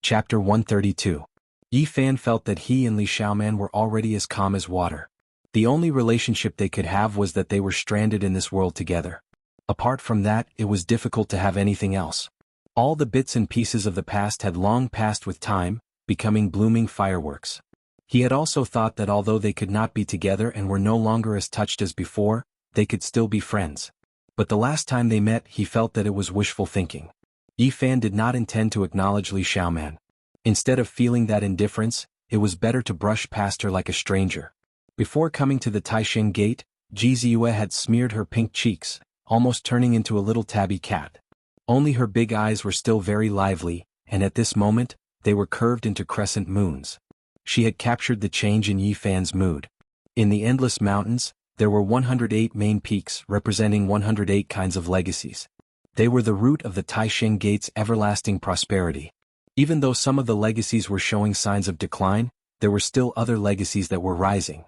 Chapter 132. Yi Fan felt that he and Li Xiaoman were already as calm as water. The only relationship they could have was that they were stranded in this world together. Apart from that, it was difficult to have anything else. All the bits and pieces of the past had long passed with time, becoming blooming fireworks. He had also thought that although they could not be together and were no longer as touched as before, they could still be friends. But the last time they met, he felt that it was wishful thinking. Yi Fan did not intend to acknowledge Li Xiaoman. Instead of feeling that indifference, it was better to brush past her like a stranger. Before coming to the Taishan gate, Ji Ziyue had smeared her pink cheeks, almost turning into a little tabby cat. Only her big eyes were still very lively, and at this moment, they were curved into crescent moons. She had captured the change in Yi Fan's mood. In the endless mountains, there were 108 main peaks representing 108 kinds of legacies. They were the root of the Taishan gate's everlasting prosperity. Even though some of the legacies were showing signs of decline, there were still other legacies that were rising.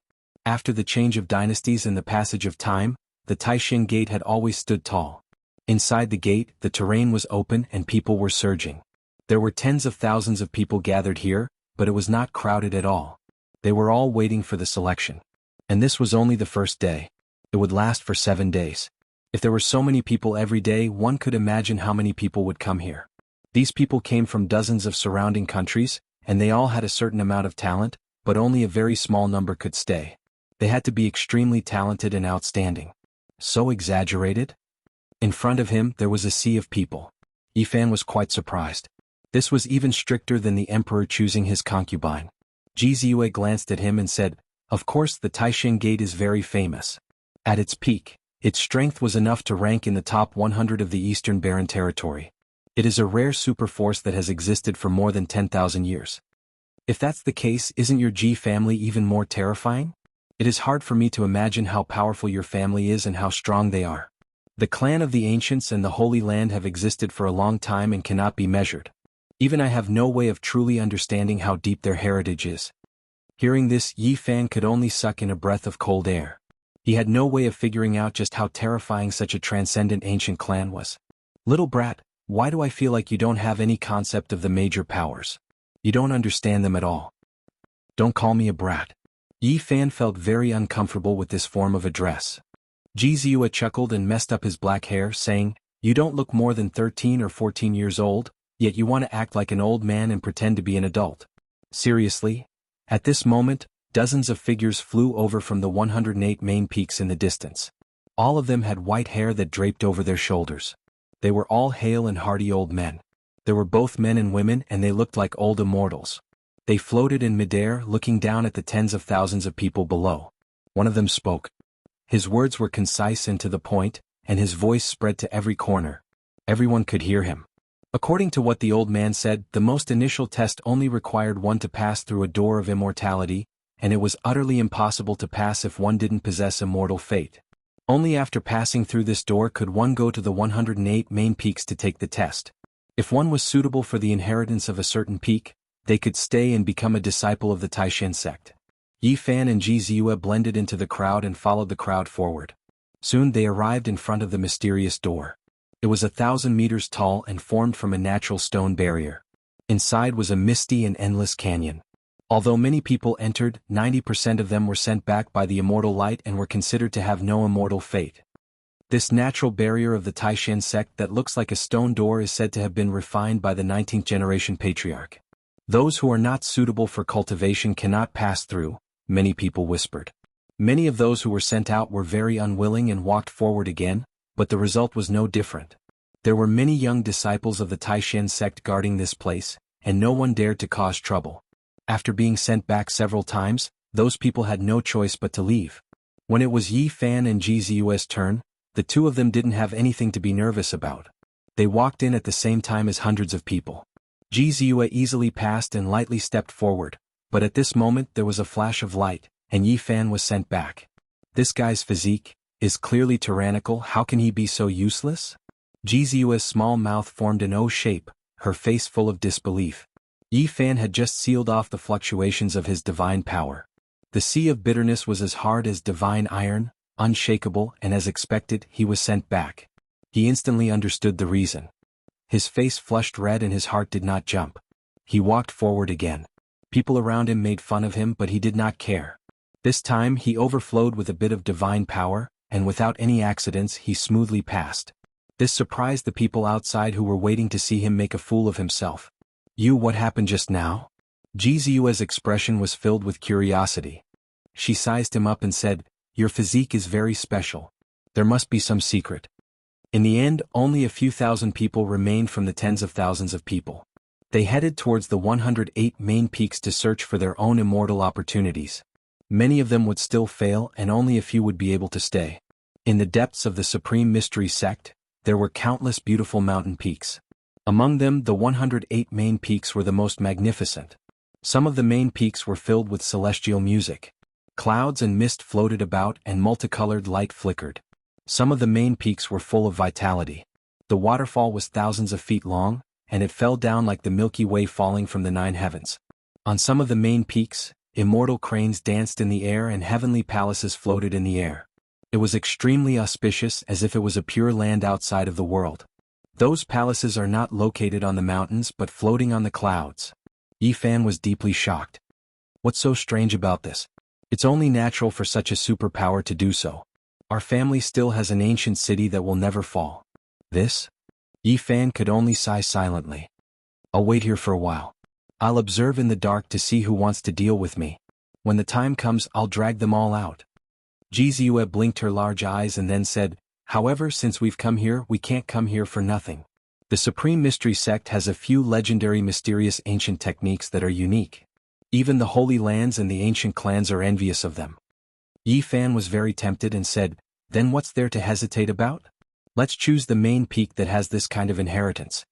After the change of dynasties and the passage of time, the Taishan gate had always stood tall. Inside the gate, the terrain was open and people were surging. There were tens of thousands of people gathered here, but it was not crowded at all. They were all waiting for the selection. And this was only the first day. It would last for 7 days. If there were so many people every day, one could imagine how many people would come here. These people came from dozens of surrounding countries, and they all had a certain amount of talent, but only a very small number could stay. They had to be extremely talented and outstanding. So exaggerated? In front of him, there was a sea of people. Yi Fan was quite surprised. This was even stricter than the emperor choosing his concubine. Ji Ziyue glanced at him and said, "Of course the Taishan gate is very famous. At its peak, its strength was enough to rank in the top 100 of the Eastern Barren Territory. It is a rare superforce that has existed for more than 10,000 years. If that's the case, isn't your Ji family even more terrifying? It is hard for me to imagine how powerful your family is and how strong they are. The clan of the ancients and the Holy Land have existed for a long time and cannot be measured. Even I have no way of truly understanding how deep their heritage is." Hearing this, Yi Fan could only suck in a breath of cold air. He had no way of figuring out just how terrifying such a transcendent ancient clan was. "Little brat, why do I feel like you don't have any concept of the major powers? You don't understand them at all." "Don't call me a brat." Yi Fan felt very uncomfortable with this form of address. Ji Ziyue chuckled and messed up his black hair, saying, "You don't look more than 13 or 14 years old, yet you want to act like an old man and pretend to be an adult. Seriously?" At this moment, dozens of figures flew over from the 108 main peaks in the distance. All of them had white hair that draped over their shoulders. They were all hale and hearty old men. There were both men and women, and they looked like old immortals. They floated in midair, looking down at the tens of thousands of people below. One of them spoke. His words were concise and to the point, and his voice spread to every corner. Everyone could hear him. According to what the old man said, the most initial test only required one to pass through a door of immortality, and it was utterly impossible to pass if one didn't possess immortal fate. Only after passing through this door could one go to the 108 main peaks to take the test. If one was suitable for the inheritance of a certain peak, they could stay and become a disciple of the Taishan sect. Yi Fan and Ji Ziyue blended into the crowd and followed the crowd forward. Soon they arrived in front of the mysterious door. It was 1,000 meters tall and formed from a natural stone barrier. Inside was a misty and endless canyon. Although many people entered, 90% of them were sent back by the immortal light and were considered to have no immortal fate. This natural barrier of the Taishan sect that looks like a stone door is said to have been refined by the 19th generation patriarch. "Those who are not suitable for cultivation cannot pass through," many people whispered. Many of those who were sent out were very unwilling and walked forward again, but the result was no different. There were many young disciples of the Taishan sect guarding this place, and no one dared to cause trouble. After being sent back several times, those people had no choice but to leave. When it was Yi Fan and Ji Ziyue's turn, the two of them didn't have anything to be nervous about. They walked in at the same time as hundreds of people. Ji Ziyue easily passed and lightly stepped forward, but at this moment there was a flash of light, and Yi Fan was sent back. "This guy's physique is clearly tyrannical. How can he be so useless?" Ji Ziyue's small mouth formed an O shape, her face full of disbelief. Yi Fan had just sealed off the fluctuations of his divine power. The sea of bitterness was as hard as divine iron, unshakable, and as expected, he was sent back. He instantly understood the reason. His face flushed red and his heart did not jump. He walked forward again. People around him made fun of him, but he did not care. This time he overflowed with a bit of divine power, and without any accidents he smoothly passed. This surprised the people outside who were waiting to see him make a fool of himself. What happened just now? Jizue's expression was filled with curiosity. She sized him up and said, "Your physique is very special. There must be some secret." In the end, only a few thousand people remained from the tens of thousands of people. They headed towards the 108 main peaks to search for their own immortal opportunities. Many of them would still fail, and only a few would be able to stay. In the depths of the Supreme Mystery Sect, there were countless beautiful mountain peaks. Among them, the 108 main peaks were the most magnificent. Some of the main peaks were filled with celestial music. Clouds and mist floated about and multicolored light flickered. Some of the main peaks were full of vitality. The waterfall was thousands of feet long, and it fell down like the Milky Way falling from the 9 heavens. On some of the main peaks, immortal cranes danced in the air and heavenly palaces floated in the air. It was extremely auspicious, as if it was a pure land outside of the world. Those palaces are not located on the mountains but floating on the clouds. Yifan was deeply shocked. What's so strange about this? It's only natural for such a superpower to do so. Our family still has an ancient city that will never fall. This? Yifan could only sigh silently. I'll wait here for a while. I'll observe in the dark to see who wants to deal with me. When the time comes, I'll drag them all out. Jizue blinked her large eyes and then said, "However, since we've come here, we can't come here for nothing. The Supreme Mystery Sect has a few legendary mysterious ancient techniques that are unique. Even the Holy Lands and the ancient clans are envious of them." Yifan was very tempted and said, "Then what's there to hesitate about? Let's choose the main peak that has this kind of inheritance."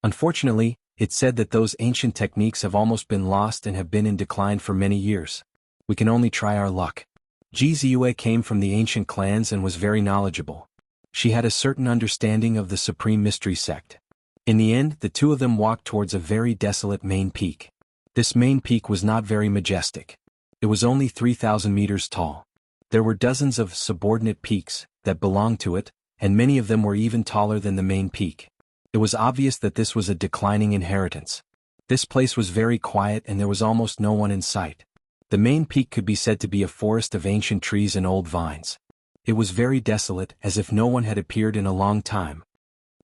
Unfortunately, it's said that those ancient techniques have almost been lost and have been in decline for many years. We can only try our luck. Jizue came from the ancient clans and was very knowledgeable. She had a certain understanding of the Supreme Mystery Sect. In the end, the two of them walked towards a very desolate main peak. This main peak was not very majestic. It was only 3,000 meters tall. There were dozens of subordinate peaks that belonged to it, and many of them were even taller than the main peak. It was obvious that this was a declining inheritance. This place was very quiet and there was almost no one in sight. The main peak could be said to be a forest of ancient trees and old vines. It was very desolate, as if no one had appeared in a long time.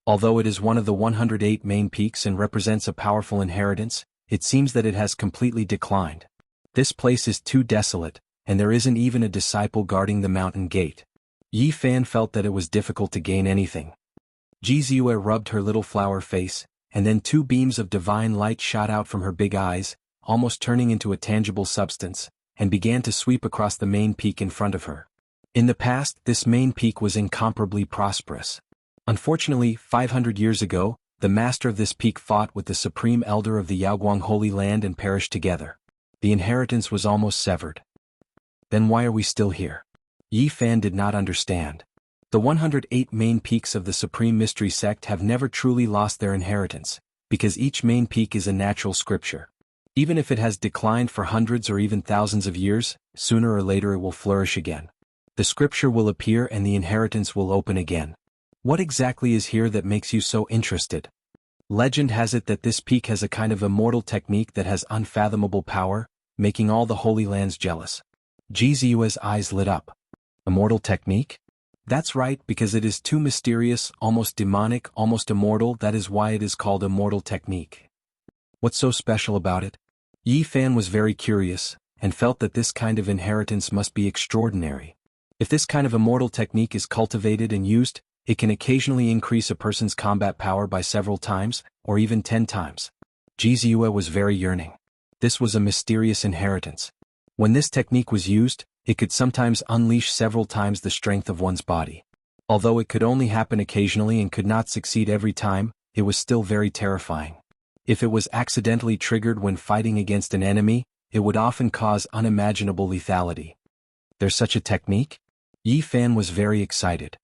Although it is one of the 108 main peaks and represents a powerful inheritance, it seems that it has completely declined. This place is too desolate, and there isn't even a disciple guarding the mountain gate. Yifan felt that it was difficult to gain anything. Jizue rubbed her little flower face, and then 2 beams of divine light shot out from her big eyes, almost turning into a tangible substance, and began to sweep across the main peak in front of her. In the past, this main peak was incomparably prosperous. Unfortunately, 500 years ago, the master of this peak fought with the supreme elder of the Yaoguang Holy Land and perished together. The inheritance was almost severed. Then why are we still here? Yifan did not understand. The 108 main peaks of the Supreme Mystery Sect have never truly lost their inheritance, because each main peak is a natural scripture. Even if it has declined for hundreds or even thousands of years, sooner or later it will flourish again. The scripture will appear and the inheritance will open again. What exactly is here that makes you so interested? Legend has it that this peak has a kind of immortal technique that has unfathomable power, making all the Holy Lands jealous. Jizue's eyes lit up. Immortal technique? That's right, because it is too mysterious, almost demonic, almost immortal. That is why it is called immortal technique. What's so special about it? Yifan was very curious, and felt that this kind of inheritance must be extraordinary. If this kind of immortal technique is cultivated and used, it can occasionally increase a person's combat power by several times, or even 10 times. Jizue was very yearning. This was a mysterious inheritance. When this technique was used, it could sometimes unleash several times the strength of one's body. Although it could only happen occasionally and could not succeed every time, it was still very terrifying. If it was accidentally triggered when fighting against an enemy, it would often cause unimaginable lethality. There's such a technique? Yifan was very excited.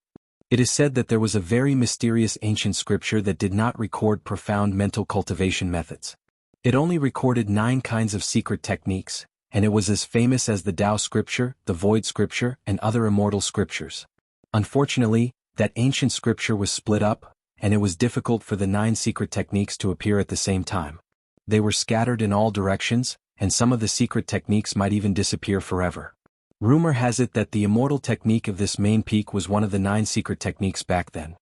It is said that there was a very mysterious ancient scripture that did not record profound mental cultivation methods. It only recorded 9 kinds of secret techniques, and it was as famous as the Tao scripture, the Void scripture, and other immortal scriptures. Unfortunately, that ancient scripture was split up, and it was difficult for the 9 secret techniques to appear at the same time. They were scattered in all directions, and some of the secret techniques might even disappear forever. Rumor has it that the immortal technique of this main peak was one of the 9 secret techniques back then.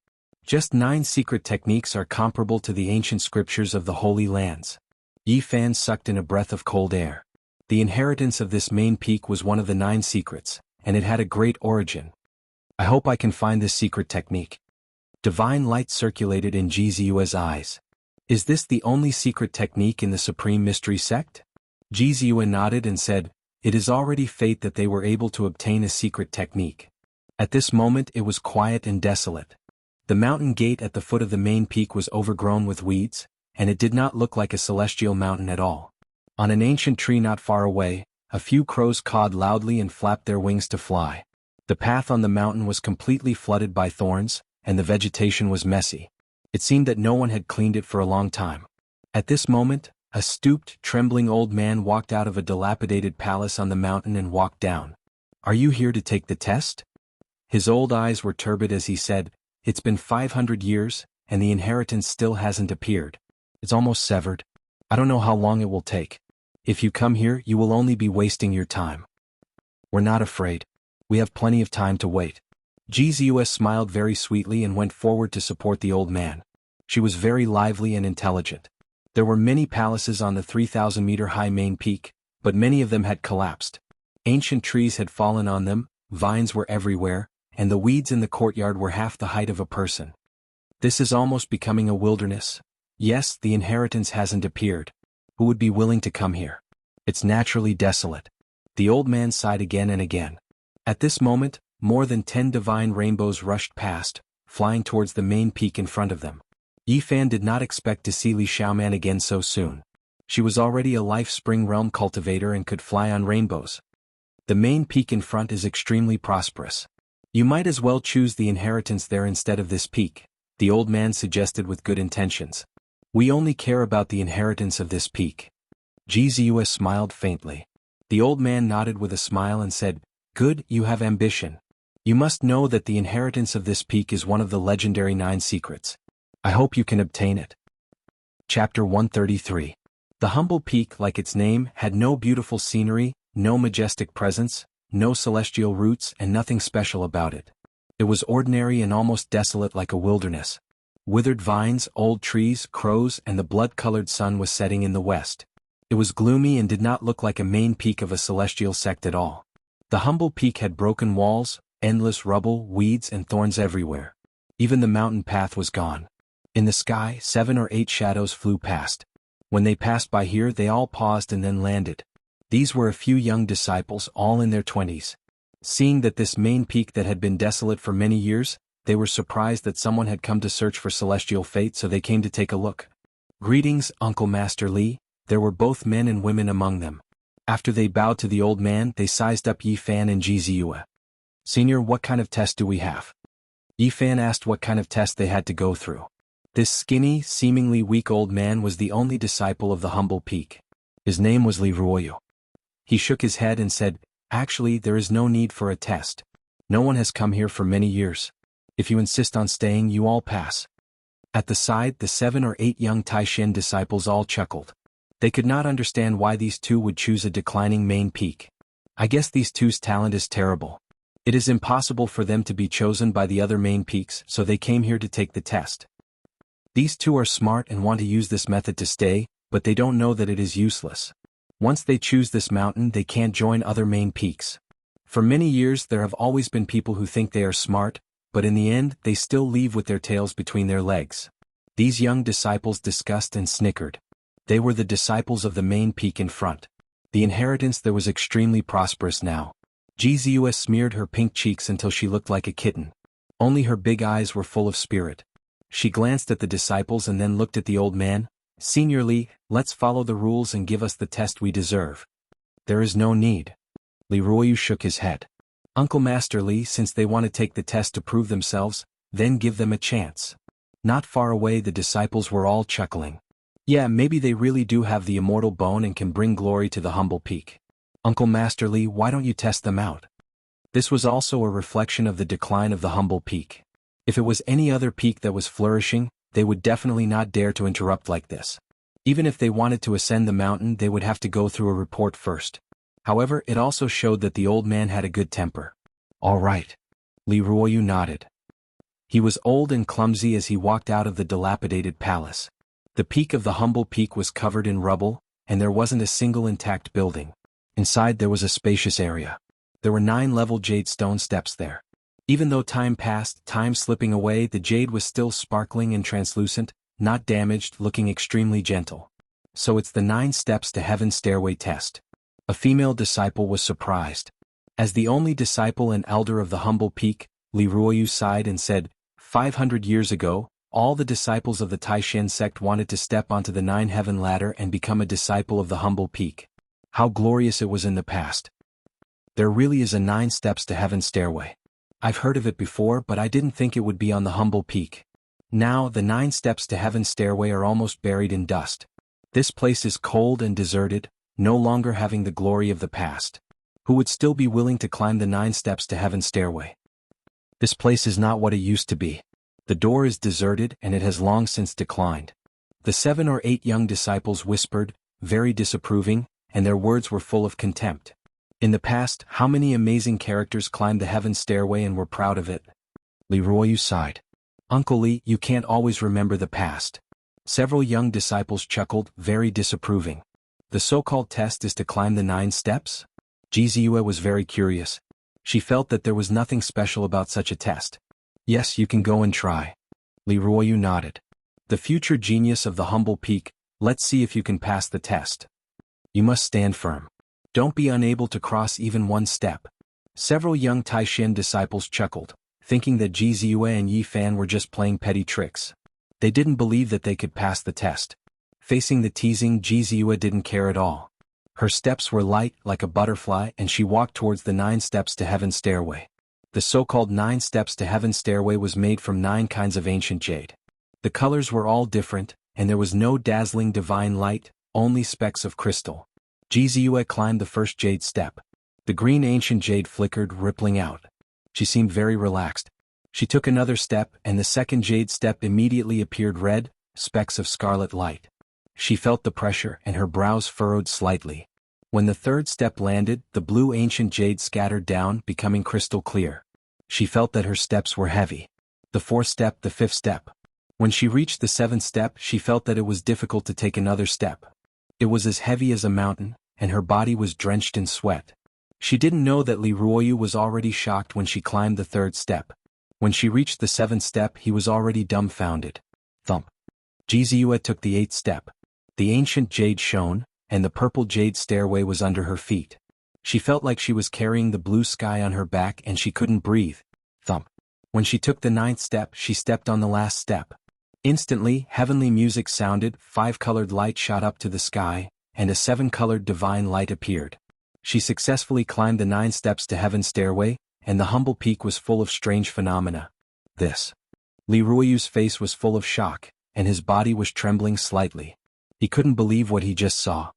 Just 9 secret techniques are comparable to the ancient scriptures of the Holy Lands. Yi Fan sucked in a breath of cold air. The inheritance of this main peak was one of the 9 secrets, and it had a great origin. I hope I can find this secret technique. Divine light circulated in Jizua's eyes. Is this the only secret technique in the Supreme Mystery Sect? Jizua nodded and said, it is already fate that they were able to obtain a secret technique. At this moment it was quiet and desolate. The mountain gate at the foot of the main peak was overgrown with weeds, and it did not look like a celestial mountain at all. On an ancient tree not far away, a few crows cawed loudly and flapped their wings to fly. The path on the mountain was completely flooded by thorns, and the vegetation was messy. It seemed that no one had cleaned it for a long time. At this moment, a stooped, trembling old man walked out of a dilapidated palace on the mountain and walked down. Are you here to take the test? His old eyes were turbid as he said, it's been 500 years, and the inheritance still hasn't appeared. It's almost severed. I don't know how long it will take. If you come here, you will only be wasting your time. We're not afraid. We have plenty of time to wait. Jizua smiled very sweetly and went forward to support the old man. She was very lively and intelligent. There were many palaces on the 3,000-meter-high main peak, but many of them had collapsed. Ancient trees had fallen on them, vines were everywhere, and the weeds in the courtyard were half the height of a person. This is almost becoming a wilderness. Yes, the inheritance hasn't appeared. Who would be willing to come here? It's naturally desolate. The old man sighed again and again. At this moment, more than 10 divine rainbows rushed past, flying towards the main peak in front of them. Yi Fan did not expect to see Li Xiaoman again so soon. She was already a life spring realm cultivator and could fly on rainbows. The main peak in front is extremely prosperous. You might as well choose the inheritance there instead of this peak, the old man suggested with good intentions. We only care about the inheritance of this peak. Jizua smiled faintly. The old man nodded with a smile and said, good, you have ambition. You must know that the inheritance of this peak is one of the legendary 9 secrets. I hope you can obtain it. Chapter 133. The humble peak, like its name, had no beautiful scenery, no majestic presence, no celestial roots, and nothing special about it. It was ordinary and almost desolate like a wilderness. Withered vines, old trees, crows, and the blood-colored sun was setting in the west. It was gloomy and did not look like a main peak of a celestial sect at all. The humble peak had broken walls, endless rubble, weeds, and thorns everywhere. Even the mountain path was gone. In the sky, 7 or 8 shadows flew past. When they passed by here, they all paused and then landed. These were a few young disciples, all in their 20s. Seeing that this main peak that had been desolate for many years, they were surprised that someone had come to search for celestial fate, so they came to take a look. Greetings, Uncle Master Li. There were both men and women among them. After they bowed to the old man, they sized up Yi Fan and Jizua. Senior, what kind of test do we have? Yi Fan asked what kind of test they had to go through. This skinny, seemingly weak old man was the only disciple of the humble peak. His name was Li Ruoyu. He shook his head and said, actually, there is no need for a test. No one has come here for many years. If you insist on staying, you all pass. At the side, the 7 or 8 young Taishin disciples all chuckled. They could not understand why these two would choose a declining main peak. I guess these two's talent is terrible. It is impossible for them to be chosen by the other main peaks, so they came here to take the test. These two are smart and want to use this method to stay, but they don't know that it is useless. Once they choose this mountain, they can't join other main peaks. For many years there have always been people who think they are smart, but in the end they still leave with their tails between their legs. These young disciples discussed and snickered. They were the disciples of the main peak in front. The inheritance there was extremely prosperous now. Jizua smeared her pink cheeks until she looked like a kitten. Only her big eyes were full of spirit. She glanced at the disciples and then looked at the old man. Senior Li, let's follow the rules and give us the test we deserve. There is no need. Li Ruoyu shook his head. Uncle Master Li, since they want to take the test to prove themselves, then give them a chance. Not far away the disciples were all chuckling. Yeah, maybe they really do have the immortal bone and can bring glory to the humble peak. Uncle Master Li, why don't you test them out? This was also a reflection of the decline of the humble peak. If it was any other peak that was flourishing, they would definitely not dare to interrupt like this. Even if they wanted to ascend the mountain, they would have to go through a report first. However, it also showed that the old man had a good temper. All right. Li Ruoyu nodded. He was old and clumsy as he walked out of the dilapidated palace. The peak of the humble peak was covered in rubble, and there wasn't a single intact building. Inside there was a spacious area. There were 9 level jade stone steps there. Even though time passed, time slipping away, the jade was still sparkling and translucent, not damaged, looking extremely gentle. So it's the 9 steps to heaven stairway test. A female disciple was surprised. As the only disciple and elder of the humble peak, Li Ruoyu sighed and said, 500 years ago, all the disciples of the Taishan sect wanted to step onto the 9 heaven ladder and become a disciple of the humble peak. How glorious it was in the past. There really is a 9 steps to heaven stairway. I've heard of it before, but I didn't think it would be on the humble peak. Now, the 9 steps to heaven stairway are almost buried in dust. This place is cold and deserted, no longer having the glory of the past. Who would still be willing to climb the 9 steps to heaven stairway? This place is not what it used to be. The door is deserted and it has long since declined. The 7 or 8 young disciples whispered, very disapproving, and their words were full of contempt. In the past, how many amazing characters climbed the heaven stairway and were proud of it? Li Ruoyu sighed. Uncle Li, you can't always remember the past. Several young disciples chuckled, very disapproving. The so-called test is to climb the 9 steps? Ji Ziyue was very curious. She felt that there was nothing special about such a test. Yes, you can go and try. Li Ruoyu nodded. The future genius of the humble peak, let's see if you can pass the test. You must stand firm. Don't be unable to cross even 1 step. Several young Taishan disciples chuckled, thinking that Ji Ziyue and Yi Fan were just playing petty tricks. They didn't believe that they could pass the test. Facing the teasing, Ji Ziyue didn't care at all. Her steps were light, like a butterfly, and she walked towards the 9 steps to heaven stairway. The so-called 9 steps to heaven stairway was made from 9 kinds of ancient jade. The colors were all different, and there was no dazzling divine light, only specks of crystal. Ji Ziyue climbed the first jade step. The green ancient jade flickered, rippling out. She seemed very relaxed. She took another step, and the second jade step immediately appeared red, specks of scarlet light. She felt the pressure, and her brows furrowed slightly. When the third step landed, the blue ancient jade scattered down, becoming crystal clear. She felt that her steps were heavy. The 4th step, the 5th step. When she reached the 7th step, she felt that it was difficult to take another step. It was as heavy as a mountain, and her body was drenched in sweat. She didn't know that Li Ruoyu was already shocked when she climbed the 3rd step. When she reached the 7th step, he was already dumbfounded. Thump. Ji Ziyue took the 8th step. The ancient jade shone, and the purple jade stairway was under her feet. She felt like she was carrying the blue sky on her back and she couldn't breathe. Thump. When she took the 9th step, she stepped on the last step. Instantly, heavenly music sounded, 5-colored light shot up to the sky, and a 7-colored divine light appeared. She successfully climbed the 9 steps to heaven stairway, and the humble peak was full of strange phenomena. This. Li Ruoyu's face was full of shock, and his body was trembling slightly. He couldn't believe what he just saw.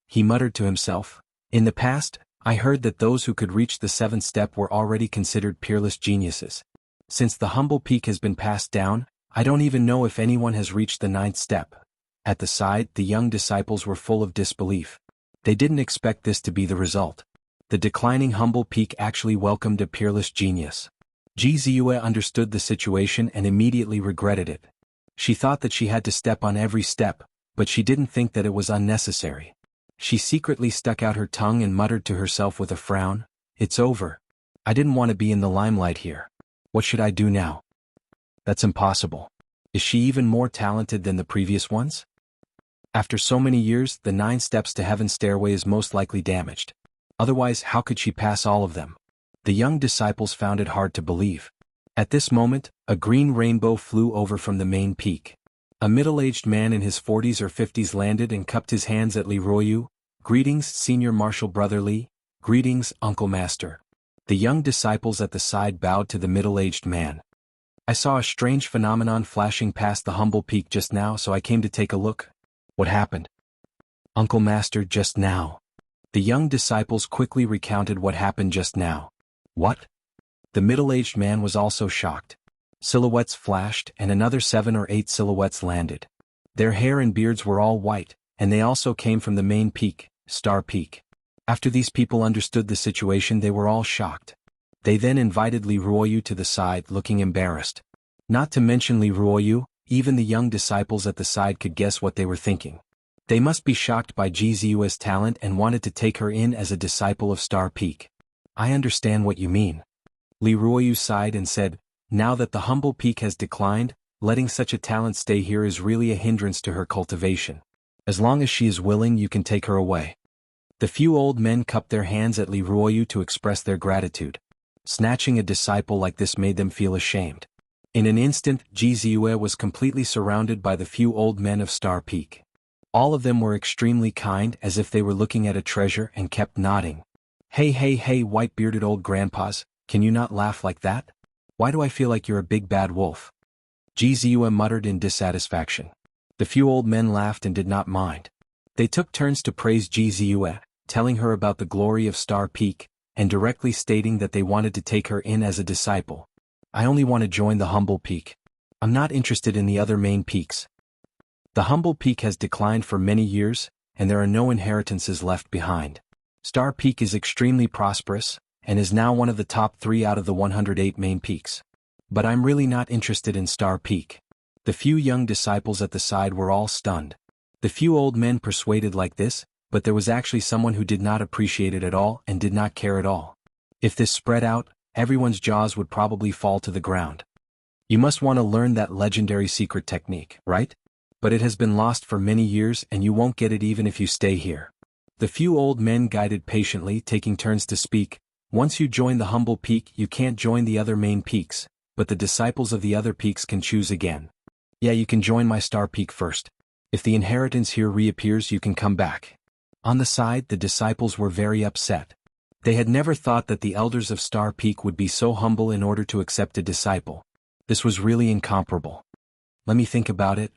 He muttered to himself, "In the past, I heard that those who could reach the 7th step were already considered peerless geniuses. Since the humble peak has been passed down, I don't even know if anyone has reached the 9th step." At the side, the young disciples were full of disbelief. They didn't expect this to be the result. The declining humble peak actually welcomed a peerless genius. Ji Ziyue understood the situation and immediately regretted it. She thought that she had to step on every step, but she didn't think that it was unnecessary. She secretly stuck out her tongue and muttered to herself with a frown, "It's over. I didn't want to be in the limelight here. What should I do now? That's impossible. Is she even more talented than the previous ones? After so many years, the 9 steps to heaven stairway is most likely damaged. Otherwise, how could she pass all of them?" The young disciples found it hard to believe. At this moment, a green rainbow flew over from the main peak. A middle-aged man in his 40s or 50s landed and cupped his hands at Li Ruoyu. "Greetings, Senior Marshal Brother Li. Greetings, Uncle Master." The young disciples at the side bowed to the middle-aged man. "I saw a strange phenomenon flashing past the humble peak just now, so I came to take a look." "What happened?" "Uncle Master, just now." The young disciples quickly recounted what happened just now. "What?" The middle-aged man was also shocked. Silhouettes flashed, and another 7 or 8 silhouettes landed. Their hair and beards were all white, and they also came from the main peak, Star Peak. After these people understood the situation, they were all shocked. They then invited Li Ruoyu to the side, looking embarrassed. Not to mention Li Ruoyu, even the young disciples at the side could guess what they were thinking. They must be shocked by Ji Ziyue's talent and wanted to take her in as a disciple of Star Peak. I understand what you mean. Li Ruoyu sighed and said, now that the humble peak has declined, letting such a talent stay here is really a hindrance to her cultivation. As long as she is willing, you can take her away. The few old men cupped their hands at Li Ruoyu to express their gratitude. Snatching a disciple like this made them feel ashamed. In an instant, Ji Ziyue was completely surrounded by the few old men of Star Peak. All of them were extremely kind, as if they were looking at a treasure, and kept nodding. Hey hey hey, white-bearded old grandpas, can you not laugh like that? Why do I feel like you're a big bad wolf? Ji Ziyue muttered in dissatisfaction. The few old men laughed and did not mind. They took turns to praise Ji Ziyue, telling her about the glory of Star Peak, and directly stating that they wanted to take her in as a disciple. I only want to join the humble peak. I'm not interested in the other main peaks. The humble peak has declined for many years, and there are no inheritances left behind. Star Peak is extremely prosperous, and is now one of the top 3 out of the 108 main peaks. But I'm really not interested in Star Peak. The few young disciples at the side were all stunned. The few old men persuaded like this, but there was actually someone who did not appreciate it at all and did not care at all. If this spread out, everyone's jaws would probably fall to the ground. You must want to learn that legendary secret technique, right? But it has been lost for many years and you won't get it even if you stay here. The few old men guided patiently, taking turns to speak. Once you join the humble peak, you can't join the other main peaks, but the disciples of the other peaks can choose again. Yeah, you can join my Star Peak first. If the inheritance here reappears, you can come back. On the side, the disciples were very upset. They had never thought that the elders of Star Peak would be so humble in order to accept a disciple. This was really incomparable. Let me think about it.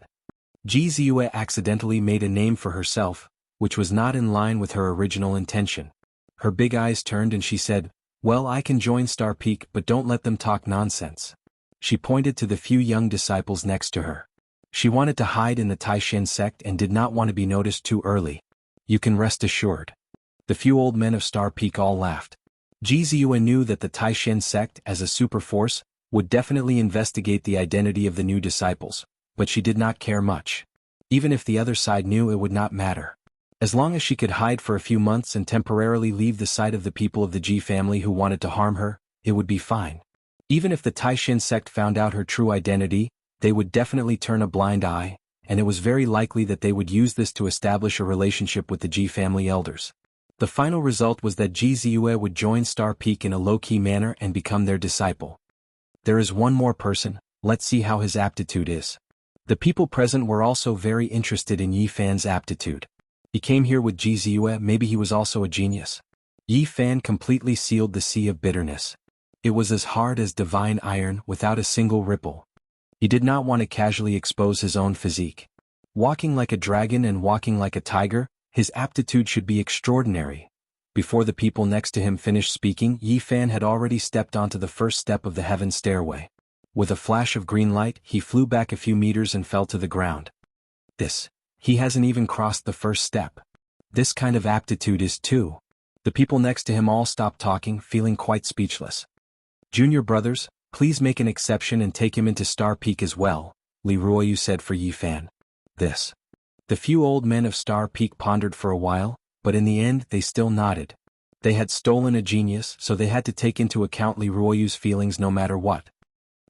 Ji Ziyue accidentally made a name for herself, which was not in line with her original intention. Her big eyes turned and she said, well, I can join Star Peak, but don't let them talk nonsense. She pointed to the few young disciples next to her. She wanted to hide in the Taishan sect and did not want to be noticed too early. You can rest assured. The few old men of Star Peak all laughed. Ji Ziyue knew that the Taishan sect, as a super force, would definitely investigate the identity of the new disciples, but she did not care much. Even if the other side knew, it would not matter. As long as she could hide for a few months and temporarily leave the sight of the people of the Ji family who wanted to harm her, it would be fine. Even if the Taishan sect found out her true identity, they would definitely turn a blind eye, and it was very likely that they would use this to establish a relationship with the Ji family elders. The final result was that Ji Ziyue would join Star Peak in a low-key manner and become their disciple. There is one more person, let's see how his aptitude is. The people present were also very interested in Yi Fan's aptitude. He came here with Ji Ziyue, maybe he was also a genius. Yi Fan completely sealed the sea of bitterness. It was as hard as divine iron, without a single ripple. He did not want to casually expose his own physique. Walking like a dragon and walking like a tiger, his aptitude should be extraordinary. Before the people next to him finished speaking, Yi Fan had already stepped onto the first step of the heaven stairway. With a flash of green light, he flew back a few meters and fell to the ground. He hasn't even crossed the first step. This kind of aptitude is too. The people next to him all stopped talking, feeling quite speechless. Junior brothers, please make an exception and take him into Star Peak as well, Li Ruoyu said for Yi Fan. The few old men of Star Peak pondered for a while, but in the end they still nodded. They had stolen a genius, so they had to take into account Li Ruoyu's feelings no matter what.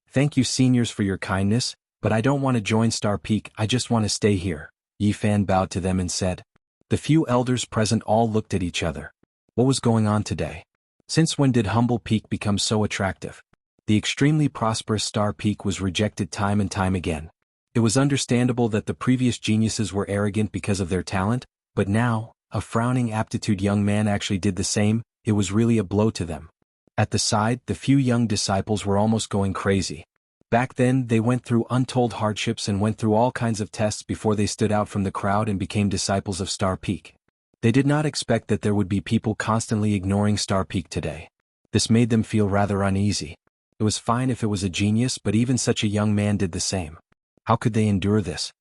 Thank you seniors for your kindness, but I don't want to join Star Peak, I just want to stay here. Yi Fan bowed to them and said. The few elders present all looked at each other. What was going on today? Since when did Humble Peak become so attractive? The extremely prosperous Star Peak was rejected time and time again. It was understandable that the previous geniuses were arrogant because of their talent, but now, a frowning aptitude young man actually did the same. It was really a blow to them. At the side, the few young disciples were almost going crazy. Back then, they went through untold hardships and went through all kinds of tests before they stood out from the crowd and became disciples of Star Peak. They did not expect that there would be people constantly ignoring Star Peak today. This made them feel rather uneasy. It was fine if it was a genius, but even such a young man did the same. How could they endure this?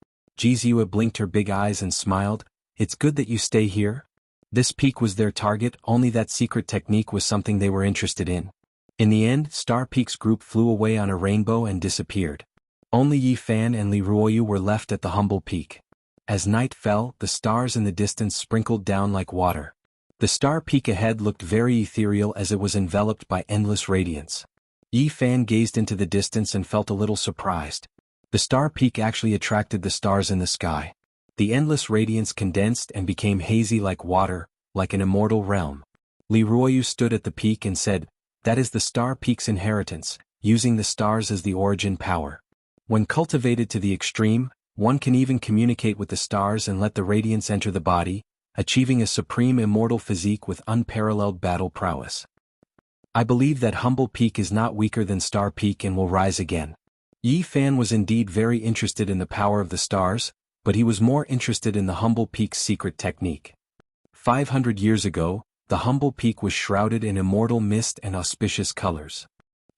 Jizua blinked her big eyes and smiled. It's good that you stay here. This peak was their target, only that secret technique was something they were interested in. In the end, Star Peak's group flew away on a rainbow and disappeared. Only Yi Fan and Li Ruoyu were left at the humble peak. As night fell, the stars in the distance sprinkled down like water. The star peak ahead looked very ethereal as it was enveloped by endless radiance. Yi Fan gazed into the distance and felt a little surprised. The star peak actually attracted the stars in the sky. The endless radiance condensed and became hazy like water, like an immortal realm. Li Ruoyu stood at the peak and said, "That is the star peak's inheritance, using the stars as the origin power. When cultivated to the extreme, one can even communicate with the stars and let the radiance enter the body, achieving a supreme immortal physique with unparalleled battle prowess. I believe that humble peak is not weaker than star peak and will rise again." Yi Fan was indeed very interested in the power of the stars, but he was more interested in the humble peak's secret technique. 500 years ago, the humble peak was shrouded in immortal mist and auspicious colors.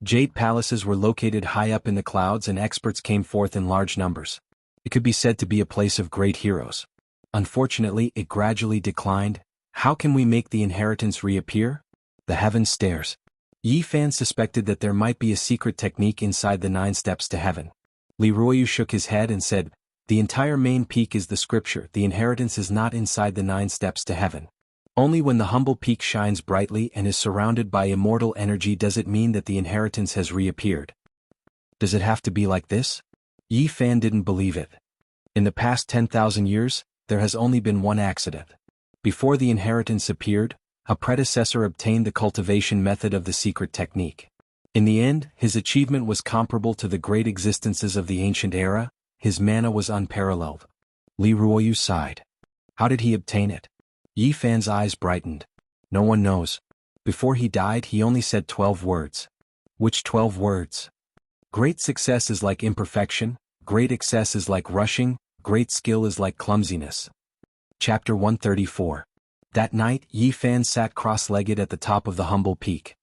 Jade palaces were located high up in the clouds and experts came forth in large numbers. It could be said to be a place of great heroes. Unfortunately, it gradually declined. How can we make the inheritance reappear? The heaven stares. Yi Fan suspected that there might be a secret technique inside the 9 steps to heaven. Li Ruoyu shook his head and said, "The entire main peak is the scripture, the inheritance is not inside the 9 steps to heaven. Only when the humble peak shines brightly and is surrounded by immortal energy does it mean that the inheritance has reappeared." Does it have to be like this? Yi Fan didn't believe it. In the past 10,000 years, there has only been one accident. Before the inheritance appeared, a predecessor obtained the cultivation method of the secret technique. In the end, his achievement was comparable to the great existences of the ancient era. His mana was unparalleled. Li Ruoyu sighed. How did he obtain it? Yi Fan's eyes brightened. No one knows. Before he died, he only said 12 words. Which 12 words? Great success is like imperfection, great excess is like rushing, great skill is like clumsiness. Chapter 134. That night, Yi Fan sat cross-legged at the top of the humble peak.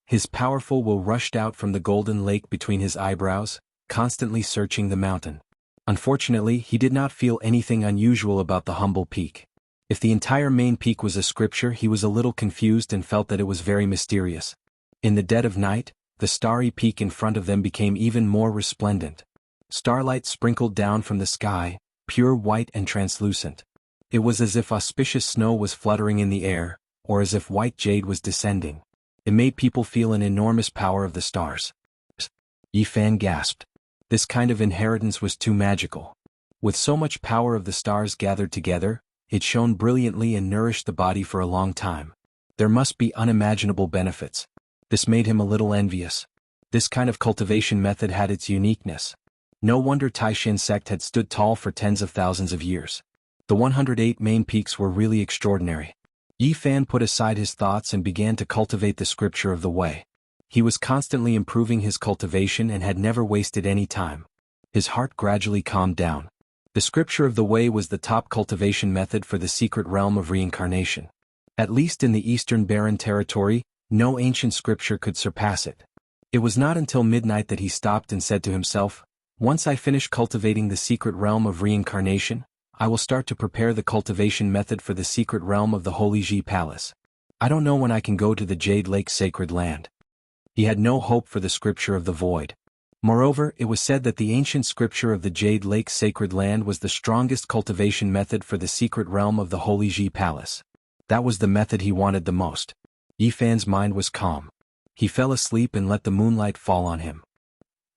His powerful will rushed out from the golden lake between his eyebrows, constantly searching the mountain. Unfortunately, he did not feel anything unusual about the humble peak. If the entire main peak was a scripture, he was a little confused and felt that it was very mysterious. In the dead of night, the starry peak in front of them became even more resplendent. Starlight sprinkled down from the sky, pure white and translucent. It was as if auspicious snow was fluttering in the air, or as if white jade was descending. It made people feel an enormous power of the stars. Yi Fan gasped. This kind of inheritance was too magical. With so much power of the stars gathered together, it shone brilliantly and nourished the body for a long time. There must be unimaginable benefits. This made him a little envious. This kind of cultivation method had its uniqueness. No wonder Taishan sect had stood tall for tens of thousands of years. The 108 main peaks were really extraordinary. Yi Fan put aside his thoughts and began to cultivate the scripture of the way. He was constantly improving his cultivation and had never wasted any time. His heart gradually calmed down. The scripture of the way was the top cultivation method for the secret realm of reincarnation. At least in the Eastern Barren territory, no ancient scripture could surpass it. It was not until midnight that he stopped and said to himself, "Once I finish cultivating the secret realm of reincarnation, I will start to prepare the cultivation method for the secret realm of the Holy Ji Palace. I don't know when I can go to the Jade Lake sacred land." He had no hope for the scripture of the void. Moreover, it was said that the ancient scripture of the Jade Lake sacred land was the strongest cultivation method for the secret realm of the Holy Ji Palace. That was the method he wanted the most. Yi Fan's mind was calm. He fell asleep and let the moonlight fall on him.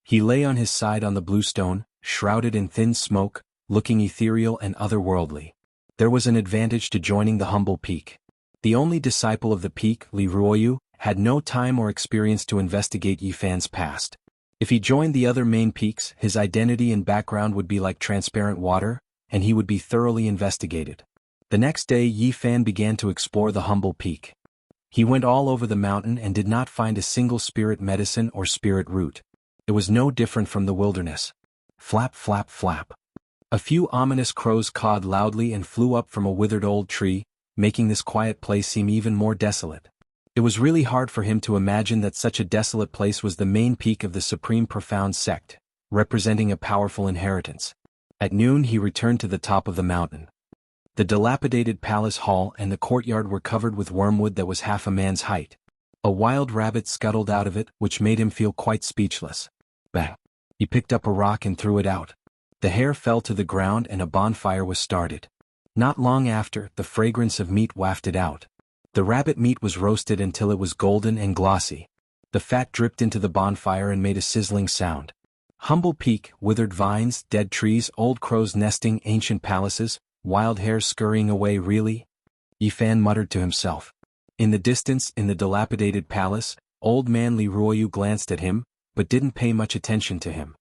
He lay on his side on the blue stone, shrouded in thin smoke, looking ethereal and otherworldly. There was an advantage to joining the humble peak. The only disciple of the peak, Li Ruoyu, had no time or experience to investigate Yi Fan's past. If he joined the other main peaks, his identity and background would be like transparent water, and he would be thoroughly investigated. The next day Yi Fan began to explore the humble peak. He went all over the mountain and did not find a single spirit medicine or spirit root. It was no different from the wilderness. Flap, flap, flap. A few ominous crows cawed loudly and flew up from a withered old tree, making this quiet place seem even more desolate. It was really hard for him to imagine that such a desolate place was the main peak of the supreme profound sect, representing a powerful inheritance. At noon he returned to the top of the mountain. The dilapidated palace hall and the courtyard were covered with wormwood that was half a man's height. A wild rabbit scuttled out of it, which made him feel quite speechless. Bang! He picked up a rock and threw it out. The hare fell to the ground and a bonfire was started. Not long after, the fragrance of meat wafted out. The rabbit meat was roasted until it was golden and glossy. The fat dripped into the bonfire and made a sizzling sound. Humble peak, withered vines, dead trees, old crows nesting, ancient palaces, wild hares scurrying away. Really? Yifan muttered to himself. In the distance, in the dilapidated palace, old man Li Ruoyu glanced at him, but didn't pay much attention to him.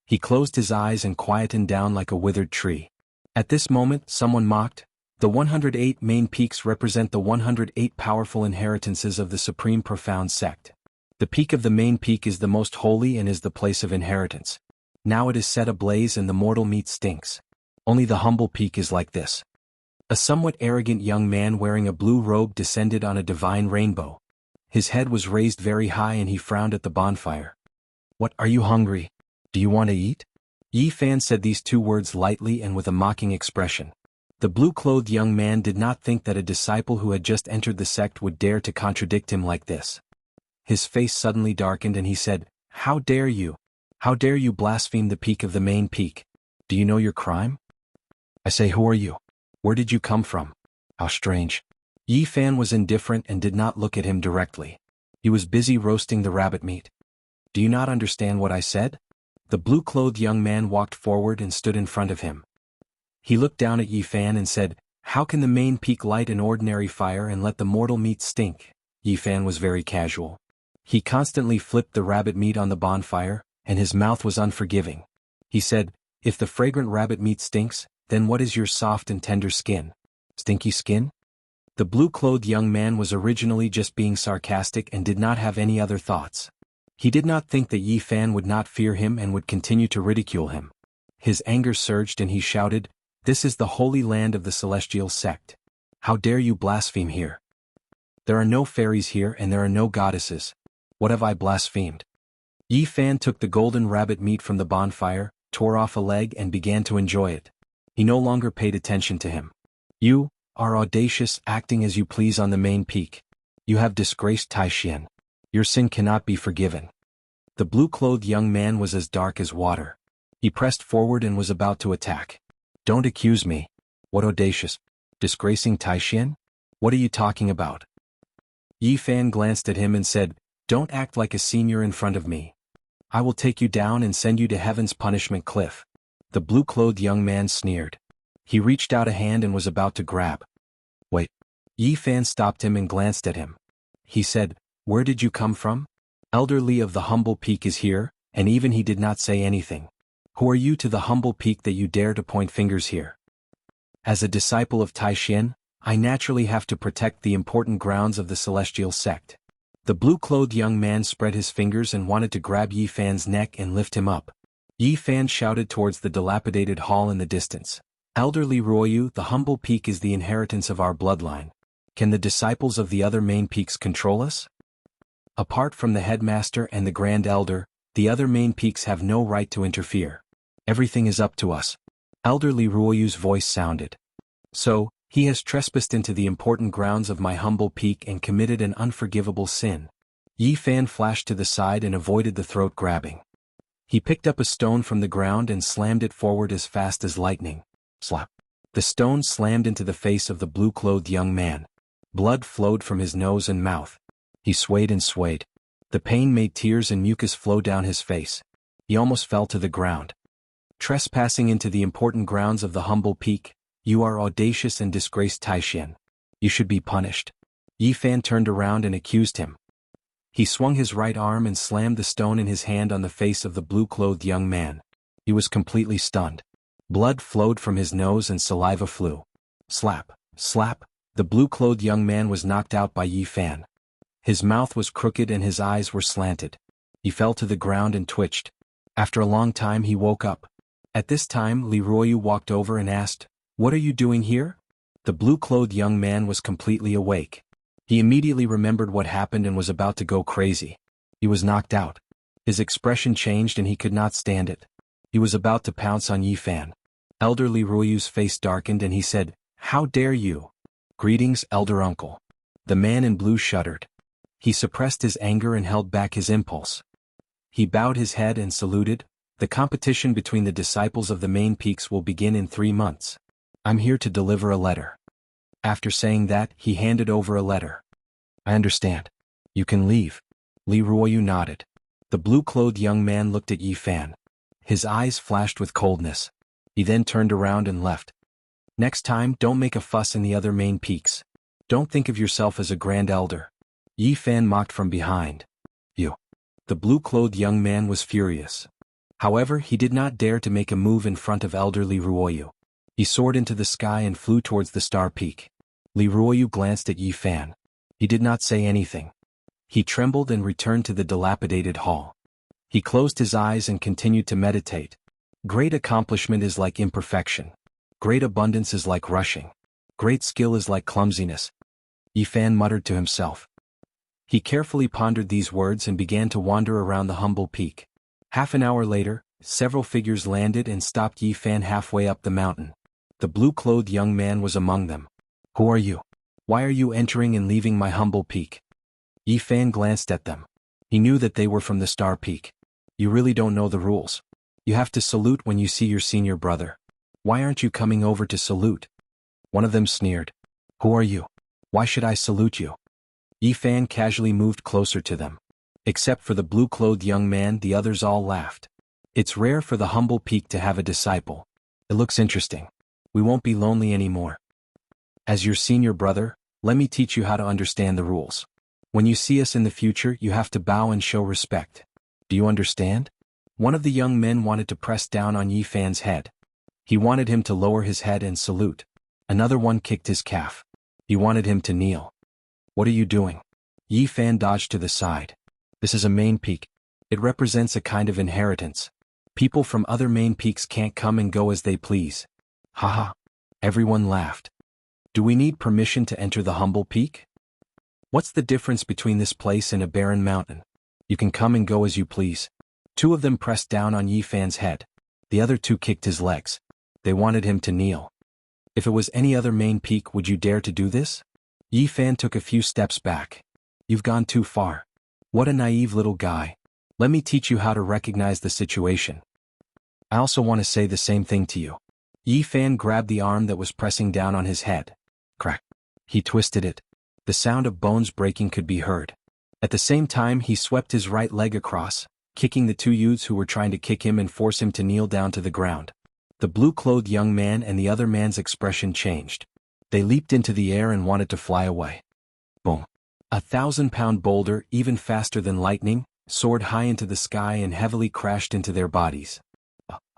He closed his eyes and quietened down like a withered tree. At this moment, someone mocked, "The 108 main peaks represent the 108 powerful inheritances of the supreme profound sect. The peak of the main peak is the most holy and is the place of inheritance. Now it is set ablaze and the mortal meat stinks. Only the humble peak is like this." A somewhat arrogant young man wearing a blue robe descended on a divine rainbow. His head was raised very high and he frowned at the bonfire. "What, are you hungry? Do you want to eat?" Yifan said these two words lightly and with a mocking expression. The blue-clothed young man did not think that a disciple who had just entered the sect would dare to contradict him like this. His face suddenly darkened and he said, "How dare you? How dare you blaspheme the peak of the main peak? Do you know your crime?" "I say, who are you? Where did you come from? How strange." Yifan was indifferent and did not look at him directly. He was busy roasting the rabbit meat. "Do you not understand what I said?" The blue-clothed young man walked forward and stood in front of him. He looked down at Yifan and said, "How can the main peak light an ordinary fire and let the mortal meat stink?" Yifan was very casual. He constantly flipped the rabbit meat on the bonfire, and his mouth was unforgiving. He said, "If the fragrant rabbit meat stinks, then what is your soft and tender skin? Stinky skin?" The blue-clothed young man was originally just being sarcastic and did not have any other thoughts. He did not think that Yifan would not fear him and would continue to ridicule him. His anger surged and he shouted, "This is the holy land of the celestial sect. How dare you blaspheme here? There are no fairies here and there are no goddesses. What have I blasphemed?" Yifan took the golden rabbit meat from the bonfire, tore off a leg and began to enjoy it. He no longer paid attention to him. "You are audacious, acting as you please on the main peak. You have disgraced Taishan. Your sin cannot be forgiven." The blue-clothed young man was as dark as water. He pressed forward and was about to attack. "Don't accuse me. What audacious? Disgracing Taishan? What are you talking about?" Yifan glanced at him and said, "Don't act like a senior in front of me. I will take you down and send you to heaven's punishment cliff." The blue-clothed young man sneered. He reached out a hand and was about to grab. "Wait." Yifan stopped him and glanced at him. He said, "Where did you come from?" "Elder Li of the humble peak is here," and even he did not say anything. "Who are you to the humble peak that you dare to point fingers here?" "As a disciple of Taishan, I naturally have to protect the important grounds of the celestial sect." The blue-clothed young man spread his fingers and wanted to grab Yifan's neck and lift him up. Yifan shouted towards the dilapidated hall in the distance. "Elder Li Ruoyu, the humble peak is the inheritance of our bloodline. Can the disciples of the other main peaks control us? Apart from the headmaster and the grand elder, the other main peaks have no right to interfere. Everything is up to us." Elder Li Ruoyu's voice sounded. "So, he has trespassed into the important grounds of my humble peak and committed an unforgivable sin." Yifan flashed to the side and avoided the throat grabbing. He picked up a stone from the ground and slammed it forward as fast as lightning. Slap. The stone slammed into the face of the blue-clothed young man. Blood flowed from his nose and mouth. He swayed and swayed. The pain made tears and mucus flow down his face. He almost fell to the ground. "Trespassing into the important grounds of the humble peak, you are audacious and disgraced Taishan. You should be punished." Yifan turned around and accused him. He swung his right arm and slammed the stone in his hand on the face of the blue-clothed young man. He was completely stunned. Blood flowed from his nose and saliva flew. Slap, slap, the blue-clothed young man was knocked out by Yifan. His mouth was crooked and his eyes were slanted. He fell to the ground and twitched. After a long time he woke up. At this time Li Ruoyu walked over and asked, "What are you doing here?" The blue-clothed young man was completely awake. He immediately remembered what happened and was about to go crazy. He was knocked out. His expression changed and he could not stand it. He was about to pounce on Yifan. Elder Li Ruoyu's face darkened and he said, "How dare you?" "Greetings, elder uncle." The man in blue shuddered. He suppressed his anger and held back his impulse. He bowed his head and saluted. "The competition between the disciples of the main peaks will begin in 3 months. I'm here to deliver a letter." After saying that, he handed over a letter. "I understand. You can leave." Li Ruoyu nodded. The blue-clothed young man looked at Yi Fan. His eyes flashed with coldness. He then turned around and left. "Next time, don't make a fuss in the other main peaks. Don't think of yourself as a grand elder." Yi Fan mocked from behind. "You." The blue-clothed young man was furious. However, he did not dare to make a move in front of elder Li Ruoyu. He soared into the sky and flew towards the star peak. Li Ruoyu glanced at Yi Fan. He did not say anything. He trembled and returned to the dilapidated hall. He closed his eyes and continued to meditate. Great accomplishment is like imperfection. Great abundance is like rushing. Great skill is like clumsiness. Yi Fan muttered to himself. He carefully pondered these words and began to wander around the humble peak. Half an hour later, several figures landed and stopped Yi Fan halfway up the mountain. The blue-clothed young man was among them. "Who are you? Why are you entering and leaving my humble peak?" Yi Fan glanced at them. He knew that they were from the star peak. "You really don't know the rules. You have to salute when you see your senior brother. Why aren't you coming over to salute?" One of them sneered. "Who are you? Why should I salute you?" Yi Fan casually moved closer to them. Except for the blue-clothed young man, the others all laughed. "It's rare for the humble peak to have a disciple. It looks interesting. We won't be lonely anymore. As your senior brother, let me teach you how to understand the rules. When you see us in the future, you have to bow and show respect. Do you understand?" One of the young men wanted to press down on Yi Fan's head. He wanted him to lower his head and salute. Another one kicked his calf. He wanted him to kneel. "What are you doing?" Yi Fan dodged to the side. "This is a main peak. It represents a kind of inheritance. People from other main peaks can't come and go as they please." "Haha." Everyone laughed. "Do we need permission to enter the humble peak? What's the difference between this place and a barren mountain? You can come and go as you please." Two of them pressed down on Yi Fan's head. The other two kicked his legs. They wanted him to kneel. "If it was any other main peak, would you dare to do this?" Yi Fan took a few steps back. "You've gone too far. What a naive little guy. Let me teach you how to recognize the situation. I also want to say the same thing to you." Yi Fan grabbed the arm that was pressing down on his head. Crack. He twisted it. The sound of bones breaking could be heard. At the same time, he swept his right leg across, kicking the two youths who were trying to kick him and force him to kneel down to the ground. The blue-clothed young man and the other man's expression changed. They leaped into the air and wanted to fly away. Boom. A 1,000-pound boulder, even faster than lightning, soared high into the sky and heavily crashed into their bodies.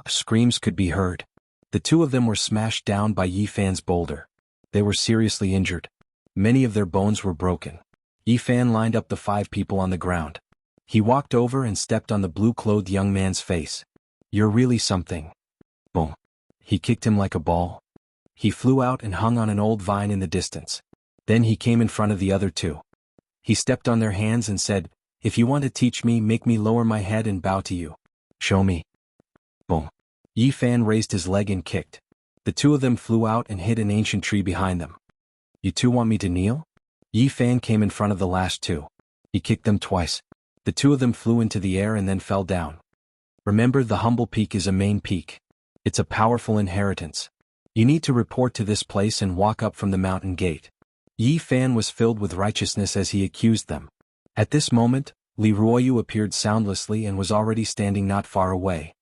Screams could be heard. The two of them were smashed down by Yi Fan's boulder. They were seriously injured. Many of their bones were broken. Yi Fan lined up the 5 people on the ground. He walked over and stepped on the blue-clothed young man's face. "You're really something." Boom. He kicked him like a ball. He flew out and hung on an old vine in the distance. Then he came in front of the other two. He stepped on their hands and said, "If you want to teach me, make me lower my head and bow to you. Show me." Boom. Yi Fan raised his leg and kicked. The two of them flew out and hit an ancient tree behind them. "You two want me to kneel?" Yi Fan came in front of the last two. He kicked them twice. The two of them flew into the air and then fell down. Remember, the humble peak is a main peak. It's a powerful inheritance. You need to report to this place and walk up from the mountain gate. Yi Fan was filled with righteousness as he accused them. At this moment, Li Ruoyu appeared soundlessly and was already standing not far away.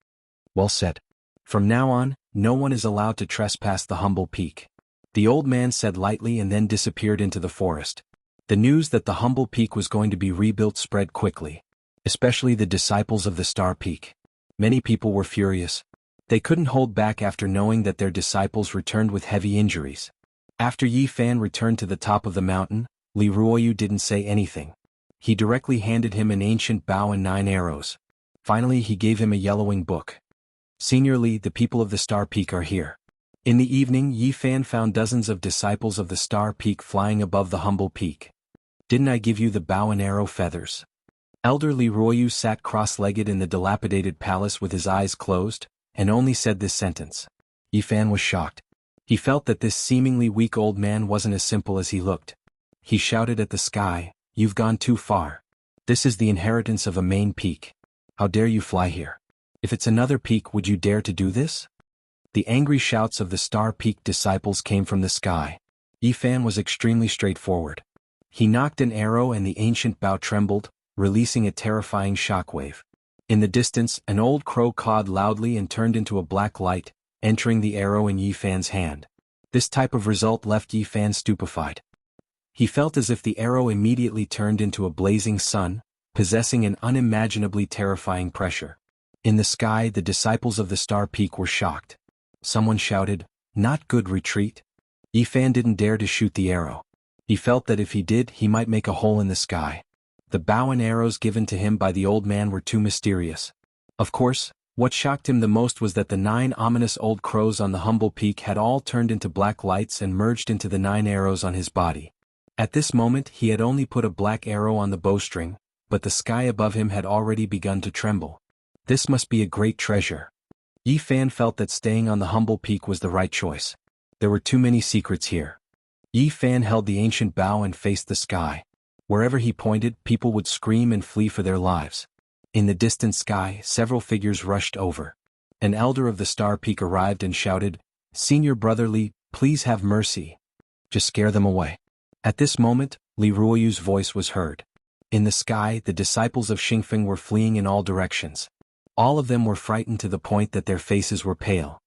"Well said. From now on, no one is allowed to trespass the humble peak." The old man said lightly and then disappeared into the forest. The news that the humble peak was going to be rebuilt spread quickly, especially the disciples of the star peak. Many people were furious. They couldn't hold back after knowing that their disciples returned with heavy injuries. After Yi Fan returned to the top of the mountain, Li Ruoyu didn't say anything. He directly handed him an ancient bow and 9 arrows. Finally, he gave him a yellowing book. "Senior Li, the people of the star peak are here." In the evening, Yi Fan found dozens of disciples of the star peak flying above the humble peak. "Didn't I give you the bow and arrow feathers?" Elder Li Ruoyu sat cross-legged in the dilapidated palace with his eyes closed, and only said this sentence. Yifan was shocked. He felt that this seemingly weak old man wasn't as simple as he looked. He shouted at the sky, "You've gone too far. This is the inheritance of a main peak. How dare you fly here? If it's another peak, would you dare to do this?" The angry shouts of the Star Peak disciples came from the sky. Yifan was extremely straightforward. He knocked an arrow and the ancient bow trembled, releasing a terrifying shockwave. In the distance, an old crow cawed loudly and turned into a black light, entering the arrow in Yifan's hand. This type of result left Yifan stupefied. He felt as if the arrow immediately turned into a blazing sun, possessing an unimaginably terrifying pressure. In the sky, the disciples of the Star Peak were shocked. Someone shouted, "Not good, retreat." Yifan didn't dare to shoot the arrow. He felt that if he did, he might make a hole in the sky. The bow and arrows given to him by the old man were too mysterious. Of course, what shocked him the most was that the 9 ominous old crows on the humble peak had all turned into black lights and merged into the 9 arrows on his body. At this moment he had only put a black arrow on the bowstring, but the sky above him had already begun to tremble. This must be a great treasure. Yifan felt that staying on the humble peak was the right choice. There were too many secrets here. Yifan held the ancient bow and faced the sky. Wherever he pointed, people would scream and flee for their lives. In the distant sky, several figures rushed over. An elder of the Star Peak arrived and shouted, "Senior Brother Li, please have mercy. Just scare them away." At this moment, Li Ruoyu's voice was heard. In the sky, the disciples of Xingfeng were fleeing in all directions. All of them were frightened to the point that their faces were pale.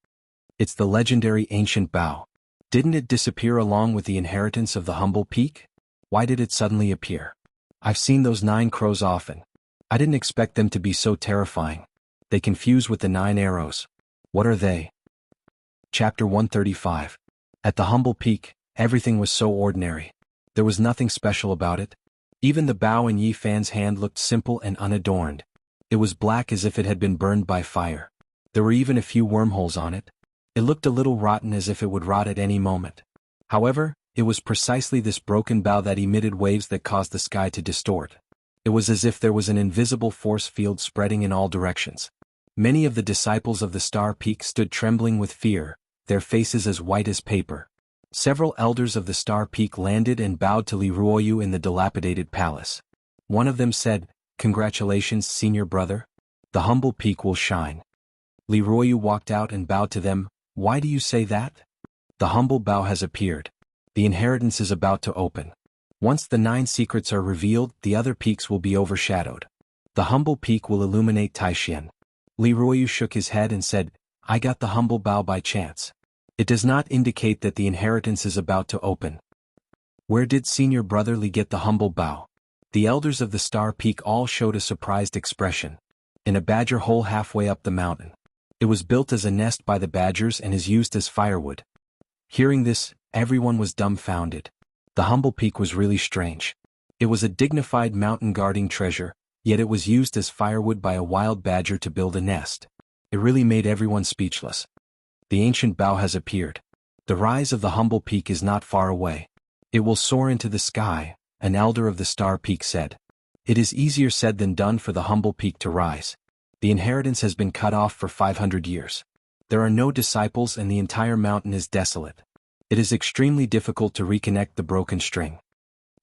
"It's the legendary ancient bow. Didn't it disappear along with the inheritance of the humble peak? Why did it suddenly appear? I've seen those 9 crows often. I didn't expect them to be so terrifying. They confuse with the 9 arrows. What are they?" Chapter 135. At the humble peak, everything was so ordinary. There was nothing special about it. Even the bow in Yifan's hand looked simple and unadorned. It was black as if it had been burned by fire. There were even a few wormholes on it. It looked a little rotten, as if it would rot at any moment. However, it was precisely this broken bow that emitted waves that caused the sky to distort. It was as if there was an invisible force field spreading in all directions. Many of the disciples of the Star Peak stood trembling with fear, their faces as white as paper. Several elders of the Star Peak landed and bowed to Li Ruoyu in the dilapidated palace. One of them said, "Congratulations, senior brother. The humble peak will shine." Li Ruoyu walked out and bowed to them. "Why do you say that?" "The humble bow has appeared. The inheritance is about to open. Once the 9 secrets are revealed, the other peaks will be overshadowed. The humble peak will illuminate Taishan." Li Ruoyu shook his head and said, "I got the humble bow by chance. It does not indicate that the inheritance is about to open." "Where did senior brother Li get the humble bow?" The elders of the Star Peak all showed a surprised expression. "In a badger hole halfway up the mountain. It was built as a nest by the badgers and is used as firewood." Hearing this, everyone was dumbfounded. The humble peak was really strange. It was a dignified mountain-guarding treasure, yet it was used as firewood by a wild badger to build a nest. It really made everyone speechless. The ancient bow has appeared. The rise of the humble peak is not far away. It will soar into the sky, an elder of the Star Peak said. It is easier said than done for the humble peak to rise. The inheritance has been cut off for 500 years. There are no disciples and the entire mountain is desolate. It is extremely difficult to reconnect the broken string.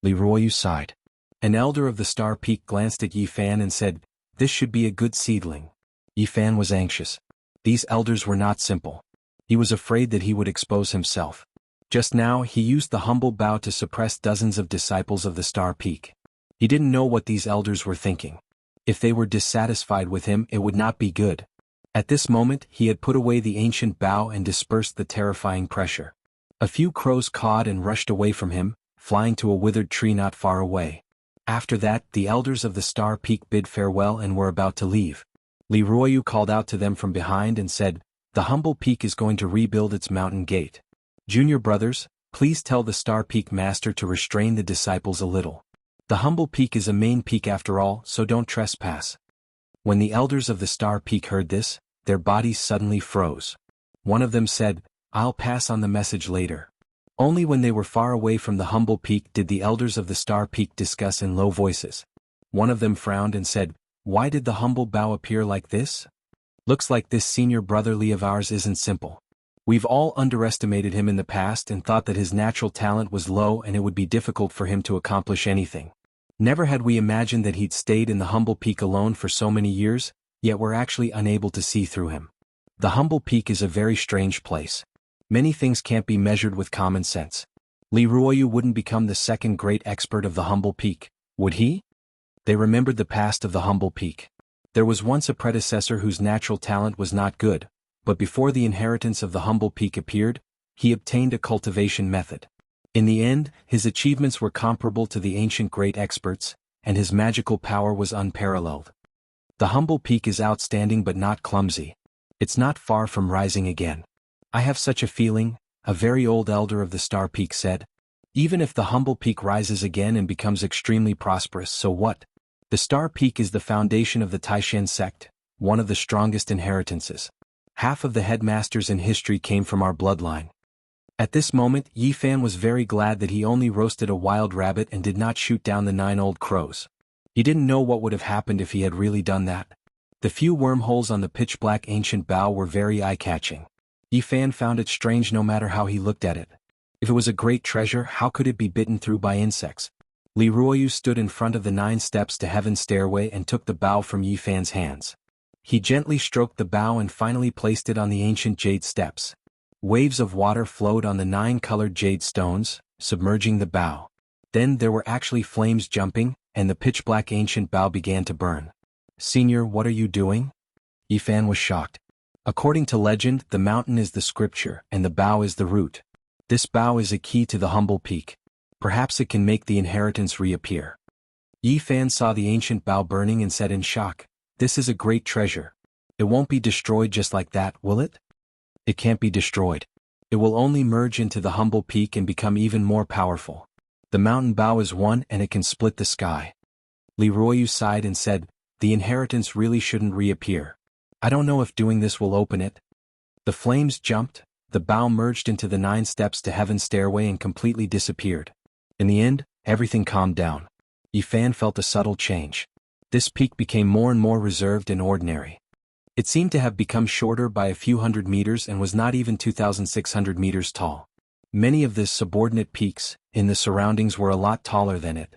Li Ruoyu sighed. An elder of the Star Peak glanced at Yifan and said, "This should be a good seedling." Yifan was anxious. These elders were not simple. He was afraid that he would expose himself. Just now he used the humble bow to suppress dozens of disciples of the Star Peak. He didn't know what these elders were thinking. If they were dissatisfied with him, it would not be good. At this moment he had put away the ancient bow and dispersed the terrifying pressure. A few crows cawed and rushed away from him, flying to a withered tree not far away. After that, the elders of the Star Peak bid farewell and were about to leave. Li Ruoyu called out to them from behind and said, "The humble peak is going to rebuild its mountain gate. Junior brothers, please tell the Star Peak master to restrain the disciples a little. The humble peak is a main peak after all, so don't trespass." When the elders of the Star Peak heard this, their bodies suddenly froze. One of them said, "I'll pass on the message later." Only when they were far away from the humble peak did the elders of the Star Peak discuss in low voices. One of them frowned and said, "Why did the humble bow appear like this? Looks like this senior brotherly of ours isn't simple. We've all underestimated him in the past and thought that his natural talent was low and it would be difficult for him to accomplish anything. Never had we imagined that he'd stayed in the humble peak alone for so many years, yet we're actually unable to see through him. The humble peak is a very strange place. Many things can't be measured with common sense. Li Ruoyu wouldn't become the second great expert of the humble peak, would he? They remembered the past of the humble peak. There was once a predecessor whose natural talent was not good, but before the inheritance of the humble peak appeared, he obtained a cultivation method. In the end, his achievements were comparable to the ancient great experts, and his magical power was unparalleled. The humble peak is outstanding but not clumsy. It's not far from rising again. I have such a feeling, a very old elder of the Star Peak said. Even if the humble peak rises again and becomes extremely prosperous, so what? The Star Peak is the foundation of the Taishan sect, one of the strongest inheritances. Half of the headmasters in history came from our bloodline. At this moment, Yi Fan was very glad that he only roasted a wild rabbit and did not shoot down the 9 old crows. He didn't know what would have happened if he had really done that. The few wormholes on the pitch-black ancient bough were very eye-catching. Yi Fan found it strange no matter how he looked at it. If it was a great treasure, how could it be bitten through by insects? Li Ruoyu stood in front of the 9 steps to heaven's stairway and took the bough from Yi Fan's hands. He gently stroked the bough and finally placed it on the ancient jade steps. Waves of water flowed on the 9 colored jade stones, submerging the bough. Then there were actually flames jumping, and the pitch-black ancient bough began to burn. "Senior, what are you doing?" Yi Fan was shocked. According to legend, the mountain is the scripture and the bough is the root. This bough is a key to the humble peak. Perhaps it can make the inheritance reappear. Yi Fan saw the ancient bough burning and said in shock, "This is a great treasure. It won't be destroyed just like that, will it?" It can't be destroyed. It will only merge into the humble peak and become even more powerful. The mountain bough is one and it can split the sky. Li Ruoyu sighed and said, "The inheritance really shouldn't reappear. I don't know if doing this will open it." The flames jumped, the bough merged into the 9 steps to heaven's stairway and completely disappeared. In the end, everything calmed down. Yi Fan felt a subtle change. This peak became more and more reserved and ordinary. It seemed to have become shorter by a few hundred meters and was not even 2,600 meters tall. Many of the subordinate peaks in the surroundings were a lot taller than it.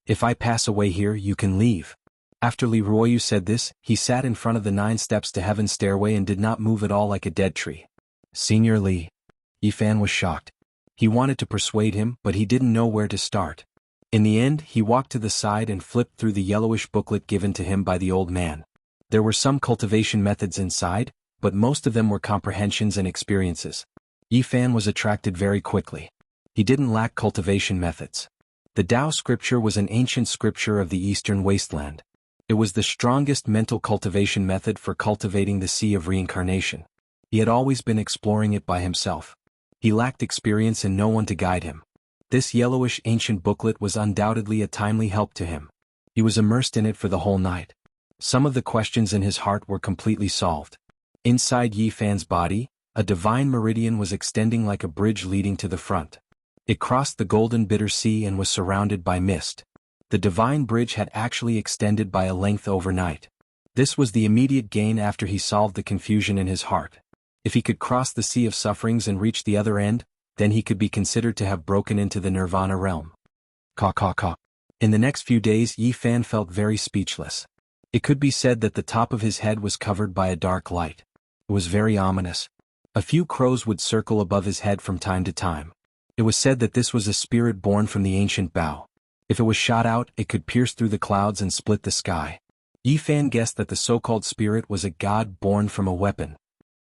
"If I pass away here, you can leave." After Li Ruoyu said this, he sat in front of the 9 steps to heaven's stairway and did not move at all like a dead tree. "Senior Li." Yi Fan was shocked. He wanted to persuade him, but he didn't know where to start. In the end, he walked to the side and flipped through the yellowish booklet given to him by the old man. There were some cultivation methods inside, but most of them were comprehensions and experiences. Yi Fan was attracted very quickly. He didn't lack cultivation methods. The Tao scripture was an ancient scripture of the eastern wasteland. It was the strongest mental cultivation method for cultivating the sea of reincarnation. He had always been exploring it by himself. He lacked experience and no one to guide him. This yellowish ancient booklet was undoubtedly a timely help to him. He was immersed in it for the whole night. Some of the questions in his heart were completely solved. Inside Yi Fan's body, a divine meridian was extending like a bridge leading to the front. It crossed the golden bitter sea and was surrounded by mist. The divine bridge had actually extended by a length overnight. This was the immediate gain after he solved the confusion in his heart. If he could cross the sea of sufferings and reach the other end, then he could be considered to have broken into the nirvana realm. In the next few days, Yi Fan felt very speechless. It could be said that the top of his head was covered by a dark light. It was very ominous. A few crows would circle above his head from time to time. It was said that this was a spirit born from the ancient bough. If it was shot out, it could pierce through the clouds and split the sky. Yi Fan guessed that the so-called spirit was a god born from a weapon.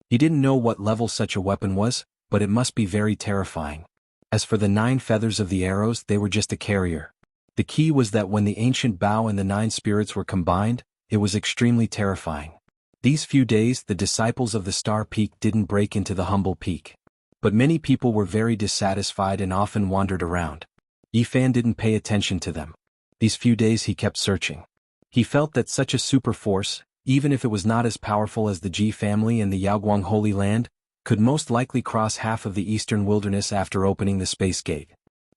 He didn't know what level such a weapon was, but it must be very terrifying. As for the 9 feathers of the arrows, they were just a carrier. The key was that when the ancient bough and the 9 spirits were combined, it was extremely terrifying. These few days, the disciples of the Star Peak didn't break into the humble peak. But many people were very dissatisfied and often wandered around. Yi Fan didn't pay attention to them. These few days he kept searching. He felt that such a super force, even if it was not as powerful as the Ji family and the Yaoguang Holy Land, could most likely cross half of the eastern wilderness after opening the space gate.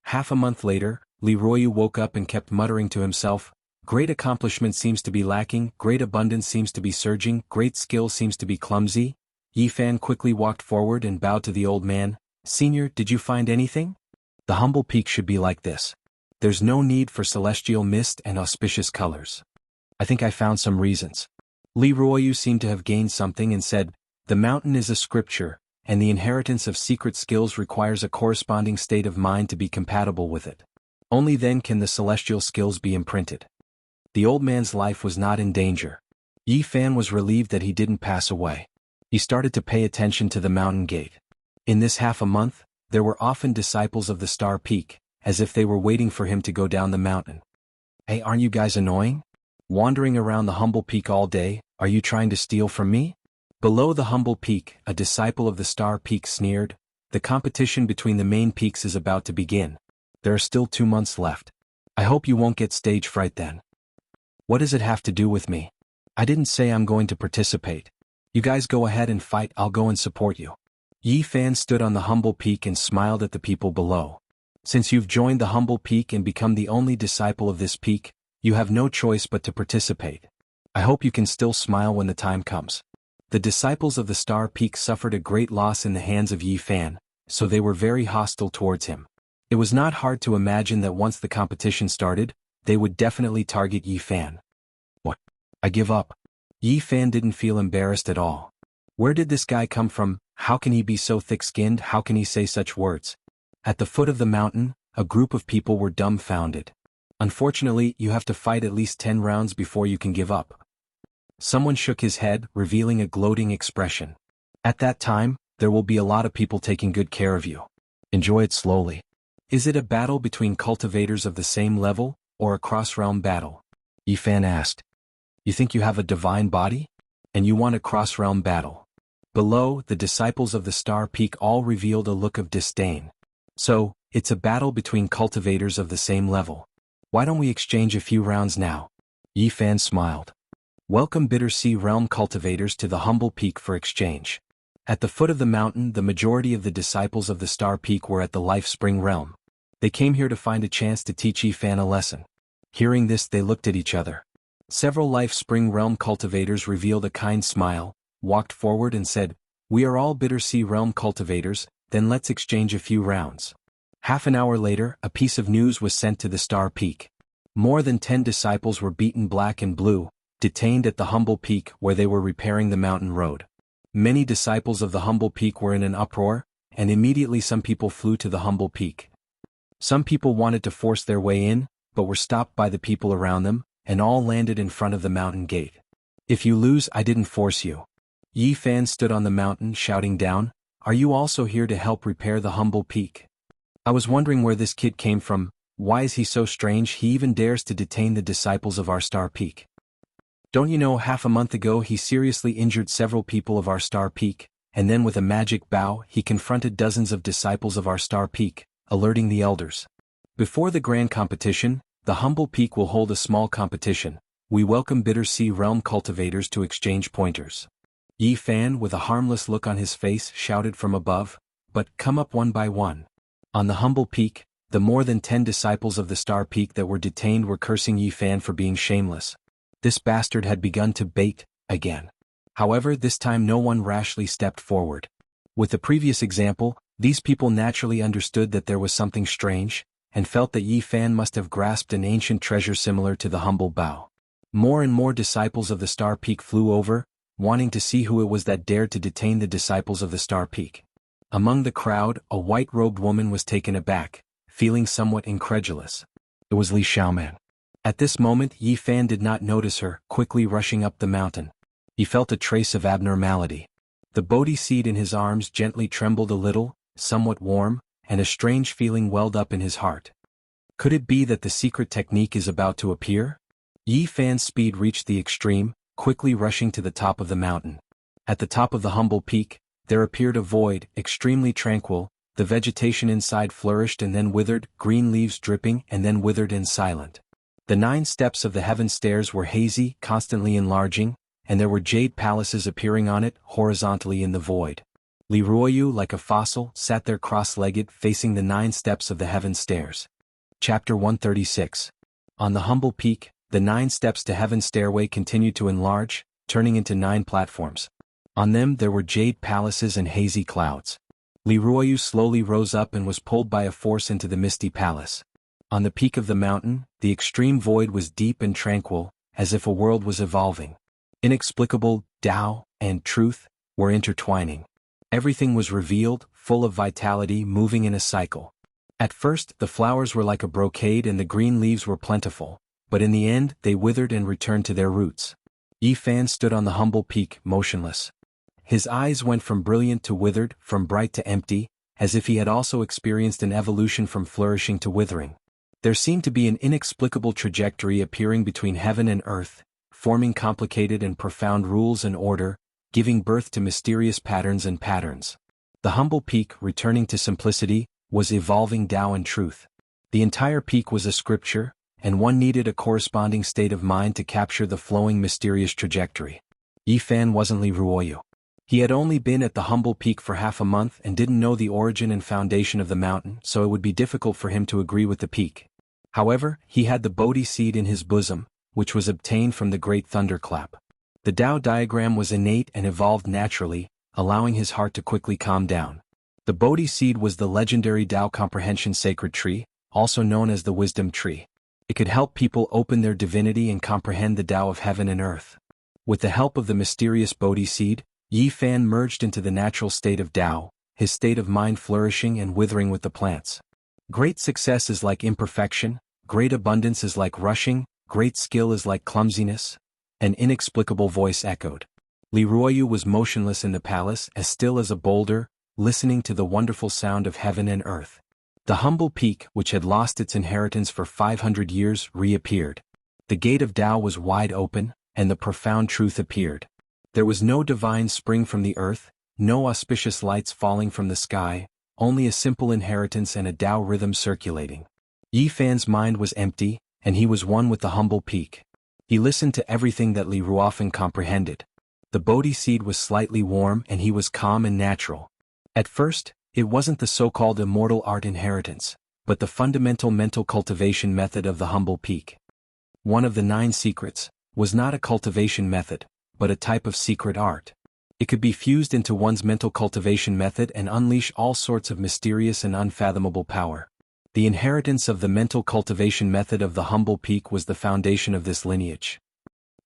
Half a month later, Li Ruoyu woke up and kept muttering to himself, "Great accomplishment seems to be lacking, great abundance seems to be surging, great skill seems to be clumsy." Yi Fan quickly walked forward and bowed to the old man. "Senior, did you find anything? The humble peak should be like this. There's no need for celestial mist and auspicious colors. I think I found some reasons." Li Ruoyu seemed to have gained something and said, "The mountain is a scripture, and the inheritance of secret skills requires a corresponding state of mind to be compatible with it. Only then can the celestial skills be imprinted." The old man's life was not in danger. Yi Fan was relieved that he didn't pass away. He started to pay attention to the mountain gate. In this half a month, there were often disciples of the Star Peak, as if they were waiting for him to go down the mountain. "Hey, aren't you guys annoying? Wandering around the humble peak all day, are you trying to steal from me?" Below the humble peak, a disciple of the Star Peak sneered, "The competition between the main peaks is about to begin. There are still 2 months left. I hope you won't get stage fright then." "What does it have to do with me? I didn't say I'm going to participate. You guys go ahead and fight, I'll go and support you." Yi Fan stood on the humble peak and smiled at the people below. "Since you've joined the humble peak and become the only disciple of this peak, you have no choice but to participate. I hope you can still smile when the time comes." The disciples of the Star Peak suffered a great loss in the hands of Yi Fan, so they were very hostile towards him. It was not hard to imagine that once the competition started, they would definitely target Yi Fan. "What? I give up." Yi Fan didn't feel embarrassed at all. Where did this guy come from? How can he be so thick-skinned? How can he say such words? At the foot of the mountain, a group of people were dumbfounded. "Unfortunately, you have to fight at least 10 rounds before you can give up." Someone shook his head, revealing a gloating expression. "At that time, there will be a lot of people taking good care of you. Enjoy it slowly." "Is it a battle between cultivators of the same level, or a cross-realm battle?" Yi Fan asked. "You think you have a divine body? And you want a cross-realm battle?" Below, the disciples of the Star Peak all revealed a look of disdain. "So, it's a battle between cultivators of the same level. Why don't we exchange a few rounds now?" Yi Fan smiled. "Welcome Bitter Sea Realm cultivators to the humble peak for exchange." At the foot of the mountain, the majority of the disciples of the Star Peak were at the Life Spring Realm. They came here to find a chance to teach Yi Fan a lesson. Hearing this, they looked at each other. Several Life Spring Realm cultivators revealed a kind smile, walked forward and said, "We are all Bitter Sea Realm cultivators, then let's exchange a few rounds." Half an hour later, a piece of news was sent to the Star Peak. More than 10 disciples were beaten black and blue, detained at the humble peak where they were repairing the mountain road. Many disciples of the humble peak were in an uproar, and immediately some people flew to the humble peak. Some people wanted to force their way in, but were stopped by the people around them, and all landed in front of the mountain gate. "If you lose, I didn't force you." Yi Fan stood on the mountain shouting down, "Are you also here to help repair the humble peak? I was wondering where this kid came from. Why is he so strange? He even dares to detain the disciples of our Star Peak. Don't you know, half a month ago he seriously injured several people of our Star Peak, and then with a magic bow he confronted dozens of disciples of our Star Peak, alerting the elders. Before the grand competition, the humble peak will hold a small competition. We welcome Bitter Sea Realm cultivators to exchange pointers." Yi Fan, with a harmless look on his face, shouted from above, "But come up one by one." On the humble peak, the more than 10 disciples of the Star Peak that were detained were cursing Yi Fan for being shameless. This bastard had begun to bait, again. However, this time no one rashly stepped forward. With the previous example, these people naturally understood that there was something strange, and felt that Yi Fan must have grasped an ancient treasure similar to the humble bow. More and more disciples of the Star Peak flew over, wanting to see who it was that dared to detain the disciples of the Star Peak. Among the crowd, a white-robed woman was taken aback, feeling somewhat incredulous. It was Li Xiaoman. At this moment, Yi Fan did not notice her, quickly rushing up the mountain. He felt a trace of abnormality. The Bodhi seed in his arms gently trembled a little, somewhat warm, and a strange feeling welled up in his heart. Could it be that the secret technique is about to appear? Yi Fan's speed reached the extreme, quickly rushing to the top of the mountain. At the top of the humble peak, there appeared a void, extremely tranquil. The vegetation inside flourished and then withered, green leaves dripping and then withered and silent. The 9 steps of the heaven stairs were hazy, constantly enlarging, and there were jade palaces appearing on it, horizontally in the void. Li Ruoyu, like a fossil, sat there cross-legged, facing the 9 steps of the heaven stairs. Chapter 136. On the humble peak, the 9 steps to heaven stairway continued to enlarge, turning into 9 platforms. On them there were jade palaces and hazy clouds. Li Ruoyu slowly rose up and was pulled by a force into the misty palace. On the peak of the mountain, the extreme void was deep and tranquil, as if a world was evolving. Inexplicable Tao and truth were intertwining. Everything was revealed, full of vitality, moving in a cycle. At first, the flowers were like a brocade and the green leaves were plentiful, but in the end, they withered and returned to their roots. Yi Fan stood on the humble peak, motionless. His eyes went from brilliant to withered, from bright to empty, as if he had also experienced an evolution from flourishing to withering. There seemed to be an inexplicable trajectory appearing between heaven and earth, forming complicated and profound rules and order, giving birth to mysterious patterns and patterns. The humble peak, returning to simplicity, was evolving Tao and truth. The entire peak was a scripture, and one needed a corresponding state of mind to capture the flowing mysterious trajectory. Yi Fan wasn't Li Ruoyu. He had only been at the humble peak for half a month and didn't know the origin and foundation of the mountain, so it would be difficult for him to agree with the peak. However, he had the Bodhi seed in his bosom, which was obtained from the great thunderclap. The Tao diagram was innate and evolved naturally, allowing his heart to quickly calm down. The Bodhi seed was the legendary Tao comprehension sacred tree, also known as the wisdom tree. It could help people open their divinity and comprehend the Tao of heaven and earth. With the help of the mysterious Bodhi seed, Yi Fan merged into the natural state of Tao, his state of mind flourishing and withering with the plants. Great success is like imperfection, great abundance is like rushing, great skill is like clumsiness. An inexplicable voice echoed. Li Ruoyu was motionless in the palace, as still as a boulder, listening to the wonderful sound of heaven and earth. The humble peak, which had lost its inheritance for 500 years, reappeared. The gate of Tao was wide open, and the profound truth appeared. There was no divine spring from the earth, no auspicious lights falling from the sky, only a simple inheritance and a Tao rhythm circulating. Yi Fan's mind was empty, and he was one with the humble peak. He listened to everything that Li Ruofen comprehended. The Bodhi seed was slightly warm and he was calm and natural. At first, it wasn't the so-called immortal art inheritance, but the fundamental mental cultivation method of the humble peak. One of the 9 secrets was not a cultivation method, but a type of secret art. It could be fused into one's mental cultivation method and unleash all sorts of mysterious and unfathomable power. The inheritance of the mental cultivation method of the humble peak was the foundation of this lineage.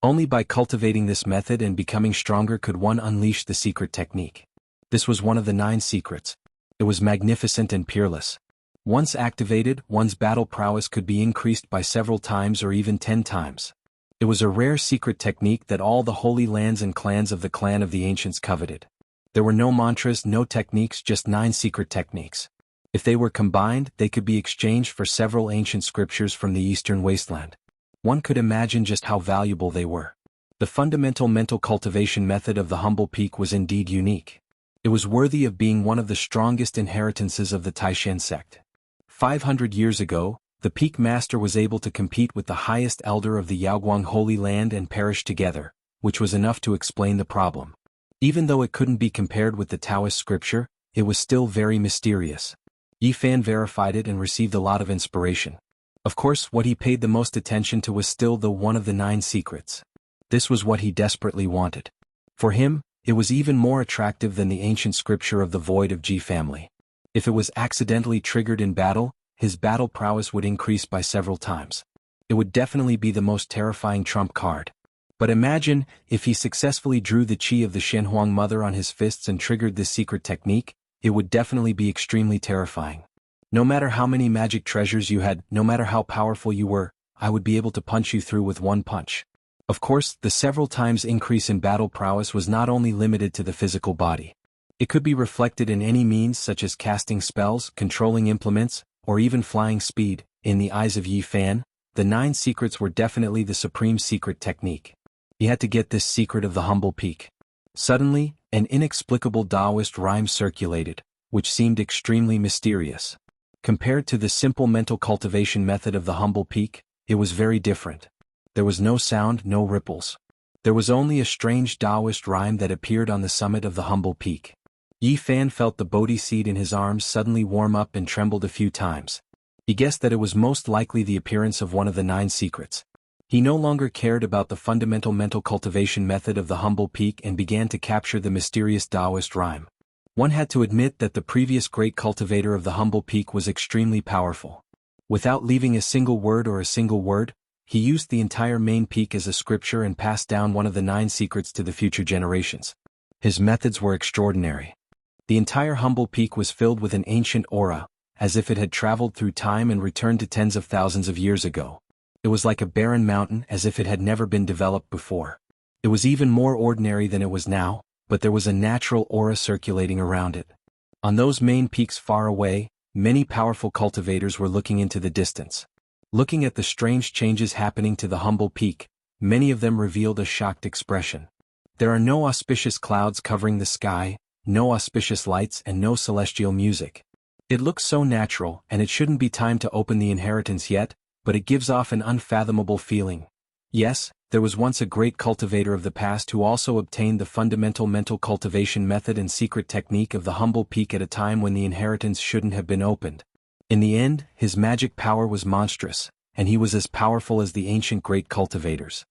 Only by cultivating this method and becoming stronger could one unleash the secret technique. This was one of the 9 secrets. It was magnificent and peerless. Once activated, one's battle prowess could be increased by several times or even 10 times. It was a rare secret technique that all the holy lands and clans of the clan of the ancients coveted. There were no mantras, no techniques, just 9 secret techniques. If they were combined, they could be exchanged for several ancient scriptures from the eastern wasteland. One could imagine just how valuable they were. The fundamental mental cultivation method of the humble peak was indeed unique. It was worthy of being one of the strongest inheritances of the Taishan sect. 500 years ago, the peak master was able to compete with the highest elder of the Yaoguang Holy Land and perish together, which was enough to explain the problem. Even though it couldn't be compared with the Taoist scripture, it was still very mysterious. Yi Fan verified it and received a lot of inspiration. Of course, what he paid the most attention to was still the one of the 9 secrets. This was what he desperately wanted. For him, it was even more attractive than the ancient scripture of the void of Ji family. If it was accidentally triggered in battle, his battle prowess would increase by several times. It would definitely be the most terrifying trump card. But imagine, if he successfully drew the chi of the Shenhuang mother on his fists and triggered this secret technique, it would definitely be extremely terrifying. No matter how many magic treasures you had, no matter how powerful you were, I would be able to punch you through with one punch. Of course, the several times increase in battle prowess was not only limited to the physical body. It could be reflected in any means such as casting spells, controlling implements, or even flying speed. In the eyes of Yi Fan, the 9 secrets were definitely the supreme secret technique. He had to get this secret of the humble peak. Suddenly, an inexplicable Taoist rhyme circulated, which seemed extremely mysterious. Compared to the simple mental cultivation method of the humble peak, it was very different. There was no sound, no ripples. There was only a strange Taoist rhyme that appeared on the summit of the humble peak. Yi Fan felt the Bodhi seed in his arms suddenly warm up and trembled a few times. He guessed that it was most likely the appearance of one of the 9 secrets. He no longer cared about the fundamental mental cultivation method of the humble peak and began to capture the mysterious Taoist rhyme. One had to admit that the previous great cultivator of the humble peak was extremely powerful. Without leaving a single word, he used the entire main peak as a scripture and passed down one of the 9 secrets to the future generations. His methods were extraordinary. The entire humble peak was filled with an ancient aura, as if it had traveled through time and returned to tens of thousands of years ago. It was like a barren mountain, as if it had never been developed before. It was even more ordinary than it was now, but there was a natural aura circulating around it. On those main peaks far away, many powerful cultivators were looking into the distance. Looking at the strange changes happening to the humble peak, many of them revealed a shocked expression. There are no auspicious clouds covering the sky, no auspicious lights and no celestial music. It looks so natural, and it shouldn't be time to open the inheritance yet, but it gives off an unfathomable feeling. Yes, there was once a great cultivator of the past who also obtained the fundamental mental cultivation method and secret technique of the humble peak at a time when the inheritance shouldn't have been opened. In the end, his magic power was monstrous, and he was as powerful as the ancient great cultivators.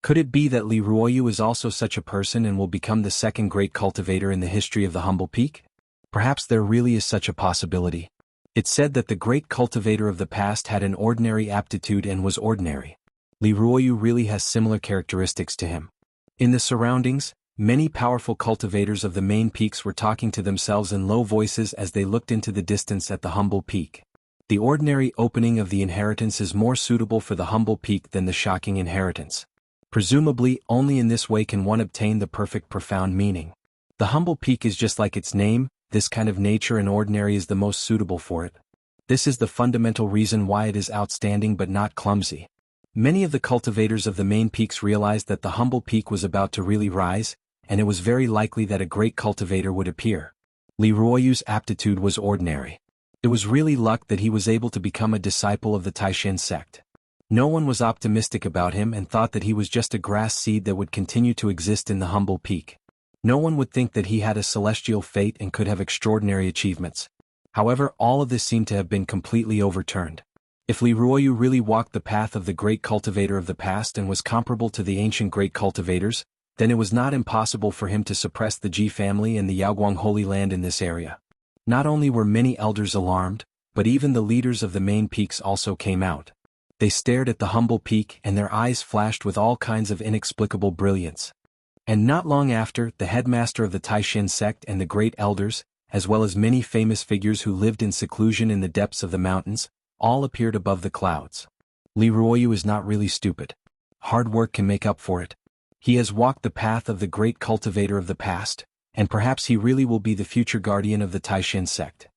Could it be that Li Ruoyu is also such a person and will become the second great cultivator in the history of the humble peak? Perhaps there really is such a possibility. It's said that the great cultivator of the past had an ordinary aptitude and was ordinary. Li Ruoyu really has similar characteristics to him. In the surroundings, many powerful cultivators of the main peaks were talking to themselves in low voices as they looked into the distance at the humble peak. The ordinary opening of the inheritance is more suitable for the humble peak than the shocking inheritance. Presumably, only in this way can one obtain the perfect profound meaning. The humble peak is just like its name. This kind of nature and ordinary is the most suitable for it. This is the fundamental reason why it is outstanding but not clumsy. Many of the cultivators of the main peaks realized that the humble peak was about to really rise, and it was very likely that a great cultivator would appear. Li Ruoyu's aptitude was ordinary. It was really luck that he was able to become a disciple of the Taishan sect. No one was optimistic about him and thought that he was just a grass seed that would continue to exist in the humble peak. No one would think that he had a celestial fate and could have extraordinary achievements. However, all of this seemed to have been completely overturned. If Li Ruoyu really walked the path of the great cultivator of the past and was comparable to the ancient great cultivators, then it was not impossible for him to suppress the Ji family and the Yaoguang Holy Land in this area. Not only were many elders alarmed, but even the leaders of the main peaks also came out. They stared at the humble peak and their eyes flashed with all kinds of inexplicable brilliance. And not long after, the headmaster of the Taishan sect and the great elders, as well as many famous figures who lived in seclusion in the depths of the mountains, all appeared above the clouds. Li Ruoyu is not really stupid. Hard work can make up for it. He has walked the path of the great cultivator of the past, and perhaps he really will be the future guardian of the Taishan sect.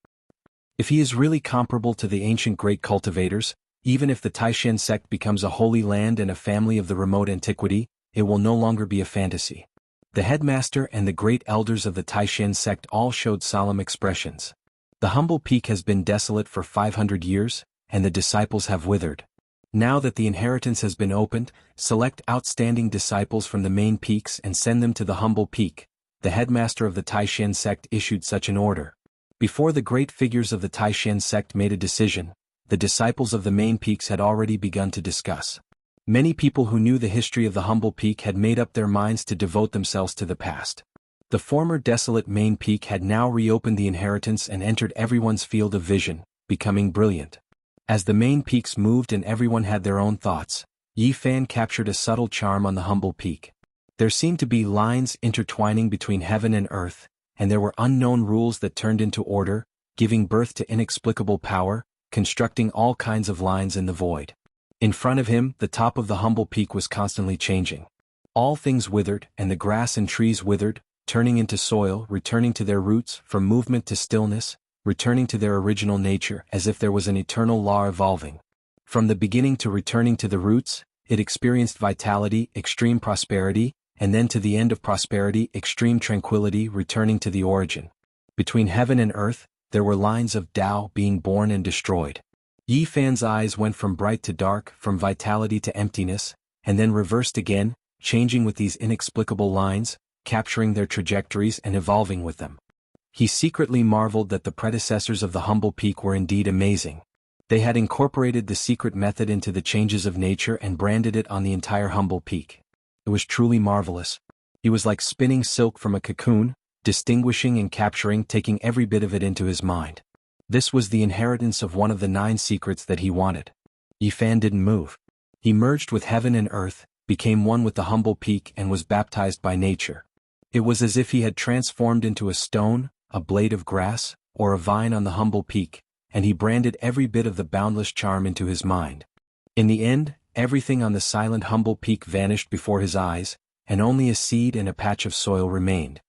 If he is really comparable to the ancient great cultivators, even if the Taishan sect becomes a holy land and a family of the remote antiquity, it will no longer be a fantasy. The headmaster and the great elders of the Taishan sect all showed solemn expressions. The humble peak has been desolate for 500 years, and the disciples have withered. Now that the inheritance has been opened, select outstanding disciples from the main peaks and send them to the humble peak. The headmaster of the Taishan sect issued such an order. Before the great figures of the Taishan sect made a decision, the disciples of the main peaks had already begun to discuss. Many people who knew the history of the humble peak had made up their minds to devote themselves to the past. The former desolate main peak had now reopened the inheritance and entered everyone's field of vision, becoming brilliant. As the main peaks moved and everyone had their own thoughts, Yi Fan captured a subtle charm on the humble peak. There seemed to be lines intertwining between heaven and earth, and there were unknown rules that turned into order, giving birth to inexplicable power, constructing all kinds of lines in the void. In front of him, the top of the humble peak was constantly changing. All things withered, and the grass and trees withered, turning into soil, returning to their roots, from movement to stillness, returning to their original nature, as if there was an eternal law evolving. From the beginning to returning to the roots, it experienced vitality, extreme prosperity, and then to the end of prosperity, extreme tranquility, returning to the origin. Between heaven and earth, there were lines of Tao being born and destroyed. Yi Fan's eyes went from bright to dark, from vitality to emptiness, and then reversed again, changing with these inexplicable lines, capturing their trajectories and evolving with them. He secretly marveled that the predecessors of the humble peak were indeed amazing. They had incorporated the secret method into the changes of nature and branded it on the entire humble peak. It was truly marvelous. He was like spinning silk from a cocoon, distinguishing and capturing, taking every bit of it into his mind. This was the inheritance of one of the 9 secrets that he wanted. Yifan didn't move. He merged with heaven and earth, became one with the humble peak, and was baptized by nature. It was as if he had transformed into a stone, a blade of grass, or a vine on the humble peak, and he branded every bit of the boundless charm into his mind. In the end, everything on the silent humble peak vanished before his eyes, and only a seed and a patch of soil remained.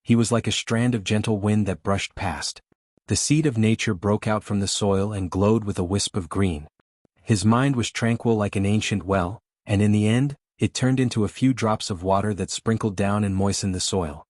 He was like a strand of gentle wind that brushed past. The seed of nature broke out from the soil and glowed with a wisp of green. His mind was tranquil like an ancient well, and in the end, it turned into a few drops of water that sprinkled down and moistened the soil.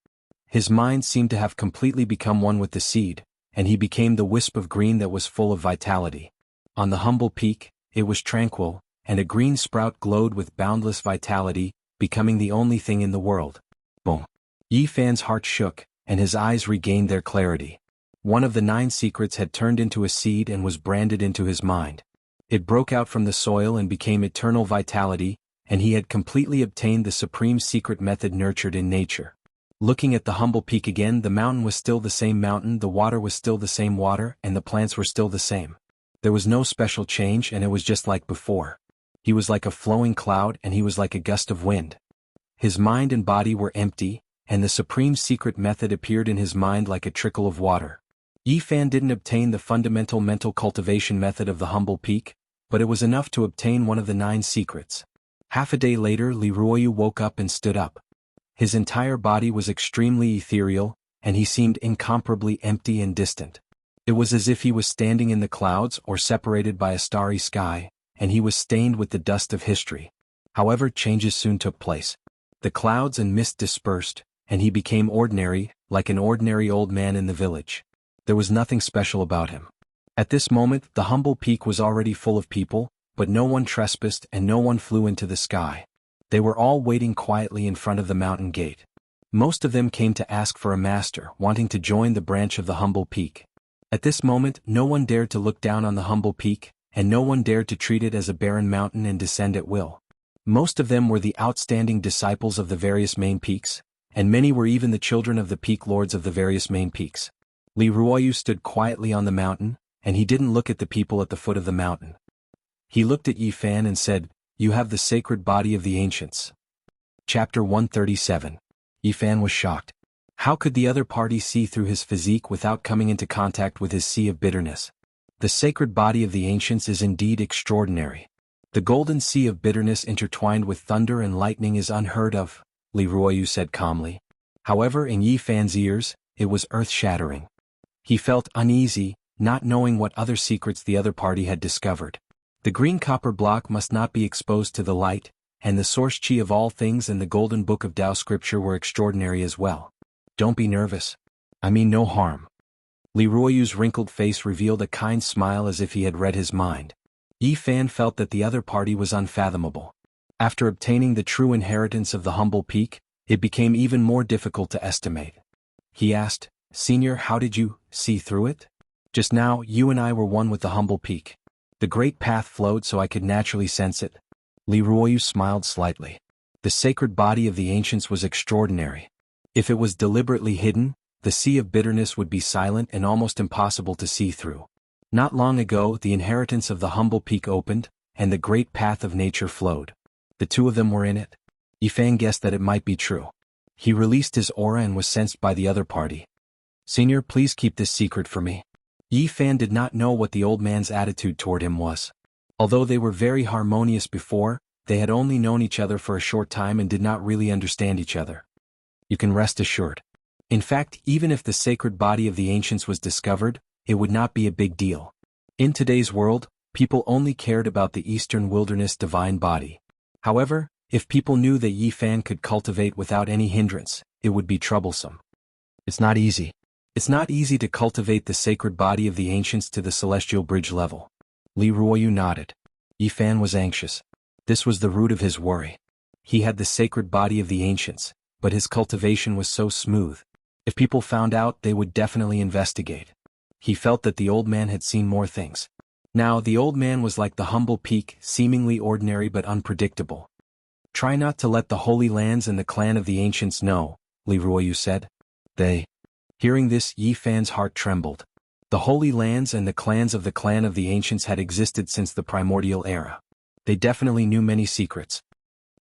His mind seemed to have completely become one with the seed, and he became the wisp of green that was full of vitality. On the humble peak, it was tranquil, and a green sprout glowed with boundless vitality, becoming the only thing in the world. Boom! Yifan's heart shook, and his eyes regained their clarity. One of the 9 secrets had turned into a seed and was branded into his mind. It broke out from the soil and became eternal vitality, and he had completely obtained the supreme secret method nurtured in nature. Looking at the humble peak again, the mountain was still the same mountain, the water was still the same water, and the plants were still the same. There was no special change, and it was just like before. He was like a flowing cloud, and he was like a gust of wind. His mind and body were empty, and the supreme secret method appeared in his mind like a trickle of water. Yifan didn't obtain the fundamental mental cultivation method of the humble peak, but it was enough to obtain one of the 9 secrets. Half a day later, Li Ruoyu woke up and stood up. His entire body was extremely ethereal, and he seemed incomparably empty and distant. It was as if he was standing in the clouds or separated by a starry sky, and he was stained with the dust of history. However, changes soon took place. The clouds and mist dispersed, and he became ordinary, like an ordinary old man in the village. There was nothing special about him. At this moment, the humble peak was already full of people, but no one trespassed and no one flew into the sky. They were all waiting quietly in front of the mountain gate. Most of them came to ask for a master, wanting to join the branch of the humble peak. At this moment, no one dared to look down on the humble peak, and no one dared to treat it as a barren mountain and descend at will. Most of them were the outstanding disciples of the various main peaks, and many were even the children of the peak lords of the various main peaks. Li Ruoyu stood quietly on the mountain, and he didn't look at the people at the foot of the mountain. He looked at Yifan and said, "You have the sacred body of the ancients." Chapter 137. Yifan was shocked. How could the other party see through his physique without coming into contact with his sea of bitterness? The sacred body of the ancients is indeed extraordinary. The golden sea of bitterness intertwined with thunder and lightning is unheard of, Li Ruoyu said calmly. However, in Yifan's ears, it was earth-shattering. He felt uneasy, not knowing what other secrets the other party had discovered. The green copper block must not be exposed to the light, and the source chi of all things and the golden book of Tao scripture were extraordinary as well. Don't be nervous. I mean no harm. Li Ruoyu's wrinkled face revealed a kind smile as if he had read his mind. Yifan felt that the other party was unfathomable. After obtaining the true inheritance of the humble peak, it became even more difficult to estimate. He asked, "Senior, how did you see through it?" "Just now, you and I were one with the humble peak. The great path flowed so I could naturally sense it." Li Ruoyu smiled slightly. The sacred body of the ancients was extraordinary. If it was deliberately hidden, the sea of bitterness would be silent and almost impossible to see through. Not long ago, the inheritance of the humble peak opened, and the great path of nature flowed. The two of them were in it. Yifan guessed that it might be true. He released his aura and was sensed by the other party. "Senior, please keep this secret for me." Yifan did not know what the old man's attitude toward him was. Although they were very harmonious before, they had only known each other for a short time and did not really understand each other. "You can rest assured. In fact, even if the sacred body of the ancients was discovered, it would not be a big deal. In today's world, people only cared about the Eastern Wilderness divine body. However, if people knew that Yifan could cultivate without any hindrance, it would be troublesome. It's not easy. It's not easy to cultivate the sacred body of the ancients to the celestial bridge level." Li Ruoyu nodded. Yifan was anxious. This was the root of his worry. He had the sacred body of the ancients, but his cultivation was so smooth. If people found out, they would definitely investigate. He felt that the old man had seen more things. Now the old man was like the humble peak, seemingly ordinary but unpredictable. "Try not to let the Holy Lands and the clan of the ancients know," Li Ruoyu said. Hearing this, Yi Fan's heart trembled. The Holy Lands and the clans of the clan of the ancients had existed since the primordial era. They definitely knew many secrets.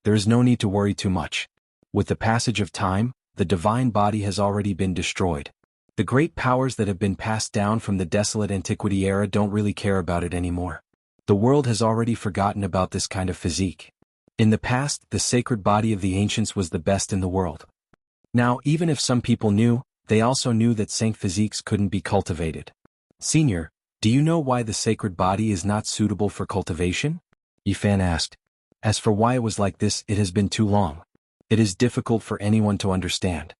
There is no need to worry too much. With the passage of time, the divine body has already been destroyed. The great powers that have been passed down from the desolate antiquity era don't really care about it anymore. The world has already forgotten about this kind of physique. In the past, the sacred body of the ancients was the best in the world. Now, even if some people knew, they also knew that saint physiques couldn't be cultivated. "Senior, do you know why the sacred body is not suitable for cultivation?" Yi Fan asked. "As for why it was like this, it has been too long. It is difficult for anyone to understand."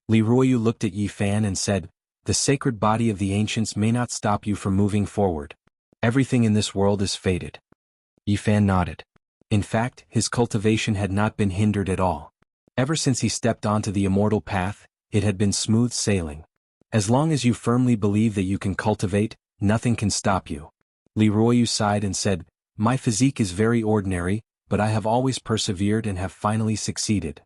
Li Ruoyu looked at Yi Fan and said, "The sacred body of the ancients may not stop you from moving forward. Everything in this world is fated." Yi Fan nodded. In fact, his cultivation had not been hindered at all. Ever since he stepped onto the immortal path, it had been smooth sailing. As long as you firmly believe that you can cultivate, nothing can stop you. Li Ruoyu sighed and said, "My physique is very ordinary, but I have always persevered and have finally succeeded.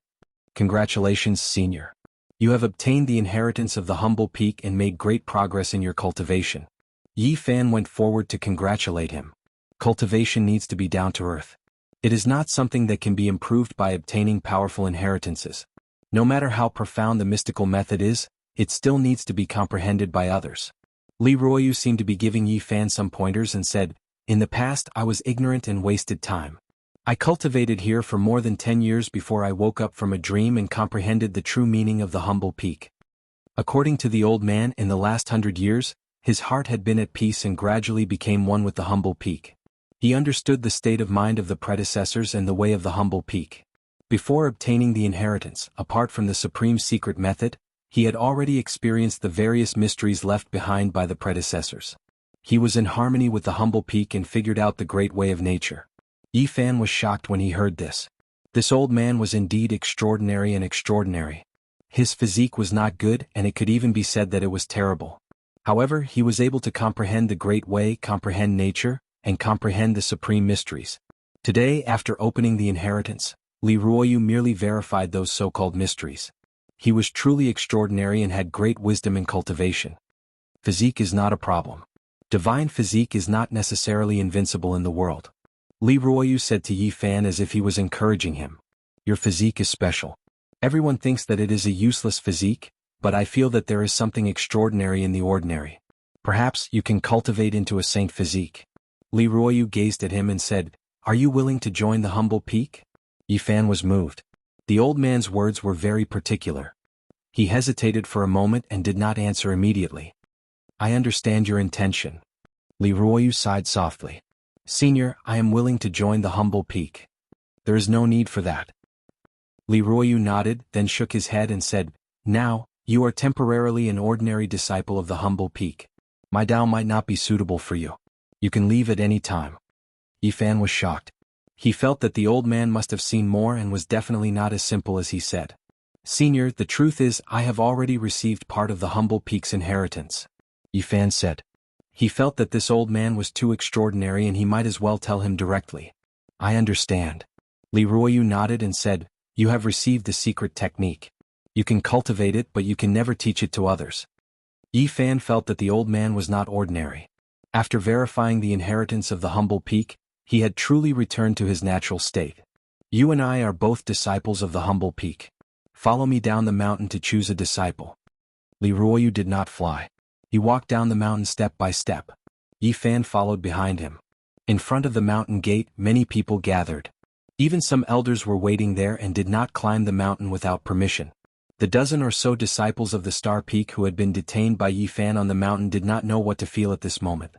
Congratulations, Senior. You have obtained the inheritance of the humble peak and made great progress in your cultivation." Yi Fan went forward to congratulate him. Cultivation needs to be down to earth. It is not something that can be improved by obtaining powerful inheritances. No matter how profound the mystical method is, it still needs to be comprehended by others. Li Ruoyu seemed to be giving Yi Fan some pointers and said, "In the past I was ignorant and wasted time. I cultivated here for more than 10 years before I woke up from a dream and comprehended the true meaning of the humble peak." According to the old man, in the last 100 years, his heart had been at peace and gradually became one with the humble peak. He understood the state of mind of the predecessors and the way of the humble peak. Before obtaining the inheritance, apart from the supreme secret method, he had already experienced the various mysteries left behind by the predecessors. He was in harmony with the humble peak and figured out the great way of nature. Yi Fan was shocked when he heard this. This old man was indeed extraordinary and extraordinary. His physique was not good, and it could even be said that it was terrible. However, he was able to comprehend the great way, comprehend nature, and comprehend the supreme mysteries. Today, after opening the inheritance, Li Ruoyu merely verified those so-called mysteries. He was truly extraordinary and had great wisdom in cultivation. Physique is not a problem. Divine physique is not necessarily invincible in the world. Li Ruoyu said to Yi Fan as if he was encouraging him. "Your physique is special. Everyone thinks that it is a useless physique, but I feel that there is something extraordinary in the ordinary. Perhaps you can cultivate into a saint physique." Li Ruoyu gazed at him and said, "Are you willing to join the humble peak?" Yi Fan was moved. The old man's words were very particular. He hesitated for a moment and did not answer immediately. "I understand your intention." Li Ruoyu sighed softly. "Senior, I am willing to join the humble peak. There is no need for that." Li Ruoyu nodded, then shook his head and said, "Now, you are temporarily an ordinary disciple of the humble peak. My Tao might not be suitable for you. You can leave at any time." Yi Fan was shocked. He felt that the old man must have seen more and was definitely not as simple as he said. "Senior, the truth is, I have already received part of the humble peak's inheritance," Yi Fan said. He felt that this old man was too extraordinary and he might as well tell him directly. "I understand." Li Ruoyu nodded and said, "You have received the secret technique. You can cultivate it, but you can never teach it to others." Yi Fan felt that the old man was not ordinary. After verifying the inheritance of the humble peak, he had truly returned to his natural state. "You and I are both disciples of the humble peak. Follow me down the mountain to choose a disciple." Li Ruoyu did not fly. He walked down the mountain step by step. Yi Fan followed behind him. In front of the mountain gate, many people gathered. Even some elders were waiting there and did not climb the mountain without permission. The dozen or so disciples of the Star Peak who had been detained by Yi Fan on the mountain did not know what to feel at this moment.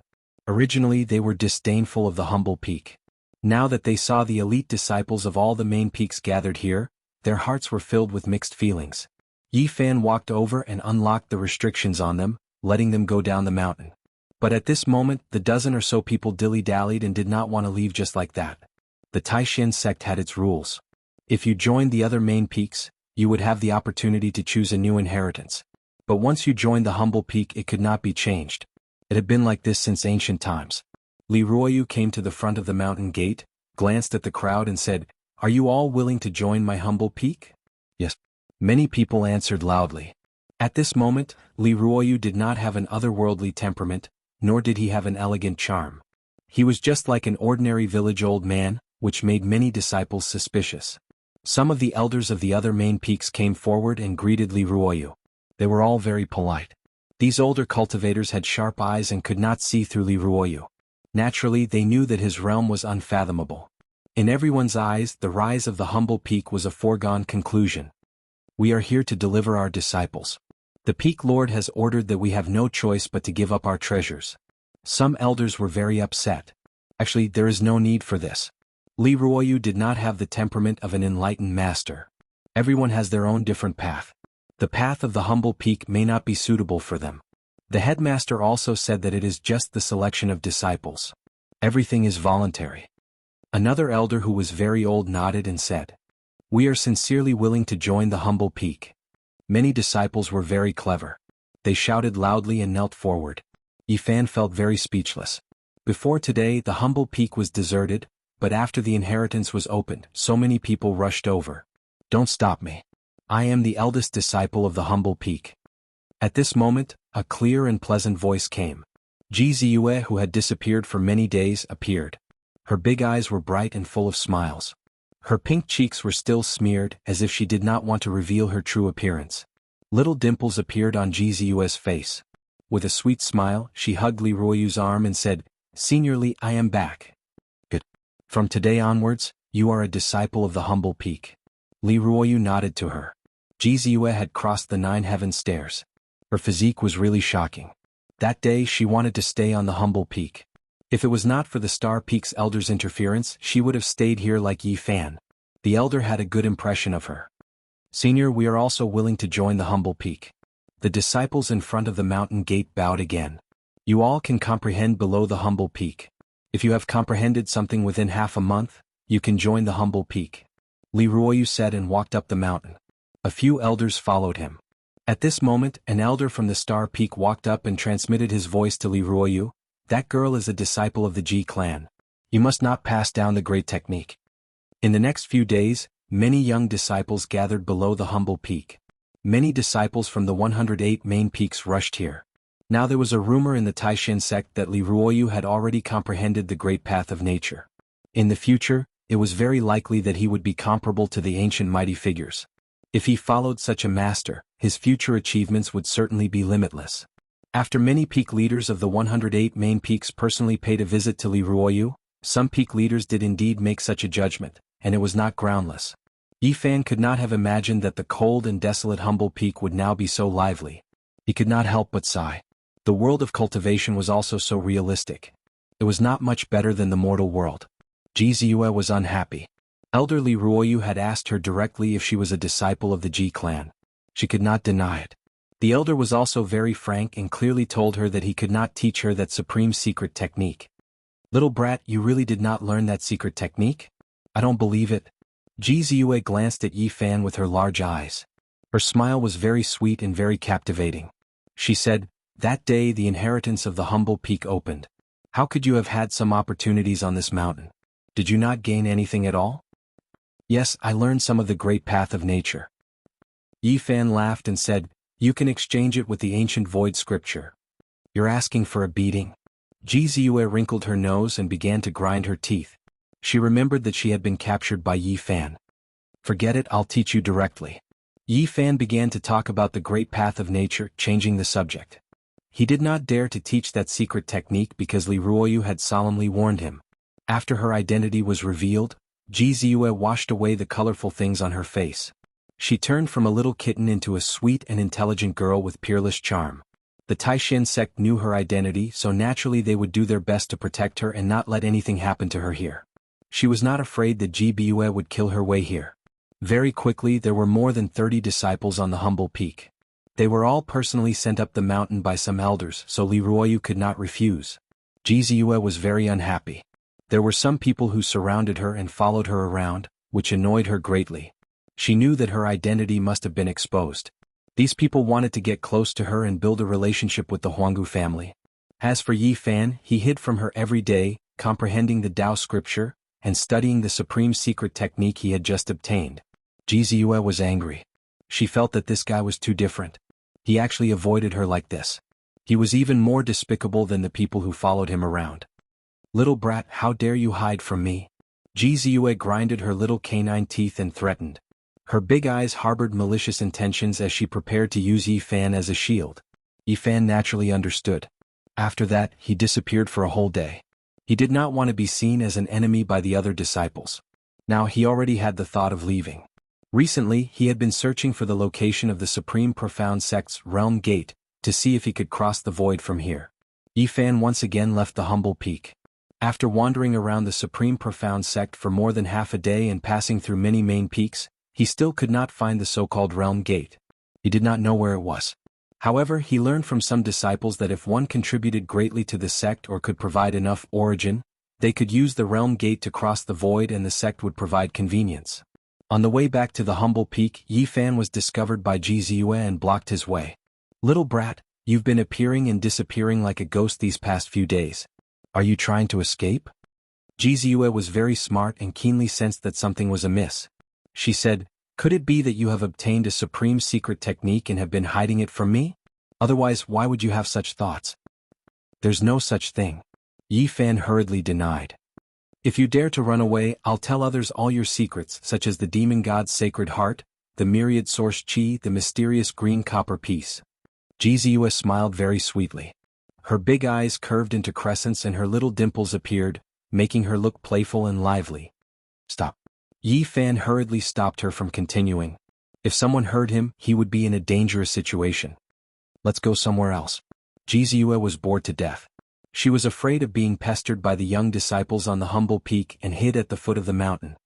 Originally they were disdainful of the humble peak. Now that they saw the elite disciples of all the main peaks gathered here, their hearts were filled with mixed feelings. Yi Fan walked over and unlocked the restrictions on them, letting them go down the mountain. But at this moment, the dozen or so people dilly-dallied and did not want to leave just like that. The Taishan sect had its rules. If you joined the other main peaks, you would have the opportunity to choose a new inheritance. But once you joined the humble peak, it could not be changed. It had been like this since ancient times. Li Ruoyu came to the front of the mountain gate, glanced at the crowd and said, "Are you all willing to join my humble peak?" Yes. Many people answered loudly. At this moment, Li Ruoyu did not have an otherworldly temperament, nor did he have an elegant charm. He was just like an ordinary village old man, which made many disciples suspicious. Some of the elders of the other main peaks came forward and greeted Li Ruoyu. They were all very polite. These older cultivators had sharp eyes and could not see through Li Ruoyu. Naturally, they knew that his realm was unfathomable. In everyone's eyes, the rise of the humble peak was a foregone conclusion. We are here to deliver our disciples. The peak lord has ordered that we have no choice but to give up our treasures. Some elders were very upset. Actually, there is no need for this. Li Ruoyu did not have the temperament of an enlightened master. Everyone has their own different path. The path of the humble peak may not be suitable for them. The headmaster also said that it is just the selection of disciples. Everything is voluntary. Another elder who was very old nodded and said, "We are sincerely willing to join the humble peak." Many disciples were very clever. They shouted loudly and knelt forward. Yifan felt very speechless. Before today, the humble peak was deserted, but after the inheritance was opened, so many people rushed over. "Don't stop me. I am the eldest disciple of the humble peak." At this moment, a clear and pleasant voice came. Ji Ziyue, who had disappeared for many days, appeared. Her big eyes were bright and full of smiles. Her pink cheeks were still smeared, as if she did not want to reveal her true appearance. Little dimples appeared on Ji Ziyue's face. With a sweet smile, she hugged Li Ruoyu's arm and said, "Senior Li, I am back. Good. From today onwards, you are a disciple of the humble peak." Li Ruoyu nodded to her. Ji Ziyue had crossed the 9 heaven stairs. Her physique was really shocking. That day she wanted to stay on the humble peak. If it was not for the Star Peak's elder's interference, she would have stayed here like Yi Fan. The elder had a good impression of her. "Senior, we are also willing to join the humble peak." The disciples in front of the mountain gate bowed again. "You all can comprehend below the humble peak. If you have comprehended something within half a month, you can join the humble peak." Li Ruoyu said and walked up the mountain. A few elders followed him. At this moment, an elder from the Star Peak walked up and transmitted his voice to Li Ruoyu. "That girl is a disciple of the Ji clan. You must not pass down the great technique." In the next few days, many young disciples gathered below the humble peak. Many disciples from the 108 main peaks rushed here. Now there was a rumor in the Taishan sect that Li Ruoyu had already comprehended the great path of nature. In the future, it was very likely that he would be comparable to the ancient mighty figures. If he followed such a master, his future achievements would certainly be limitless. After many peak leaders of the 108 main peaks personally paid a visit to Li Ruoyu, some peak leaders did indeed make such a judgment, and it was not groundless. Yi Fan could not have imagined that the cold and desolate humble peak would now be so lively. He could not help but sigh. The world of cultivation was also so realistic. It was not much better than the mortal world. Ji Ziyue was unhappy. Elder Li Ruoyu had asked her directly if she was a disciple of the Ji clan. She could not deny it. The elder was also very frank and clearly told her that he could not teach her that supreme secret technique. "Little brat, you really did not learn that secret technique? I don't believe it." Ji Ziyue glanced at Yi Fan with her large eyes. Her smile was very sweet and very captivating. She said, "That day the inheritance of the humble peak opened. How could you have had some opportunities on this mountain? Did you not gain anything at all?" "Yes, I learned some of the great path of nature." Yi Fan laughed and said, "You can exchange it with the ancient void scripture." "You're asking for a beating?" Ji Ziyue wrinkled her nose and began to grind her teeth. She remembered that she had been captured by Yi Fan. "Forget it, I'll teach you directly." Yi Fan began to talk about the great path of nature, changing the subject. He did not dare to teach that secret technique because Li Ruoyu had solemnly warned him. After her identity was revealed, Ji Ziyue washed away the colorful things on her face. She turned from a little kitten into a sweet and intelligent girl with peerless charm. The Taishan sect knew her identity, so naturally they would do their best to protect her and not let anything happen to her here. She was not afraid that Ji Biyue would kill her way here. Very quickly there were more than 30 disciples on the humble peak. They were all personally sent up the mountain by some elders, so Li Ruoyu could not refuse. Ji Ziyue was very unhappy. There were some people who surrounded her and followed her around, which annoyed her greatly. She knew that her identity must have been exposed. These people wanted to get close to her and build a relationship with the Huanggu family. As for Yi Fan, he hid from her every day, comprehending the Tao scripture, and studying the supreme secret technique he had just obtained. Jizue was angry. She felt that this guy was too different. He actually avoided her like this. He was even more despicable than the people who followed him around. "Little brat, how dare you hide from me?" Jizue grinded her little canine teeth and threatened. Her big eyes harbored malicious intentions as she prepared to use Yi Fan as a shield. Yi Fan naturally understood. After that, he disappeared for a whole day. He did not want to be seen as an enemy by the other disciples. Now he already had the thought of leaving. Recently, he had been searching for the location of the Supreme Profound Sect's Realm Gate, to see if he could cross the void from here. Yi Fan once again left the humble peak. After wandering around the Supreme Profound Sect for more than half a day and passing through many main peaks, he still could not find the so-called Realm Gate. He did not know where it was. However, he learned from some disciples that if one contributed greatly to the sect or could provide enough origin, they could use the Realm Gate to cross the void and the sect would provide convenience. On the way back to the humble peak, Yi Fan was discovered by Jizue and blocked his way. "Little brat, you've been appearing and disappearing like a ghost these past few days. Are you trying to escape?" Jizue was very smart and keenly sensed that something was amiss. She said, "Could it be that you have obtained a supreme secret technique and have been hiding it from me? Otherwise, why would you have such thoughts?" "There's no such thing," Yi Fan hurriedly denied. "If you dare to run away, I'll tell others all your secrets, such as the demon god's sacred heart, the myriad source chi, the mysterious green copper piece." Jizue smiled very sweetly. Her big eyes curved into crescents and her little dimples appeared, making her look playful and lively. "Stop." Yi Fan hurriedly stopped her from continuing. If someone heard him, he would be in a dangerous situation. "Let's go somewhere else." Jizue was bored to death. She was afraid of being pestered by the young disciples on the humble peak and hid at the foot of the mountain.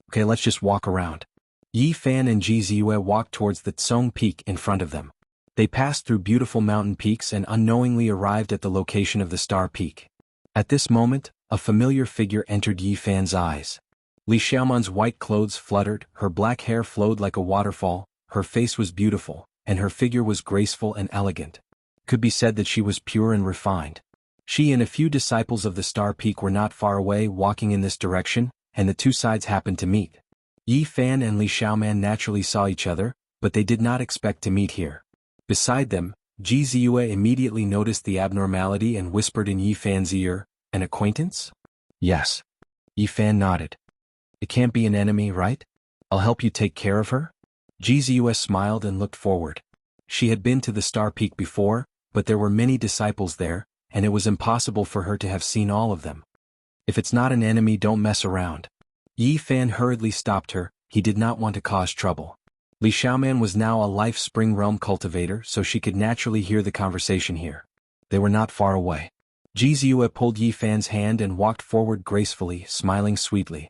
"Okay, let's just walk around." Yi Fan and Jizue walked towards the Tsong Peak in front of them. They passed through beautiful mountain peaks and unknowingly arrived at the location of the Star Peak. At this moment, a familiar figure entered Yi Fan's eyes. Li Xiaoman's white clothes fluttered, her black hair flowed like a waterfall, her face was beautiful, and her figure was graceful and elegant. Could be said that she was pure and refined. She and a few disciples of the Star Peak were not far away walking in this direction, and the two sides happened to meet. Yi Fan and Li Xiaoman naturally saw each other, but they did not expect to meet here. Beside them, Jizue immediately noticed the abnormality and whispered in Yi Fan's ear, "An acquaintance?" "Yes." Yi Fan nodded. "It can't be an enemy, right? I'll help you take care of her?" Jizue smiled and looked forward. She had been to the Star Peak before, but there were many disciples there, and it was impossible for her to have seen all of them. "If it's not an enemy, don't mess around." Yi Fan hurriedly stopped her. He did not want to cause trouble. Li Xiaoman was now a life spring realm cultivator, so she could naturally hear the conversation here. They were not far away. Jizue pulled Yi Fan's hand and walked forward gracefully, smiling sweetly.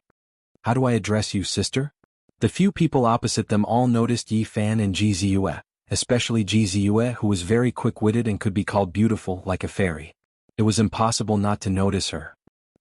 "How do I address you, sister?" The few people opposite them all noticed Yi Fan and Jizue, especially Jizue, who was very quick-witted and could be called beautiful like a fairy. It was impossible not to notice her.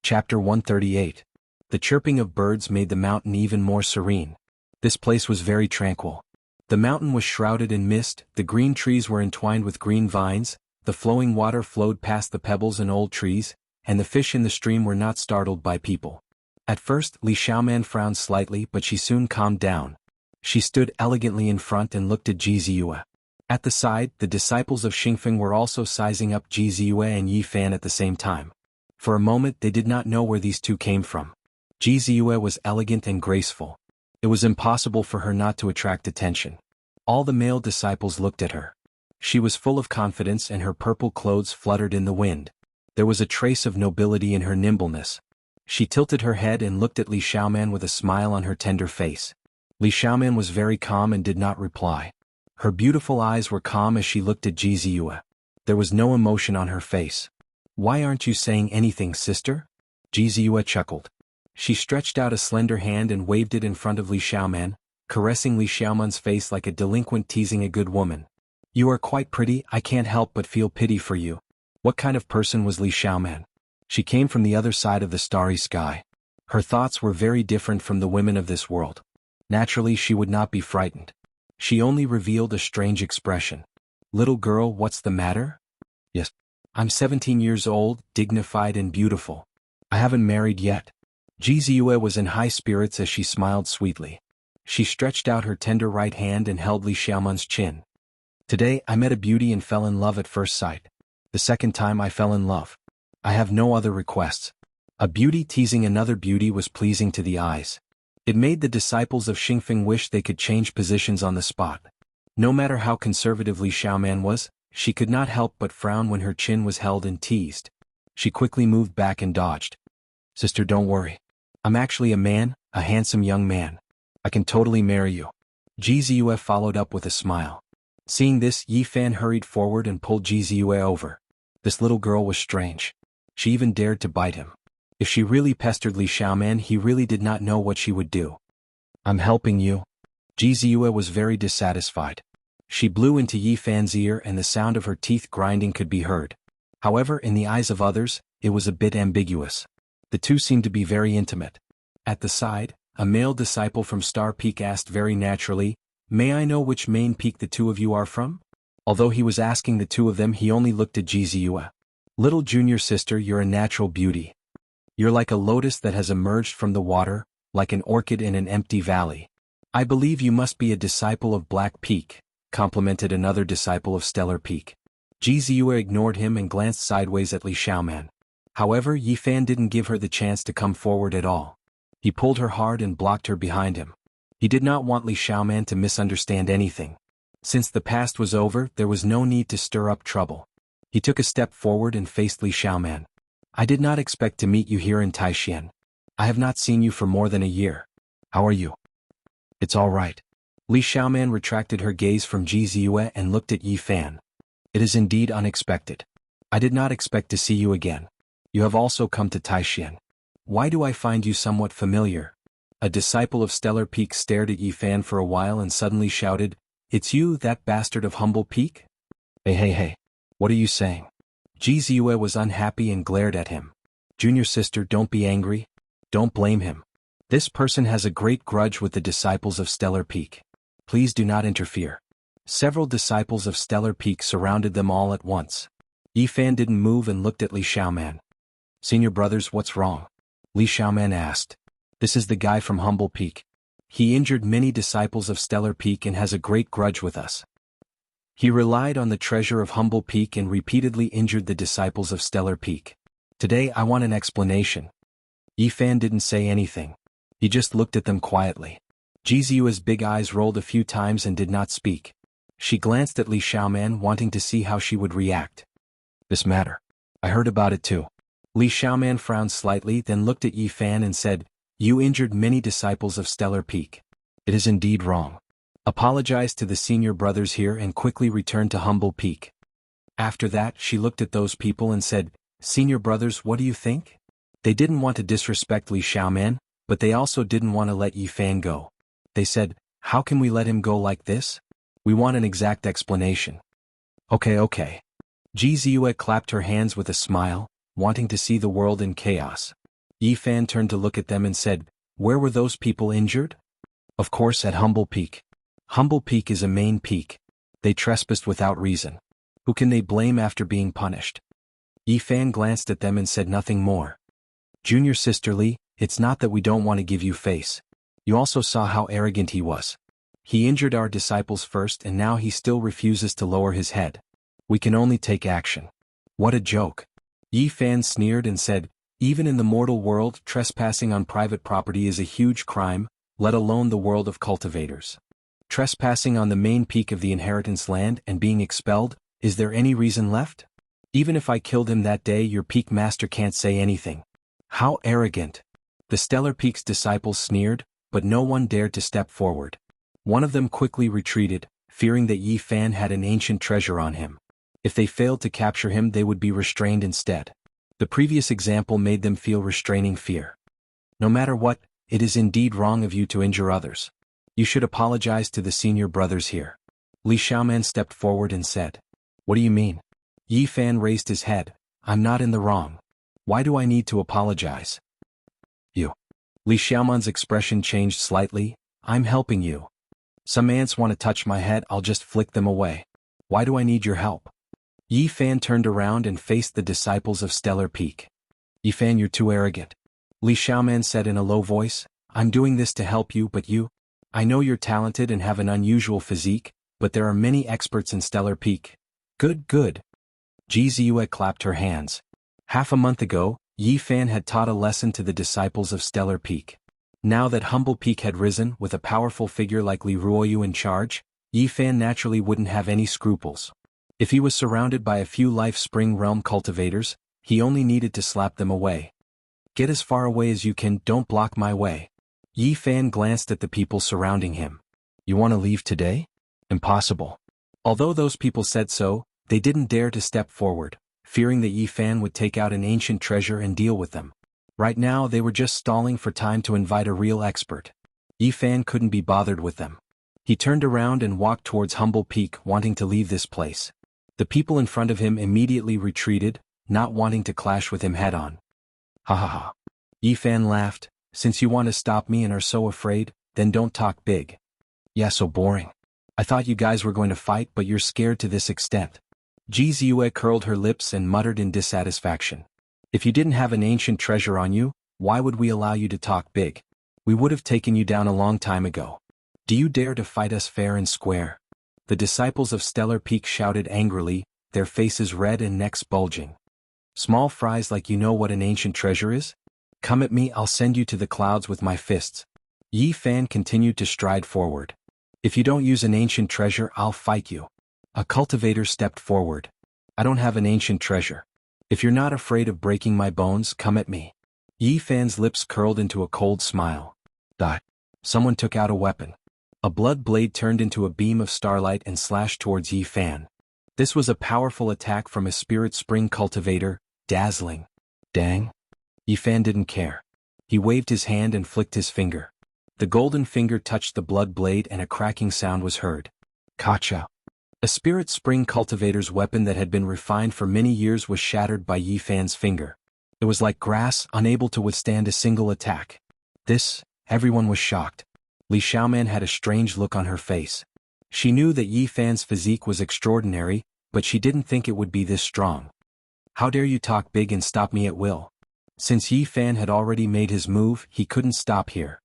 Chapter 138. The chirping of birds made the mountain even more serene. This place was very tranquil. The mountain was shrouded in mist, the green trees were entwined with green vines, the flowing water flowed past the pebbles and old trees, and the fish in the stream were not startled by people. At first, Li Xiaoman frowned slightly, but she soon calmed down. She stood elegantly in front and looked at Jizue. At the side, the disciples of Xingfeng were also sizing up Jizue and Yi Fan at the same time. For a moment they did not know where these two came from. Jizue was elegant and graceful. It was impossible for her not to attract attention. All the male disciples looked at her. She was full of confidence and her purple clothes fluttered in the wind. There was a trace of nobility in her nimbleness. She tilted her head and looked at Li Xiaoman with a smile on her tender face. Li Xiaoman was very calm and did not reply. Her beautiful eyes were calm as she looked at Jizue. There was no emotion on her face. "Why aren't you saying anything, sister?" Jizue chuckled. She stretched out a slender hand and waved it in front of Li Xiaoman, caressing Li Xiaoman's face like a delinquent teasing a good woman. "You are quite pretty, I can't help but feel pity for you." What kind of person was Li Xiaoman? She came from the other side of the starry sky. Her thoughts were very different from the women of this world. Naturally, she would not be frightened. She only revealed a strange expression. "Little girl, what's the matter?" "Yes." I'm 17 years old, dignified and beautiful. I haven't married yet. Ji Ziyue was in high spirits as she smiled sweetly. She stretched out her tender right hand and held Li Xiaoman's chin. Today I met a beauty and fell in love at first sight. The second time I fell in love. I have no other requests. A beauty teasing another beauty was pleasing to the eyes. It made the disciples of Xingfeng wish they could change positions on the spot. No matter how conservative Li Xiaoman was, she could not help but frown when her chin was held and teased. She quickly moved back and dodged. Sister, don't worry. I'm actually a man, a handsome young man. I can totally marry you. Ji Ziyue followed up with a smile. Seeing this, Yi Fan hurried forward and pulled Ji Ziyue over. This little girl was strange. She even dared to bite him. If she really pestered Li Xiaoman, he really did not know what she would do. I'm helping you. Ji Ziyue was very dissatisfied. She blew into Yi Fan's ear and the sound of her teeth grinding could be heard. However, in the eyes of others, it was a bit ambiguous. The two seemed to be very intimate. At the side, a male disciple from Star Peak asked very naturally, "May I know which main peak the two of you are from?" Although he was asking the two of them, he only looked at Ji Ziyue. Little junior sister, you're a natural beauty. You're like a lotus that has emerged from the water, like an orchid in an empty valley. I believe you must be a disciple of Black Peak, complimented another disciple of Stellar Peak. Ji Ziyue ignored him and glanced sideways at Li Xiaoman. However, Yi Fan didn't give her the chance to come forward at all. He pulled her hard and blocked her behind him. He did not want Li Xiaoman to misunderstand anything. Since the past was over, there was no need to stir up trouble. He took a step forward and faced Li Xiaoman. I did not expect to meet you here in Taishan. I have not seen you for more than a year. How are you? It's all right. Li Xiaoman retracted her gaze from Ji Ziyue and looked at Yi Fan. It is indeed unexpected. I did not expect to see you again. You have also come to Taishan. Why do I find you somewhat familiar? A disciple of Stellar Peak stared at Yi Fan for a while and suddenly shouted, It's you, that bastard of Humble Peak? Hey, what are you saying? Ji Ziyue was unhappy and glared at him. Junior sister, don't be angry. Don't blame him. This person has a great grudge with the disciples of Stellar Peak. Please do not interfere. Several disciples of Stellar Peak surrounded them all at once. Yi Fan didn't move and looked at Li Xiaoman. Senior brothers, what's wrong? Li Xiaoman asked. This is the guy from Humble Peak. He injured many disciples of Stellar Peak and has a great grudge with us. He relied on the treasure of Humble Peak and repeatedly injured the disciples of Stellar Peak. Today I want an explanation. Yi Fan didn't say anything. He just looked at them quietly. Ji Ziyue's big eyes rolled a few times and did not speak. She glanced at Li Xiaoman, wanting to see how she would react. This matter. I heard about it too. Li Xiaoman frowned slightly, then looked at Yi Fan and said, You injured many disciples of Stellar Peak. It is indeed wrong. Apologize to the senior brothers here and quickly return to Humble Peak. After that, she looked at those people and said, Senior brothers, what do you think? They didn't want to disrespect Li Xiaoman, but they also didn't want to let Yi Fan go. They said, How can we let him go like this? We want an exact explanation. Okay. Ji Ziyue clapped her hands with a smile, wanting to see the world in chaos. Yi Fan turned to look at them and said, Where were those people injured? Of course, at Humble Peak. Humble Peak is a main peak. They trespassed without reason. Who can they blame after being punished? Yi Fan glanced at them and said nothing more. Junior sister Li, it's not that we don't want to give you face. You also saw how arrogant he was. He injured our disciples first and now he still refuses to lower his head. We can only take action. What a joke. Yi Fan sneered and said, Even in the mortal world, trespassing on private property is a huge crime, let alone the world of cultivators. Trespassing on the main peak of the inheritance land and being expelled, is there any reason left? Even if I killed him that day, your peak master can't say anything. How arrogant. The Stellar Peak's disciples sneered, but no one dared to step forward. One of them quickly retreated, fearing that Yi Fan had an ancient treasure on him. If they failed to capture him, they would be restrained instead. The previous example made them feel restraining fear. No matter what, it is indeed wrong of you to injure others. You should apologize to the senior brothers here. Li Xiaoman stepped forward and said, What do you mean? Yi Fan raised his head. I'm not in the wrong. Why do I need to apologize? You. Li Xiaoman's expression changed slightly. I'm helping you. Some ants want to touch my head, I'll just flick them away. Why do I need your help? Yi Fan turned around and faced the disciples of Stellar Peak. Yi Fan, you're too arrogant. Li Xiaoman said in a low voice, I'm doing this to help you, but you? I know you're talented and have an unusual physique, but there are many experts in Stellar Peak. Good, good. Ji Ziyue clapped her hands. Half a month ago, Yi Fan had taught a lesson to the disciples of Stellar Peak. Now that Humble Peak had risen with a powerful figure like Li Ruoyu in charge, Yi Fan naturally wouldn't have any scruples. If he was surrounded by a few Life Spring Realm cultivators, he only needed to slap them away. Get as far away as you can, don't block my way. Yi Fan glanced at the people surrounding him. You want to leave today? Impossible. Although those people said so, they didn't dare to step forward, fearing that Yi Fan would take out an ancient treasure and deal with them. Right now they were just stalling for time to invite a real expert. Yi Fan couldn't be bothered with them. He turned around and walked towards Humble Peak, wanting to leave this place. The people in front of him immediately retreated, not wanting to clash with him head-on. Ha ha ha. Yi Fan laughed. Since you want to stop me and are so afraid, then don't talk big. Yeah, so boring. I thought you guys were going to fight, but you're scared to this extent. Ji Ziyue curled her lips and muttered in dissatisfaction. If you didn't have an ancient treasure on you, why would we allow you to talk big? We would have taken you down a long time ago. Do you dare to fight us fair and square? The disciples of Stellar Peak shouted angrily, their faces red and necks bulging. Small fries like you know what an ancient treasure is? Come at me, I'll send you to the clouds with my fists. Yi Fan continued to stride forward. If you don't use an ancient treasure, I'll fight you. A cultivator stepped forward. I don't have an ancient treasure. If you're not afraid of breaking my bones, come at me. Yi Fan's lips curled into a cold smile. Someone took out a weapon. A blood blade turned into a beam of starlight and slashed towards Yi Fan. This was a powerful attack from a Spirit Spring cultivator, dazzling. Dang. Yi Fan didn't care. He waved his hand and flicked his finger. The golden finger touched the blood blade and a cracking sound was heard. Kacha. A Spirit Spring cultivator's weapon that had been refined for many years was shattered by Yi Fan's finger. It was like grass, unable to withstand a single attack. Everyone was shocked. Li Xiaoman had a strange look on her face. She knew that Yi Fan's physique was extraordinary, but she didn't think it would be this strong. How dare you talk big and stop me at will? Since Yi Fan had already made his move, he couldn't stop here.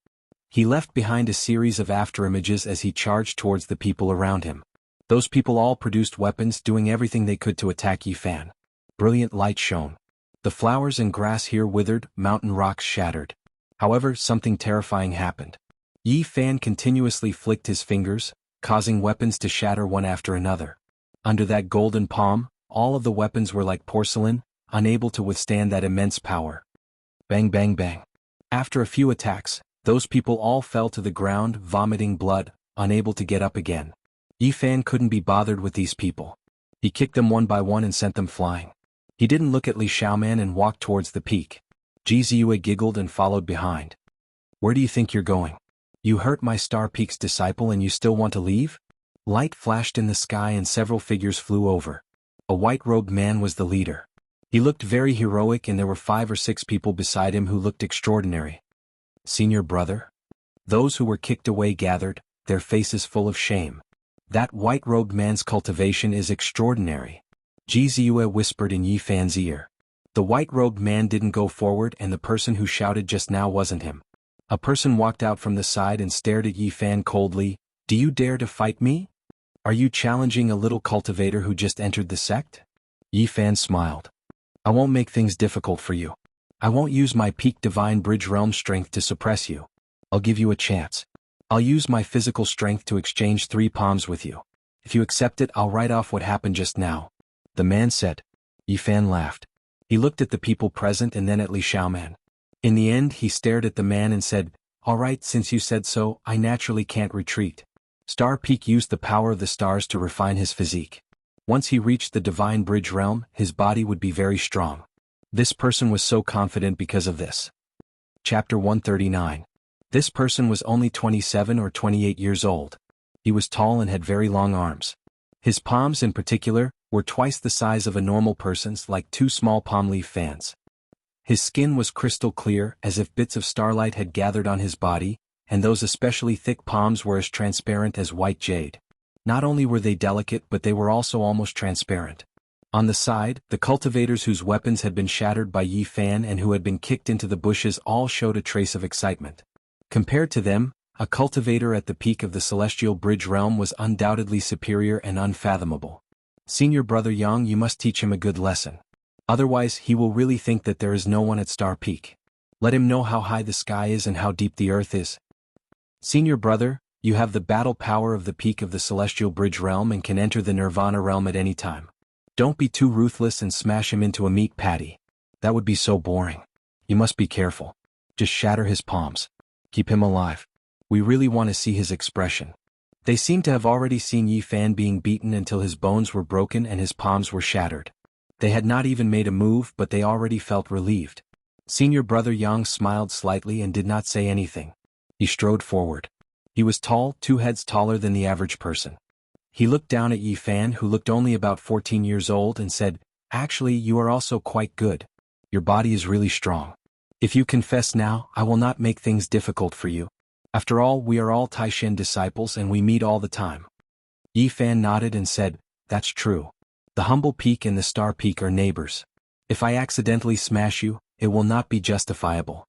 He left behind a series of afterimages as he charged towards the people around him. Those people all produced weapons, doing everything they could to attack Yi Fan. Brilliant light shone. The flowers and grass here withered, mountain rocks shattered. However, something terrifying happened. Yi Fan continuously flicked his fingers, causing weapons to shatter one after another. Under that golden palm, all of the weapons were like porcelain, unable to withstand that immense power. Bang bang bang. After a few attacks, those people all fell to the ground, vomiting blood, unable to get up again. Yi Fan couldn't be bothered with these people. He kicked them one by one and sent them flying. He didn't look at Li Xiaoman and walked towards the peak. Ji Ziyue giggled and followed behind. Where do you think you're going? You hurt my Star Peak's disciple and you still want to leave? Light flashed in the sky and several figures flew over. A white-robed man was the leader. He looked very heroic and there were 5 or 6 people beside him who looked extraordinary. Senior brother? Those who were kicked away gathered, their faces full of shame. That white-robed man's cultivation is extraordinary. Ji Ziyue whispered in Yi Fan's ear. The white-robed man didn't go forward and the person who shouted just now wasn't him. A person walked out from the side and stared at Yi Fan coldly. Do you dare to fight me? Are you challenging a little cultivator who just entered the sect? Yi Fan smiled. I won't make things difficult for you. I won't use my peak divine bridge realm strength to suppress you. I'll give you a chance. I'll use my physical strength to exchange 3 palms with you. If you accept it, I'll write off what happened just now. The man said. Yi Fan laughed. He looked at the people present and then at Li Xiaoman. In the end, he stared at the man and said, All right, since you said so, I naturally can't retreat. Star Peak used the power of the stars to refine his physique. Once he reached the divine bridge realm, his body would be very strong. This person was so confident because of this. Chapter 139. This person was only 27 or 28 years old. He was tall and had very long arms. His palms in particular were twice the size of a normal person's, like 2 small palm leaf fans. His skin was crystal clear, as if bits of starlight had gathered on his body, and those especially thick palms were as transparent as white jade. Not only were they delicate but they were also almost transparent. On the side, the cultivators whose weapons had been shattered by Yi Fan and who had been kicked into the bushes all showed a trace of excitement. Compared to them, a cultivator at the peak of the Celestial Bridge realm was undoubtedly superior and unfathomable. Senior Brother Yang, you must teach him a good lesson. Otherwise he will really think that there is no one at Star Peak. Let him know how high the sky is and how deep the earth is. Senior Brother, you have the battle power of the peak of the Celestial Bridge realm and can enter the Nirvana realm at any time. Don't be too ruthless and smash him into a meat patty. That would be so boring. You must be careful. Just shatter his palms. Keep him alive. We really want to see his expression. They seemed to have already seen Yi Fan being beaten until his bones were broken and his palms were shattered. They had not even made a move, but they already felt relieved. Senior Brother Yang smiled slightly and did not say anything. He strode forward. He was tall, 2 heads taller than the average person. He looked down at Yi Fan, who looked only about 14 years old, and said, "Actually, you are also quite good. Your body is really strong. If you confess now, I will not make things difficult for you. After all, we are all Taishan disciples and we meet all the time." Yi Fan nodded and said, "That's true. The Humble Peak and the Star Peak are neighbors. If I accidentally smash you, it will not be justifiable.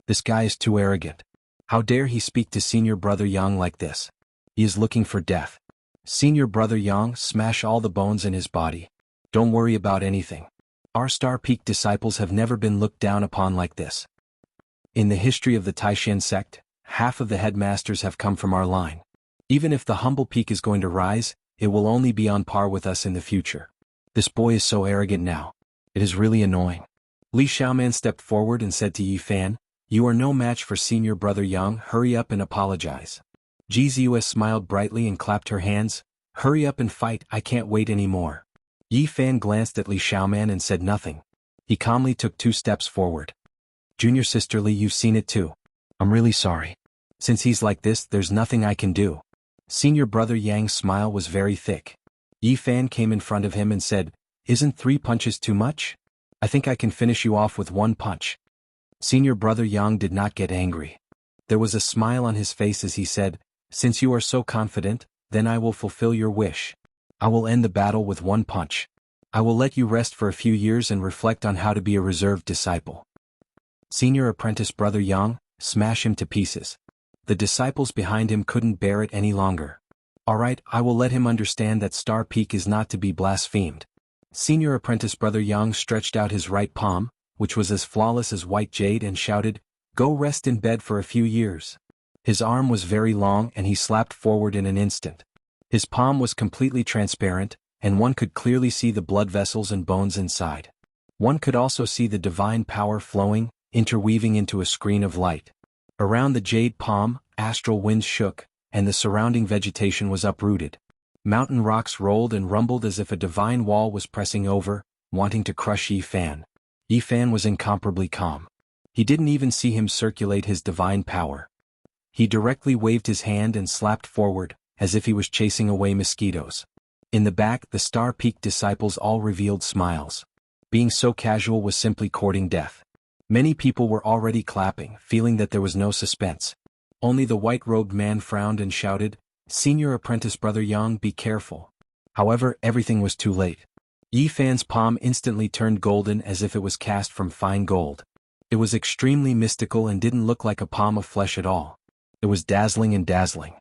This guy is too arrogant. How dare he speak to Senior Brother Yang like this? He is looking for death. Senior Brother Yang, smash all the bones in his body. Don't worry about anything. Our Star Peak disciples have never been looked down upon like this. In the history of the Taishan sect, half of the headmasters have come from our line. Even if the Humble Peak is going to rise, it will only be on par with us in the future. This boy is so arrogant now. It is really annoying." Li Xiaoman stepped forward and said to Yi Fan, "You are no match for Senior Brother Yang, hurry up and apologize." Ji Zius smiled brightly and clapped her hands, "Hurry up and fight, I can't wait anymore." Yi Fan glanced at Li Xiaoman and said nothing. He calmly took 2 steps forward. "Junior Sister Li, you've seen it too. I'm really sorry. Since he's like this, there's nothing I can do." Senior Brother Yang's smile was very thick. Yi Fan came in front of him and said, "Isn't 3 punches too much? I think I can finish you off with 1 punch." Senior Brother Yang did not get angry. There was a smile on his face as he said, "Since you are so confident, then I will fulfill your wish. I will end the battle with 1 punch. I will let you rest for a few years and reflect on how to be a reserved disciple." Senior Apprentice Brother Yang, smash him to pieces. The disciples behind him couldn't bear it any longer. "Alright, I will let him understand that Star Peak is not to be blasphemed." Senior Apprentice Brother Yang stretched out his right palm, which was as flawless as white jade, and shouted, "Go rest in bed for a few years." His arm was very long and he slapped forward in an instant. His palm was completely transparent, and one could clearly see the blood vessels and bones inside. One could also see the divine power flowing, interweaving into a screen of light. Around the jade palm, astral winds shook, and the surrounding vegetation was uprooted. Mountain rocks rolled and rumbled as if a divine wall was pressing over, wanting to crush Yi Fan. Yi Fan was incomparably calm. He didn't even see him circulate his divine power. He directly waved his hand and slapped forward, as if he was chasing away mosquitoes. In the back, the Star Peak disciples all revealed smiles. Being so casual was simply courting death. Many people were already clapping, feeling that there was no suspense. Only the white-robed man frowned and shouted, "Senior Apprentice Brother Yang, be careful." However, everything was too late. Yi Fan's palm instantly turned golden as if it was cast from fine gold. It was extremely mystical and didn't look like a palm of flesh at all. It was dazzling and dazzling.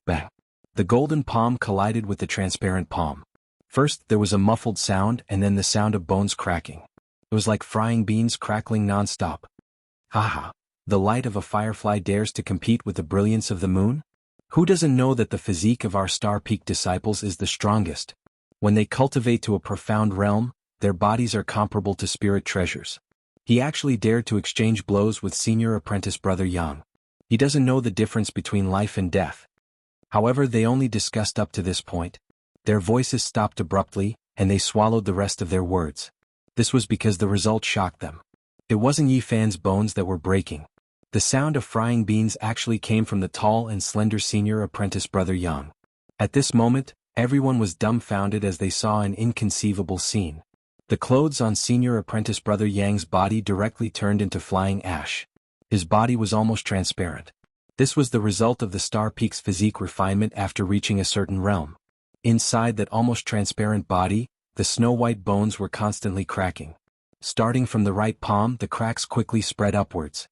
Bang! The golden palm collided with the transparent palm. First, there was a muffled sound and then the sound of bones cracking. It was like frying beans crackling non-stop. Haha! The light of a firefly dares to compete with the brilliance of the moon? Who doesn't know that the physique of our Star Peak disciples is the strongest? When they cultivate to a profound realm, their bodies are comparable to spirit treasures. He actually dared to exchange blows with Senior Apprentice Brother Yang. He doesn't know the difference between life and death. However, they only discussed up to this point. Their voices stopped abruptly, and they swallowed the rest of their words. This was because the result shocked them. It wasn't Yi Fan's bones that were breaking. The sound of frying beans actually came from the tall and slender Senior Apprentice Brother Yang. At this moment, everyone was dumbfounded as they saw an inconceivable scene. The clothes on Senior Apprentice Brother Yang's body directly turned into flying ash. His body was almost transparent. This was the result of the Star Peak's physique refinement after reaching a certain realm. Inside that almost transparent body, the snow-white bones were constantly cracking. Starting from the right palm, the cracks quickly spread upwards.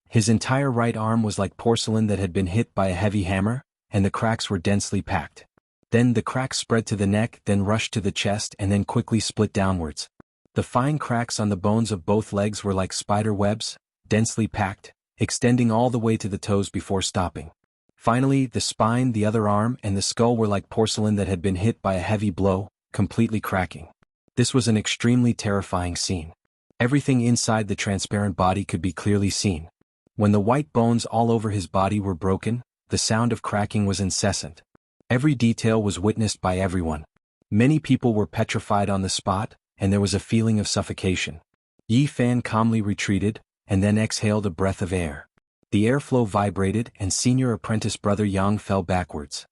His entire right arm was like porcelain that had been hit by a heavy hammer, and the cracks were densely packed. Then the cracks spread to the neck, then rushed to the chest and then quickly split downwards. The fine cracks on the bones of both legs were like spider webs, densely packed, extending all the way to the toes before stopping. Finally, the spine, the other arm, and the skull were like porcelain that had been hit by a heavy blow, completely cracking. This was an extremely terrifying scene. Everything inside the transparent body could be clearly seen. When the white bones all over his body were broken, the sound of cracking was incessant. Every detail was witnessed by everyone. Many people were petrified on the spot, and there was a feeling of suffocation. Yi Fan calmly retreated, and then exhaled a breath of air. The airflow vibrated and senior apprentice brother Yang fell backwards.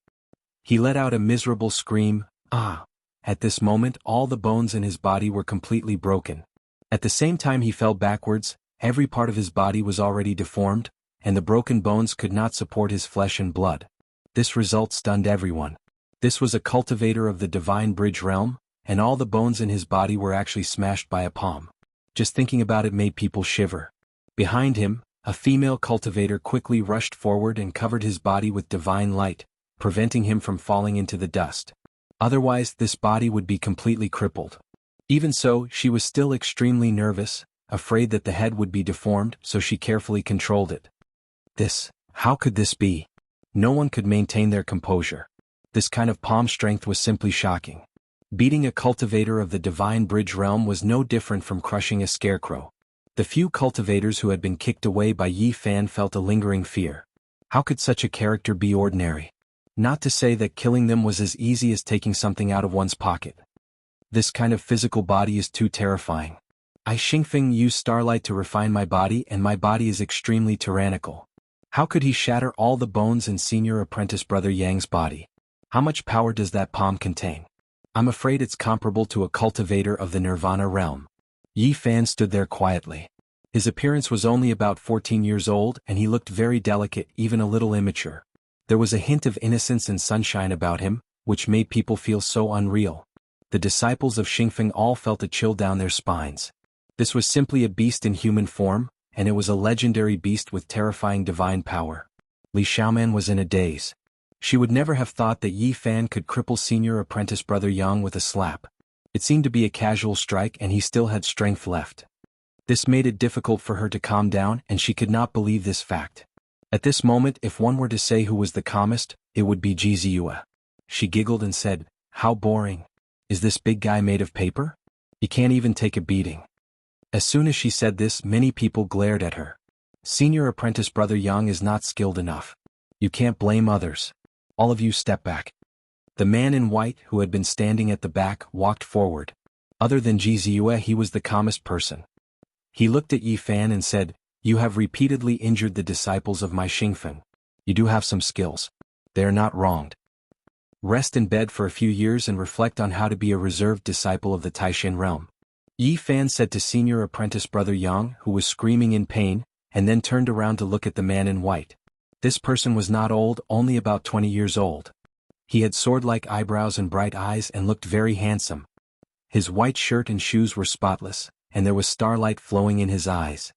He let out a miserable scream, "Ah!" At this moment all the bones in his body were completely broken. At the same time he fell backwards, every part of his body was already deformed, and the broken bones could not support his flesh and blood. This result stunned everyone. This was a cultivator of the divine bridge realm, and all the bones in his body were actually smashed by a palm. Just thinking about it made people shiver. Behind him, a female cultivator quickly rushed forward and covered his body with divine light, preventing him from falling into the dust. Otherwise, this body would be completely crippled. Even so, she was still extremely nervous, afraid that the head would be deformed, so she carefully controlled it. How could this be? No one could maintain their composure. This kind of palm strength was simply shocking. Beating a cultivator of the divine bridge realm was no different from crushing a scarecrow. The few cultivators who had been kicked away by Yi Fan felt a lingering fear. How could such a character be ordinary? Not to say that killing them was as easy as taking something out of one's pocket. This kind of physical body is too terrifying. I Xingfeng use starlight to refine my body, and my body is extremely tyrannical. How could he shatter all the bones in senior apprentice brother Yang's body? How much power does that palm contain? I'm afraid it's comparable to a cultivator of the Nirvana realm. Yi Fan stood there quietly. His appearance was only about 14 years old, and he looked very delicate, even a little immature. There was a hint of innocence and sunshine about him, which made people feel so unreal. The disciples of Xingfeng all felt a chill down their spines. This was simply a beast in human form, and it was a legendary beast with terrifying divine power. Li Xiaoman was in a daze. She would never have thought that Yi Fan could cripple senior apprentice brother Yang with a slap. It seemed to be a casual strike, and he still had strength left. This made it difficult for her to calm down, and she could not believe this fact. At this moment, if one were to say who was the calmest, it would be Ji Ziyue. She giggled and said, "How boring. Is this big guy made of paper? He can't even take a beating." As soon as she said this, many people glared at her. Senior apprentice brother Yang is not skilled enough. You can't blame others. All of you step back. The man in white, who had been standing at the back, walked forward. Other than Ji Ziyue, he was the calmest person. He looked at Yi Fan and said, "You have repeatedly injured the disciples of my Xingfen. You do have some skills. They are not wronged. Rest in bed for a few years and reflect on how to be a reserved disciple of the Taishan realm." Yi Fan said to senior apprentice brother Yang, who was screaming in pain, and then turned around to look at the man in white. This person was not old, only about 20 years old. He had sword-like eyebrows and bright eyes and looked very handsome. His white shirt and shoes were spotless, and there was starlight flowing in his eyes.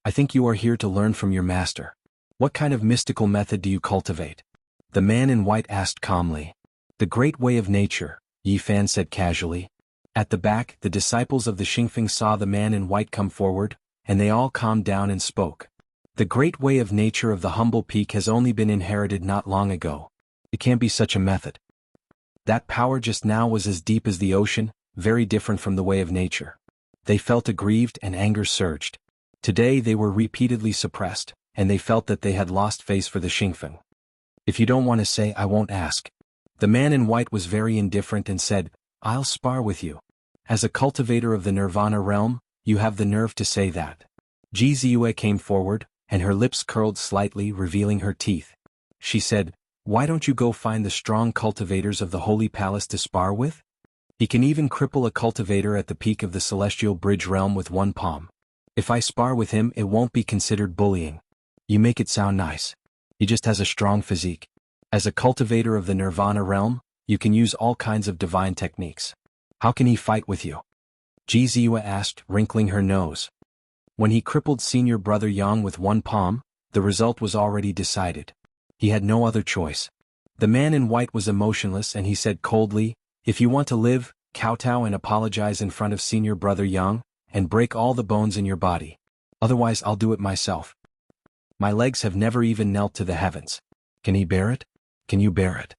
"I think you are here to learn from your master. What kind of mystical method do you cultivate?" The man in white asked calmly. "The great way of nature," Yi Fan said casually. At the back, the disciples of the Xingfeng saw the man in white come forward, and they all calmed down and spoke. "The great way of nature of the humble peak has only been inherited not long ago. It can't be such a method." That power just now was as deep as the ocean, very different from the way of nature. They felt aggrieved and anger surged. Today they were repeatedly suppressed, and they felt that they had lost face for the Xingfen. "If you don't want to say, I won't ask." The man in white was very indifferent and said, "I'll spar with you. As a cultivator of the Nirvana realm, you have the nerve to say that." Ji Ziyue came forward, and her lips curled slightly, revealing her teeth. She said, "Why don't you go find the strong cultivators of the Holy Palace to spar with? He can even cripple a cultivator at the peak of the Celestial Bridge realm with one palm. If I spar with him, it won't be considered bullying. You make it sound nice. He just has a strong physique. As a cultivator of the Nirvana realm, you can use all kinds of divine techniques. How can he fight with you? Ji Ziyue asked, wrinkling her nose. When he crippled senior brother Yang with one palm, the result was already decided. He had no other choice. The man in white was emotionless and he said coldly, if you want to live, kowtow and apologize in front of senior brother Yang, and break all the bones in your body. Otherwise I'll do it myself. My legs have never even knelt to the heavens. Can he bear it? Can you bear it?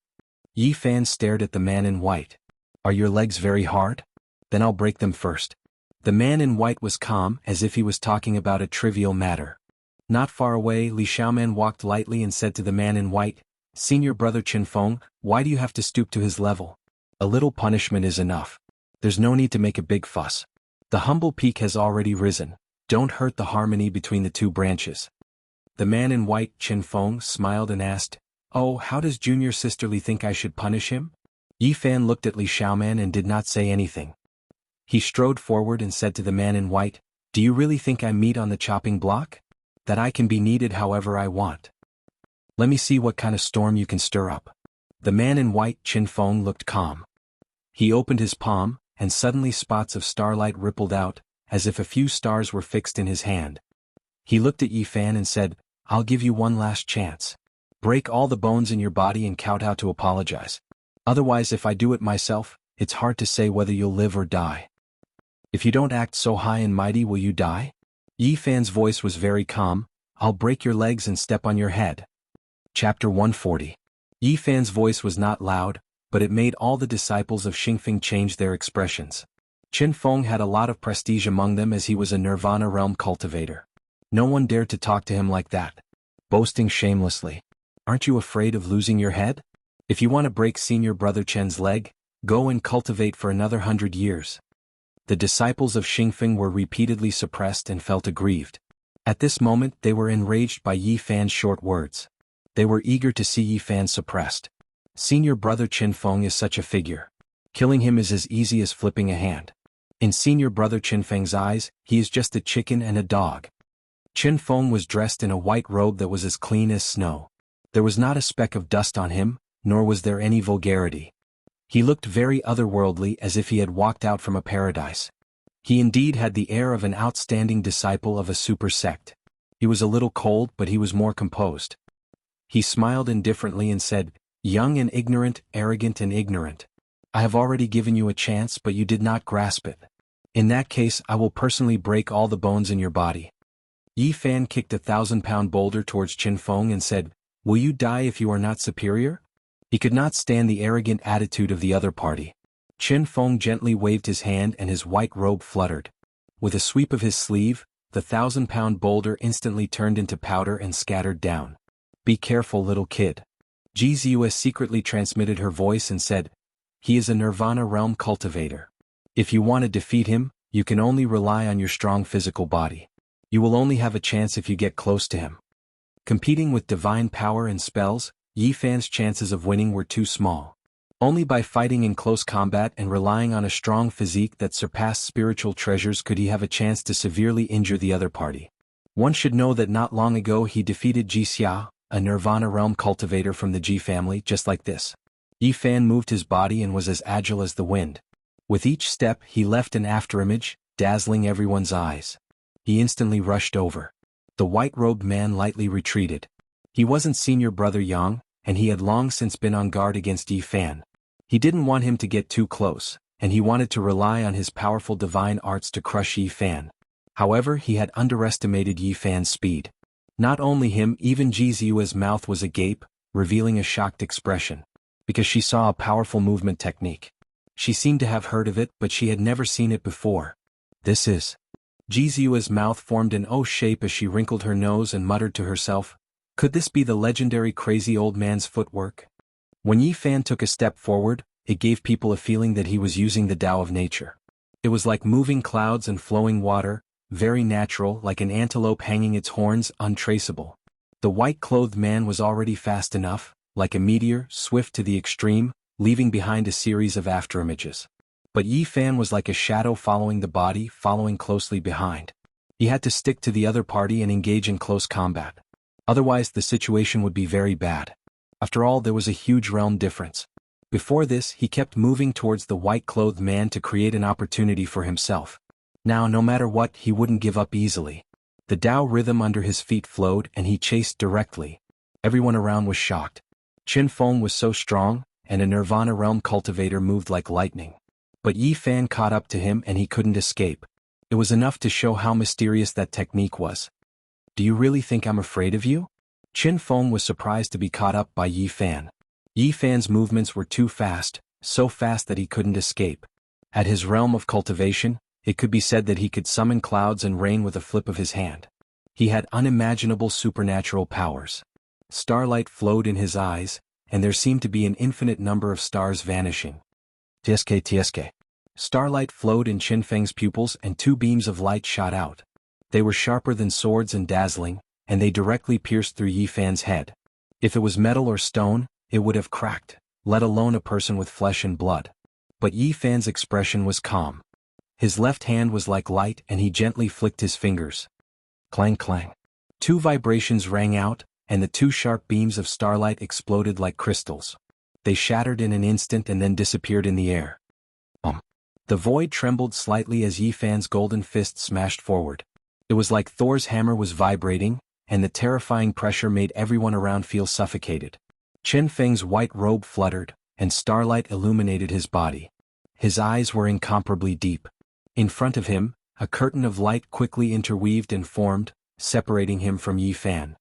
Yi Fan stared at the man in white. Are your legs very hard? Then I'll break them first. The man in white was calm, as if he was talking about a trivial matter. Not far away, Li Xiaoman walked lightly and said to the man in white, Senior brother Qinfeng, why do you have to stoop to his level? A little punishment is enough. There's no need to make a big fuss. The humble peak has already risen. Don't hurt the harmony between the two branches. The man in white, Qinfeng, smiled and asked, Oh, how does junior sisterly think I should punish him? Yi Fan looked at Li Xiaoman and did not say anything. He strode forward and said to the man in white, Do you really think I'm meat on the chopping block? That I can be kneaded however I want. Let me see what kind of storm you can stir up. The man in white, Qinfeng, looked calm. He opened his palm, and suddenly spots of starlight rippled out, as if a few stars were fixed in his hand. He looked at Yi Fan and said, I'll give you one last chance. Break all the bones in your body and kowtow to apologize. Otherwise, if I do it myself, it's hard to say whether you'll live or die. If you don't act so high and mighty, will you die? Yi Fan's voice was very calm. I'll break your legs and step on your head. Chapter 140. Yi Fan's voice was not loud, but it made all the disciples of Xingfeng change their expressions. Qinfeng had a lot of prestige among them as he was a Nirvana realm cultivator. No one dared to talk to him like that, boasting shamelessly. Aren't you afraid of losing your head? If you want to break senior brother Chen's leg, go and cultivate for another 100 years. The disciples of Xingfeng were repeatedly suppressed and felt aggrieved. At this moment they were enraged by Yi Fan's short words. They were eager to see Yi Fan suppressed. Senior brother Qinfeng is such a figure. Killing him is as easy as flipping a hand. In senior brother Qinfeng's eyes, he is just a chicken and a dog. Qinfeng was dressed in a white robe that was as clean as snow. There was not a speck of dust on him, nor was there any vulgarity. He looked very otherworldly, as if he had walked out from a paradise. He indeed had the air of an outstanding disciple of a super sect. He was a little cold, but he was more composed. He smiled indifferently and said, Young and ignorant, arrogant and ignorant. I have already given you a chance, but you did not grasp it. In that case, I will personally break all the bones in your body. Yi Fan kicked a 1,000-pound boulder towards Qinfeng and said, Will you die if you are not superior? He could not stand the arrogant attitude of the other party. Qinfeng gently waved his hand and his white robe fluttered. With a sweep of his sleeve, the 1,000-pound boulder instantly turned into powder and scattered down. Be careful, little kid. Ji Ziyue secretly transmitted her voice and said, He is a Nirvana realm cultivator. If you want to defeat him, you can only rely on your strong physical body. You will only have a chance if you get close to him. Competing with divine power and spells, Yi Fan's chances of winning were too small. Only by fighting in close combat and relying on a strong physique that surpassed spiritual treasures could he have a chance to severely injure the other party. One should know that not long ago he defeated Ji Xia, a Nirvana realm cultivator from the Ji family, just like this. Yi Fan moved his body and was as agile as the wind. With each step he left an afterimage, dazzling everyone's eyes. He instantly rushed over. The white-robed man lightly retreated. He wasn't senior brother Yang, and he had long since been on guard against Yi Fan. He didn't want him to get too close, and he wanted to rely on his powerful divine arts to crush Yi Fan. However, he had underestimated Yi Fan's speed. Not only him, even Ji Ziyue's mouth was agape, revealing a shocked expression. Because she saw a powerful movement technique. She seemed to have heard of it, but she had never seen it before. This is... Ji Ziyue's mouth formed an O shape as she wrinkled her nose and muttered to herself, Could this be the legendary crazy old man's footwork? When Yi Fan took a step forward, it gave people a feeling that he was using the Tao of nature. It was like moving clouds and flowing water, very natural, like an antelope hanging its horns, untraceable. The white-clothed man was already fast enough, like a meteor, swift to the extreme, leaving behind a series of afterimages. But Yi Fan was like a shadow following the body, following closely behind. He had to stick to the other party and engage in close combat. Otherwise the situation would be very bad. After all, there was a huge realm difference. Before this, he kept moving towards the white-clothed man to create an opportunity for himself. Now, no matter what, he wouldn't give up easily. The Tao rhythm under his feet flowed and he chased directly. Everyone around was shocked. Qin Feng was so strong, and a Nirvana realm cultivator moved like lightning. But Yi Fan caught up to him and he couldn't escape. It was enough to show how mysterious that technique was. Do you really think I'm afraid of you? Qin Feng was surprised to be caught up by Yi Fan. Yi Fan's movements were too fast, so fast that he couldn't escape. At his realm of cultivation, it could be said that he could summon clouds and rain with a flip of his hand. He had unimaginable supernatural powers. Starlight flowed in his eyes, and there seemed to be an infinite number of stars vanishing. Tsk. Starlight flowed in Qin Feng's pupils and two beams of light shot out. They were sharper than swords and dazzling, and they directly pierced through Yi Fan's head. If it was metal or stone, it would have cracked, let alone a person with flesh and blood. But Yi Fan's expression was calm. His left hand was like light and he gently flicked his fingers. Clang clang. Two vibrations rang out, and the two sharp beams of starlight exploded like crystals. They shattered in an instant and then disappeared in the air. The void trembled slightly as Yi Fan's golden fist smashed forward. It was like Thor's hammer was vibrating, and the terrifying pressure made everyone around feel suffocated. Qin Feng's white robe fluttered, and starlight illuminated his body. His eyes were incomparably deep. In front of him, a curtain of light quickly interweaved and formed, separating him from Yi Fan.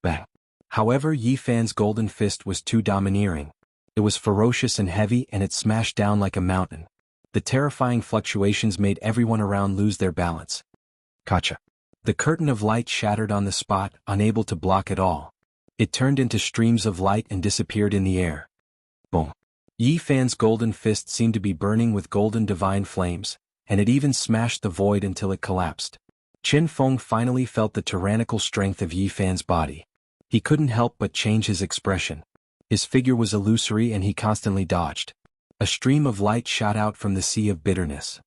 Bang! However, Yi Fan's golden fist was too domineering. It was ferocious and heavy and it smashed down like a mountain. The terrifying fluctuations made everyone around lose their balance. Gotcha. The curtain of light shattered on the spot, unable to block it all. It turned into streams of light and disappeared in the air. Boom. Yi Fan's golden fist seemed to be burning with golden divine flames, and it even smashed the void until it collapsed. Qin Feng finally felt the tyrannical strength of Yi Fan's body. He couldn't help but change his expression. His figure was illusory and he constantly dodged. A stream of light shot out from the sea of bitterness.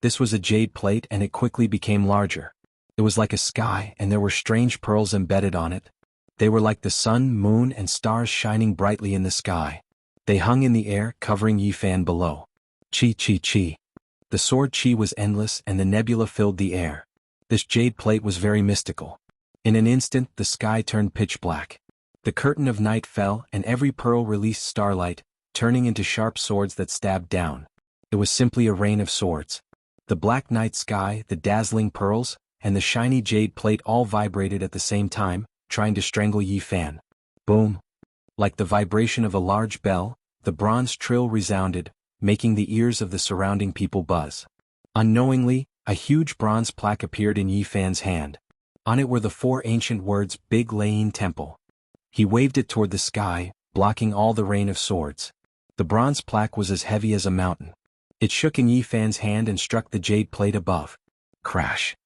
This was a jade plate and it quickly became larger. It was like a sky and there were strange pearls embedded on it. They were like the sun, moon, and stars shining brightly in the sky. They hung in the air, covering Yi Fan below. Chi. The sword Chi was endless and the nebula filled the air. This jade plate was very mystical. In an instant, the sky turned pitch black. The curtain of night fell and every pearl released starlight, turning into sharp swords that stabbed down. It was simply a rain of swords. The black night sky, the dazzling pearls, and the shiny jade plate all vibrated at the same time, trying to strangle Yi Fan. Boom! Like the vibration of a large bell, the bronze trill resounded, making the ears of the surrounding people buzz. Unknowingly, a huge bronze plaque appeared in Yi Fan's hand. On it were the four ancient words Big Lane Temple. He waved it toward the sky, blocking all the rain of swords. The bronze plaque was as heavy as a mountain. It shook in Yi Fan's hand and struck the jade plate above. Crash!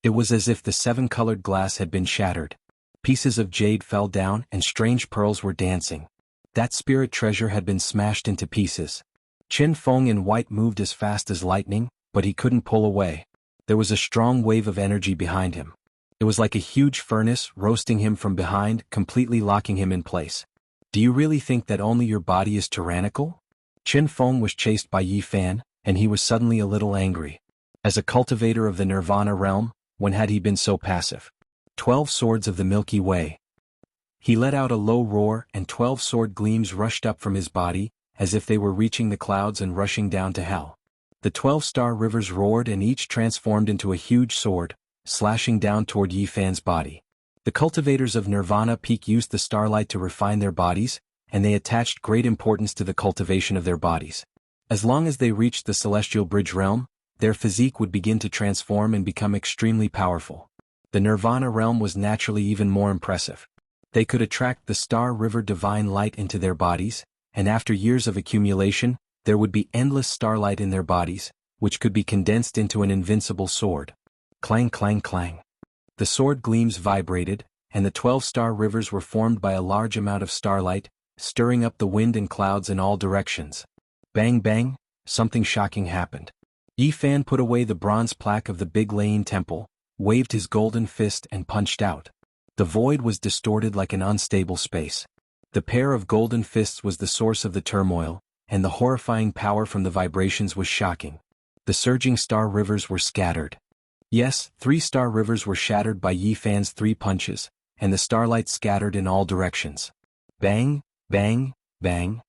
It was as if the seven-colored glass had been shattered. Pieces of jade fell down and strange pearls were dancing. That spirit treasure had been smashed into pieces. Qin Feng in white moved as fast as lightning, but he couldn't pull away. There was a strong wave of energy behind him. It was like a huge furnace roasting him from behind, completely locking him in place. Do you really think that only your body is tyrannical? Qin Feng was chased by Yi Fan, and he was suddenly a little angry. As a cultivator of the Nirvana realm, when had he been so passive? 12 swords of the Milky Way. He let out a low roar and 12 sword gleams rushed up from his body, as if they were reaching the clouds and rushing down to hell. The 12-star rivers roared and each transformed into a huge sword, slashing down toward Yi Fan's body. The cultivators of Nirvana Peak used the starlight to refine their bodies, and they attached great importance to the cultivation of their bodies. As long as they reached the Celestial Bridge realm, their physique would begin to transform and become extremely powerful. The Nirvana realm was naturally even more impressive. They could attract the Star River divine light into their bodies, and after years of accumulation, there would be endless starlight in their bodies, which could be condensed into an invincible sword. Clang clang clang. The sword gleams vibrated, and the 12-star rivers were formed by a large amount of starlight, stirring up the wind and clouds in all directions. Bang bang, something shocking happened. Yi Fan put away the bronze plaque of the Big Lane Temple, waved his golden fist and punched out. The void was distorted like an unstable space. The pair of golden fists was the source of the turmoil, and the horrifying power from the vibrations was shocking. The surging star rivers were scattered. Yes, 3 star rivers were shattered by Yi Fan's 3 punches, and the starlight scattered in all directions. Bang, bang, bang.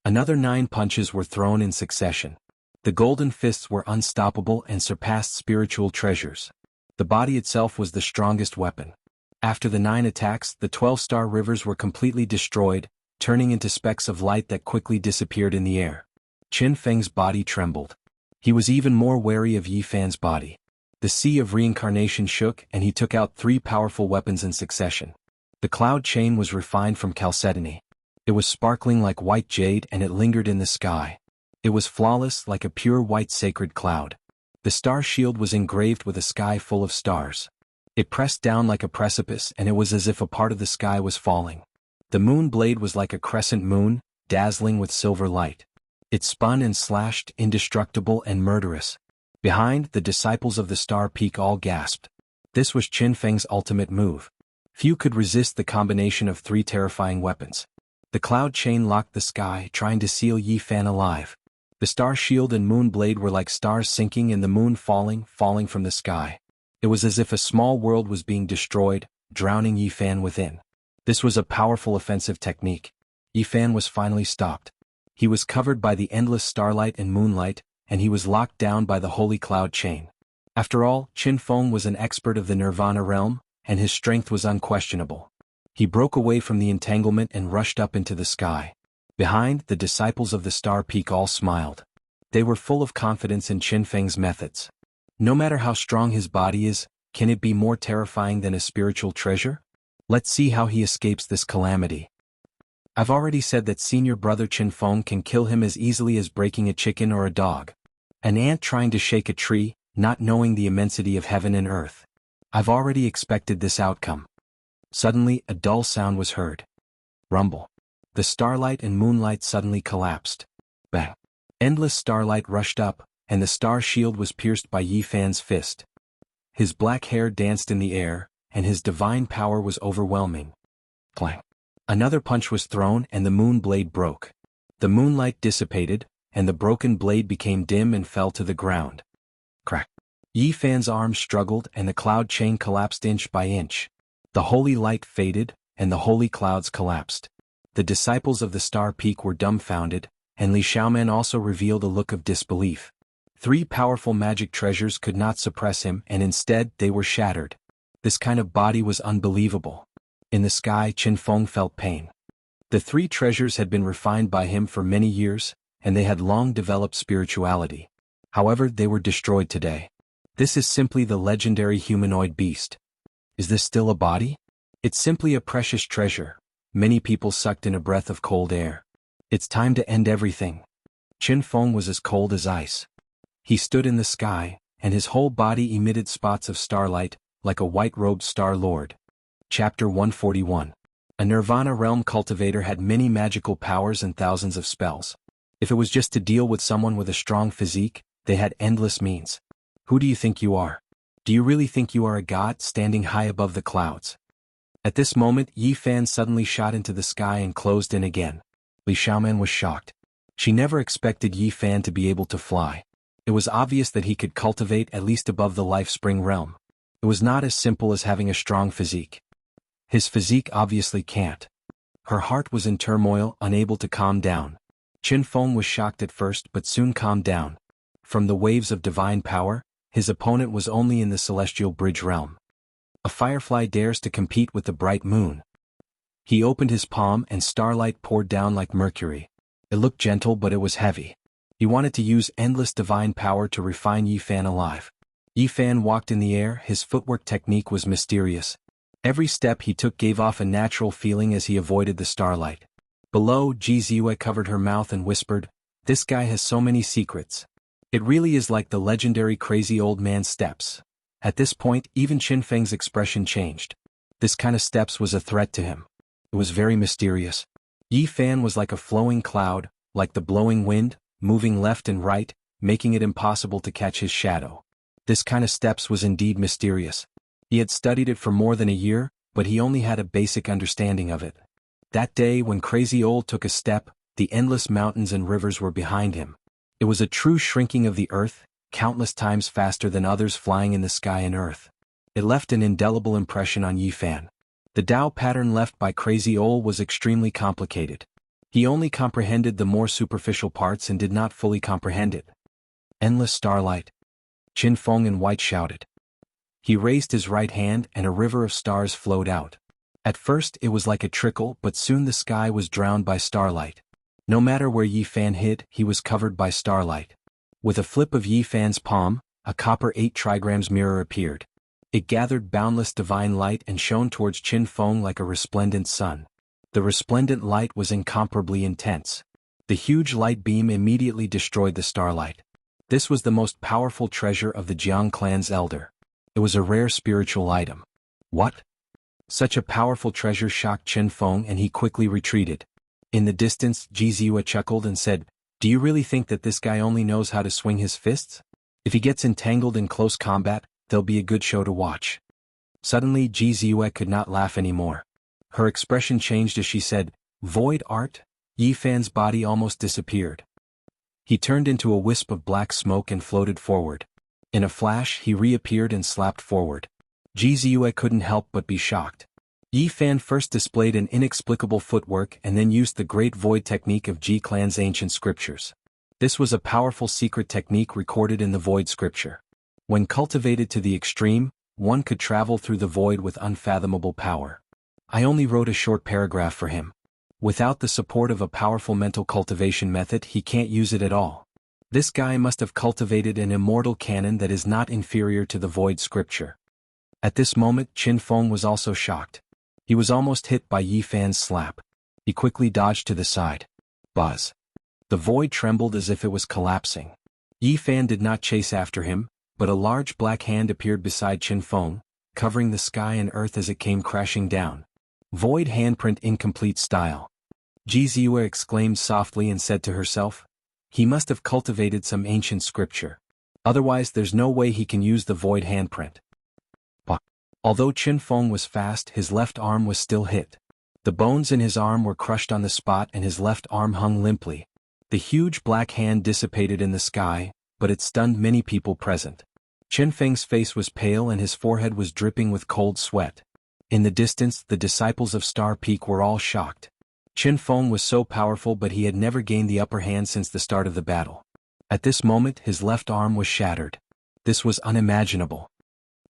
Another 9 punches were thrown in succession. The golden fists were unstoppable and surpassed spiritual treasures. The body itself was the strongest weapon. After the 9 attacks, the 12-star rivers were completely destroyed, turning into specks of light that quickly disappeared in the air. Qin Feng's body trembled. He was even more wary of Yi Fan's body. The sea of reincarnation shook and he took out 3 powerful weapons in succession. The cloud chain was refined from chalcedony. It was sparkling like white jade and it lingered in the sky. It was flawless like a pure white sacred cloud. The star shield was engraved with a sky full of stars. It pressed down like a precipice and it was as if a part of the sky was falling. The moon blade was like a crescent moon, dazzling with silver light. It spun and slashed, indestructible and murderous. Behind, the disciples of the star peak all gasped. This was Qin Feng's ultimate move. Few could resist the combination of 3 terrifying weapons. The cloud chain locked the sky, trying to seal Yi Fan alive. The star shield and moon blade were like stars sinking and the moon falling from the sky. It was as if a small world was being destroyed, drowning Yi Fan within. This was a powerful offensive technique. Yi Fan was finally stopped. He was covered by the endless starlight and moonlight, and he was locked down by the holy cloud chain. After all, Qin Feng was an expert of the Nirvana realm, and his strength was unquestionable. He broke away from the entanglement and rushed up into the sky. Behind, the disciples of the star peak all smiled. They were full of confidence in Qin Feng's methods. No matter how strong his body is, can it be more terrifying than a spiritual treasure? Let's see how he escapes this calamity. I've already said that senior brother Qin Feng can kill him as easily as breaking a chicken or a dog. An ant trying to shake a tree, not knowing the immensity of heaven and earth. I've already expected this outcome. Suddenly, a dull sound was heard. Rumble. The starlight and moonlight suddenly collapsed. Bang. Endless starlight rushed up, and the star shield was pierced by Yi Fan's fist. His black hair danced in the air, and his divine power was overwhelming. Clang. Another punch was thrown and the moon blade broke. The moonlight dissipated, and the broken blade became dim and fell to the ground. Crack. Yi Fan's arms struggled and the cloud chain collapsed inch by inch. The holy light faded, and the holy clouds collapsed. The disciples of the star peak were dumbfounded, and Li Xiaoman also revealed a look of disbelief. 3 powerful magic treasures could not suppress him and instead they were shattered. This kind of body was unbelievable. In the sky, Qin Feng felt pain. The 3 treasures had been refined by him for many years, and they had long developed spirituality. However, they were destroyed today. This is simply the legendary humanoid beast. Is this still a body? It's simply a precious treasure. Many people sucked in a breath of cold air. It's time to end everything. Qin Feng was as cold as ice. He stood in the sky, and his whole body emitted spots of starlight, like a white-robed Star Lord. Chapter 141. A Nirvana realm cultivator had many magical powers and thousands of spells. If it was just to deal with someone with a strong physique, they had endless means. Who do you think you are? Do you really think you are a god standing high above the clouds? At this moment, Yi Fan suddenly shot into the sky and closed in again. Li Xiaoman was shocked. She never expected Yi Fan to be able to fly. It was obvious that he could cultivate at least above the life spring realm. It was not as simple as having a strong physique. His physique obviously can't. Her heart was in turmoil, unable to calm down. Qin Feng was shocked at first but soon calmed down. From the waves of divine power, his opponent was only in the celestial bridge realm. A firefly dares to compete with the bright moon. He opened his palm and starlight poured down like mercury. It looked gentle but it was heavy. He wanted to use endless divine power to refine Yi Fan alive. Yi Fan walked in the air, his footwork technique was mysterious. Every step he took gave off a natural feeling as he avoided the starlight. Below, Ji Ziyue covered her mouth and whispered, "This guy has so many secrets. It really is like the legendary crazy old man steps." At this point, even Qin Feng's expression changed. This kind of steps was a threat to him. It was very mysterious. Yi Fan was like a flowing cloud, like the blowing wind, moving left and right, making it impossible to catch his shadow. This kind of steps was indeed mysterious. He had studied it for more than a year, but he only had a basic understanding of it. That day when Crazy Old took a step, the endless mountains and rivers were behind him. It was a true shrinking of the earth, countless times faster than others flying in the sky and earth. It left an indelible impression on Yi Fan. The Tao pattern left by Crazy Ol was extremely complicated. He only comprehended the more superficial parts and did not fully comprehend it. Endless starlight. Qin Feng in white shouted. He raised his right hand and a river of stars flowed out. At first it was like a trickle, but soon the sky was drowned by starlight. No matter where Yi Fan hid, he was covered by starlight. With a flip of Yi Fan's palm, a copper 8 trigrams mirror appeared. It gathered boundless divine light and shone towards Qin Feng like a resplendent sun. The resplendent light was incomparably intense. The huge light beam immediately destroyed the starlight. This was the most powerful treasure of the Jiang clan's elder. It was a rare spiritual item. What? Such a powerful treasure shocked Qin Feng and he quickly retreated. In the distance, Ji Ziyue chuckled and said, "Do you really think that this guy only knows how to swing his fists? If he gets entangled in close combat, there'll be a good show to watch." Suddenly Ji Ziyue could not laugh anymore. Her expression changed as she said, "Void art?" Yi Fan's body almost disappeared. He turned into a wisp of black smoke and floated forward. In a flash he reappeared and slapped forward. Ji Ziyue couldn't help but be shocked. Yi Fan first displayed an inexplicable footwork and then used the Great Void technique of Ji clan's ancient scriptures. This was a powerful secret technique recorded in the Void scripture. When cultivated to the extreme, one could travel through the void with unfathomable power. I only wrote a short paragraph for him. Without the support of a powerful mental cultivation method, he can't use it at all. This guy must have cultivated an immortal canon that is not inferior to the Void scripture. At this moment Qin Feng was also shocked. He was almost hit by Yi Fan's slap. He quickly dodged to the side. Buzz. The void trembled as if it was collapsing. Yi Fan did not chase after him, but a large black hand appeared beside Qin Feng, covering the sky and earth as it came crashing down. Void handprint incomplete style. Ji Ziyue exclaimed softly and said to herself, "He must have cultivated some ancient scripture. Otherwise there's no way he can use the void handprint." Although Qin Feng was fast, his left arm was still hit. The bones in his arm were crushed on the spot and his left arm hung limply. The huge black hand dissipated in the sky, but it stunned many people present. Qin Feng's face was pale and his forehead was dripping with cold sweat. In the distance, the disciples of Star Peak were all shocked. Qin Feng was so powerful, but he had never gained the upper hand since the start of the battle. At this moment his left arm was shattered. This was unimaginable.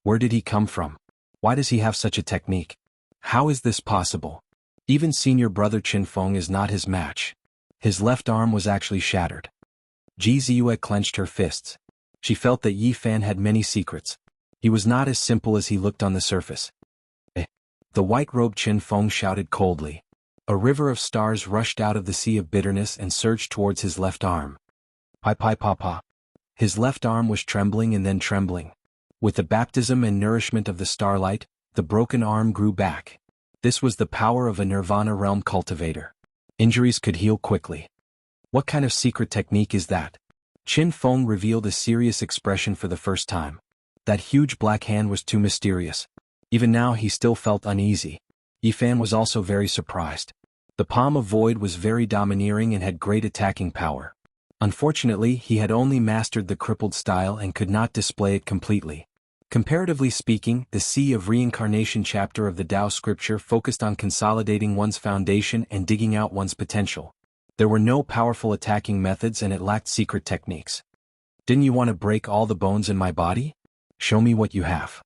Where did he come from? Why does he have such a technique? How is this possible? Even senior brother Qin Feng is not his match. His left arm was actually shattered. Ji Ziyue clenched her fists. She felt that Yi Fan had many secrets. He was not as simple as he looked on the surface. The white-robed Qin Feng shouted coldly. A river of stars rushed out of the sea of bitterness and surged towards his left arm. Pai pai pa pa. His left arm was trembling and then trembling. With the baptism and nourishment of the starlight, the broken arm grew back. This was the power of a Nirvana realm cultivator. Injuries could heal quickly. What kind of secret technique is that? Qin Feng revealed a serious expression for the first time. That huge black hand was too mysterious. Even now he still felt uneasy. Yi Fan was also very surprised. The palm of void was very domineering and had great attacking power. Unfortunately, he had only mastered the crippled style and could not display it completely. Comparatively speaking, the Sea of Reincarnation chapter of the Tao scripture focused on consolidating one's foundation and digging out one's potential. There were no powerful attacking methods and it lacked secret techniques. Didn't you want to break all the bones in my body? Show me what you have.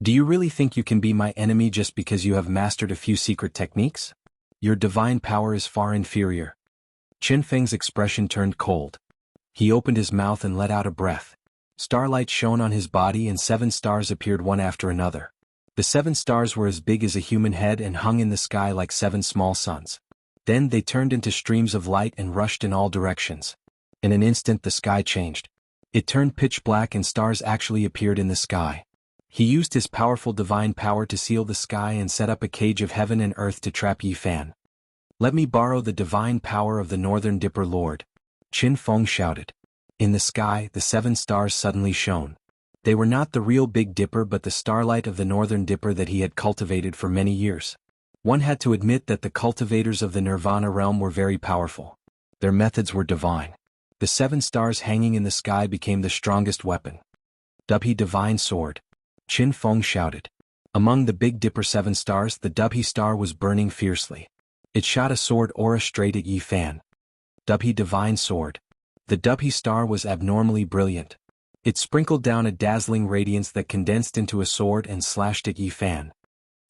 Do you really think you can be my enemy just because you have mastered a few secret techniques? Your divine power is far inferior. Qin Feng's expression turned cold. He opened his mouth and let out a breath. Starlight shone on his body and 7 stars appeared one after another. The 7 stars were as big as a human head and hung in the sky like 7 small suns. Then they turned into streams of light and rushed in all directions. In an instant the sky changed. It turned pitch black and stars actually appeared in the sky. He used his powerful divine power to seal the sky and set up a cage of heaven and earth to trap Yi Fan. "Let me borrow the divine power of the Northern Dipper Lord," Qin Feng shouted. In the sky, the 7 stars suddenly shone. They were not the real Big Dipper but the starlight of the Northern Dipper that he had cultivated for many years. One had to admit that the cultivators of the Nirvana realm were very powerful. Their methods were divine. The 7 stars hanging in the sky became the strongest weapon. Dubhe Divine Sword. Qin Feng shouted. Among the Big Dipper 7 stars, the Dubhe star was burning fiercely. It shot a sword aura straight at Yi Fan. Dubhe Divine Sword. The Dubhe star was abnormally brilliant. It sprinkled down a dazzling radiance that condensed into a sword and slashed at Yi Fan.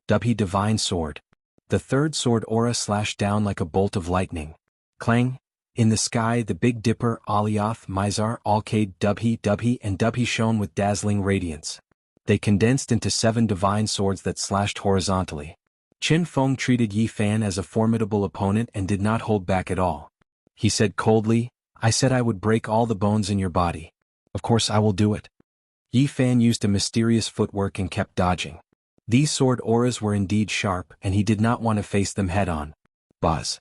Dubhe Divine Sword. The 3rd sword aura slashed down like a bolt of lightning. Clang! In the sky, the Big Dipper, Alioth, Mizar, Alcade, Dubhe, and Dubhe shone with dazzling radiance. They condensed into 7 divine swords that slashed horizontally. Qin Feng treated Yi Fan as a formidable opponent and did not hold back at all. He said coldly, "I said I would break all the bones in your body. Of course I will do it." Yi Fan used a mysterious footwork and kept dodging. These sword auras were indeed sharp, and he did not want to face them head-on. Buzz.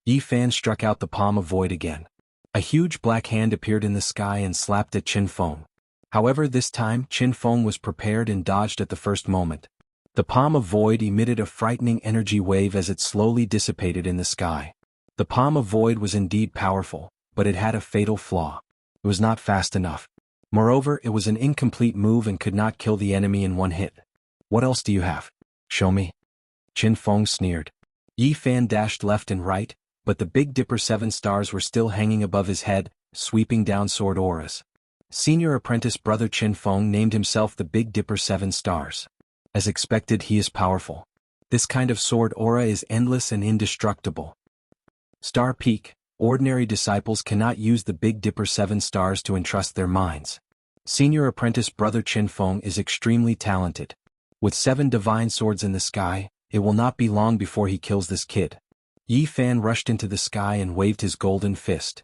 Yi Fan struck out the palm of void again. A huge black hand appeared in the sky and slapped at Qin Feng. However, this time, Qin Feng was prepared and dodged at the first moment. The palm of void emitted a frightening energy wave as it slowly dissipated in the sky. The palm of void was indeed powerful, but it had a fatal flaw. It was not fast enough. Moreover, it was an incomplete move and could not kill the enemy in one hit. "What else do you have? Show me." Qin Feng sneered. Yi Fan dashed left and right, but the Big Dipper 7 stars were still hanging above his head, sweeping down sword auras. Senior apprentice brother Qin Feng named himself the Big Dipper 7 stars. As expected, he is powerful. This kind of sword aura is endless and indestructible. Star Peak. Ordinary disciples cannot use the Big Dipper 7 stars to entrust their minds. Senior apprentice brother Qin Feng is extremely talented. With 7 divine swords in the sky, it will not be long before he kills this kid. Yi Fan rushed into the sky and waved his golden fist.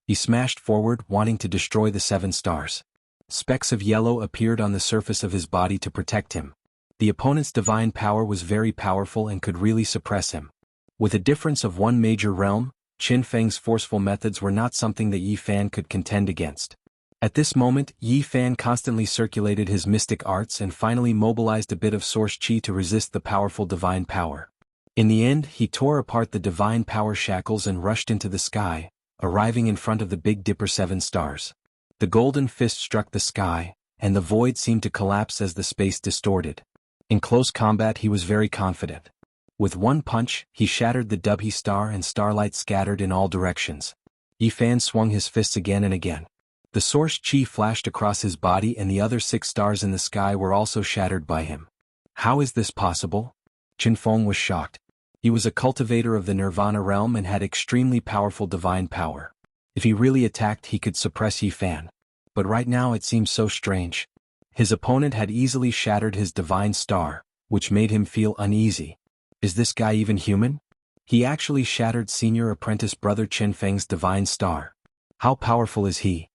He smashed forward, wanting to destroy the 7 stars. Specks of yellow appeared on the surface of his body to protect him. The opponent's divine power was very powerful and could really suppress him. With a difference of 1 major realm, Qin Feng's forceful methods were not something that Yi Fan could contend against. At this moment, Yi Fan constantly circulated his mystic arts and finally mobilized a bit of source qi to resist the powerful divine power. In the end, he tore apart the divine power shackles and rushed into the sky, arriving in front of the Big Dipper 7 stars. The golden fist struck the sky, and the void seemed to collapse as the space distorted. In close combat he was very confident. With one punch, he shattered the Dubhe star and starlight scattered in all directions. Yi Fan swung his fists again and again. The source qi flashed across his body and the other 6 stars in the sky were also shattered by him. How is this possible? Qin Feng was shocked. He was a cultivator of the Nirvana realm and had extremely powerful divine power. If he really attacked, he could suppress Yi Fan. But right now it seems so strange. His opponent had easily shattered his divine star, which made him feel uneasy. Is this guy even human? He actually shattered senior apprentice brother Qin Feng's divine star. How powerful is he?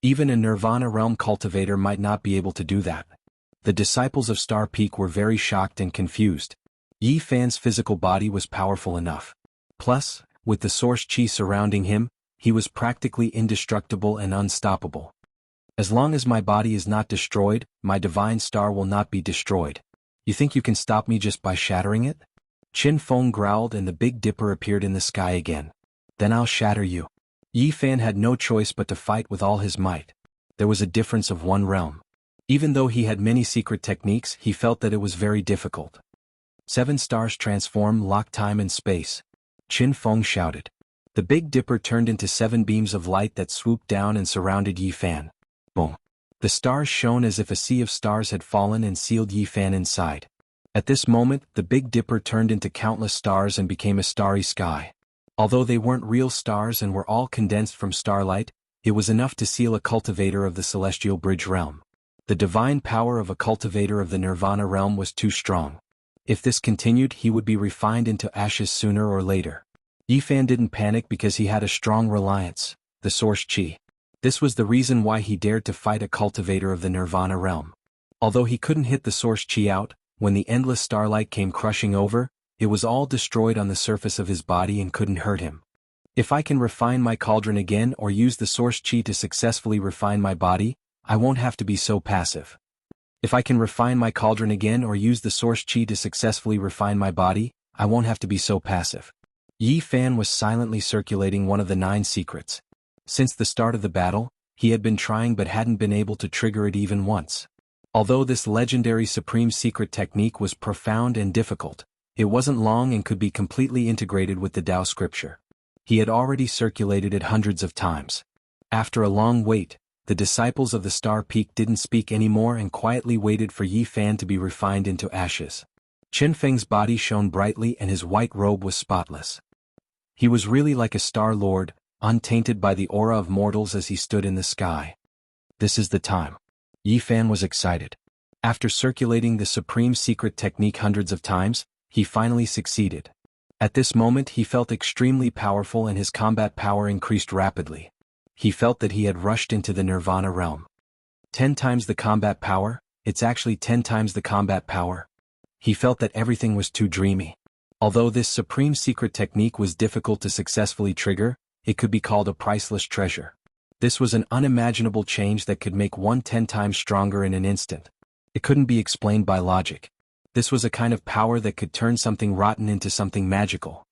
Even a Nirvana realm cultivator might not be able to do that. The disciples of Star Peak were very shocked and confused. Yi Fan's physical body was powerful enough. Plus, with the source qi surrounding him, he was practically indestructible and unstoppable. As long as my body is not destroyed, my divine star will not be destroyed. You think you can stop me just by shattering it? Qin Feng growled and the Big Dipper appeared in the sky again. Then I'll shatter you. Yi Fan had no choice but to fight with all his might. There was a difference of 1 realm. Even though he had many secret techniques, he felt that it was very difficult. 7 stars transform, lock time and space. Qin Feng shouted. The Big Dipper turned into 7 beams of light that swooped down and surrounded Yi Fan. Boom. The stars shone as if a sea of stars had fallen and sealed Yi Fan inside. At this moment, the Big Dipper turned into countless stars and became a starry sky. Although they weren't real stars and were all condensed from starlight, it was enough to seal a cultivator of the Celestial Bridge realm. The divine power of a cultivator of the Nirvana realm was too strong. If this continued, he would be refined into ashes sooner or later. Yi Fan didn't panic because he had a strong reliance, the source qi. This was the reason why he dared to fight a cultivator of the Nirvana realm. Although he couldn't hit the source qi out, when the endless starlight came crushing over, it was all destroyed on the surface of his body and couldn't hurt him. If I can refine my cauldron again or use the source qi to successfully refine my body, I won't have to be so passive. If I can refine my cauldron again or use the source qi to successfully refine my body, I won't have to be so passive. Yi Fan was silently circulating one of the 9 secrets. Since the start of the battle, he had been trying but hadn't been able to trigger it even once. Although this legendary supreme secret technique was profound and difficult, it wasn't long and could be completely integrated with the Tao scripture. He had already circulated it hundreds of times. After a long wait, the disciples of the Star Peak didn't speak anymore and quietly waited for Yi Fan to be refined into ashes. Qin Feng's body shone brightly and his white robe was spotless. He was really like a Star Lord, untainted by the aura of mortals as he stood in the sky. This is the time. Yi Fan was excited. After circulating the supreme secret technique hundreds of times, he finally succeeded. At this moment he felt extremely powerful and his combat power increased rapidly. He felt that he had rushed into the Nirvana realm. 10 times the combat power? It's actually 10 times the combat power. He felt that everything was too dreamy. Although this supreme secret technique was difficult to successfully trigger, it could be called a priceless treasure. This was an unimaginable change that could make one 10 times stronger in an instant. It couldn't be explained by logic. This was a kind of power that could turn something rotten into something magical.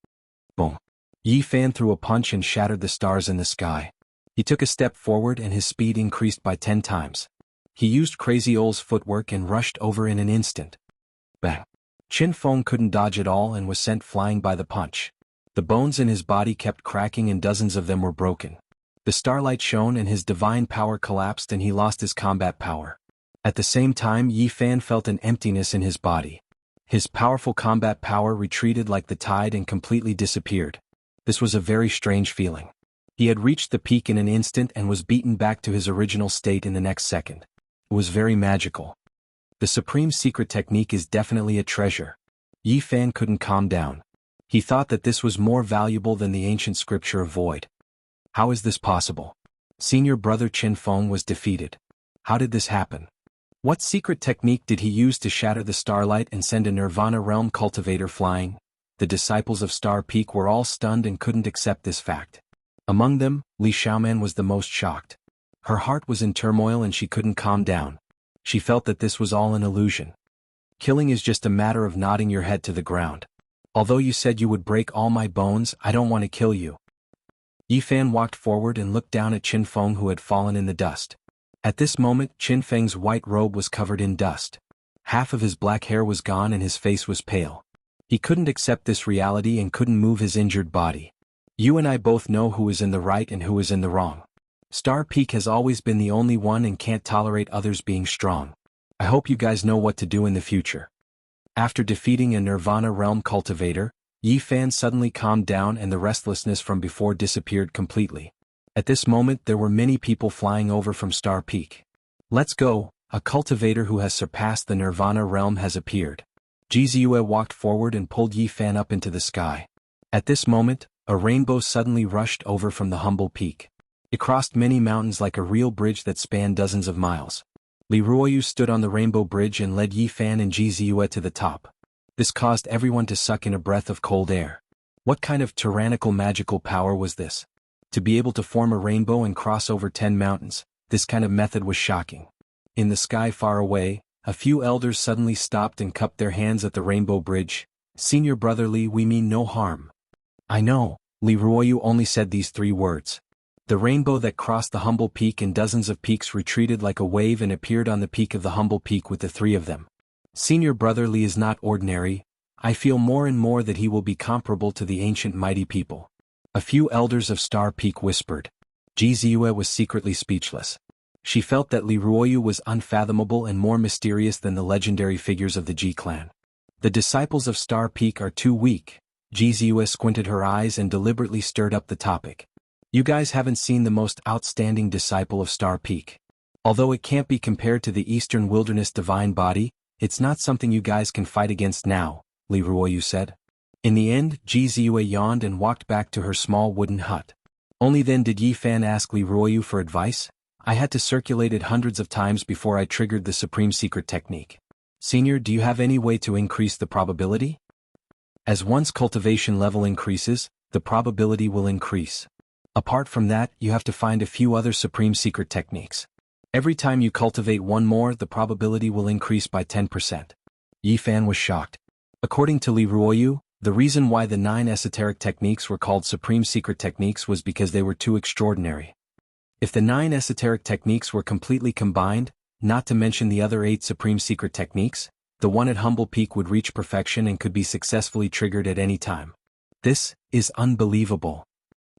Boom. Yi Fan threw a punch and shattered the stars in the sky. He took a step forward and his speed increased by 10 times. He used Crazy Ole's footwork and rushed over in an instant. Bang. Qin Feng couldn't dodge at all and was sent flying by the punch. The bones in his body kept cracking and dozens of them were broken. The starlight shone and his divine power collapsed and he lost his combat power. At the same time Yi Fan felt an emptiness in his body. His powerful combat power retreated like the tide and completely disappeared. This was a very strange feeling. He had reached the peak in an instant and was beaten back to his original state in the next second. It was very magical. The supreme secret technique is definitely a treasure. Yi Fan couldn't calm down. He thought that this was more valuable than the ancient scripture of void. How is this possible? Senior brother Qin Feng was defeated. How did this happen? What secret technique did he use to shatter the starlight and send a Nirvana realm cultivator flying? The disciples of Star Peak were all stunned and couldn't accept this fact. Among them, Li Xiaoman was the most shocked. Her heart was in turmoil and she couldn't calm down. She felt that this was all an illusion. Killing is just a matter of nodding your head to the ground. Although you said you would break all my bones, I don't want to kill you. Yi Fan walked forward and looked down at Qin Feng who had fallen in the dust. At this moment Qin Feng's white robe was covered in dust. Half of his black hair was gone and his face was pale. He couldn't accept this reality and couldn't move his injured body. You and I both know who is in the right and who is in the wrong. Star Peak has always been the only one and can't tolerate others being strong. I hope you guys know what to do in the future. After defeating a Nirvana realm cultivator, Yi Fan suddenly calmed down and the restlessness from before disappeared completely. At this moment there were many people flying over from Star Peak. Let's go, a cultivator who has surpassed the Nirvana realm has appeared. Jizue walked forward and pulled Yi Fan up into the sky. At this moment, a rainbow suddenly rushed over from the humble peak. It crossed many mountains like a real bridge that spanned dozens of miles. Li Ruoyu stood on the rainbow bridge and led Yi Fan and Jizue to the top. This caused everyone to suck in a breath of cold air. What kind of tyrannical magical power was this? To be able to form a rainbow and cross over 10 mountains, this kind of method was shocking. In the sky far away, a few elders suddenly stopped and cupped their hands at the rainbow bridge. Senior brother Li, we mean no harm. I know, Li Ruoyu only said these 3 words. The rainbow that crossed the humble peak and dozens of peaks retreated like a wave and appeared on the peak of the humble peak with the 3 of them. Senior brother Li is not ordinary. I feel more and more that he will be comparable to the ancient mighty people. A few elders of Star Peak whispered. Jizue was secretly speechless. She felt that Li Ruoyu was unfathomable and more mysterious than the legendary figures of the Ji clan. The disciples of Star Peak are too weak. Jizue squinted her eyes and deliberately stirred up the topic. You guys haven't seen the most outstanding disciple of Star Peak. Although it can't be compared to the Eastern Wilderness divine body, it's not something you guys can fight against now, Li Ruoyu said. In the end, Jizue yawned and walked back to her small wooden hut. Only then did Yi Fan ask Li Ruoyu for advice. I had to circulate it hundreds of times before I triggered the supreme secret technique. Senior, do you have any way to increase the probability? As one's cultivation level increases, the probability will increase. Apart from that, you have to find a few other supreme secret techniques. Every time you cultivate one more, the probability will increase by 10%. Yi Fan was shocked. According to Li Ruoyu, The reason why the 9 esoteric techniques were called supreme secret techniques was because they were too extraordinary. If the 9 esoteric techniques were completely combined, not to mention the other 8 supreme secret techniques, the one at Humble Peak would reach perfection and could be successfully triggered at any time. This is unbelievable.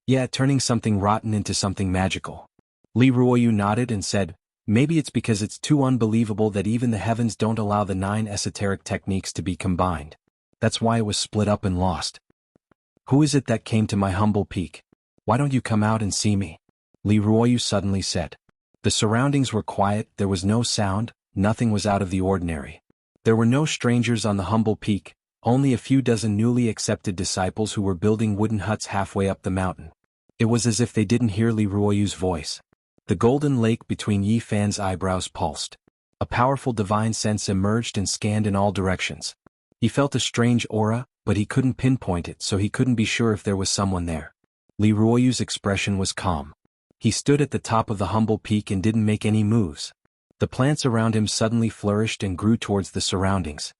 Yeah, turning something rotten into something magical. Li Ruoyu nodded and said, maybe it's because it's too unbelievable that even the heavens don't allow the 9 esoteric techniques to be combined. That's why it was split up and lost. Who is it that came to my Humble Peak? Why don't you come out and see me? Li Ruoyu suddenly said. The surroundings were quiet, there was no sound, nothing was out of the ordinary. There were no strangers on the Humble Peak, only a few dozen newly accepted disciples who were building wooden huts halfway up the mountain. It was as if they didn't hear Li Ruoyu's voice. The golden lake between Yi Fan's eyebrows pulsed. A powerful divine sense emerged and scanned in all directions. He felt a strange aura, but he couldn't pinpoint it, so he couldn't be sure if there was someone there. Li Ruoyu's expression was calm. He stood at the top of the Humble Peak and didn't make any moves. The plants around him suddenly flourished and grew towards the surroundings.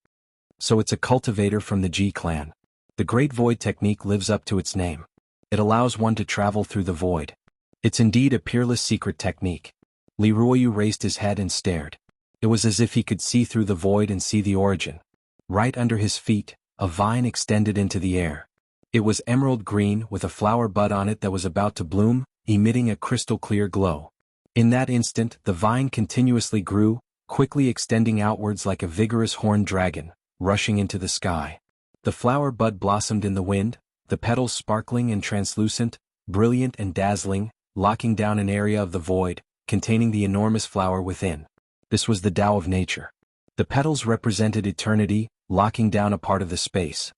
So it's a cultivator from the Ji clan. The Great Void technique lives up to its name. It allows one to travel through the void. It's indeed a peerless secret technique. Li Ruoyu raised his head and stared. It was as if he could see through the void and see the origin. Right under his feet, a vine extended into the air. It was emerald green with a flower bud on it that was about to bloom, emitting a crystal-clear glow. In that instant, the vine continuously grew, quickly extending outwards like a vigorous horned dragon, rushing into the sky. The flower bud blossomed in the wind, the petals sparkling and translucent, brilliant and dazzling, locking down an area of the void, containing the enormous flower within. This was the Tao of nature. The petals represented eternity, locking down a part of the space.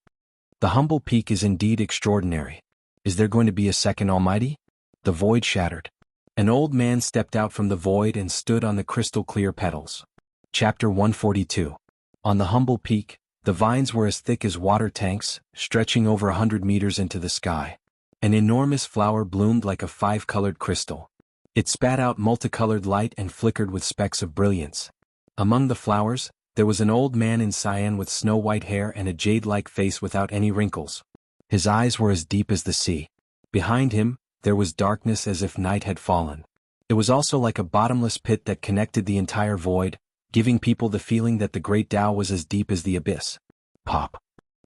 The Humble Peak is indeed extraordinary. Is there going to be a second Almighty? The void shattered. An old man stepped out from the void and stood on the crystal-clear petals. Chapter 142. On the Humble Peak, the vines were as thick as water tanks, stretching over 100 meters into the sky. An enormous flower bloomed like a 5-colored crystal. It spat out multicolored light and flickered with specks of brilliance. Among the flowers, there was an old man in cyan with snow-white hair and a jade-like face without any wrinkles. His eyes were as deep as the sea. Behind him, there was darkness as if night had fallen. It was also like a bottomless pit that connected the entire void, giving people the feeling that the great Tao was as deep as the abyss. Pop.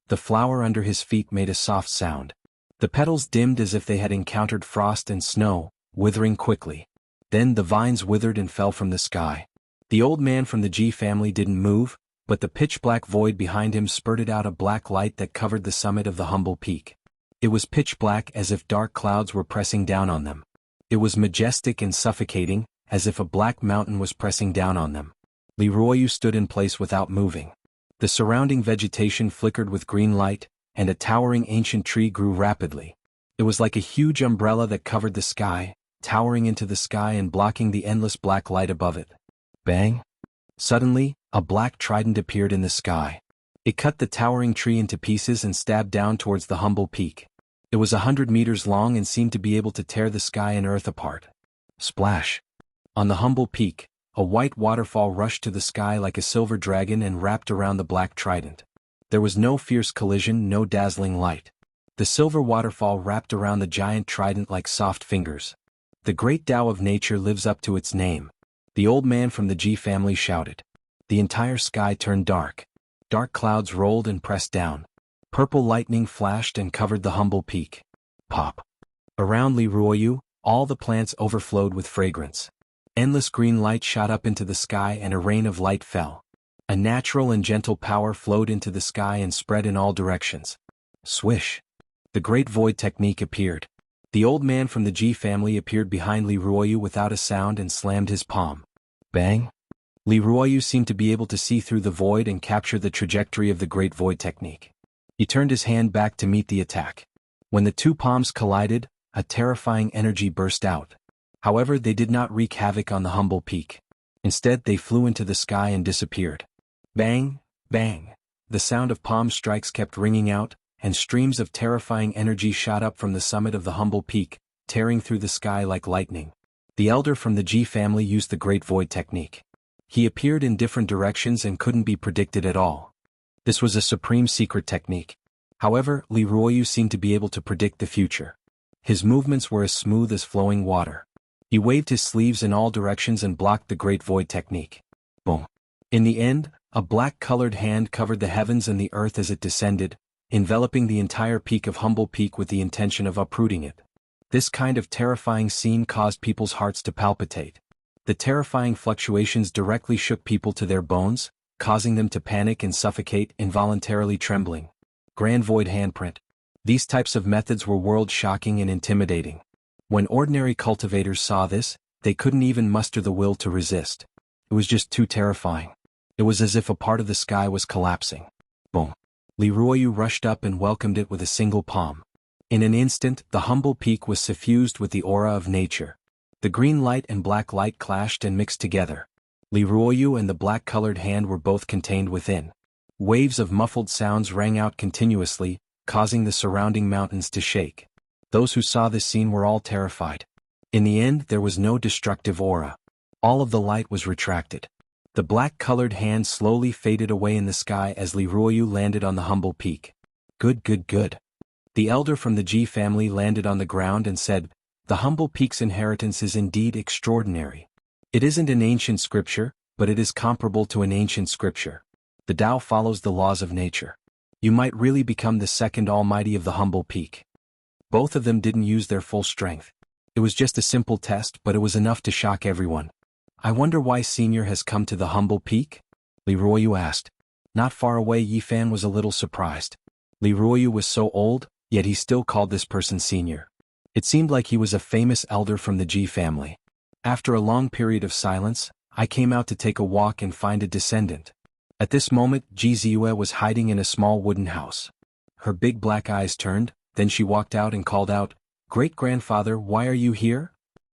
The flower under his feet made a soft sound. The petals dimmed as if they had encountered frost and snow, withering quickly. Then the vines withered and fell from the sky. The old man from the Ji family didn't move, but the pitch-black void behind him spurted out a black light that covered the summit of the Humble Peak. It was pitch black as if dark clouds were pressing down on them. It was majestic and suffocating, as if a black mountain was pressing down on them. Li Ruoyu stood in place without moving. The surrounding vegetation flickered with green light, and a towering ancient tree grew rapidly. It was like a huge umbrella that covered the sky, towering into the sky and blocking the endless black light above it. Bang! Suddenly, a black trident appeared in the sky. It cut the towering tree into pieces and stabbed down towards the Humble Peak. It was 100 meters long and seemed to be able to tear the sky and earth apart. Splash! On the Humble Peak, a white waterfall rushed to the sky like a silver dragon and wrapped around the black trident. There was no fierce collision, no dazzling light. The silver waterfall wrapped around the giant trident like soft fingers. The great Tao of nature lives up to its name. The old man from the Ji family shouted. The entire sky turned dark. Dark clouds rolled and pressed down. Purple lightning flashed and covered the Humble Peak. Pop. Around Li Ruoyu, all the plants overflowed with fragrance. Endless green light shot up into the sky and a rain of light fell. A natural and gentle power flowed into the sky and spread in all directions. Swish! The Great Void technique appeared. The old man from the Ji family appeared behind Li Ruoyu without a sound and slammed his palm. Bang! Li Ruoyu seemed to be able to see through the void and capture the trajectory of the Great Void technique. He turned his hand back to meet the attack. When the two palms collided, a terrifying energy burst out. However, they did not wreak havoc on the Humble Peak. Instead, they flew into the sky and disappeared. Bang! Bang! The sound of palm strikes kept ringing out, and streams of terrifying energy shot up from the summit of the Humble Peak, tearing through the sky like lightning. The elder from the Ji family used the Great Void technique. He appeared in different directions and couldn't be predicted at all. This was a supreme secret technique. However, Li Ruoyu seemed to be able to predict the future. His movements were as smooth as flowing water. He waved his sleeves in all directions and blocked the Great Void technique. Boom. In the end, a black-colored hand covered the heavens and the earth as it descended, enveloping the entire peak of Humble Peak with the intention of uprooting it. This kind of terrifying scene caused people's hearts to palpitate. The terrifying fluctuations directly shook people to their bones, causing them to panic and suffocate, involuntarily trembling. Grand Void handprint. These types of methods were world-shocking and intimidating. When ordinary cultivators saw this, they couldn't even muster the will to resist. It was just too terrifying. It was as if a part of the sky was collapsing. Boom. Li Ruoyu rushed up and welcomed it with a single palm. In an instant, the Humble Peak was suffused with the aura of nature. The green light and black light clashed and mixed together. Li Ruoyu and the black-colored hand were both contained within. Waves of muffled sounds rang out continuously, causing the surrounding mountains to shake. Those who saw this scene were all terrified. In the end, there was no destructive aura. All of the light was retracted. The black-colored hand slowly faded away in the sky as Li Ruoyu landed on the Humble Peak. Good, good, good. The elder from the Ji family landed on the ground and said, "The Humble Peak's inheritance is indeed extraordinary. It isn't an ancient scripture, but it is comparable to an ancient scripture. The Tao follows the laws of nature. You might really become the second almighty of the Humble Peak." Both of them didn't use their full strength. It was just a simple test, but it was enough to shock everyone. "I wonder why Senior has come to the Humble Peak?" Li Ruoyu asked. Not far away, Yifan was a little surprised. Li Ruoyu was so old, yet he still called this person Senior. It seemed like he was a famous elder from the Ji family. After a long period of silence, "I came out to take a walk and find a descendant." At this moment, Ji Ziyue was hiding in a small wooden house. Her big black eyes turned, then she walked out and called out, "Great-grandfather, why are you here?"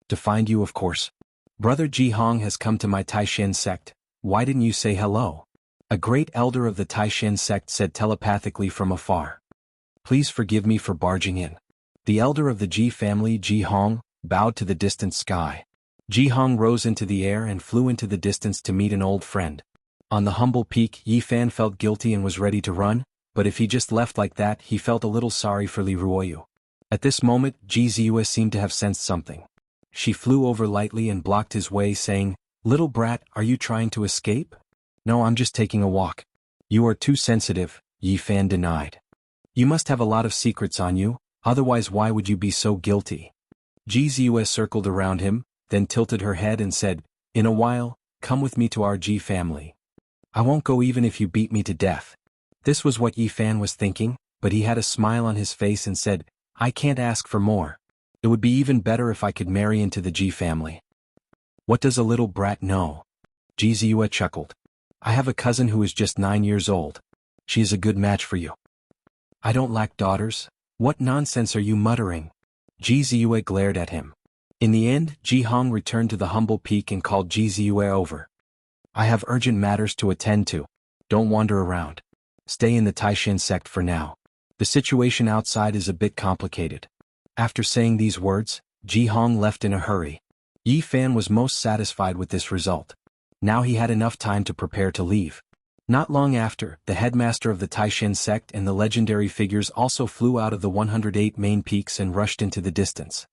"To find you, of course. Brother Ji Hong has come to my Taishan sect. Why didn't you say hello?" A great elder of the Taishan sect said telepathically from afar. "Please forgive me for barging in." The elder of the Ji family, Ji Hong, bowed to the distant sky. Ji Hong rose into the air and flew into the distance to meet an old friend. On the Humble Peak, Yifan felt guilty and was ready to run, but if he just left like that, he felt a little sorry for Li Ruoyu. At this moment, Ji Ziyue seemed to have sensed something. She flew over lightly and blocked his way, saying, "Little brat, are you trying to escape?" "No, I'm just taking a walk." "You are too sensitive," Yifan denied. "You must have a lot of secrets on you, otherwise why would you be so guilty?" Ji Ziyue circled around him, then tilted her head and said, "In a while, come with me to our Ji family. I won't go even if you beat me to death." This was what Yifan was thinking, but he had a smile on his face and said, "I can't ask for more. It would be even better if I could marry into the Ji family." "What does a little brat know?" Ji Ziyue chuckled. "I have a cousin who is just 9 years old. She is a good match for you." "I don't lack daughters. What nonsense are you muttering?" Ji Ziyue glared at him. In the end, Ji Hong returned to the Humble Peak and called Ji Ziyue over. "I have urgent matters to attend to. Don't wander around. Stay in the Taishan sect for now. The situation outside is a bit complicated." After saying these words, Ji Hong left in a hurry. Yifan was most satisfied with this result. Now he had enough time to prepare to leave. Not long after, the headmaster of the Taishan sect and the legendary figures also flew out of the 108 main peaks and rushed into the distance.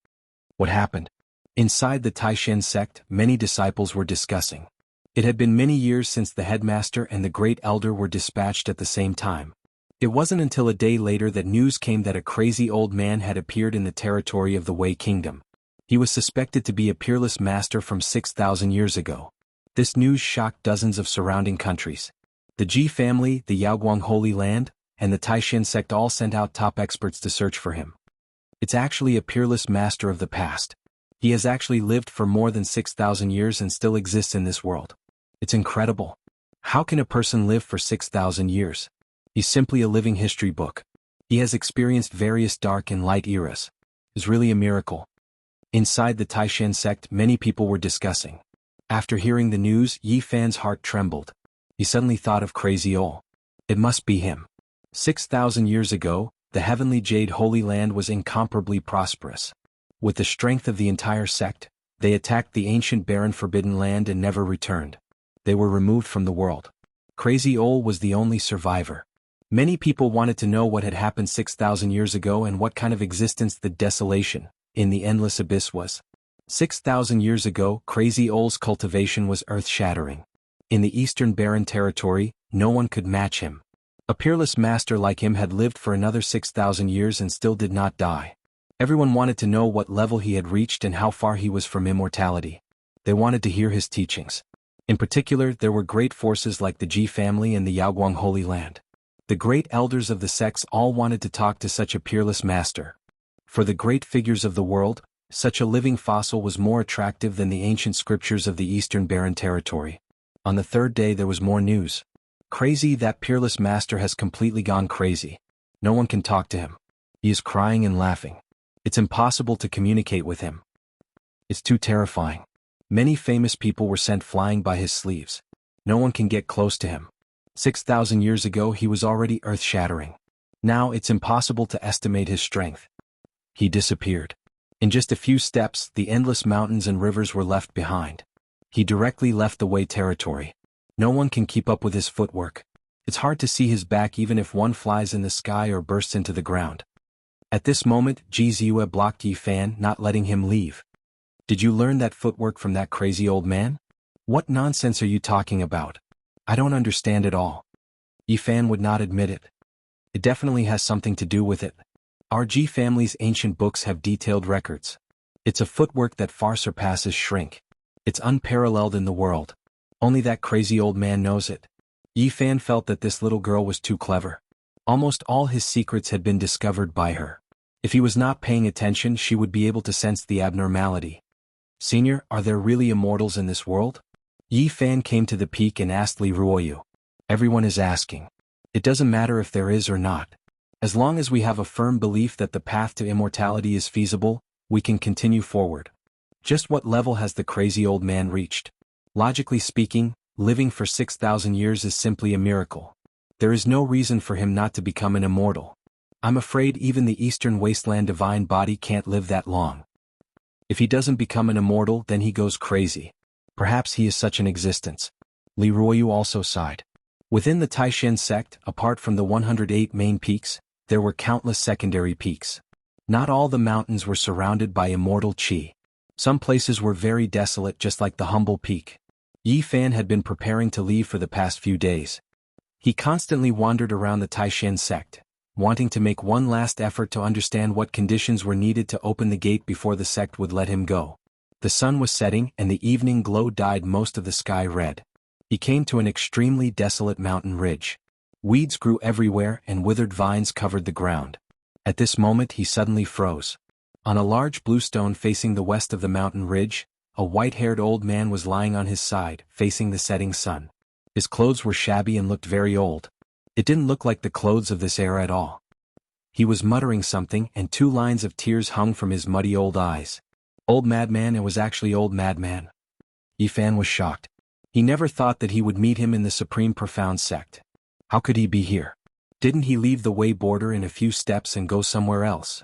What happened? Inside the Taishan sect, many disciples were discussing. It had been many years since the headmaster and the great elder were dispatched at the same time. It wasn't until a day later that news came that a crazy old man had appeared in the territory of the Wei Kingdom. He was suspected to be a peerless master from 6,000 years ago. This news shocked dozens of surrounding countries. The Ji family, the Yaoguang Holy Land, and the Taishan sect all sent out top experts to search for him. It's actually a peerless master of the past. He has actually lived for more than 6,000 years and still exists in this world. It's incredible. How can a person live for 6,000 years? He's simply a living history book. He has experienced various dark and light eras. It's really a miracle. Inside the Taishan sect, many people were discussing. After hearing the news, Yifan's heart trembled. He suddenly thought of Crazy Ol. It must be him. 6,000 years ago, the heavenly Jade Holy Land was incomparably prosperous. With the strength of the entire sect, they attacked the ancient barren Forbidden Land and never returned. They were removed from the world. Crazy Ol was the only survivor. Many people wanted to know what had happened 6,000 years ago and what kind of existence the desolation in the endless abyss was. 6,000 years ago, Crazy Old's cultivation was earth-shattering. In the eastern barren territory, no one could match him. A peerless master like him had lived for another 6,000 years and still did not die. Everyone wanted to know what level he had reached and how far he was from immortality. They wanted to hear his teachings. In particular, there were great forces like the Ji family and the Yaoguang Holy Land. The great elders of the sects all wanted to talk to such a peerless master. For the great figures of the world, such a living fossil was more attractive than the ancient scriptures of the eastern barren territory. On the third day there was more news. Crazy, that peerless master has completely gone crazy. No one can talk to him. He is crying and laughing. It's impossible to communicate with him. It's too terrifying. Many famous people were sent flying by his sleeves. No one can get close to him. 6,000 years ago he was already earth-shattering. Now it's impossible to estimate his strength. He disappeared. In just a few steps, the endless mountains and rivers were left behind. He directly left the Wei territory. No one can keep up with his footwork. It's hard to see his back even if one flies in the sky or bursts into the ground. At this moment, Ji Ziyue blocked Yi Fan, not letting him leave. Did you learn that footwork from that crazy old man? What nonsense are you talking about? I don't understand it all. Yi Fan would not admit it. It definitely has something to do with it. Our Ji family's ancient books have detailed records. It's a footwork that far surpasses shrink. It's unparalleled in the world. Only that crazy old man knows it. Yi Fan felt that this little girl was too clever. Almost all his secrets had been discovered by her. If he was not paying attention, she would be able to sense the abnormality. Senior, are there really immortals in this world? Yi Fan came to the peak and asked Li Ruoyu. Everyone is asking. It doesn't matter if there is or not. As long as we have a firm belief that the path to immortality is feasible, we can continue forward. Just what level has the crazy old man reached? Logically speaking, living for 6,000 years is simply a miracle. There is no reason for him not to become an immortal. I'm afraid even the Eastern Wasteland divine body can't live that long. If he doesn't become an immortal, then he goes crazy. Perhaps he is such an existence. Li Ruoyu also sighed. Within the Taishan sect, apart from the 108 main peaks, there were countless secondary peaks. Not all the mountains were surrounded by immortal qi. Some places were very desolate, just like the humble peak. Yi Fan had been preparing to leave for the past few days. He constantly wandered around the Taishan sect, wanting to make one last effort to understand what conditions were needed to open the gate before the sect would let him go. The sun was setting and the evening glow dyed most of the sky red. He came to an extremely desolate mountain ridge. Weeds grew everywhere and withered vines covered the ground. At this moment he suddenly froze. On a large blue stone facing the west of the mountain ridge, a white-haired old man was lying on his side, facing the setting sun. His clothes were shabby and looked very old. It didn't look like the clothes of this era at all. He was muttering something and 2 lines of tears hung from his muddy old eyes. Old madman, it was actually old madman. Yi Fan was shocked. He never thought that he would meet him in the Supreme Profound sect. How could he be here? Didn't he leave the Wei border in a few steps and go somewhere else?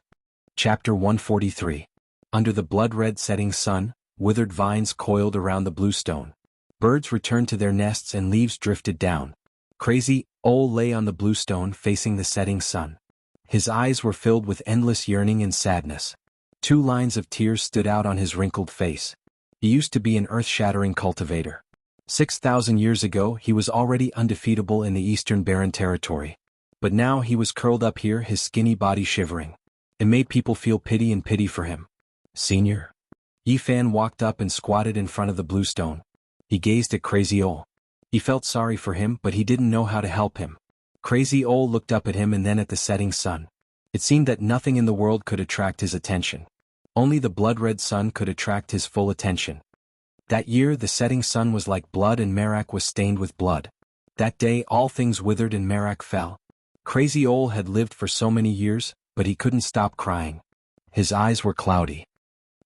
Chapter 143. Under the blood-red setting sun, withered vines coiled around the blue stone. Birds returned to their nests and leaves drifted down. Crazy Ol lay on the blue stone facing the setting sun. His eyes were filled with endless yearning and sadness. 2 lines of tears stood out on his wrinkled face. He used to be an earth-shattering cultivator. 6,000 years ago he was already undefeatable in the Eastern Barren Territory. But now he was curled up here, his skinny body shivering. It made people feel pity for him. Senior. Yi Fan walked up and squatted in front of the blue stone. He gazed at Crazy Ol. He felt sorry for him, but he didn't know how to help him. Crazy Ol looked up at him and then at the setting sun. It seemed that nothing in the world could attract his attention. Only the blood-red sun could attract his full attention. That year the setting sun was like blood and Merak was stained with blood. That day all things withered and Merak fell. Crazy Ol had lived for so many years, but he couldn't stop crying. His eyes were cloudy.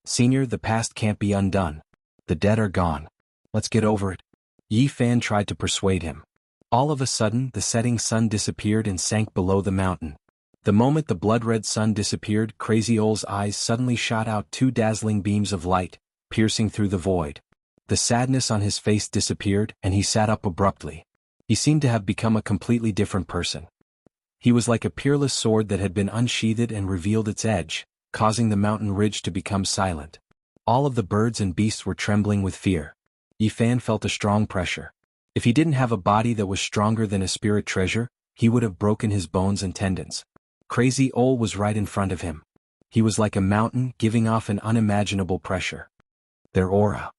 Senior, the past can't be undone. The dead are gone. Let's get over it. Yi Fan tried to persuade him. All of a sudden the setting sun disappeared and sank below the mountain. The moment the blood-red sun disappeared, Crazy Ol's eyes suddenly shot out 2 dazzling beams of light, piercing through the void. The sadness on his face disappeared and he sat up abruptly. He seemed to have become a completely different person. He was like a peerless sword that had been unsheathed and revealed its edge, causing the mountain ridge to become silent. All of the birds and beasts were trembling with fear. Yifan felt a strong pressure. If he didn't have a body that was stronger than a spirit treasure, he would have broken his bones and tendons. Crazy Ol was right in front of him. He was like a mountain giving off an unimaginable pressure. Their aura.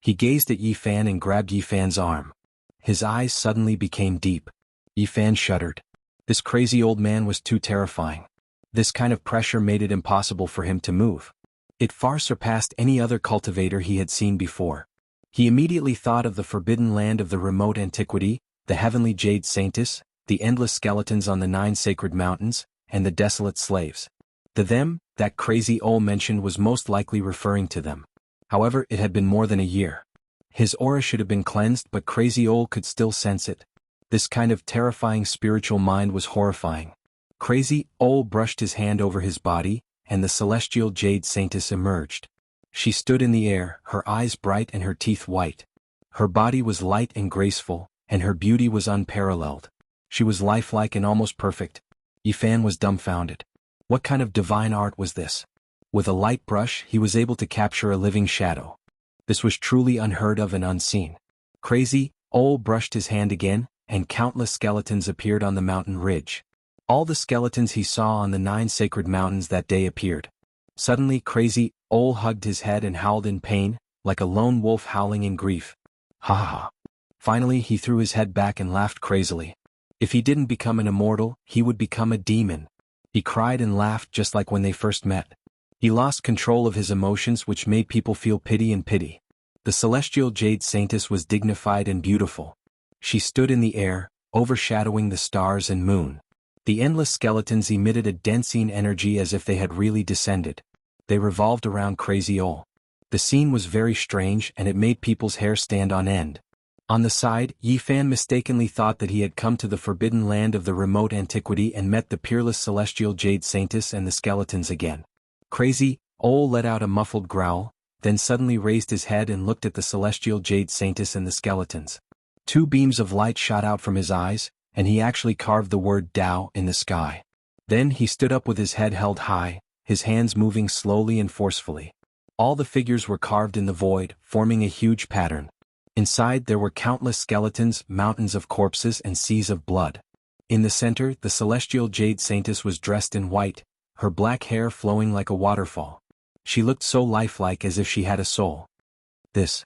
He gazed at Yifan and grabbed Yifan's arm. His eyes suddenly became deep. Yifan shuddered. This crazy old man was too terrifying. This kind of pressure made it impossible for him to move. It far surpassed any other cultivator he had seen before. He immediately thought of the forbidden land of the remote antiquity, the heavenly jade saintess, the endless skeletons on the 9 sacred mountains, and the desolate slaves. The them that crazy Ol mentioned was most likely referring to them. However, it had been more than a year. His aura should have been cleansed, but crazy Ol could still sense it. This kind of terrifying spiritual mind was horrifying. Crazy Ol brushed his hand over his body, and the celestial jade saintess emerged. She stood in the air, her eyes bright and her teeth white. Her body was light and graceful, and her beauty was unparalleled. She was lifelike and almost perfect. Yifan was dumbfounded. What kind of divine art was this? With a light brush, he was able to capture a living shadow. This was truly unheard of and unseen. Crazy Ol brushed his hand again, and countless skeletons appeared on the mountain ridge. All the skeletons he saw on the 9 sacred mountains that day appeared. Suddenly Crazy Ol hugged his head and howled in pain, like a lone wolf howling in grief. Ha ha. Finally he threw his head back and laughed crazily. If he didn't become an immortal, he would become a demon. He cried and laughed just like when they first met. He lost control of his emotions, which made people feel pity and pity. The celestial jade saintess was dignified and beautiful. She stood in the air, overshadowing the stars and moon. The endless skeletons emitted a dancing energy as if they had really descended. They revolved around Crazy Ol. The scene was very strange and it made people's hair stand on end. On the side, Yifan mistakenly thought that he had come to the forbidden land of the remote antiquity and met the peerless celestial jade saintess and the skeletons again. Crazy Ol let out a muffled growl, then suddenly raised his head and looked at the celestial jade saintess and the skeletons. 2 beams of light shot out from his eyes, and he actually carved the word Tao in the sky. Then he stood up with his head held high, his hands moving slowly and forcefully. All the figures were carved in the void, forming a huge pattern. Inside there were countless skeletons, mountains of corpses and seas of blood. In the center, the celestial jade saintess was dressed in white, her black hair flowing like a waterfall. She looked so lifelike as if she had a soul. This.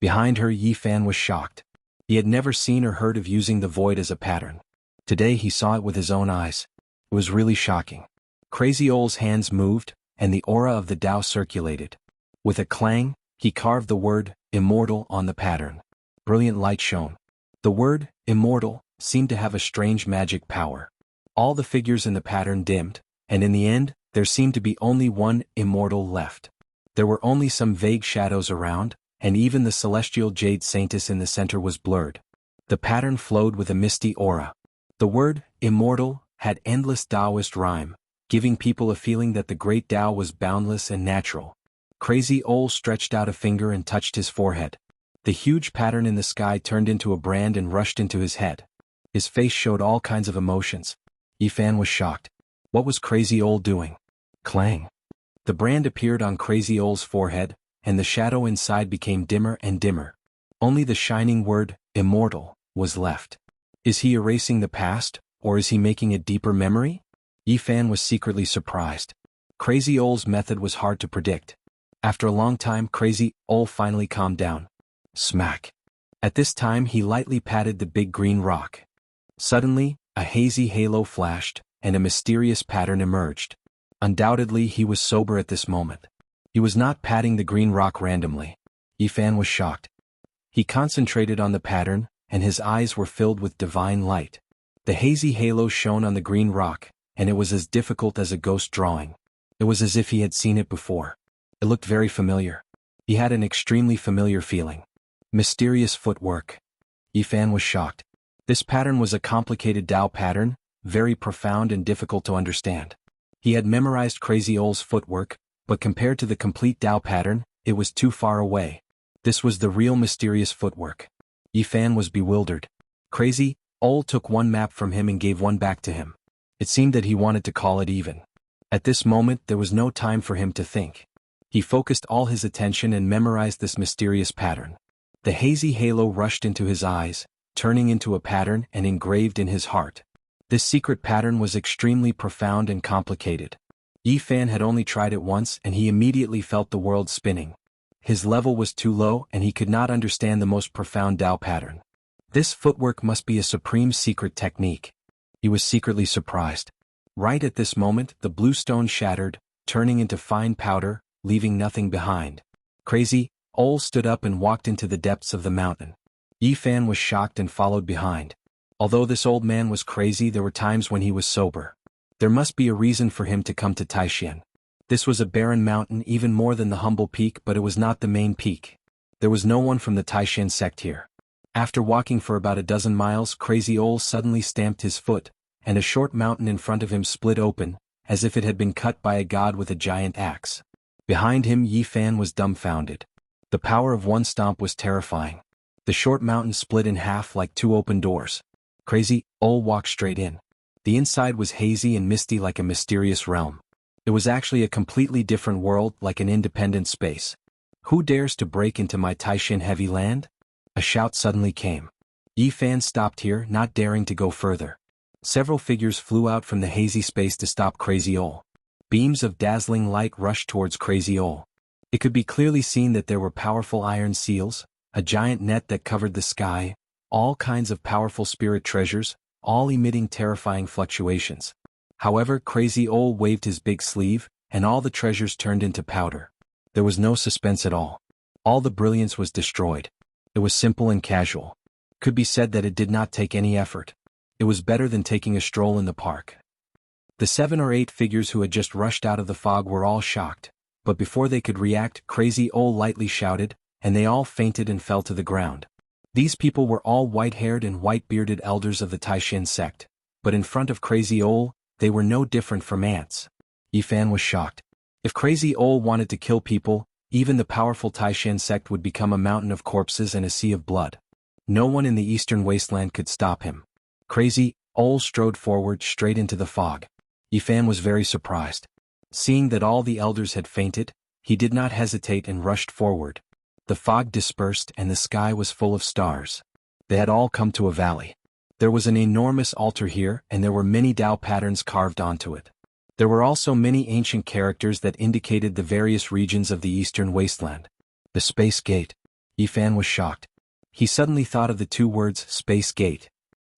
Behind her, Yifan was shocked. He had never seen or heard of using the void as a pattern. Today he saw it with his own eyes. It was really shocking. Crazy Ol's hands moved, and the aura of the Tao circulated. With a clang, he carved the word, immortal, on the pattern. Brilliant light shone. The word, immortal, seemed to have a strange magic power. All the figures in the pattern dimmed, and in the end, there seemed to be only one immortal left. There were only some vague shadows around, and even the celestial jade saintess in the center was blurred. The pattern flowed with a misty aura. The word, immortal, had endless Taoist rhyme, giving people a feeling that the great Tao was boundless and natural. Crazy Ol stretched out a finger and touched his forehead. The huge pattern in the sky turned into a brand and rushed into his head. His face showed all kinds of emotions. Yifan was shocked. What was Crazy Ol doing? Clang. The brand appeared on Crazy Ol's forehead, and the shadow inside became dimmer and dimmer. Only the shining word, immortal, was left. Is he erasing the past, or is he making a deeper memory? Yifan was secretly surprised. Crazy Ol's method was hard to predict. After a long time, Crazy Ol finally calmed down. Smack. At this time he lightly patted the big green rock. Suddenly, a hazy halo flashed, and a mysterious pattern emerged. Undoubtedly he was sober at this moment. He was not patting the green rock randomly. Yifan was shocked. He concentrated on the pattern, and his eyes were filled with divine light. The hazy halo shone on the green rock, and it was as difficult as a ghost drawing. It was as if he had seen it before. It looked very familiar. He had an extremely familiar feeling. Mysterious footwork. Yifan was shocked. This pattern was a complicated Tao pattern, very profound and difficult to understand. He had memorized Crazy Ol's footwork, but compared to the complete Tao pattern, it was too far away. This was the real mysterious footwork. Yifan was bewildered. Crazy Ol took one map from him and gave one back to him. It seemed that he wanted to call it even. At this moment there was no time for him to think. He focused all his attention and memorized this mysterious pattern. The hazy halo rushed into his eyes, turning into a pattern and engraved in his heart. This secret pattern was extremely profound and complicated. Yifan had only tried it once and he immediately felt the world spinning. His level was too low and he could not understand the most profound Tao pattern. This footwork must be a supreme secret technique. He was secretly surprised. Right at this moment, the blue stone shattered, turning into fine powder, leaving nothing behind. Crazy, Ole stood up and walked into the depths of the mountain. Yifan was shocked and followed behind. Although this old man was crazy, there were times when he was sober. There must be a reason for him to come to Taishan. This was a barren mountain, even more than the humble peak, but it was not the main peak. There was no one from the Taishan sect here. After walking for about a dozen miles, Crazy Ole suddenly stamped his foot, and a short mountain in front of him split open, as if it had been cut by a god with a giant axe. Behind him, Yifan was dumbfounded. The power of one stomp was terrifying. The short mountain split in half like two open doors. Crazy Ole walked straight in. The inside was hazy and misty like a mysterious realm. It was actually a completely different world, like an independent space. Who dares to break into my Taishan heavy land? A shout suddenly came. Yifan stopped here, not daring to go further. Several figures flew out from the hazy space to stop Crazy Ole. Beams of dazzling light rushed towards Crazy Ole. It could be clearly seen that there were powerful iron seals, a giant net that covered the sky, all kinds of powerful spirit treasures, all emitting terrifying fluctuations. However, Crazy Ole waved his big sleeve, and all the treasures turned into powder. There was no suspense at all. All the brilliance was destroyed. It was simple and casual. Could be said that it did not take any effort. It was better than taking a stroll in the park. The 7 or 8 figures who had just rushed out of the fog were all shocked, but before they could react, Crazy Ole lightly shouted, and they all fainted and fell to the ground. These people were all white-haired and white-bearded elders of the Taishan sect, but in front of Crazy Ole, they were no different from ants. Yifan was shocked. If Crazy Ole wanted to kill people, even the powerful Taishan sect would become a mountain of corpses and a sea of blood. No one in the eastern wasteland could stop him. Crazy Ole strode forward straight into the fog. Yifan was very surprised. Seeing that all the elders had fainted, he did not hesitate and rushed forward. The fog dispersed and the sky was full of stars. They had all come to a valley. There was an enormous altar here and there were many Tao patterns carved onto it. There were also many ancient characters that indicated the various regions of the eastern wasteland. The Space Gate. Yifan was shocked. He suddenly thought of the 2 words, Space Gate.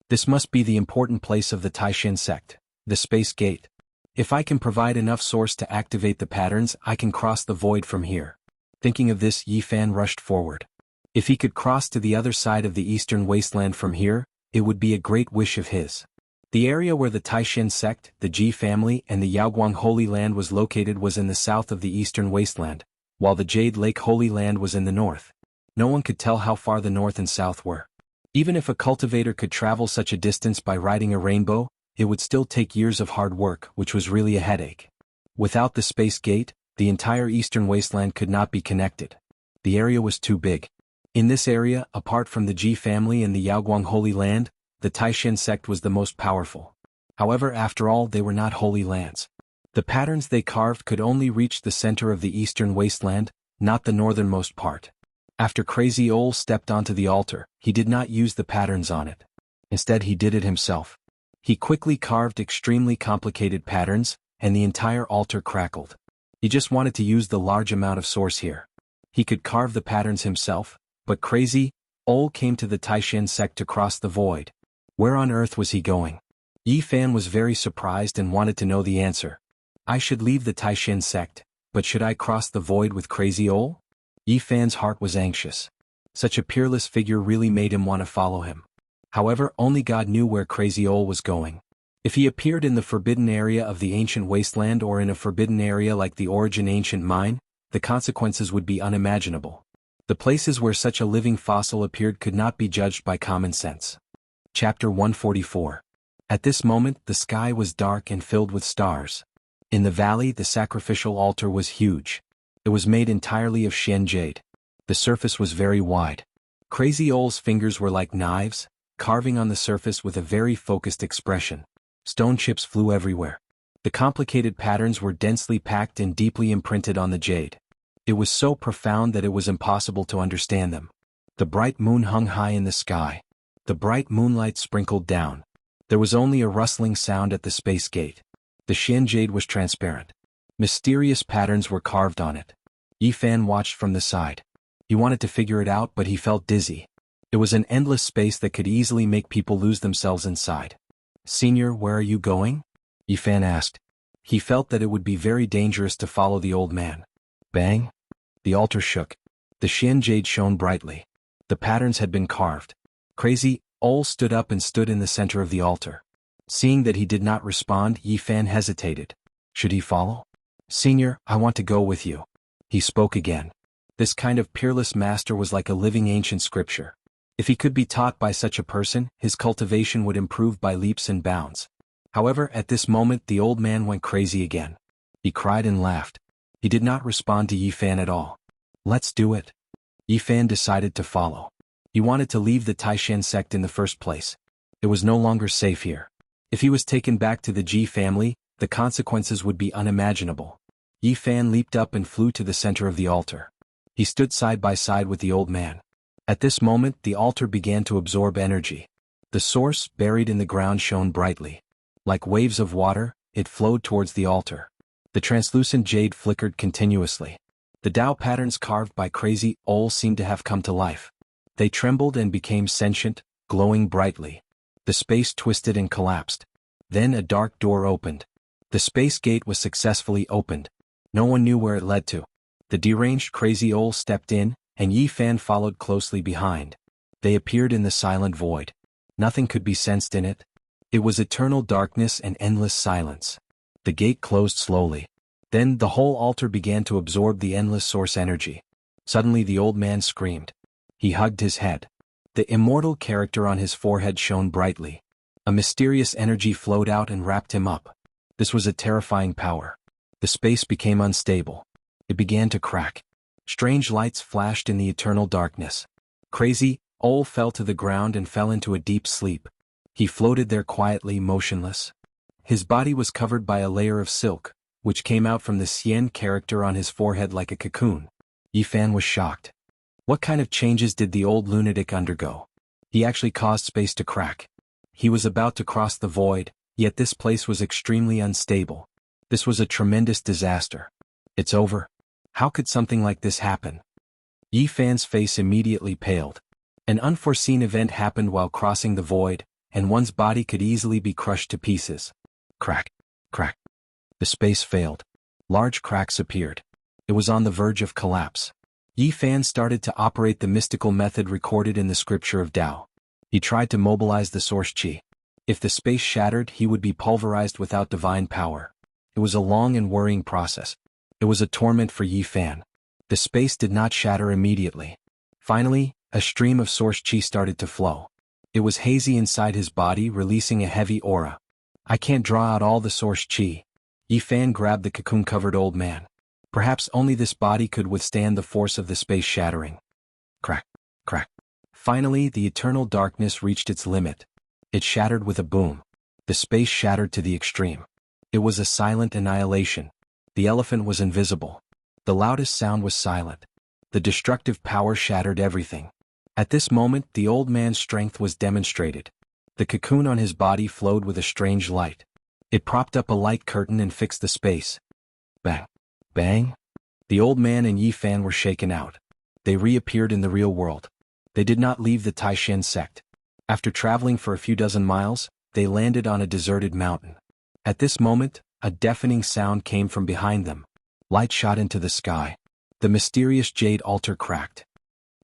This must be the important place of the Taishan sect, the Space Gate. If I can provide enough source to activate the patterns, I can cross the void from here. Thinking of this, Yifan rushed forward. If he could cross to the other side of the eastern wasteland from here, it would be a great wish of his. The area where the Taishan sect, the Ji family, and the Yaoguang Holy Land was located was in the south of the eastern wasteland, while the Jade Lake Holy Land was in the north. No one could tell how far the north and south were. Even if a cultivator could travel such a distance by riding a rainbow, it would still take years of hard work, which was really a headache. Without the Space Gate, the entire eastern wasteland could not be connected. The area was too big. In this area, apart from the Ji family and the Yaoguang Holy Land, the Taishan sect was the most powerful. However, after all, they were not holy lands. The patterns they carved could only reach the center of the eastern wasteland, not the northernmost part. After Crazy Ole stepped onto the altar, he did not use the patterns on it. Instead, he did it himself. He quickly carved extremely complicated patterns, and the entire altar crackled. He just wanted to use the large amount of source here. He could carve the patterns himself, but Crazy Ole came to the Taishan sect to cross the void. Where on earth was he going? Yifan was very surprised and wanted to know the answer. I should leave the Taishan sect, but should I cross the void with Crazy Ole? Yifan's heart was anxious. Such a peerless figure really made him want to follow him. However, only God knew where Crazy Ole was going. If he appeared in the forbidden area of the ancient wasteland or in a forbidden area like the Origin Ancient Mine, the consequences would be unimaginable. The places where such a living fossil appeared could not be judged by common sense. Chapter 144. At this moment, the sky was dark and filled with stars. In the valley, the sacrificial altar was huge. It was made entirely of Shen jade. The surface was very wide. Crazy Ole's fingers were like knives, carving on the surface with a very focused expression. Stone chips flew everywhere. The complicated patterns were densely packed and deeply imprinted on the jade. It was so profound that it was impossible to understand them. The bright moon hung high in the sky. The bright moonlight sprinkled down. There was only a rustling sound at the space gate. The Xian jade was transparent. Mysterious patterns were carved on it. Yifan watched from the side. He wanted to figure it out, but he felt dizzy. It was an endless space that could easily make people lose themselves inside. "Senior, where are you going?" Yifan asked. He felt that it would be very dangerous to follow the old man. Bang! The altar shook. The Xian jade shone brightly. The patterns had been carved. Crazy Ol stood up and stood in the center of the altar. Seeing that he did not respond, Yifan hesitated. Should he follow? "Senior, I want to go with you." He spoke again. This kind of peerless master was like a living ancient scripture. If he could be taught by such a person, his cultivation would improve by leaps and bounds. However, at this moment the old man went crazy again. He cried and laughed. He did not respond to Yifan at all. "Let's do it." Yifan decided to follow. He wanted to leave the Taishan sect in the first place. It was no longer safe here. If he was taken back to the Ji family, the consequences would be unimaginable. Yifan leaped up and flew to the center of the altar. He stood side by side with the old man. At this moment the altar began to absorb energy. The source, buried in the ground, shone brightly. Like waves of water, it flowed towards the altar. The translucent jade flickered continuously. The Tao patterns carved by Crazy Ol seemed to have come to life. They trembled and became sentient, glowing brightly. The space twisted and collapsed. Then a dark door opened. The space gate was successfully opened. No one knew where it led to. The deranged Crazy Ol stepped in, and Yifan followed closely behind. They appeared in the silent void. Nothing could be sensed in it. It was eternal darkness and endless silence. The gate closed slowly. Then the whole altar began to absorb the endless source energy. Suddenly the old man screamed. He hugged his head. The immortal character on his forehead shone brightly. A mysterious energy flowed out and wrapped him up. This was a terrifying power. The space became unstable. It began to crack. Strange lights flashed in the eternal darkness. Crazy Ol fell to the ground and fell into a deep sleep. He floated there quietly, motionless. His body was covered by a layer of silk, which came out from the Xian character on his forehead like a cocoon. Yifan was shocked. What kind of changes did the old lunatic undergo? He actually caused space to crack. He was about to cross the void, yet this place was extremely unstable. This was a tremendous disaster. It's over. How could something like this happen? Yifan's face immediately paled. An unforeseen event happened while crossing the void, and one's body could easily be crushed to pieces. Crack, crack. The space failed. Large cracks appeared. It was on the verge of collapse. Yifan started to operate the mystical method recorded in the scripture of Tao. He tried to mobilize the source qi. If the space shattered, he would be pulverized without divine power. It was a long and worrying process. It was a torment for Yifan. The space did not shatter immediately. Finally, a stream of source qi started to flow. It was hazy inside his body, releasing a heavy aura. I can't draw out all the source qi. Yifan grabbed the cocoon-covered old man. Perhaps only this body could withstand the force of the space shattering. Crack, crack. Finally, the eternal darkness reached its limit. It shattered with a boom. The space shattered to the extreme. It was a silent annihilation. The elephant was invisible. The loudest sound was silent. The destructive power shattered everything. At this moment, the old man's strength was demonstrated. The cocoon on his body flowed with a strange light. It propped up a light curtain and fixed the space. Bang. Bang. The old man and Yifan were shaken out. They reappeared in the real world. They did not leave the Taishan sect. After traveling for a few dozen miles, they landed on a deserted mountain. At this moment, a deafening sound came from behind them. Light shot into the sky. The mysterious jade altar cracked.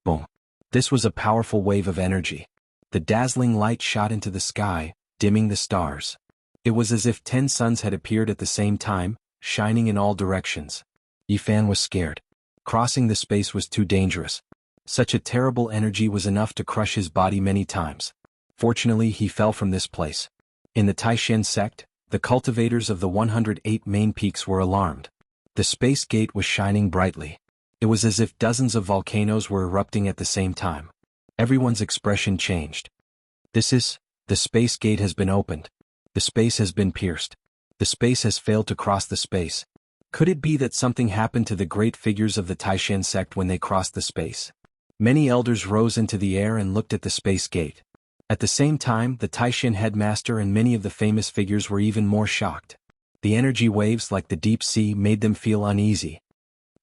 Boom. This was a powerful wave of energy. The dazzling light shot into the sky, dimming the stars. It was as if 10 suns had appeared at the same time, shining in all directions. Yifan was scared. Crossing the space was too dangerous. Such a terrible energy was enough to crush his body many times. Fortunately, he fell from this place. In the Taishan sect, the cultivators of the 108 main peaks were alarmed. The space gate was shining brightly. It was as if dozens of volcanoes were erupting at the same time. Everyone's expression changed. The space gate has been opened. The space has been pierced. The space has failed to cross the space. Could it be that something happened to the great figures of the Taishan sect when they crossed the space? Many elders rose into the air and looked at the space gate. At the same time, the Taishan headmaster and many of the famous figures were even more shocked. The energy waves like the deep sea made them feel uneasy.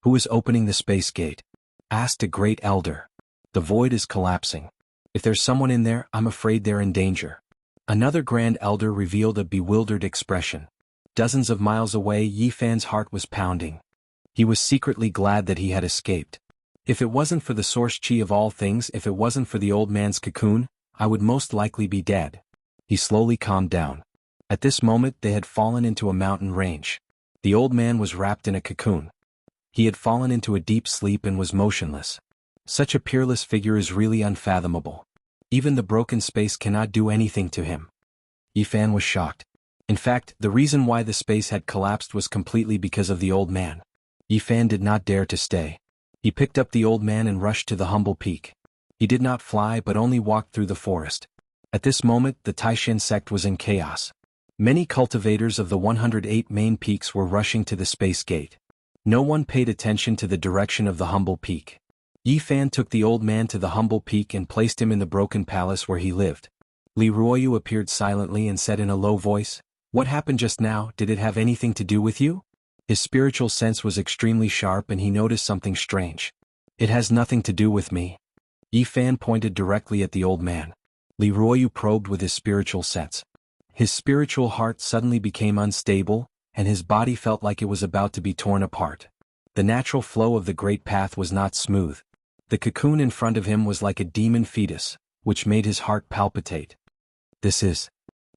Who is opening the space gate? Asked a great elder. The void is collapsing. If there's someone in there, I'm afraid they're in danger. Another grand elder revealed a bewildered expression. Dozens of miles away, Yi Fan's heart was pounding. He was secretly glad that he had escaped. If it wasn't for the source chi of all things, if it wasn't for the old man's cocoon, I would most likely be dead. He slowly calmed down. At this moment they had fallen into a mountain range. The old man was wrapped in a cocoon. He had fallen into a deep sleep and was motionless. Such a peerless figure is really unfathomable. Even the broken space cannot do anything to him. Yi Fan was shocked. In fact, the reason why the space had collapsed was completely because of the old man. Yi Fan did not dare to stay. He picked up the old man and rushed to the humble peak. He did not fly but only walked through the forest. At this moment, the Taishan sect was in chaos. Many cultivators of the 108 main peaks were rushing to the space gate. No one paid attention to the direction of the humble peak. Yi Fan took the old man to the humble peak and placed him in the broken palace where he lived. Li Ruoyu appeared silently and said in a low voice, "What happened just now? Did it have anything to do with you?" His spiritual sense was extremely sharp and he noticed something strange. "It has nothing to do with me." Yi Fan pointed directly at the old man. Li Ruoyu probed with his spiritual sense. His spiritual heart suddenly became unstable, and his body felt like it was about to be torn apart. The natural flow of the great path was not smooth. The cocoon in front of him was like a demon fetus, which made his heart palpitate. This is...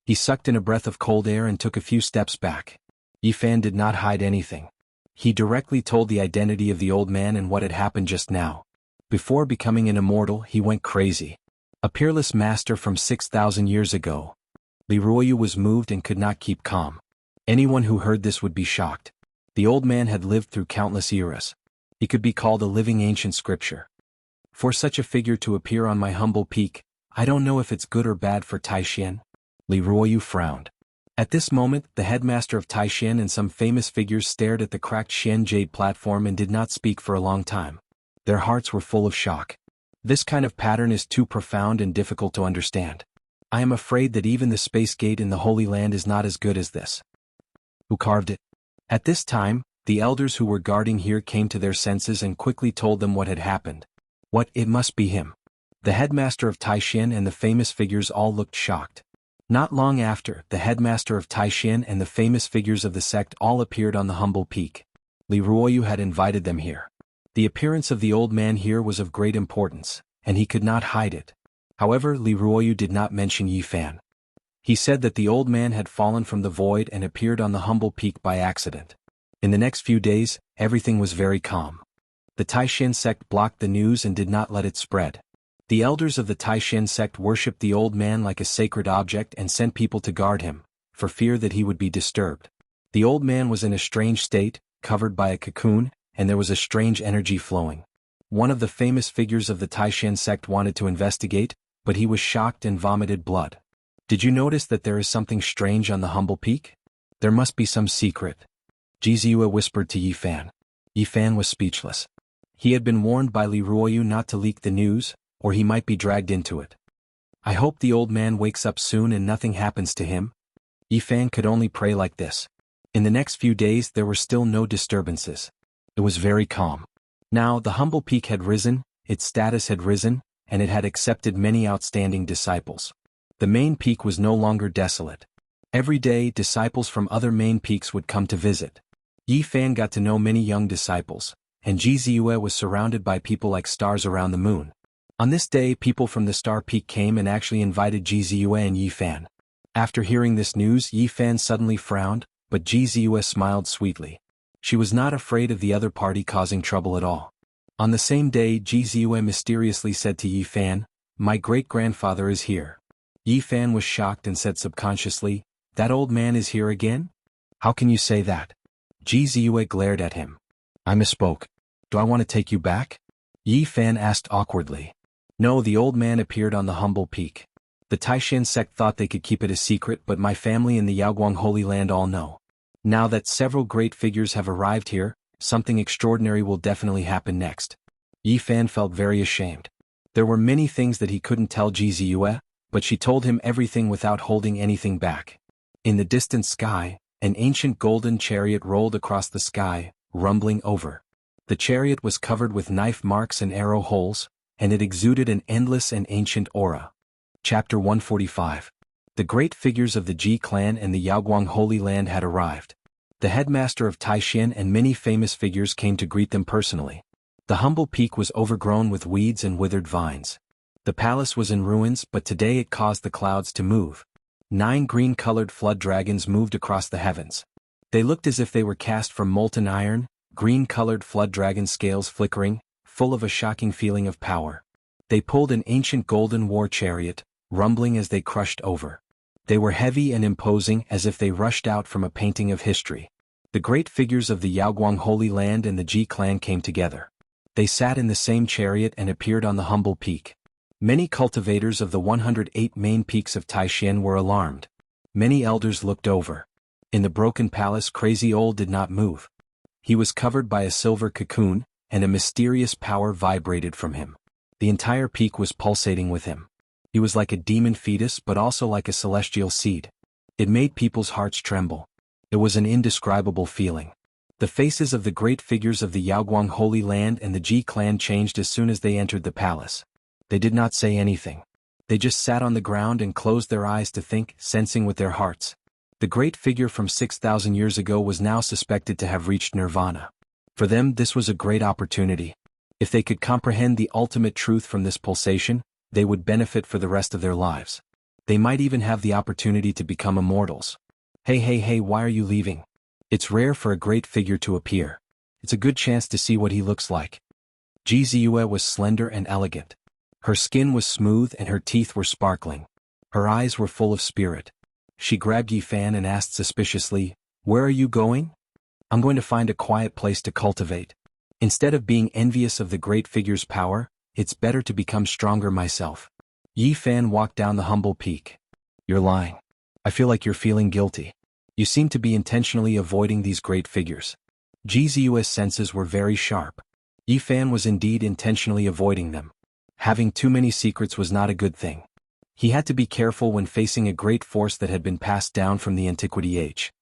He sucked in a breath of cold air and took a few steps back. Yi Fan did not hide anything. He directly told the identity of the old man and what had happened just now. Before becoming an immortal, he went crazy. A peerless master from 6,000 years ago. Li Ruoyu was moved and could not keep calm. Anyone who heard this would be shocked. The old man had lived through countless eras. He could be called a living ancient scripture. For such a figure to appear on my humble peak, I don't know if it's good or bad for Taishan. Li Ruoyu frowned. At this moment, the headmaster of Taishan and some famous figures stared at the cracked Xian Jade platform and did not speak for a long time. Their hearts were full of shock. This kind of pattern is too profound and difficult to understand. I am afraid that even the space gate in the Holy Land is not as good as this. Who carved it? At this time, the elders who were guarding here came to their senses and quickly told them what had happened. What, it must be him. The headmaster of Taishan and the famous figures all looked shocked. Not long after, the headmaster of Taishan and the famous figures of the sect all appeared on the humble peak. Li Ruoyu had invited them here. The appearance of the old man here was of great importance, and he could not hide it. However, Li Ruoyu did not mention Yi Fan. He said that the old man had fallen from the void and appeared on the humble peak by accident. In the next few days, everything was very calm. The Taishan sect blocked the news and did not let it spread. The elders of the Taishan sect worshipped the old man like a sacred object and sent people to guard him, for fear that he would be disturbed. The old man was in a strange state, covered by a cocoon, and there was a strange energy flowing. One of the famous figures of the Taishan sect wanted to investigate, but he was shocked and vomited blood. Did you notice that there is something strange on the humble peak? There must be some secret. Jizue whispered to Yi Fan. Yi Fan was speechless. He had been warned by Li Ruoyu not to leak the news, or he might be dragged into it. I hope the old man wakes up soon and nothing happens to him. Yi Fan could only pray like this. In the next few days there were still no disturbances. It was very calm. Now the humble peak had risen, its status had risen, and it had accepted many outstanding disciples. The main peak was no longer desolate. Every day disciples from other main peaks would come to visit. Yi Fan got to know many young disciples, and Jizue was surrounded by people like stars around the moon. On this day people from the Star Peak came and actually invited Jizue and Yi Fan. After hearing this news, Yi Fan suddenly frowned, but Jizue smiled sweetly. She was not afraid of the other party causing trouble at all. On the same day, Jizue mysteriously said to Yi Fan, "My great-grandfather is here." Yi Fan was shocked and said subconsciously, "That old man is here again? How can you say that?" Jizue glared at him. "I misspoke. Do I want to take you back?" Yi Fan asked awkwardly. No, the old man appeared on the humble peak. The Taishan sect thought they could keep it a secret, but my family in the Yaoguang Holy Land all know. Now that several great figures have arrived here, something extraordinary will definitely happen next. Yi Fan felt very ashamed. There were many things that he couldn't tell Ji Ziyue, but she told him everything without holding anything back. In the distant sky, an ancient golden chariot rolled across the sky, rumbling over. The chariot was covered with knife marks and arrow holes, and it exuded an endless and ancient aura. Chapter 145. The great figures of the Ji clan and the Yaoguang Holy Land had arrived. The headmaster of Taishan and many famous figures came to greet them personally. The humble peak was overgrown with weeds and withered vines. The palace was in ruins, but today it caused the clouds to move. 9 green-colored flood dragons moved across the heavens. They looked as if they were cast from molten iron, green-colored flood dragon scales flickering, full of a shocking feeling of power. They pulled an ancient golden war chariot, rumbling as they crushed over. They were heavy and imposing as if they rushed out from a painting of history. The great figures of the Yaoguang Holy Land and the Ji clan came together. They sat in the same chariot and appeared on the humble peak. Many cultivators of the 108 main peaks of Taishan were alarmed. Many elders looked over. In the broken palace, Crazy Old did not move. He was covered by a silver cocoon, and a mysterious power vibrated from him. The entire peak was pulsating with him. He was like a demon fetus but also like a celestial seed. It made people's hearts tremble. It was an indescribable feeling. The faces of the great figures of the Yaoguang Holy Land and the Ji clan changed as soon as they entered the palace. They did not say anything. They just sat on the ground and closed their eyes to think, sensing with their hearts. The great figure from 6,000 years ago was now suspected to have reached nirvana. For them, this was a great opportunity. If they could comprehend the ultimate truth from this pulsation, they would benefit for the rest of their lives. They might even have the opportunity to become immortals. Hey, why are you leaving? It's rare for a great figure to appear. It's a good chance to see what he looks like. Ji Ziyue was slender and elegant. Her skin was smooth and her teeth were sparkling. Her eyes were full of spirit. She grabbed Yi Fan and asked suspiciously, "Where are you going?" "I'm going to find a quiet place to cultivate. Instead of being envious of the great figure's power, it's better to become stronger myself." Yi Fan walked down the humble peak. "You're lying. I feel like you're feeling guilty. You seem to be intentionally avoiding these great figures." Ji Ziyue's senses were very sharp. Yi Fan was indeed intentionally avoiding them. Having too many secrets was not a good thing. He had to be careful when facing a great force that had been passed down from the antiquity age.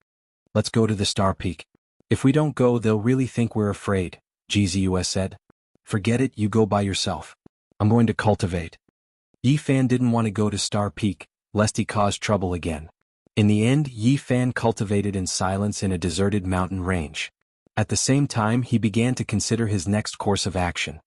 "Let's go to the Star Peak. If we don't go, they'll really think we're afraid," Ji Ziyue said. "Forget it, you go by yourself. I'm going to cultivate." Yi Fan didn't want to go to Star Peak, lest he cause trouble again. In the end, Yi Fan cultivated in silence in a deserted mountain range. At the same time, he began to consider his next course of action.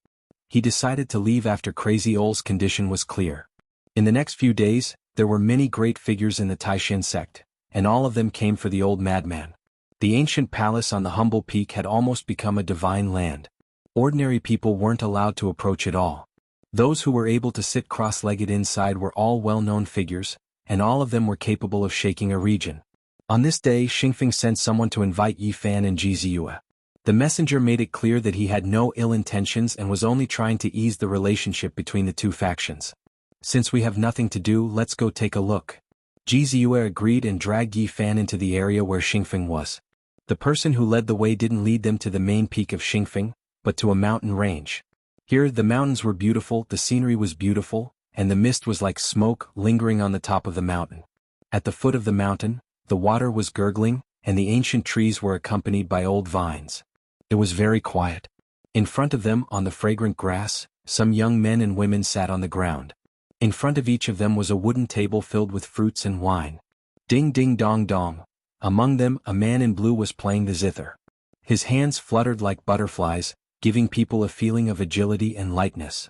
He decided to leave after Crazy Old's condition was clear. In the next few days, there were many great figures in the Taishan sect, and all of them came for the old madman. The ancient palace on the humble peak had almost become a divine land. Ordinary people weren't allowed to approach it all. Those who were able to sit cross-legged inside were all well-known figures, and all of them were capable of shaking a region. On this day, Xingfeng sent someone to invite Yi Fan and Ji Ziyue. The messenger made it clear that he had no ill intentions and was only trying to ease the relationship between the two factions. "Since we have nothing to do, let's go take a look." Ji Ziyue agreed and dragged Yi Fan into the area where Xingfeng was. The person who led the way didn't lead them to the main peak of Xingfeng, but to a mountain range. Here, the mountains were beautiful, the scenery was beautiful, and the mist was like smoke lingering on the top of the mountain. At the foot of the mountain, the water was gurgling, and the ancient trees were accompanied by old vines. It was very quiet. In front of them, on the fragrant grass, some young men and women sat on the ground. In front of each of them was a wooden table filled with fruits and wine. Ding ding dong dong. Among them, a man in blue was playing the zither. His hands fluttered like butterflies, giving people a feeling of agility and lightness.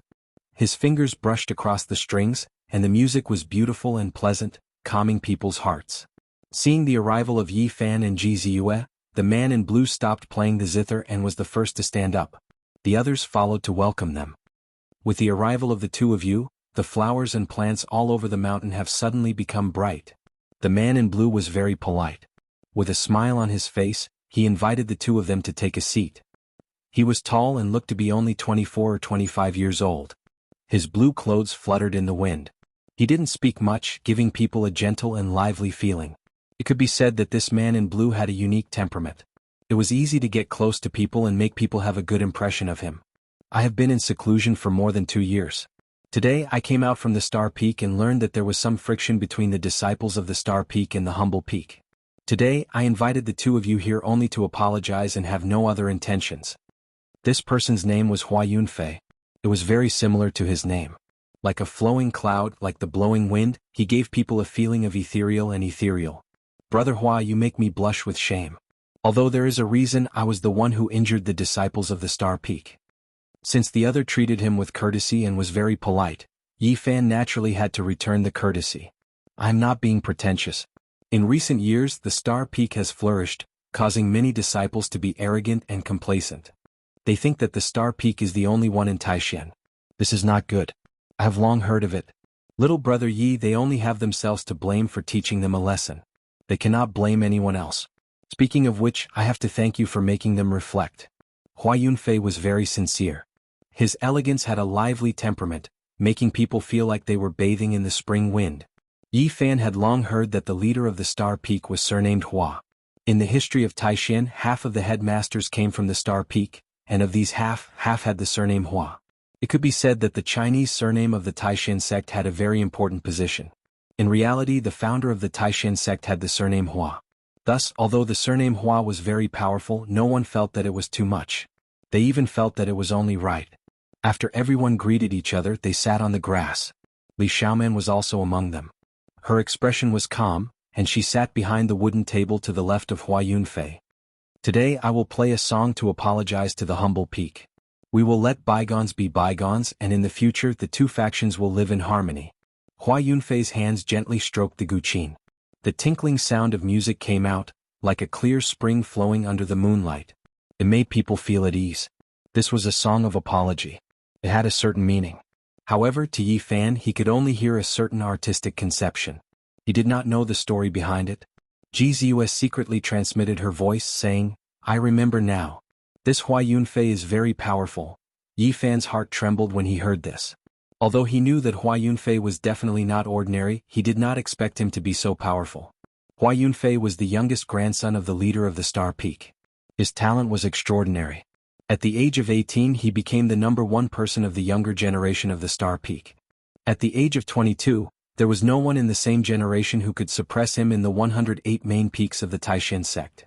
His fingers brushed across the strings, and the music was beautiful and pleasant, calming people's hearts. Seeing the arrival of Yi Fan and Ji Ziyue, the man in blue stopped playing the zither and was the first to stand up. The others followed to welcome them. "With the arrival of the two of you, the flowers and plants all over the mountain have suddenly become bright." The man in blue was very polite. With a smile on his face, he invited the two of them to take a seat. He was tall and looked to be only 24 or 25 years old. His blue clothes fluttered in the wind. He didn't speak much, giving people a gentle and lively feeling. It could be said that this man in blue had a unique temperament. It was easy to get close to people and make people have a good impression of him. I have been in seclusion for more than 2 years. Today I came out from the Star Peak and learned that there was some friction between the disciples of the Star Peak and the Humble Peak. Today I invited the two of you here only to apologize and have no other intentions. This person's name was Hua Yunfei. It was very similar to his name. Like a flowing cloud, like the blowing wind, he gave people a feeling of ethereal. Brother Hua, you make me blush with shame. Although there is a reason, I was the one who injured the disciples of the Star Peak. Since the other treated him with courtesy and was very polite, Yi Fan naturally had to return the courtesy. I am not being pretentious. In recent years, the Star Peak has flourished, causing many disciples to be arrogant and complacent. They think that the Star Peak is the only one in Taishan. This is not good. I have long heard of it. Little brother Yi, they only have themselves to blame for teaching them a lesson. They cannot blame anyone else. Speaking of which, I have to thank you for making them reflect. Hua Yunfei was very sincere. His elegance had a lively temperament, making people feel like they were bathing in the spring wind. Yi Fan had long heard that the leader of the Star Peak was surnamed Hua. In the history of Taishan, half of the headmasters came from the Star Peak, and of these half had the surname Hua. It could be said that the Chinese surname of the Taishan sect had a very important position. In reality, the founder of the Taishan sect had the surname Hua. Thus, although the surname Hua was very powerful, no one felt that it was too much. They even felt that it was only right. After everyone greeted each other, they sat on the grass. Li Xiaoman was also among them. Her expression was calm, and she sat behind the wooden table to the left of Hua Yunfei. Today I will play a song to apologize to the Humble Peak. We will let bygones be bygones, and in the future the two factions will live in harmony. Hua Yunfei's hands gently stroked the guqin. The tinkling sound of music came out, like a clear spring flowing under the moonlight. It made people feel at ease. This was a song of apology. It had a certain meaning. However, to Yi Fan he could only hear a certain artistic conception. He did not know the story behind it. Ji Ziyue secretly transmitted her voice, saying, I remember now. This Hua Yunfei is very powerful. Yi Fan's heart trembled when he heard this. Although he knew that Hua Yunfei was definitely not ordinary, he did not expect him to be so powerful. Hua Yunfei was the youngest grandson of the leader of the Star Peak. His talent was extraordinary. At the age of 18 he became the #1 person of the younger generation of the Star Peak. At the age of 22, there was no one in the same generation who could suppress him in the 108 main peaks of the Taishan sect.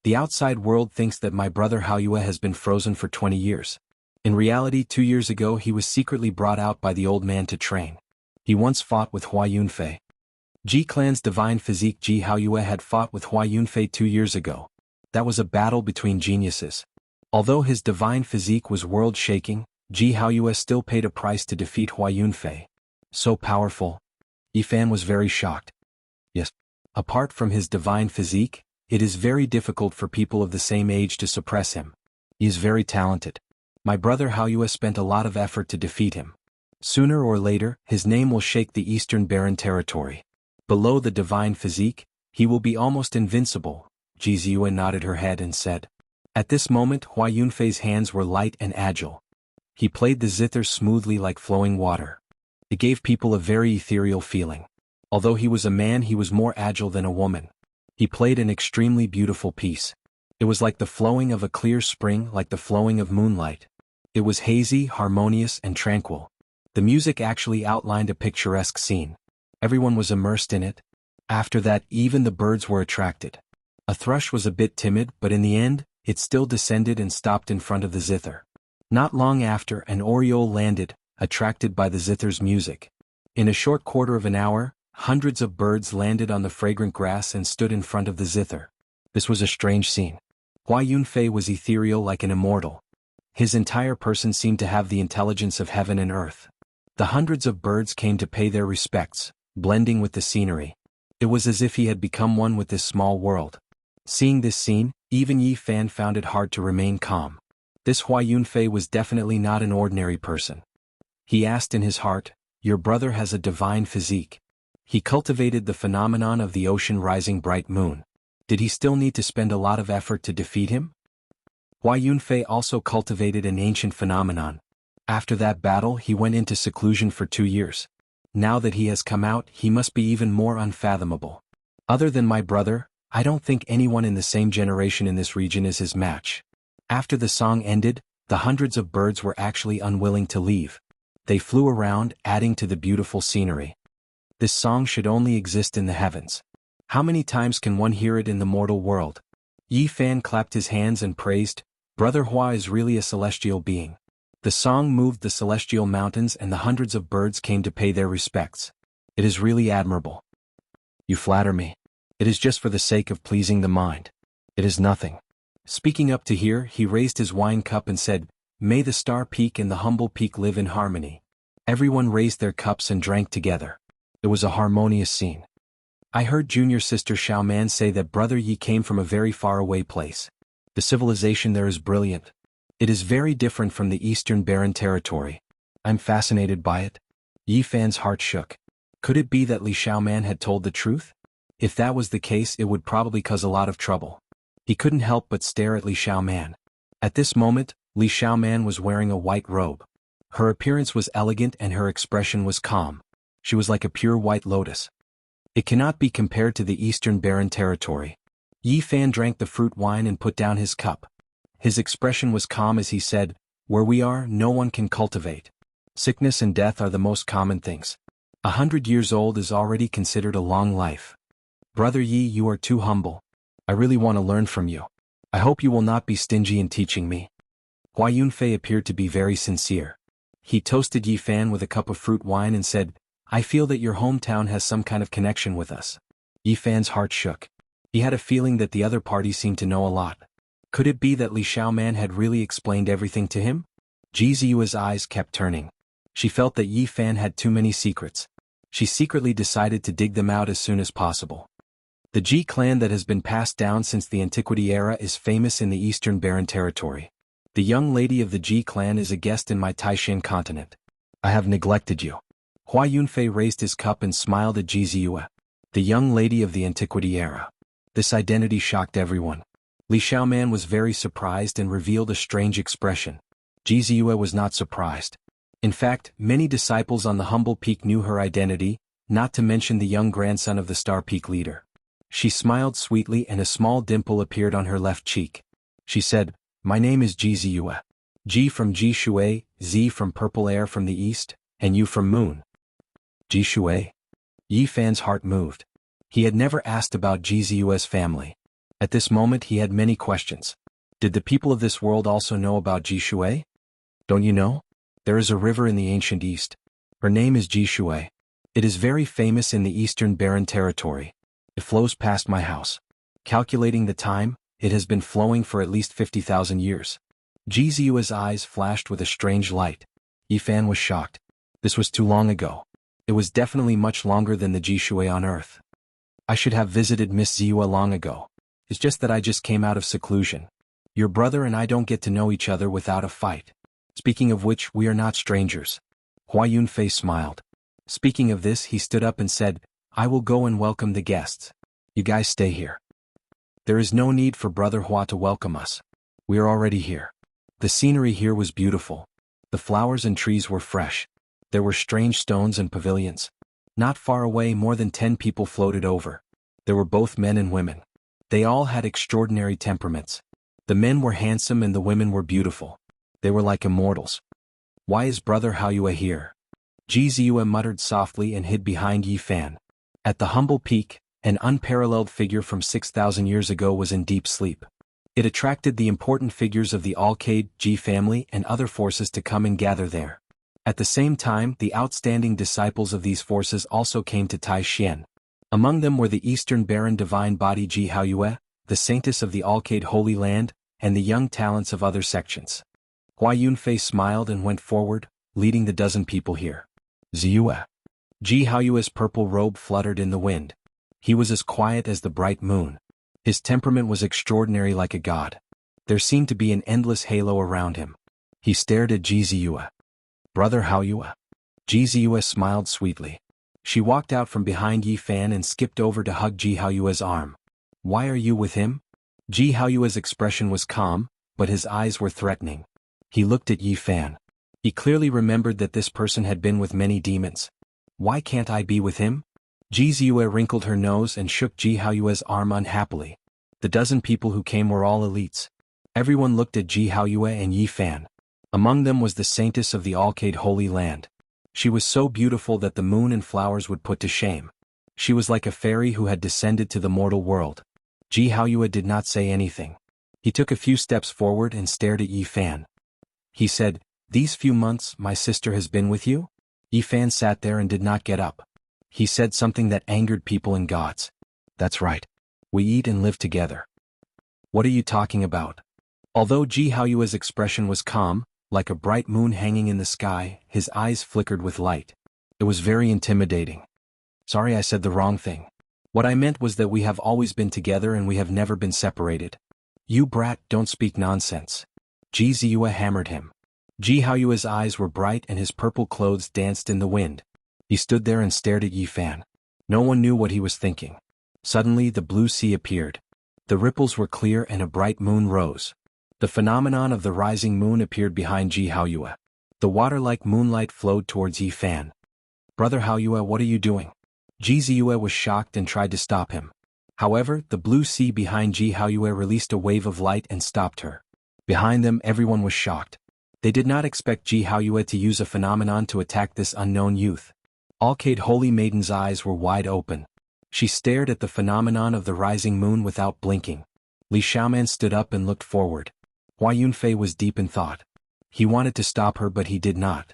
The outside world thinks that my brother Haoyue has been frozen for 20 years. In reality, 2 years ago he was secretly brought out by the old man to train. He once fought with Hua Yunfei. Ji Clan's divine physique Ji Haoyue had fought with Hua Yunfei 2 years ago. That was a battle between geniuses. Although his divine physique was world-shaking, Ji Haoyue still paid a price to defeat Hua Yunfei. So powerful. Yi Fan was very shocked. Yes. Apart from his divine physique, it is very difficult for people of the same age to suppress him. He is very talented. My brother Haoyue spent a lot of effort to defeat him. Sooner or later, his name will shake the Eastern Barren territory. Below the divine physique, he will be almost invincible. Ji Ziyue nodded her head and said. At this moment Hua Yunfei's hands were light and agile. He played the zither smoothly like flowing water. It gave people a very ethereal feeling. Although he was a man, he was more agile than a woman. He played an extremely beautiful piece. It was like the flowing of a clear spring, like the flowing of moonlight. It was hazy, harmonious, and tranquil. The music actually outlined a picturesque scene. Everyone was immersed in it. After that, even the birds were attracted. A thrush was a bit timid, but in the end, it still descended and stopped in front of the zither. Not long after, an oriole landed, attracted by the zither's music. In a short quarter of an hour, hundreds of birds landed on the fragrant grass and stood in front of the zither. This was a strange scene. Hua Yunfei was ethereal like an immortal. His entire person seemed to have the intelligence of heaven and earth. The hundreds of birds came to pay their respects, blending with the scenery. It was as if he had become one with this small world. Seeing this scene, even Yi Fan found it hard to remain calm. This Hua Yunfei was definitely not an ordinary person. He asked in his heart, your brother has a divine physique. He cultivated the phenomenon of the ocean rising bright moon. Did he still need to spend a lot of effort to defeat him? Hua Yunfei also cultivated an ancient phenomenon. After that battle he went into seclusion for 2 years. Now that he has come out, he must be even more unfathomable. Other than my brother, I don't think anyone in the same generation in this region is his match. After the song ended, the hundreds of birds were actually unwilling to leave. They flew around, adding to the beautiful scenery. This song should only exist in the heavens. How many times can one hear it in the mortal world? Yi Fan clapped his hands and praised, "Brother Hua is really a celestial being." The song moved the celestial mountains and the hundreds of birds came to pay their respects. It is really admirable. You flatter me. It is just for the sake of pleasing the mind. It is nothing. Speaking up to hear, he raised his wine cup and said, "May the star peak and the humble peak live in harmony." Everyone raised their cups and drank together. It was a harmonious scene. I heard junior sister Xiaoman say that Brother Yi came from a very far away place. The civilization there is brilliant. It is very different from the Eastern Barren Territory. I'm fascinated by it. Yi Fan's heart shook. Could it be that Li Xiaoman had told the truth? If that was the case, it would probably cause a lot of trouble. He couldn't help but stare at Li Xiaoman. At this moment, Li Xiaoman was wearing a white robe. Her appearance was elegant and her expression was calm. She was like a pure white lotus. It cannot be compared to the Eastern Barren Territory. Yi Fan drank the fruit wine and put down his cup. His expression was calm as he said, "Where we are, no one can cultivate. Sickness and death are the most common things. 100 years old is already considered a long life. Brother Yi, you are too humble. I really want to learn from you. I hope you will not be stingy in teaching me." Hua Yunfei appeared to be very sincere. He toasted Yi Fan with a cup of fruit wine and said, "I feel that your hometown has some kind of connection with us." Yi Fan's heart shook. He had a feeling that the other party seemed to know a lot. Could it be that Li Xiaoman had really explained everything to him? Ji Ziyue's eyes kept turning. She felt that Yi Fan had too many secrets. She secretly decided to dig them out as soon as possible. The Ji clan that has been passed down since the Antiquity era is famous in the Eastern Barren Territory. The young lady of the Ji clan is a guest in my Taishan continent. I have neglected you. Hua Yunfei raised his cup and smiled at Ji Ziyue. The young lady of the Antiquity era. This identity shocked everyone. Li Xiaoman was very surprised and revealed a strange expression. Ji Ziyue was not surprised. In fact, many disciples on the humble peak knew her identity, not to mention the young grandson of the Star Peak leader. She smiled sweetly and a small dimple appeared on her left cheek. She said, "My name is Ji Ziyue. Ji from Ji Shui, Z from Purple Air from the east, and you from Moon." Ji Shui? Yi Fan's heart moved. He had never asked about Ji Ziyue's family. At this moment he had many questions. Did the people of this world also know about Ji Shui? Don't you know? There is a river in the ancient East. Her name is Ji Shui. It is very famous in the Eastern Barren Territory. It flows past my house. Calculating the time, it has been flowing for at least 50,000 years. Ji Ziyue's eyes flashed with a strange light. Yi Fan was shocked. This was too long ago. It was definitely much longer than the Ji Shui on Earth. I should have visited Miss Ziyue long ago. It's just that I just came out of seclusion. Your brother and I don't get to know each other without a fight. Speaking of which, we are not strangers. Hua Yunfei smiled. Speaking of this, he stood up and said, "I will go and welcome the guests. You guys stay here. There is no need for Brother Hua to welcome us. We are already here." The scenery here was beautiful. The flowers and trees were fresh. There were strange stones and pavilions. Not far away, more than 10 people floated over. There were both men and women. They all had extraordinary temperaments. The men were handsome and the women were beautiful. They were like immortals. "Why is Brother Haoyue here?" Ji Ziyue muttered softly and hid behind Yi Fan. At the humble peak, an unparalleled figure from 6,000 years ago was in deep sleep. It attracted the important figures of the Alcade, Ji family and other forces to come and gather there. At the same time, the outstanding disciples of these forces also came to Taishan. Among them were the Eastern Baron Divine Body Ji Haoyue, the saintess of the Alcade Holy Land, and the young talents of other sections. Hua Yunfei smiled and went forward, leading the dozen people here. Ziyue. Ji Haoyue's purple robe fluttered in the wind. He was as quiet as the bright moon. His temperament was extraordinary like a god. There seemed to be an endless halo around him. He stared at Ji Ziyue. "Brother Haoyue." Ji Ziyue smiled sweetly. She walked out from behind Yi Fan and skipped over to hug Ji Haoyue's arm. "Why are you with him?" Ji Haoyue's expression was calm, but his eyes were threatening. He looked at Yi Fan. He clearly remembered that this person had been with many demons. Why can't I be with him? Ji Ziyue wrinkled her nose and shook Ji Haoyue's arm unhappily. The dozen people who came were all elites. Everyone looked at Ji Haoyue and Yi Fan. Among them was the saintess of the Alcade Holy Land. She was so beautiful that the moon and flowers would put to shame. She was like a fairy who had descended to the mortal world. Ji Haoyue did not say anything. He took a few steps forward and stared at Yi Fan. He said, "These few months my sister has been with you?" Yi Fan sat there and did not get up. He said something that angered people and gods. "That's right. We eat and live together." "What are you talking about?" Although Ji Haoyue's expression was calm, like a bright moon hanging in the sky, his eyes flickered with light. It was very intimidating. "Sorry, I said the wrong thing. What I meant was that we have always been together and we have never been separated." "You brat, don't speak nonsense." Ji Ziyue hammered him. Ji Haoyue's eyes were bright and his purple clothes danced in the wind. He stood there and stared at Yi Fan. No one knew what he was thinking. Suddenly the blue sea appeared. The ripples were clear and a bright moon rose. The phenomenon of the rising moon appeared behind Ji Haoyue. The water-like moonlight flowed towards Yi Fan. "Brother Haoyue, what are you doing?" Ji Ziyue was shocked and tried to stop him. However, the blue sea behind Ji Haoyue released a wave of light and stopped her. Behind them everyone was shocked. They did not expect Ji Haoyue to use a phenomenon to attack this unknown youth. Alcade Holy Maiden's eyes were wide open. She stared at the phenomenon of the rising moon without blinking. Li Xiaoman stood up and looked forward. Hua Yunfei was deep in thought. He wanted to stop her but he did not.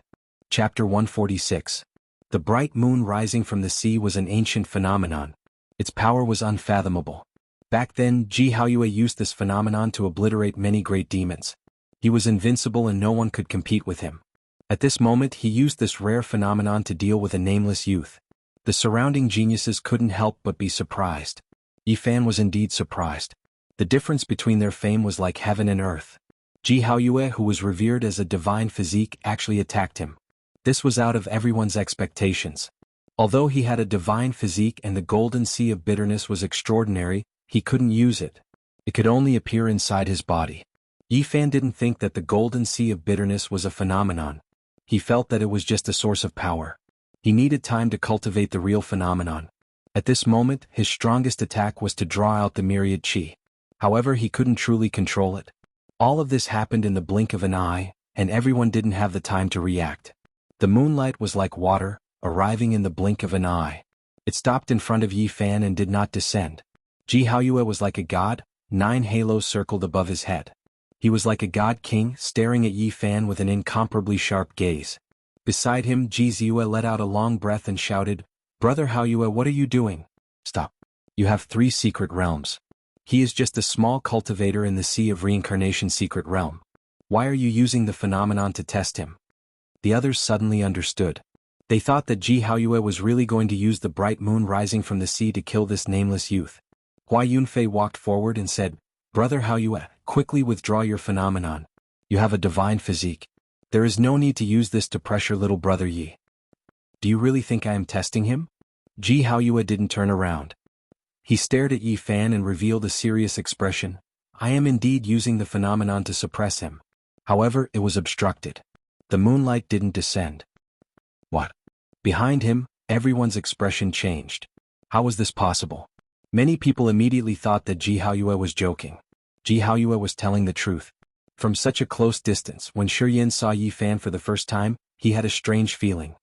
Chapter 146. The bright moon rising from the sea was an ancient phenomenon. Its power was unfathomable. Back then, Ji Haoyue used this phenomenon to obliterate many great demons. He was invincible and no one could compete with him. At this moment he used this rare phenomenon to deal with a nameless youth. The surrounding geniuses couldn't help but be surprised. Yi Fan was indeed surprised. The difference between their fame was like heaven and earth. Ji Haoyue, who was revered as a divine physique, actually attacked him. This was out of everyone's expectations. Although he had a divine physique and the golden sea of bitterness was extraordinary, he couldn't use it. It could only appear inside his body. Yi Fan didn't think that the golden sea of bitterness was a phenomenon. He felt that it was just a source of power. He needed time to cultivate the real phenomenon. At this moment, his strongest attack was to draw out the myriad qi. However, he couldn't truly control it. All of this happened in the blink of an eye, and everyone didn't have the time to react. The moonlight was like water, arriving in the blink of an eye. It stopped in front of Yi Fan and did not descend. Ji Haoyue was like a god, 9 halos circled above his head. He was like a god king, staring at Yi Fan with an incomparably sharp gaze. Beside him, Ji Ziyue let out a long breath and shouted, "Brother Haoyue, what are you doing? Stop. You have 3 secret realms. He is just a small cultivator in the Sea of Reincarnation secret realm. Why are you using the phenomenon to test him?" The others suddenly understood. They thought that Ji Haoyue was really going to use the bright moon rising from the sea to kill this nameless youth. Hua Yunfei walked forward and said, "Brother Haoyue, quickly withdraw your phenomenon. You have a divine physique. There is no need to use this to pressure little brother Yi." "Do you really think I am testing him?" Ji Haoyue didn't turn around. He stared at Yi Fan and revealed a serious expression. "I am indeed using the phenomenon to suppress him. However, it was obstructed. The moonlight didn't descend." "What?" Behind him, everyone's expression changed. How was this possible? Many people immediately thought that Ji Haoyue was joking. Ji Haoyue was telling the truth. From such a close distance, when Shiyin saw Yi Fan for the first time, he had a strange feeling.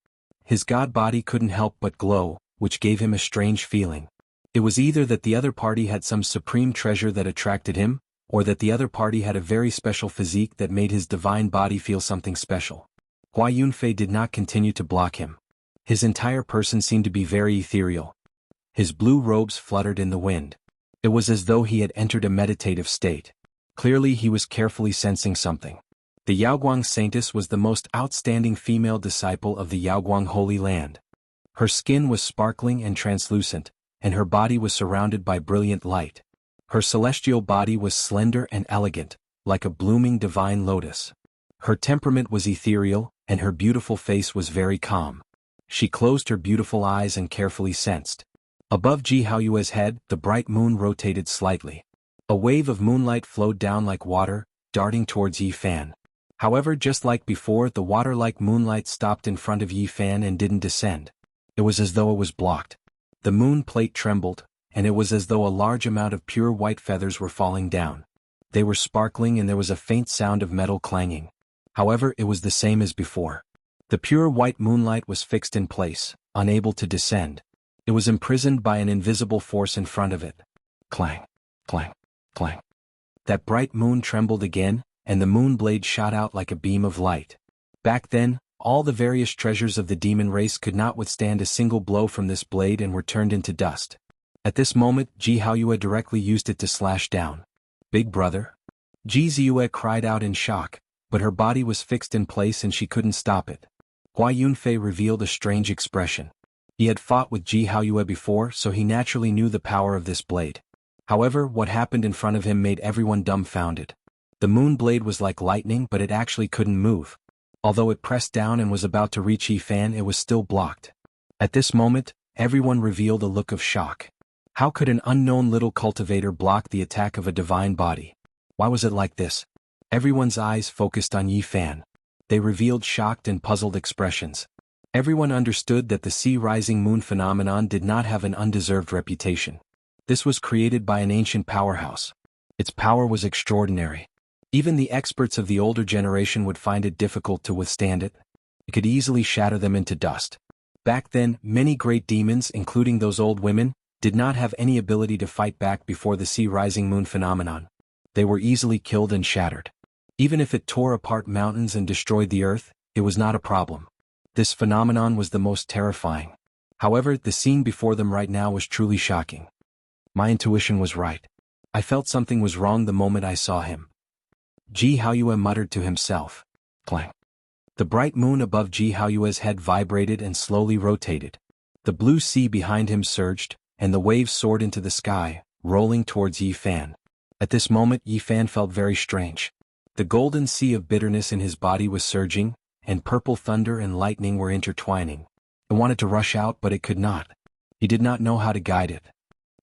His god body couldn't help but glow, which gave him a strange feeling. It was either that the other party had some supreme treasure that attracted him, or that the other party had a very special physique that made his divine body feel something special. Hua Yunfei did not continue to block him. His entire person seemed to be very ethereal. His blue robes fluttered in the wind. It was as though he had entered a meditative state. Clearly he was carefully sensing something. The Yaoguang Saintess was the most outstanding female disciple of the Yaoguang Holy Land. Her skin was sparkling and translucent, and her body was surrounded by brilliant light. Her celestial body was slender and elegant, like a blooming divine lotus. Her temperament was ethereal, and her beautiful face was very calm. She closed her beautiful eyes and carefully sensed. Above Ji Haoyue's head, the bright moon rotated slightly. A wave of moonlight flowed down like water, darting towards Yi Fan. However, just like before, the water-like moonlight stopped in front of Yi Fan and didn't descend. It was as though it was blocked. The moon plate trembled, and it was as though a large amount of pure white feathers were falling down. They were sparkling and there was a faint sound of metal clanging. However, it was the same as before. The pure white moonlight was fixed in place, unable to descend. It was imprisoned by an invisible force in front of it. Clang, clang, clang. That bright moon trembled again, and the moon blade shot out like a beam of light. Back then, all the various treasures of the demon race could not withstand a single blow from this blade and were turned into dust. At this moment, Ji Haoyue directly used it to slash down. Big brother? Ji Ziyue cried out in shock, but her body was fixed in place and she couldn't stop it. Hua Yunfei revealed a strange expression. He had fought with Ji Haoyue before, so he naturally knew the power of this blade. However, what happened in front of him made everyone dumbfounded. The moon blade was like lightning, but it actually couldn't move. Although it pressed down and was about to reach Yifan, it was still blocked. At this moment, everyone revealed a look of shock. How could an unknown little cultivator block the attack of a divine body? Why was it like this? Everyone's eyes focused on Yifan. They revealed shocked and puzzled expressions. Everyone understood that the sea-rising moon phenomenon did not have an undeserved reputation. This was created by an ancient powerhouse. Its power was extraordinary. Even the experts of the older generation would find it difficult to withstand it. It could easily shatter them into dust. Back then, many great demons, including those old women, did not have any ability to fight back before the sea-rising moon phenomenon. They were easily killed and shattered. Even if it tore apart mountains and destroyed the earth, it was not a problem. This phenomenon was the most terrifying. However, the scene before them right now was truly shocking. My intuition was right. I felt something was wrong the moment I saw him. Ji Haoyue muttered to himself. Clang. The bright moon above Ji Haoyue's head vibrated and slowly rotated. The blue sea behind him surged, and the waves soared into the sky, rolling towards Yifan. At this moment, Yifan felt very strange. The golden sea of bitterness in his body was surging, and purple thunder and lightning were intertwining. It wanted to rush out, but it could not. He did not know how to guide it.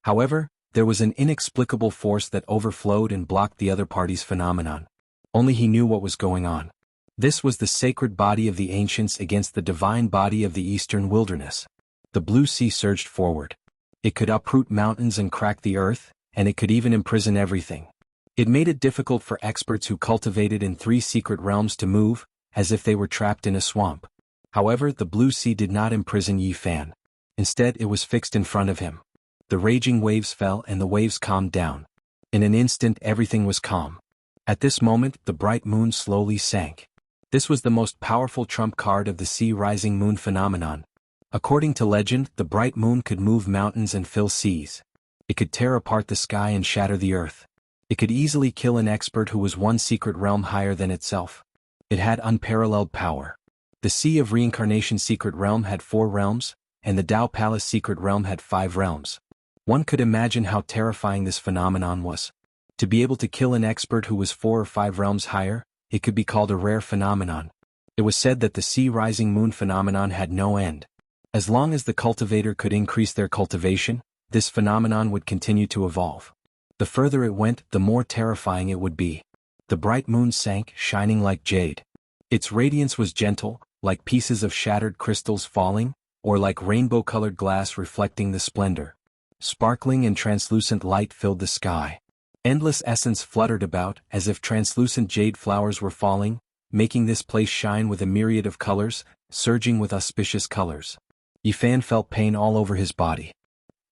However, there was an inexplicable force that overflowed and blocked the other party's phenomenon. Only he knew what was going on. This was the sacred body of the ancients against the divine body of the eastern wilderness. The blue sea surged forward. It could uproot mountains and crack the earth, and it could even imprison everything. It made it difficult for experts who cultivated in 3 secret realms to move, as if they were trapped in a swamp. However, the blue sea did not imprison Yifan. Instead, it was fixed in front of him. The raging waves fell and the waves calmed down. In an instant, everything was calm. At this moment, the bright moon slowly sank. This was the most powerful trump card of the sea-rising moon phenomenon. According to legend, the bright moon could move mountains and fill seas. It could tear apart the sky and shatter the earth. It could easily kill an expert who was 1 secret realm higher than itself. It had unparalleled power. The Sea of Reincarnation secret realm had 4 realms, and the Tao Palace secret realm had 5 realms. One could imagine how terrifying this phenomenon was. To be able to kill an expert who was 4 or 5 realms higher, it could be called a rare phenomenon. It was said that the sea-rising moon phenomenon had no end. As long as the cultivator could increase their cultivation, this phenomenon would continue to evolve. The further it went, the more terrifying it would be. The bright moon sank, shining like jade. Its radiance was gentle, like pieces of shattered crystals falling, or like rainbow-colored glass reflecting the splendor. Sparkling and translucent light filled the sky. Endless essence fluttered about, as if translucent jade flowers were falling, making this place shine with a myriad of colors, surging with auspicious colors. Yifan felt pain all over his body.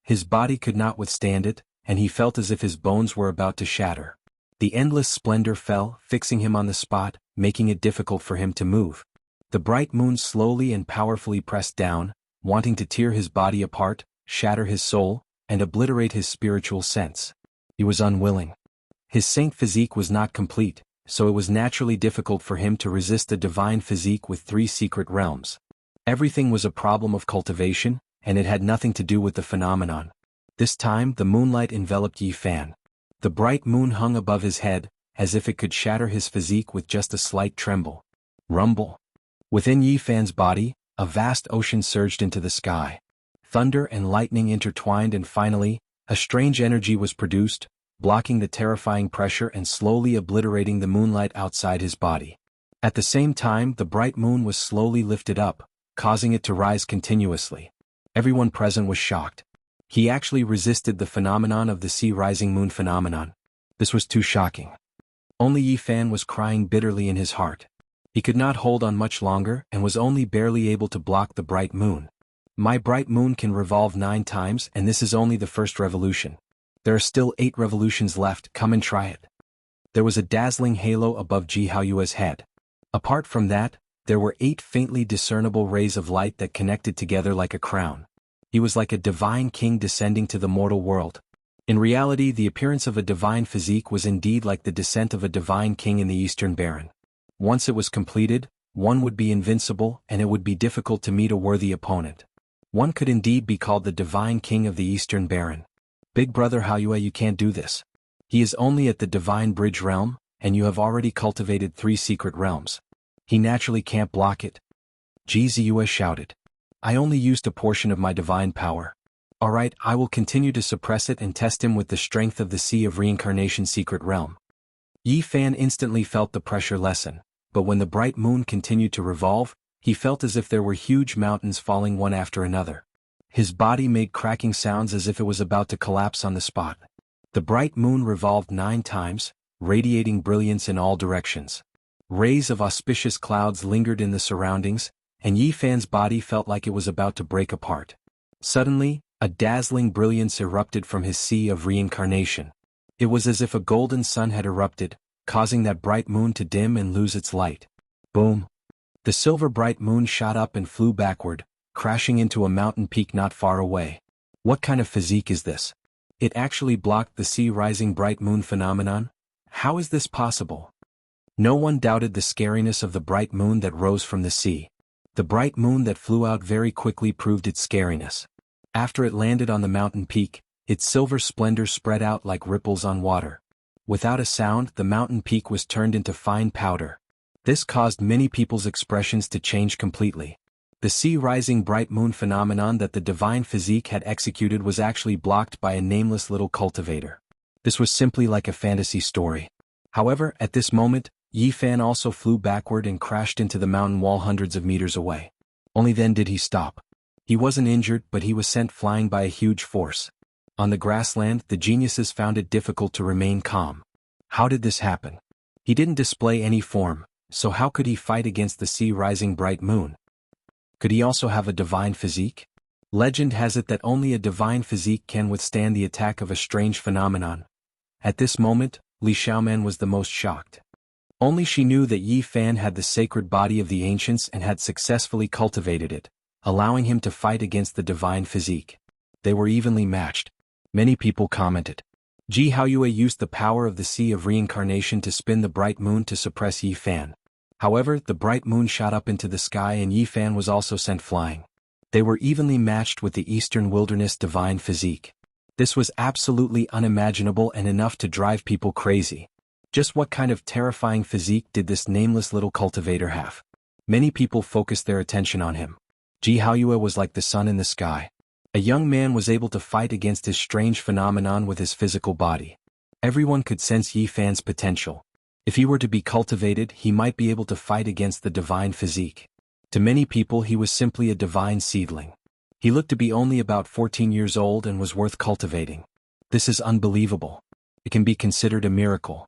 His body could not withstand it, and he felt as if his bones were about to shatter. The endless splendor fell, fixing him on the spot, making it difficult for him to move. The bright moon slowly and powerfully pressed down, wanting to tear his body apart, shatter his soul, and obliterate his spiritual sense. He was unwilling. His saint physique was not complete, so it was naturally difficult for him to resist a divine physique with 3 secret realms. Everything was a problem of cultivation, and it had nothing to do with the phenomenon. This time the moonlight enveloped Yifan. The bright moon hung above his head, as if it could shatter his physique with just a slight tremble. Rumble. Within Yifan's body, a vast ocean surged into the sky. Thunder and lightning intertwined, and finally, a strange energy was produced, blocking the terrifying pressure and slowly obliterating the moonlight outside his body. At the same time, the bright moon was slowly lifted up, causing it to rise continuously. Everyone present was shocked. He actually resisted the phenomenon of the sea rising moon phenomenon. This was too shocking. Only Yi Fan was crying bitterly in his heart. He could not hold on much longer and was only barely able to block the bright moon. My bright moon can revolve 9 times and this is only the first revolution. There are still 8 revolutions left, come and try it. There was a dazzling halo above Ji Haoyue's head. Apart from that, there were 8 faintly discernible rays of light that connected together like a crown. He was like a divine king descending to the mortal world. In reality, the appearance of a divine physique was indeed like the descent of a divine king in the Eastern Baron. Once it was completed, one would be invincible and it would be difficult to meet a worthy opponent. One could indeed be called the divine king of the Eastern Baron. Big brother Haoyue, you can't do this. He is only at the divine bridge realm, and you have already cultivated 3 secret realms. He naturally can't block it. Ji Ziyue shouted. I only used a portion of my divine power. Alright, I will continue to suppress it and test him with the strength of the Sea of Reincarnation secret realm. Yi Fan instantly felt the pressure lessen, but when the bright moon continued to revolve, he felt as if there were huge mountains falling one after another. His body made cracking sounds as if it was about to collapse on the spot. The bright moon revolved 9 times, radiating brilliance in all directions. Rays of auspicious clouds lingered in the surroundings, and Yi Fan's body felt like it was about to break apart. Suddenly, a dazzling brilliance erupted from his Sea of Reincarnation. It was as if a golden sun had erupted, causing that bright moon to dim and lose its light. Boom! The silver bright moon shot up and flew backward, crashing into a mountain peak not far away. What kind of physique is this? It actually blocked the sea rising bright moon phenomenon? How is this possible? No one doubted the scariness of the bright moon that rose from the sea. The bright moon that flew out very quickly proved its scariness. After it landed on the mountain peak, its silver splendor spread out like ripples on water. Without a sound, the mountain peak was turned into fine powder. This caused many people's expressions to change completely. The sea rising bright moon phenomenon that the divine physique had executed was actually blocked by a nameless little cultivator. This was simply like a fantasy story. However, at this moment, Yi Fan also flew backward and crashed into the mountain wall hundreds of meters away. Only then did he stop. He wasn't injured, but he was sent flying by a huge force. On the grassland, the geniuses found it difficult to remain calm. How did this happen? He didn't display any form, so how could he fight against the sea rising bright moon? Could he also have a divine physique? Legend has it that only a divine physique can withstand the attack of a strange phenomenon. At this moment, Li Xiaoman was the most shocked. Only she knew that Yi Fan had the sacred body of the ancients and had successfully cultivated it, allowing him to fight against the divine physique. They were evenly matched. Many people commented. Ji Haoyue used the power of the Sea of Reincarnation to spin the bright moon to suppress Yi Fan. However, the bright moon shot up into the sky and Yi Fan was also sent flying. They were evenly matched with the Eastern Wilderness divine physique. This was absolutely unimaginable and enough to drive people crazy. Just what kind of terrifying physique did this nameless little cultivator have? Many people focused their attention on him. Ji Haoyue was like the sun in the sky. A young man was able to fight against his strange phenomenon with his physical body. Everyone could sense Yi Fan's potential. If he were to be cultivated, he might be able to fight against the divine physique. To many people, he was simply a divine seedling. He looked to be only about 14 years old and was worth cultivating. This is unbelievable. It can be considered a miracle.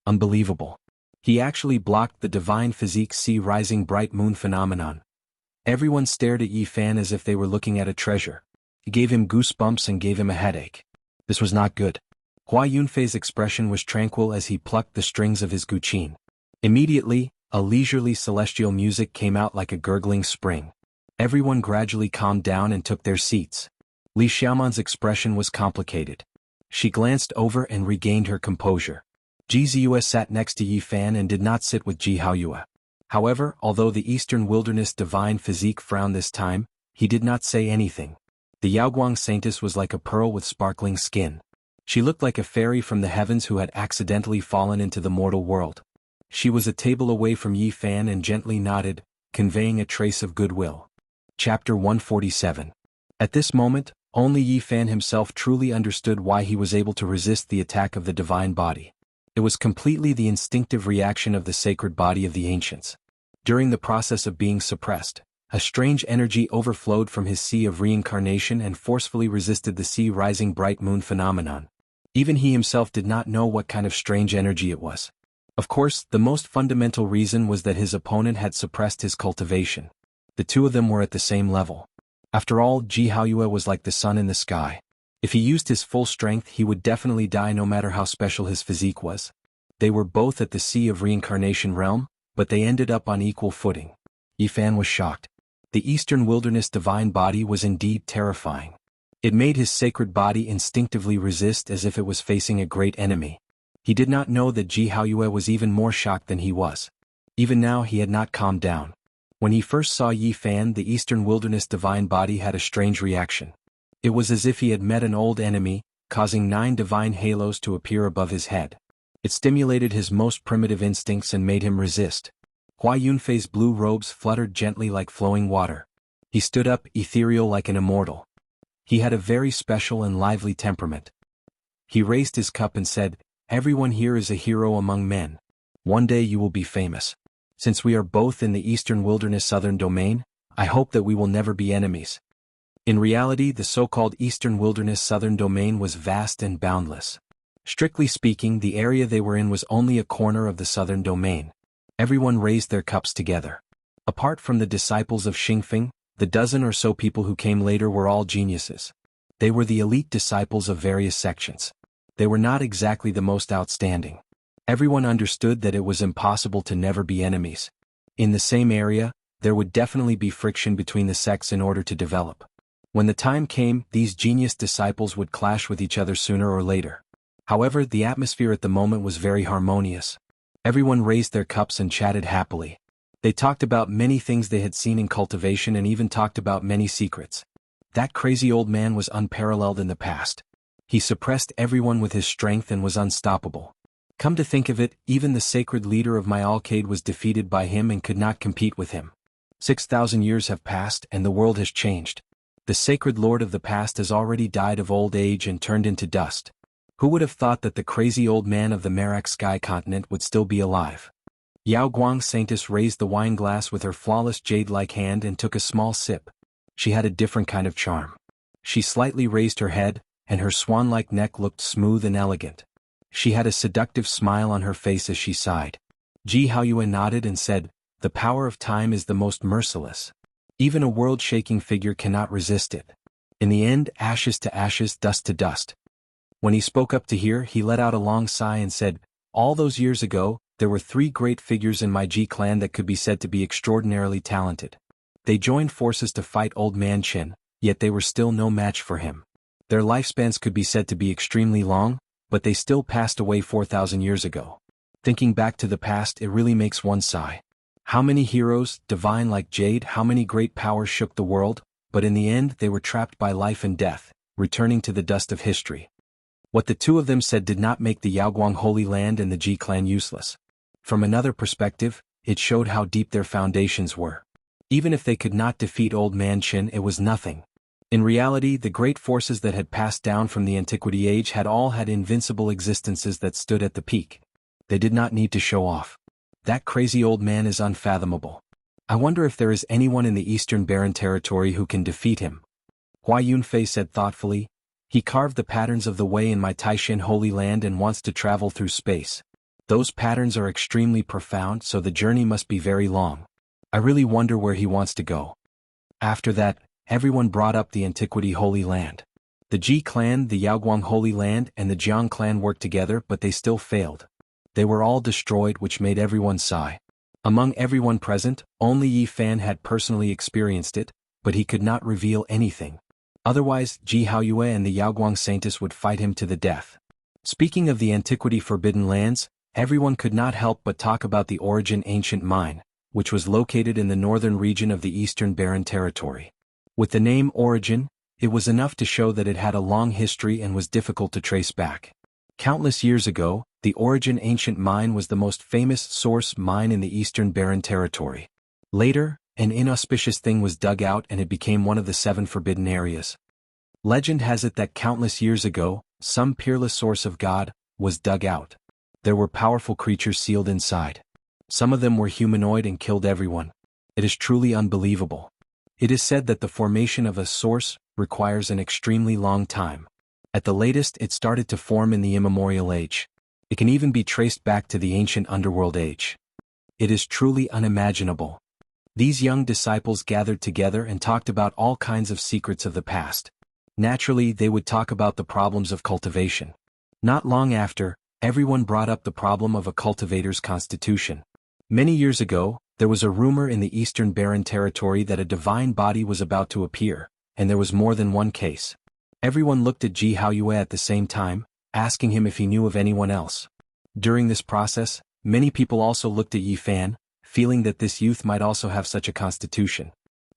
Unbelievable. He actually blocked the divine physique sea rising bright moon phenomenon. Everyone stared at Yi Fan as if they were looking at a treasure. It gave him goosebumps and gave him a headache. This was not good. Hua Yunfei's expression was tranquil as he plucked the strings of his guqin. Immediately, a leisurely celestial music came out like a gurgling spring. Everyone gradually calmed down and took their seats. Li Xiaoman's expression was complicated. She glanced over and regained her composure. Ji Ziyue sat next to Yi Fan and did not sit with Ji Haoyue. However, although the Eastern Wilderness divine physique frowned this time, he did not say anything. The Yaoguang Saintess was like a pearl with sparkling skin. She looked like a fairy from the heavens who had accidentally fallen into the mortal world. She was a table away from Yi Fan and gently nodded, conveying a trace of goodwill. Chapter 147. At this moment, only Yi Fan himself truly understood why he was able to resist the attack of the divine body. It was completely the instinctive reaction of the sacred body of the ancients. During the process of being suppressed, A strange energy overflowed from his sea of reincarnation and forcefully resisted the sea rising bright moon phenomenon. Even he himself did not know what kind of strange energy it was. Of course, the most fundamental reason was that his opponent had suppressed his cultivation. The two of them were at the same level. After all, Ji Haoyue was like the sun in the sky. If he used his full strength, he would definitely die no matter how special his physique was. They were both at the sea of reincarnation realm, but they ended up on equal footing. Yi Fan was shocked. The Eastern Wilderness divine body was indeed terrifying. It made his sacred body instinctively resist as if it was facing a great enemy. He did not know that Ji Haoyue was even more shocked than he was. Even now he had not calmed down. When he first saw Yi Fan, the Eastern Wilderness divine body had a strange reaction. It was as if he had met an old enemy, causing 9 divine halos to appear above his head. It stimulated his most primitive instincts and made him resist. Hua Yunfei's blue robes fluttered gently like flowing water. He stood up, ethereal like an immortal. He had a very special and lively temperament. He raised his cup and said, "Everyone here is a hero among men. One day you will be famous. Since we are both in the Eastern Wilderness Southern Domain, I hope that we will never be enemies." In reality, the so-called Eastern Wilderness Southern Domain was vast and boundless. Strictly speaking, the area they were in was only a corner of the Southern Domain. Everyone raised their cups together. Apart from the disciples of Xingfeng, the dozen or so people who came later were all geniuses. They were the elite disciples of various sections. They were not exactly the most outstanding. Everyone understood that it was impossible to never be enemies. In the same area, there would definitely be friction between the sects in order to develop. When the time came, these genius disciples would clash with each other sooner or later. However, the atmosphere at the moment was very harmonious. Everyone raised their cups and chatted happily. They talked about many things they had seen in cultivation and even talked about many secrets. That crazy old man was unparalleled in the past. He suppressed everyone with his strength and was unstoppable. Come to think of it, even the sacred leader of my alcade was defeated by him and could not compete with him. 6,000 years have passed and the world has changed. The sacred lord of the past has already died of old age and turned into dust. Who would have thought that the crazy old man of the Merak Sky continent would still be alive? Yao Guang Saintess raised the wine glass with her flawless jade-like hand and took a small sip. She had a different kind of charm. She slightly raised her head, and her swan-like neck looked smooth and elegant. She had a seductive smile on her face as she sighed. Ji Haoyue nodded and said, "The power of time is the most merciless. Even a world-shaking figure cannot resist it. In the end, ashes to ashes, dust to dust." When he spoke up to hear, he let out a long sigh and said, "All those years ago, there were 3 great figures in my Ji clan that could be said to be extraordinarily talented. They joined forces to fight Old Man Qin, yet they were still no match for him. Their lifespans could be said to be extremely long, but they still passed away 4,000 years ago. Thinking back to the past, it really makes one sigh. How many heroes, divine like Jade, how many great powers shook the world, but in the end they were trapped by life and death, returning to the dust of history." What the two of them said did not make the Yaoguang Holy Land and the Ji clan useless. From another perspective, it showed how deep their foundations were. Even if they could not defeat Old Man Qin, it was nothing. In reality, the great forces that had passed down from the Antiquity Age had all had invincible existences that stood at the peak. They did not need to show off. That crazy old man is unfathomable. I wonder if there is anyone in the Eastern Barren Territory who can defeat him. Hua Yunfei said thoughtfully, "He carved the patterns of the way in my Taishin Holy Land and wants to travel through space. Those patterns are extremely profound, so the journey must be very long. I really wonder where he wants to go." After that, everyone brought up the Antiquity Holy Land. The Ji clan, the Yaoguang Holy Land, and the Jiang clan worked together, but they still failed. They were all destroyed, which made everyone sigh. Among everyone present, only Yi Fan had personally experienced it, but he could not reveal anything. Otherwise, Ji Haoyue and the Yaoguang Saintess would fight him to the death. Speaking of the Antiquity Forbidden Lands, everyone could not help but talk about the Origin Ancient Mine, which was located in the northern region of the Eastern Barren Territory. With the name Origin, it was enough to show that it had a long history and was difficult to trace back. Countless years ago, the Origin Ancient Mine was the most famous source mine in the Eastern Barren Territory. Later, an inauspicious thing was dug out and it became one of the 7 forbidden areas. Legend has it that countless years ago, some peerless source of God was dug out. There were powerful creatures sealed inside. Some of them were humanoid and killed everyone. It is truly unbelievable. It is said that the formation of a source requires an extremely long time. At the latest, it started to form in the immemorial age. It can even be traced back to the ancient underworld age. It is truly unimaginable. These young disciples gathered together and talked about all kinds of secrets of the past. Naturally, they would talk about the problems of cultivation. Not long after, everyone brought up the problem of a cultivator's constitution. Many years ago, there was a rumor in the Eastern Barren Territory that a divine body was about to appear, and there was more than one case. Everyone looked at Ji Haoyue at the same time, asking him if he knew of anyone else. During this process, many people also looked at Yi Fan, feeling that this youth might also have such a constitution.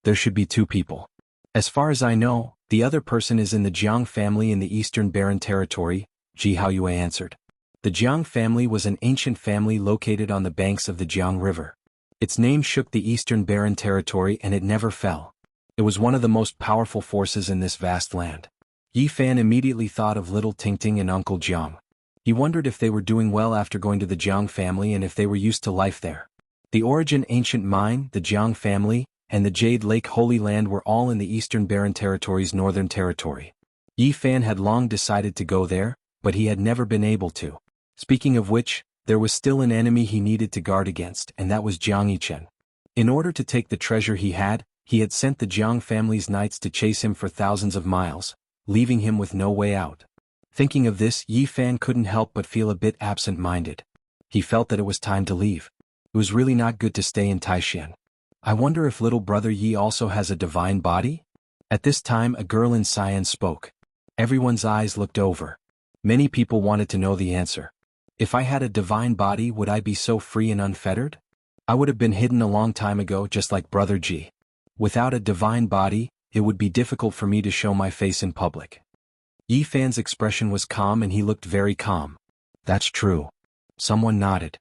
There should be two people. As far as I know, the other person is in the Jiang family in the Eastern Barren Territory, Ji Haoyue answered. The Jiang family was an ancient family located on the banks of the Jiang River. Its name shook the Eastern Barren Territory and it never fell. It was one of the most powerful forces in this vast land. Yi Fan immediately thought of little Tingting and Uncle Jiang. He wondered if they were doing well after going to the Jiang family and if they were used to life there. The Origin Ancient Mine, the Jiang family, and the Jade Lake Holy Land were all in the Eastern Barren Territory's northern territory. Yi Fan had long decided to go there, but he had never been able to. Speaking of which, there was still an enemy he needed to guard against, and that was Jiang Yichen. In order to take the treasure he had sent the Jiang family's knights to chase him for thousands of miles, leaving him with no way out. Thinking of this, Yi Fan couldn't help but feel a bit absent-minded. He felt that it was time to leave. It was really not good to stay in Taishan. I wonder if little brother Yi also has a divine body? At this time a girl in Xi'an spoke. Everyone's eyes looked over. Many people wanted to know the answer. If I had a divine body, would I be so free and unfettered? I would have been hidden a long time ago, just like brother Ji. Without a divine body, it would be difficult for me to show my face in public. Yi Fan's expression was calm and he looked very calm. That's true. Someone nodded.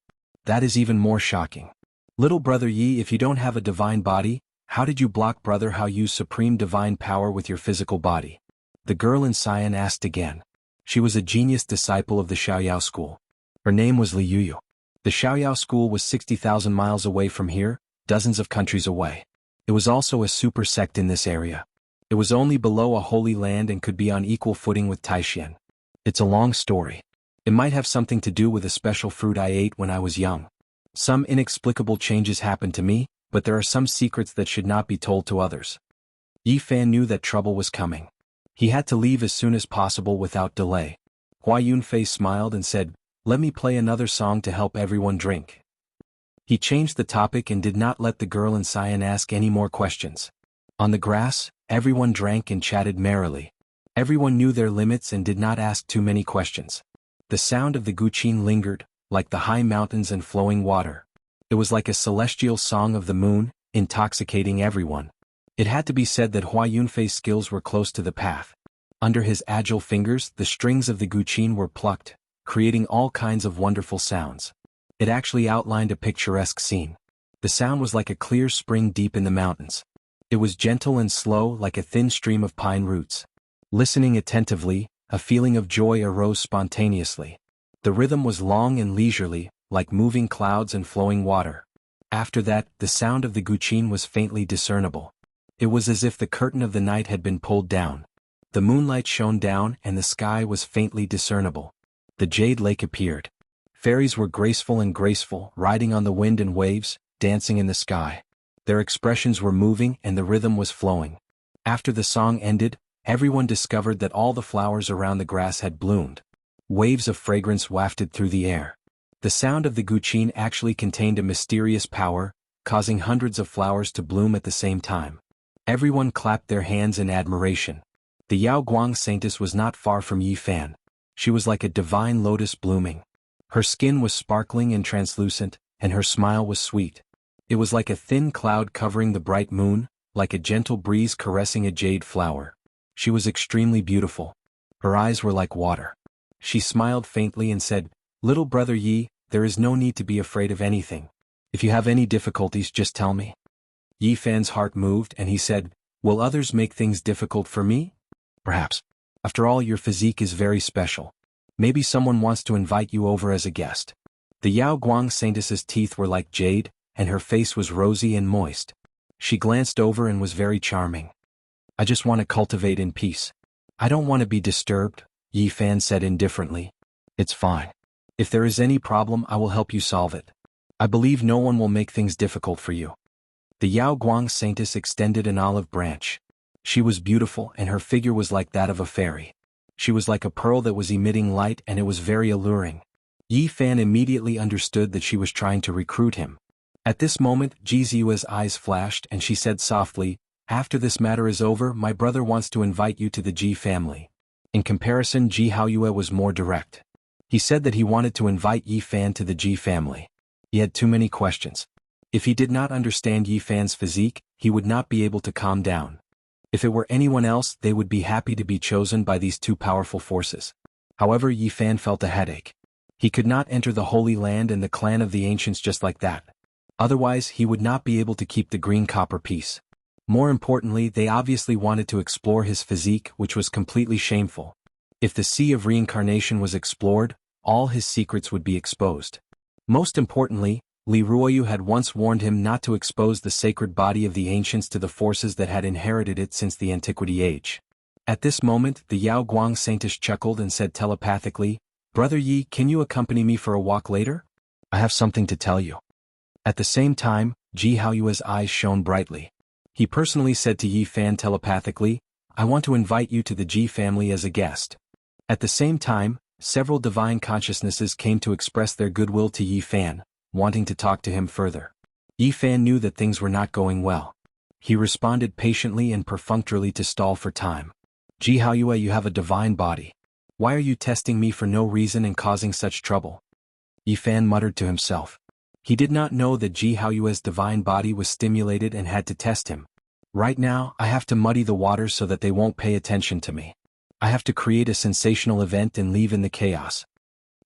That is even more shocking. Little brother Yi, if you don't have a divine body, how did you block brother Hao Yu's supreme divine power with your physical body? The girl in Xi'an asked again. She was a genius disciple of the Xiaoyao school. Her name was Li Yuyu. The Xiaoyao school was 60,000 miles away from here, dozens of countries away. It was also a super sect in this area. It was only below a holy land and could be on equal footing with Taishan. It's a long story. It might have something to do with a special fruit I ate when I was young. Some inexplicable changes happened to me, but there are some secrets that should not be told to others. Yi Fan knew that trouble was coming. He had to leave as soon as possible without delay. Hua Yunfei smiled and said, "Let me play another song to help everyone drink." He changed the topic and did not let the girl in Xi'an ask any more questions. On the grass, everyone drank and chatted merrily. Everyone knew their limits and did not ask too many questions. The sound of the guqin lingered, like the high mountains and flowing water. It was like a celestial song of the moon, intoxicating everyone. It had to be said that Hua Yunfei's skills were close to the path. Under his agile fingers, the strings of the guqin were plucked, creating all kinds of wonderful sounds. It actually outlined a picturesque scene. The sound was like a clear spring deep in the mountains. It was gentle and slow, like a thin stream of pine roots. Listening attentively, a feeling of joy arose spontaneously. The rhythm was long and leisurely, like moving clouds and flowing water. After that, the sound of the guqin was faintly discernible. It was as if the curtain of the night had been pulled down. The moonlight shone down and the sky was faintly discernible. The Jade Lake appeared. Fairies were graceful, riding on the wind and waves, dancing in the sky. Their expressions were moving and the rhythm was flowing. After the song ended, everyone discovered that all the flowers around the grass had bloomed. Waves of fragrance wafted through the air. The sound of the guqin actually contained a mysterious power, causing hundreds of flowers to bloom at the same time. Everyone clapped their hands in admiration. The Yao Guang saintess was not far from Yi Fan. She was like a divine lotus blooming. Her skin was sparkling and translucent, and her smile was sweet. It was like a thin cloud covering the bright moon, like a gentle breeze caressing a jade flower. She was extremely beautiful. Her eyes were like water. She smiled faintly and said, "Little brother Yi, there is no need to be afraid of anything. If you have any difficulties, just tell me." Yi Fan's heart moved and he said, "Will others make things difficult for me? Perhaps. After all, your physique is very special. Maybe someone wants to invite you over as a guest." The Yao Guang saintess's teeth were like jade, and her face was rosy and moist. She glanced over and was very charming. I just want to cultivate in peace. I don't want to be disturbed, Yi Fan said indifferently. It's fine. If there is any problem, I will help you solve it. I believe no one will make things difficult for you. The Yao Guang saintess extended an olive branch. She was beautiful and her figure was like that of a fairy. She was like a pearl that was emitting light and it was very alluring. Yi Fan immediately understood that she was trying to recruit him. At this moment, Ji Ziyue's eyes flashed and she said softly, after this matter is over, my brother wants to invite you to the Ji family. In comparison, Ji Haoyue was more direct. He said that he wanted to invite Yi Fan to the Ji family. He had too many questions. If he did not understand Yi Fan's physique, he would not be able to calm down. If it were anyone else, they would be happy to be chosen by these two powerful forces. However, Yi Fan felt a headache. He could not enter the Holy Land and the clan of the ancients just like that. Otherwise, he would not be able to keep the green copper piece. More importantly, they obviously wanted to explore his physique, which was completely shameful. If the Sea of Reincarnation was explored, all his secrets would be exposed. Most importantly, Li Ruoyu had once warned him not to expose the sacred body of the ancients to the forces that had inherited it since the Antiquity Age. At this moment, the Yao Guang saintess chuckled and said telepathically, Brother Yi, can you accompany me for a walk later? I have something to tell you. At the same time, Ji Haoyue's eyes shone brightly. He personally said to Yi Fan telepathically, I want to invite you to the Ji family as a guest. At the same time, several divine consciousnesses came to express their goodwill to Yi Fan, wanting to talk to him further. Yi Fan knew that things were not going well. He responded patiently and perfunctorily to stall for time. Ji Haoyue, you have a divine body. Why are you testing me for no reason and causing such trouble? Yi Fan muttered to himself. He did not know that Ji Haoyue's divine body was stimulated and had to test him. Right now, I have to muddy the waters so that they won't pay attention to me. I have to create a sensational event and leave in the chaos.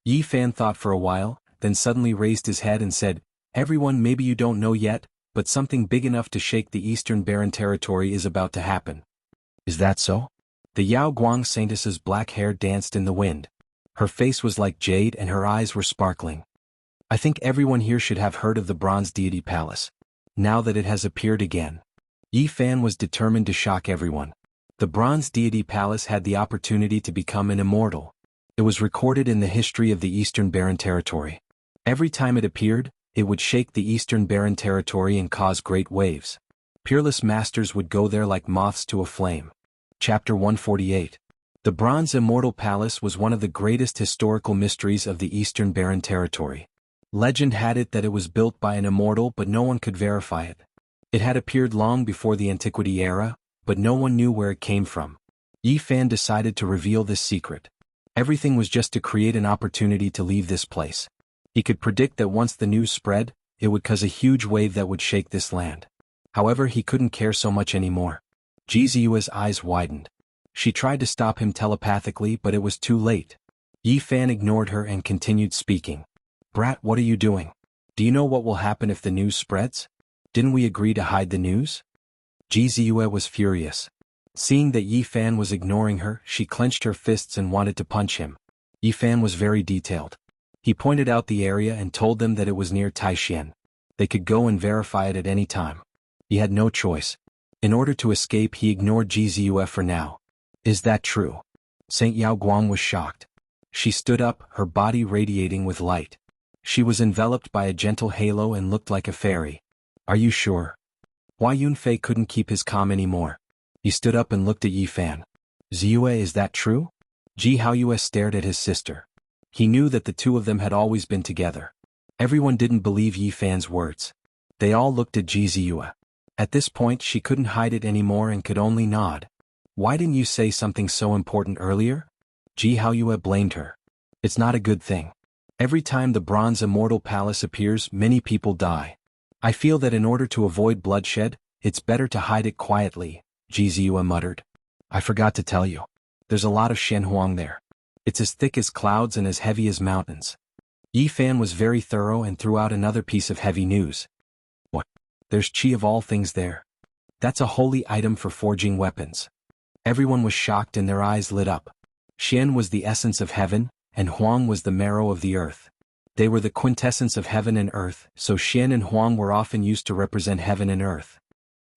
Yi Fan thought for a while, then suddenly raised his head and said, Everyone, maybe you don't know yet, but something big enough to shake the Eastern Barren Territory is about to happen. Is that so? The Yao Guang saintess's black hair danced in the wind. Her face was like jade and her eyes were sparkling. I think everyone here should have heard of the Bronze Deity Palace. Now that it has appeared again. Yi Fan was determined to shock everyone. The Bronze Deity Palace had the opportunity to become an immortal. It was recorded in the history of the Eastern Barren Territory. Every time it appeared, it would shake the Eastern Barren Territory and cause great waves. Peerless masters would go there like moths to a flame. Chapter 148. The Bronze Immortal Palace was one of the greatest historical mysteries of the Eastern Barren Territory. Legend had it that it was built by an immortal, but no one could verify it. It had appeared long before the Antiquity era, but no one knew where it came from. Yi Fan decided to reveal this secret. Everything was just to create an opportunity to leave this place. He could predict that once the news spread, it would cause a huge wave that would shake this land. However, he couldn't care so much anymore. Ji Ziyue's eyes widened. She tried to stop him telepathically, but it was too late. Yi Fan ignored her and continued speaking. Brat, what are you doing? Do you know what will happen if the news spreads? Didn't we agree to hide the news? Ji Ziyue was furious. Seeing that Yi Fan was ignoring her, she clenched her fists and wanted to punch him. Yi Fan was very detailed. He pointed out the area and told them that it was near Taishan. They could go and verify it at any time. He had no choice. In order to escape, he ignored Ji Ziyue for now. Is that true? Saint Yao Guang was shocked. She stood up, her body radiating with light. She was enveloped by a gentle halo and looked like a fairy. Are you sure? Hua Yunfei couldn't keep his calm anymore. He stood up and looked at Yi Fan. Ziyue, is that true? Ji Haoyue stared at his sister. He knew that the two of them had always been together. Everyone didn't believe Yi Fan's words. They all looked at Ji Ziyue. At this point, she couldn't hide it anymore and could only nod. Why didn't you say something so important earlier? Ji Haoyue blamed her. It's not a good thing. Every time the Bronze Immortal Palace appears, many people die. I feel that in order to avoid bloodshed, it's better to hide it quietly, Ji Ziyue muttered. I forgot to tell you. There's a lot of Shenhuang there. It's as thick as clouds and as heavy as mountains. Yi Fan was very thorough and threw out another piece of heavy news. What? There's qi of all things there. That's a holy item for forging weapons. Everyone was shocked and their eyes lit up. Xian was the essence of heaven, and Huang was the marrow of the earth. They were the quintessence of heaven and earth, so Xian and Huang were often used to represent heaven and earth.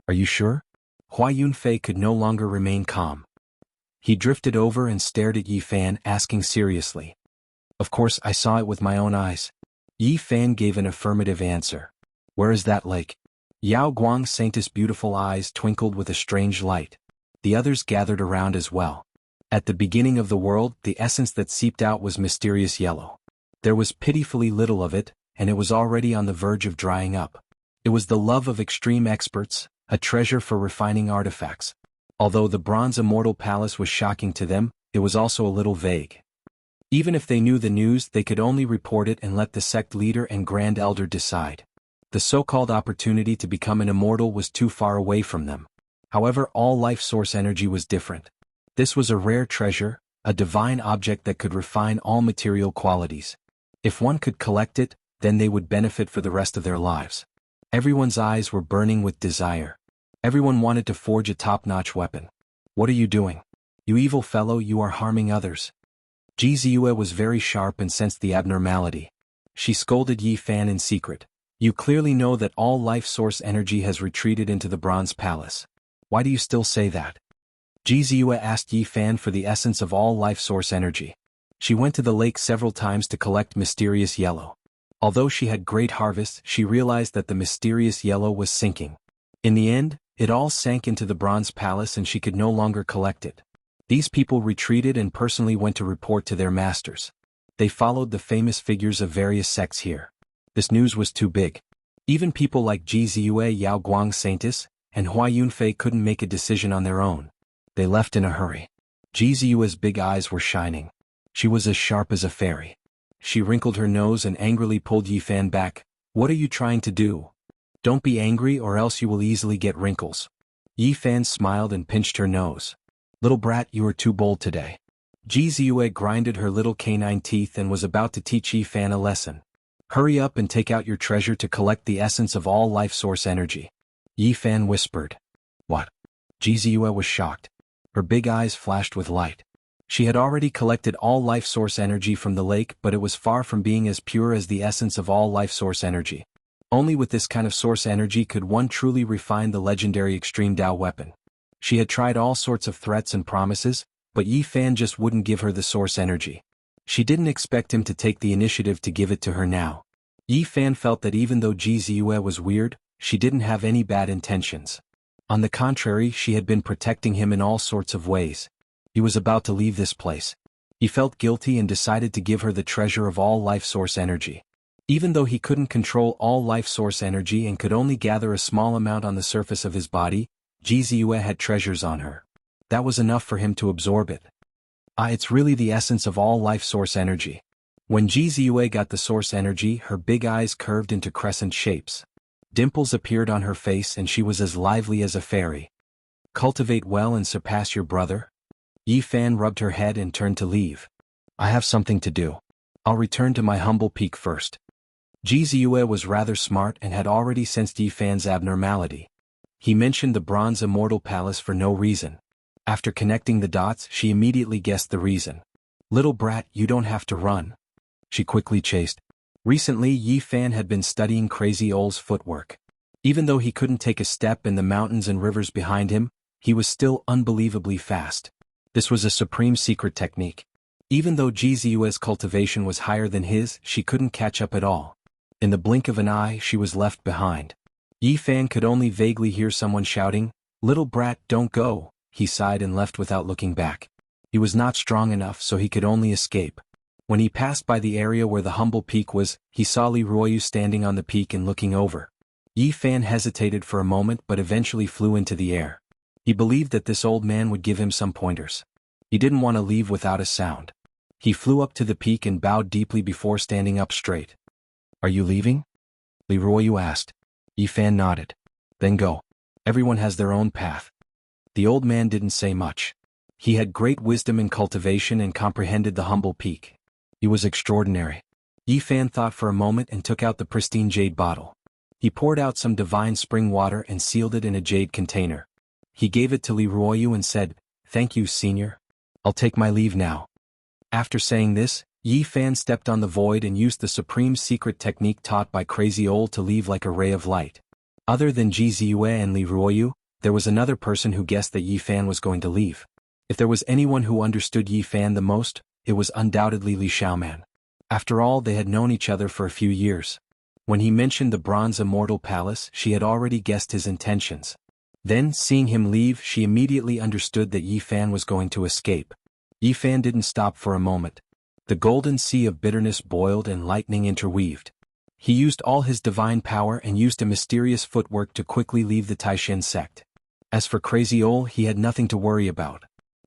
Are you sure? Hua Yunfei could no longer remain calm. He drifted over and stared at Yi Fan, asking seriously. Of course I saw it with my own eyes. Yi Fan gave an affirmative answer. Where is that lake? Yao Guang Saint's beautiful eyes twinkled with a strange light. The others gathered around as well. At the beginning of the world, the essence that seeped out was mysterious yellow. There was pitifully little of it, and it was already on the verge of drying up. It was the love of extreme experts, a treasure for refining artifacts. Although the Bronze Immortal Palace was shocking to them, it was also a little vague. Even if they knew the news, they could only report it and let the sect leader and Grand Elder decide. The so-called opportunity to become an immortal was too far away from them. However, all life source energy was different. This was a rare treasure, a divine object that could refine all material qualities. If one could collect it, then they would benefit for the rest of their lives. Everyone's eyes were burning with desire. Everyone wanted to forge a top-notch weapon. What are you doing? You evil fellow, you are harming others. Ji Ziyue was very sharp and sensed the abnormality. She scolded Yi Fan in secret. You clearly know that all life source energy has retreated into the Bronze Palace. Why do you still say that? Ji Ziyue asked Yi Fan for the essence of all life source energy. She went to the lake several times to collect mysterious yellow. Although she had great harvests, she realized that the mysterious yellow was sinking. In the end, it all sank into the Bronze Palace and she could no longer collect it. These people retreated and personally went to report to their masters. They followed the famous figures of various sects here. This news was too big. Even people like Ji Ziyue, Yao Guang Saintis, and Hua Yunfei couldn't make a decision on their own. They left in a hurry. Ji Ziyue's big eyes were shining. She was as sharp as a fairy. She wrinkled her nose and angrily pulled Yi Fan back. What are you trying to do? Don't be angry or else you will easily get wrinkles. Yi Fan smiled and pinched her nose. Little brat, you are too bold today. Ji Ziyue grinded her little canine teeth and was about to teach Yi Fan a lesson. Hurry up and take out your treasure to collect the essence of all life source energy. Yi Fan whispered. What? Ji Ziyue was shocked. Her big eyes flashed with light. She had already collected all life source energy from the lake, but it was far from being as pure as the essence of all life source energy. Only with this kind of source energy could one truly refine the legendary Extreme Dao weapon. She had tried all sorts of threats and promises, but Yi Fan just wouldn't give her the source energy. She didn't expect him to take the initiative to give it to her now. Yi Fan felt that even though Ji Ziyue was weird, she didn't have any bad intentions. On the contrary, she had been protecting him in all sorts of ways. He was about to leave this place. He felt guilty and decided to give her the treasure of all life source energy. Even though he couldn't control all life source energy and could only gather a small amount on the surface of his body, Ji Ziyue had treasures on her. That was enough for him to absorb it. It's really the essence of all life source energy. When Ji Ziyue got the source energy, her big eyes curved into crescent shapes. Dimples appeared on her face and she was as lively as a fairy. Cultivate well and surpass your brother? Yi Fan rubbed her head and turned to leave. I have something to do. I'll return to my humble peak first. Ji Ziyue was rather smart and had already sensed Yi Fan's abnormality. He mentioned the Bronze Immortal Palace for no reason. After connecting the dots, she immediately guessed the reason. Little brat, you don't have to run. She quickly chased. Recently, Yi Fan had been studying Crazy Ole's footwork. Even though he couldn't take a step in the mountains and rivers behind him, he was still unbelievably fast. This was a supreme secret technique. Even though Ji Ziyue's cultivation was higher than his, she couldn't catch up at all. In the blink of an eye, she was left behind. Yi Fan could only vaguely hear someone shouting, "Little brat, don't go." He sighed and left without looking back. He was not strong enough, so he could only escape. When he passed by the area where the humble peak was, he saw Li Ruoyu standing on the peak and looking over. Yi Fan hesitated for a moment but eventually flew into the air. He believed that this old man would give him some pointers. He didn't want to leave without a sound. He flew up to the peak and bowed deeply before standing up straight. Are you leaving? Li Ruoyu asked. Yi Fan nodded. Then go. Everyone has their own path. The old man didn't say much. He had great wisdom and cultivation and comprehended the humble peak. He was extraordinary. Yi Fan thought for a moment and took out the pristine jade bottle. He poured out some divine spring water and sealed it in a jade container. He gave it to Li Ruoyu and said, "Thank you, senior. I'll take my leave now." After saying this, Yi Fan stepped on the void and used the supreme secret technique taught by Crazy Ole to leave like a ray of light. Other than Ji Ziyue and Li Ruoyu, there was another person who guessed that Yi Fan was going to leave. If there was anyone who understood Yi Fan the most, it was undoubtedly Li Xiaoman. After all, they had known each other for a few years. When he mentioned the Bronze Immortal Palace, she had already guessed his intentions. Then, seeing him leave, she immediately understood that Yi Fan was going to escape. Yi Fan didn't stop for a moment. The golden sea of bitterness boiled and lightning interweaved. He used all his divine power and used a mysterious footwork to quickly leave the Taishan sect. As for Crazy Ol, he had nothing to worry about.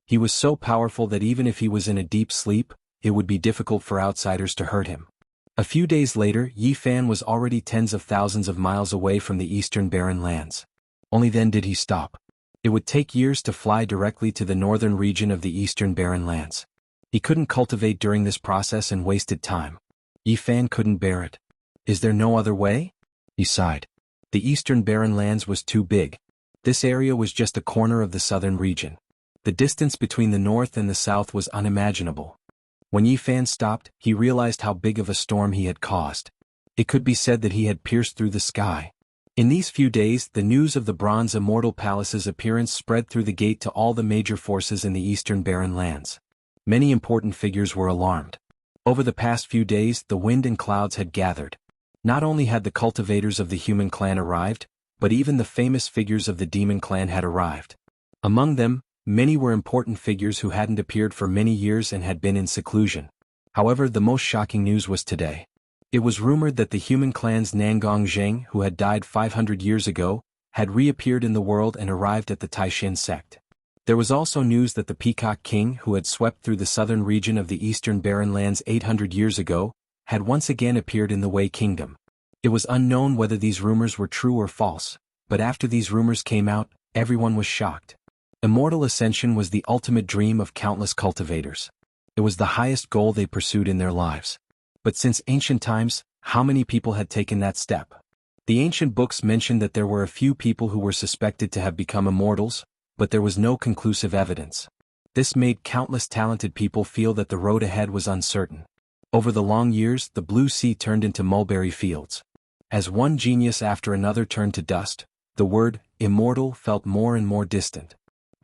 He was so powerful that even if he was in a deep sleep, it would be difficult for outsiders to hurt him. A few days later, Yi Fan was already tens of thousands of miles away from the eastern barren lands. Only then did he stop. It would take years to fly directly to the northern region of the eastern barren lands. He couldn't cultivate during this process and wasted time. Yi Fan couldn't bear it. Is there no other way? He sighed. The eastern barren lands was too big. This area was just a corner of the southern region. The distance between the north and the south was unimaginable. When Yi Fan stopped, he realized how big of a storm he had caused. It could be said that he had pierced through the sky. In these few days, the news of the Bronze Immortal Palace's appearance spread through the gate to all the major forces in the eastern barren lands. Many important figures were alarmed. Over the past few days, the wind and clouds had gathered. Not only had the cultivators of the human clan arrived, but even the famous figures of the demon clan had arrived. Among them, many were important figures who hadn't appeared for many years and had been in seclusion. However, the most shocking news was today. It was rumored that the human clan's Nangong Zheng, who had died 500 years ago, had reappeared in the world and arrived at the Taishan sect. There was also news that the Peacock King, who had swept through the southern region of the eastern barren lands 800 years ago, had once again appeared in the Wei Kingdom. It was unknown whether these rumors were true or false, but after these rumors came out, everyone was shocked. Immortal ascension was the ultimate dream of countless cultivators. It was the highest goal they pursued in their lives. But since ancient times, how many people had taken that step? The ancient books mentioned that there were a few people who were suspected to have become immortals, but there was no conclusive evidence. This made countless talented people feel that the road ahead was uncertain. Over the long years, the blue sea turned into mulberry fields. As one genius after another turned to dust, the word immortal felt more and more distant.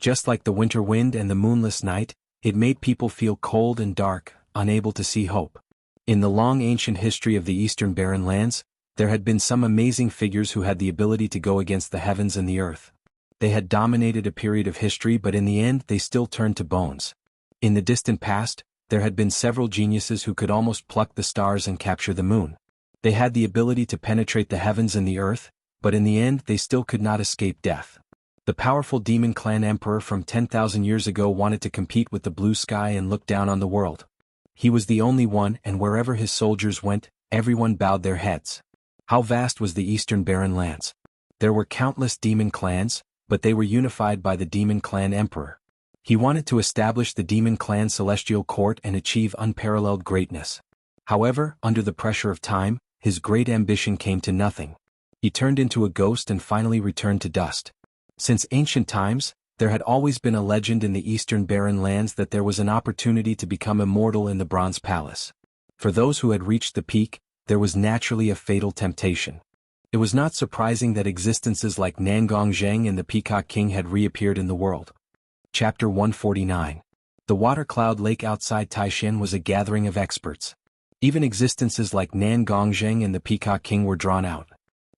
Just like the winter wind and the moonless night, it made people feel cold and dark, unable to see hope. In the long ancient history of the eastern barren lands, there had been some amazing figures who had the ability to go against the heavens and the earth. They had dominated a period of history, but in the end they still turned to bones. In the distant past, there had been several geniuses who could almost pluck the stars and capture the moon. They had the ability to penetrate the heavens and the earth, but in the end they still could not escape death. The powerful demon clan emperor from 10,000 years ago wanted to compete with the blue sky and look down on the world. He was the only one, and wherever his soldiers went, everyone bowed their heads. How vast was the eastern barren lands? There were countless demon clans, but they were unified by the demon clan emperor. He wanted to establish the demon clan celestial court and achieve unparalleled greatness. However, under the pressure of time, his great ambition came to nothing. He turned into a ghost and finally returned to dust. Since ancient times, there had always been a legend in the eastern barren lands that there was an opportunity to become immortal in the Bronze Palace. For those who had reached the peak, there was naturally a fatal temptation. It was not surprising that existences like Nangong Zheng and the Peacock King had reappeared in the world. Chapter 149. The water cloud lake outside Taishan was a gathering of experts. Even existences like Nangong Zheng and the Peacock King were drawn out.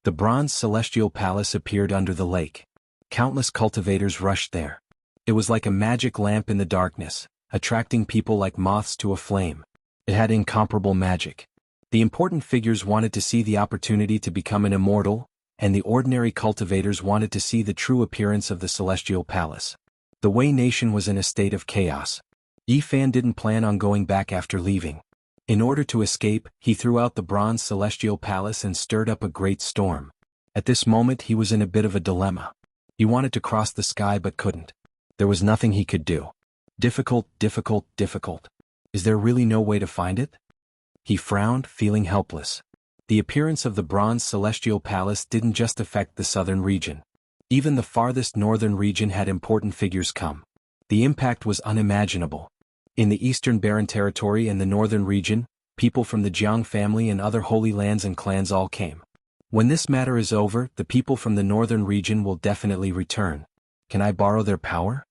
The bronze celestial palace appeared under the lake. Countless cultivators rushed there. It was like a magic lamp in the darkness, attracting people like moths to a flame. It had incomparable magic. The important figures wanted to see the opportunity to become an immortal, and the ordinary cultivators wanted to see the true appearance of the celestial palace. The Wei nation was in a state of chaos. Yi Fan didn't plan on going back after leaving. In order to escape, he threw out the bronze celestial palace and stirred up a great storm. At this moment he was in a bit of a dilemma. He wanted to cross the sky but couldn't. There was nothing he could do. Difficult, difficult, difficult. Is there really no way to find it? He frowned, feeling helpless. The appearance of the bronze celestial palace didn't just affect the southern region. Even the farthest northern region had important figures come. The impact was unimaginable. In the eastern barren territory and the northern region, people from the Jiang family and other holy lands and clans all came. When this matter is over, the people from the northern region will definitely return. Can I borrow their power?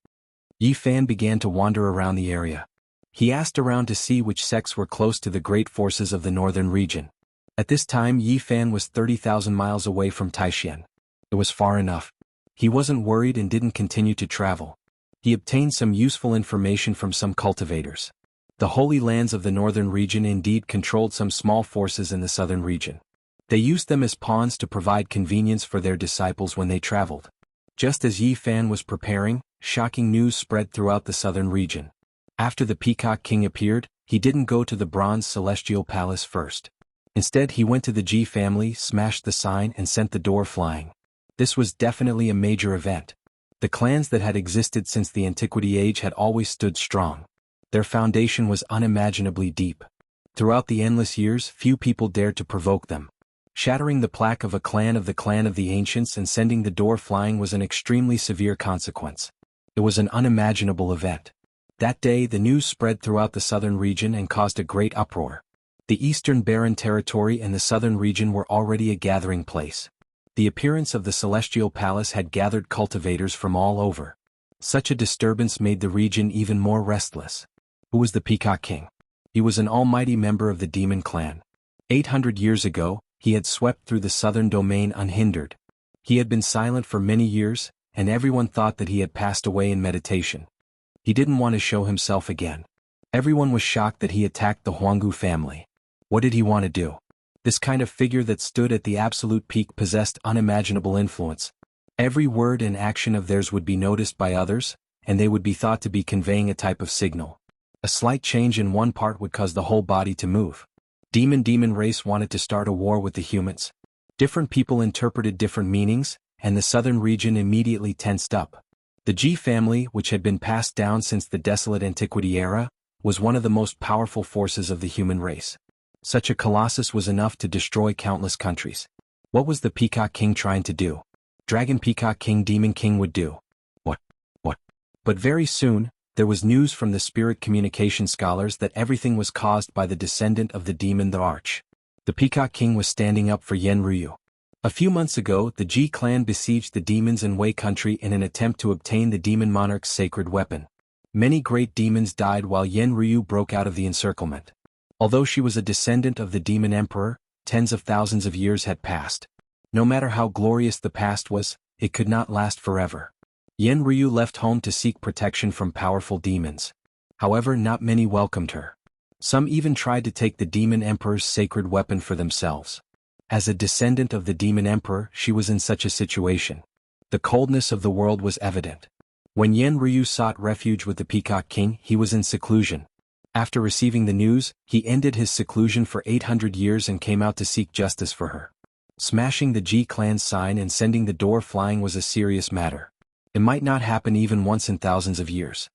Yi Fan began to wander around the area. He asked around to see which sects were close to the great forces of the northern region. At this time Yi Fan was 30,000 miles away from Taishan. It was far enough. He wasn't worried and didn't continue to travel. He obtained some useful information from some cultivators. The Holy Lands of the northern region indeed controlled some small forces in the southern region. They used them as pawns to provide convenience for their disciples when they traveled. Just as Yi Fan was preparing, shocking news spread throughout the southern region. After the Peacock King appeared, he didn't go to the Bronze Celestial Palace first. Instead he went to the Ji family, smashed the sign and sent the door flying. This was definitely a major event. The clans that had existed since the Antiquity Age had always stood strong. Their foundation was unimaginably deep. Throughout the endless years, few people dared to provoke them. Shattering the plaque of a clan of the Ancients and sending the door flying was an extremely severe consequence. It was an unimaginable event. That day the news spread throughout the southern region and caused a great uproar. The Eastern Barren Territory and the southern region were already a gathering place. The appearance of the Celestial Palace had gathered cultivators from all over. Such a disturbance made the region even more restless. Who was the Peacock King? He was an almighty member of the demon clan. 800 years ago, he had swept through the southern domain unhindered. He had been silent for many years, and everyone thought that he had passed away in meditation. He didn't want to show himself again. Everyone was shocked that he attacked the Huanggu family. What did he want to do? This kind of figure that stood at the absolute peak possessed unimaginable influence. Every word and action of theirs would be noticed by others, and they would be thought to be conveying a type of signal. A slight change in one part would cause the whole body to move. Demon race wanted to start a war with the humans. Different people interpreted different meanings, and the southern region immediately tensed up. The Ji family, which had been passed down since the desolate Antiquity era, was one of the most powerful forces of the human race. Such a colossus was enough to destroy countless countries. What was the Peacock King trying to do? Dragon Peacock King Demon King would do. What? But very soon, there was news from the spirit communication scholars that everything was caused by the descendant of the demon the Arch. The Peacock King was standing up for Yen Ryu. A few months ago, the Ji clan besieged the demons in Wei country in an attempt to obtain the demon monarch's sacred weapon. Many great demons died while Yen Ryu broke out of the encirclement. Although she was a descendant of the demon emperor, tens of thousands of years had passed. No matter how glorious the past was, it could not last forever. Yen Ryu left home to seek protection from powerful demons. However, not many welcomed her. Some even tried to take the demon emperor's sacred weapon for themselves. As a descendant of the demon emperor, she was in such a situation. The coldness of the world was evident. When Yen Ryu sought refuge with the Peacock King, he was in seclusion. After receiving the news, he ended his seclusion for 800 years and came out to seek justice for her. Smashing the Ji clan's sign and sending the door flying was a serious matter. It might not happen even once in thousands of years.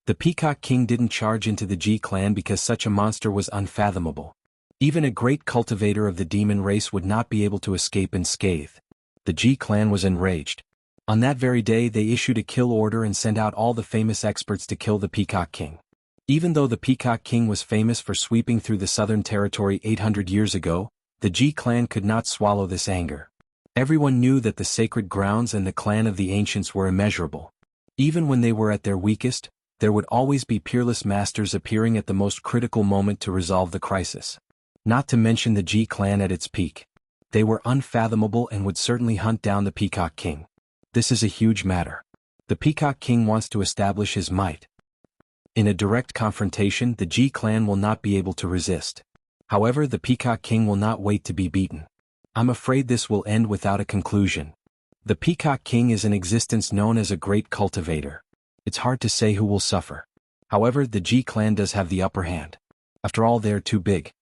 The Peacock King didn't charge into the Ji clan because such a monster was unfathomable. Even a great cultivator of the demon race would not be able to escape unscathed. The Ji clan was enraged. On that very day they issued a kill order and sent out all the famous experts to kill the Peacock King. Even though the Peacock King was famous for sweeping through the southern territory 800 years ago, the Ji clan could not swallow this anger. Everyone knew that the sacred grounds and the clan of the ancients were immeasurable. Even when they were at their weakest, there would always be peerless masters appearing at the most critical moment to resolve the crisis. Not to mention the Ji clan at its peak. They were unfathomable and would certainly hunt down the Peacock King. This is a huge matter. The Peacock King wants to establish his might. In a direct confrontation, the Ji clan will not be able to resist. However, the Peacock King will not wait to be beaten. I'm afraid this will end without a conclusion. The Peacock King is in existence known as a great cultivator. It's hard to say who will suffer. However, the Ji clan does have the upper hand. After all, they're too big.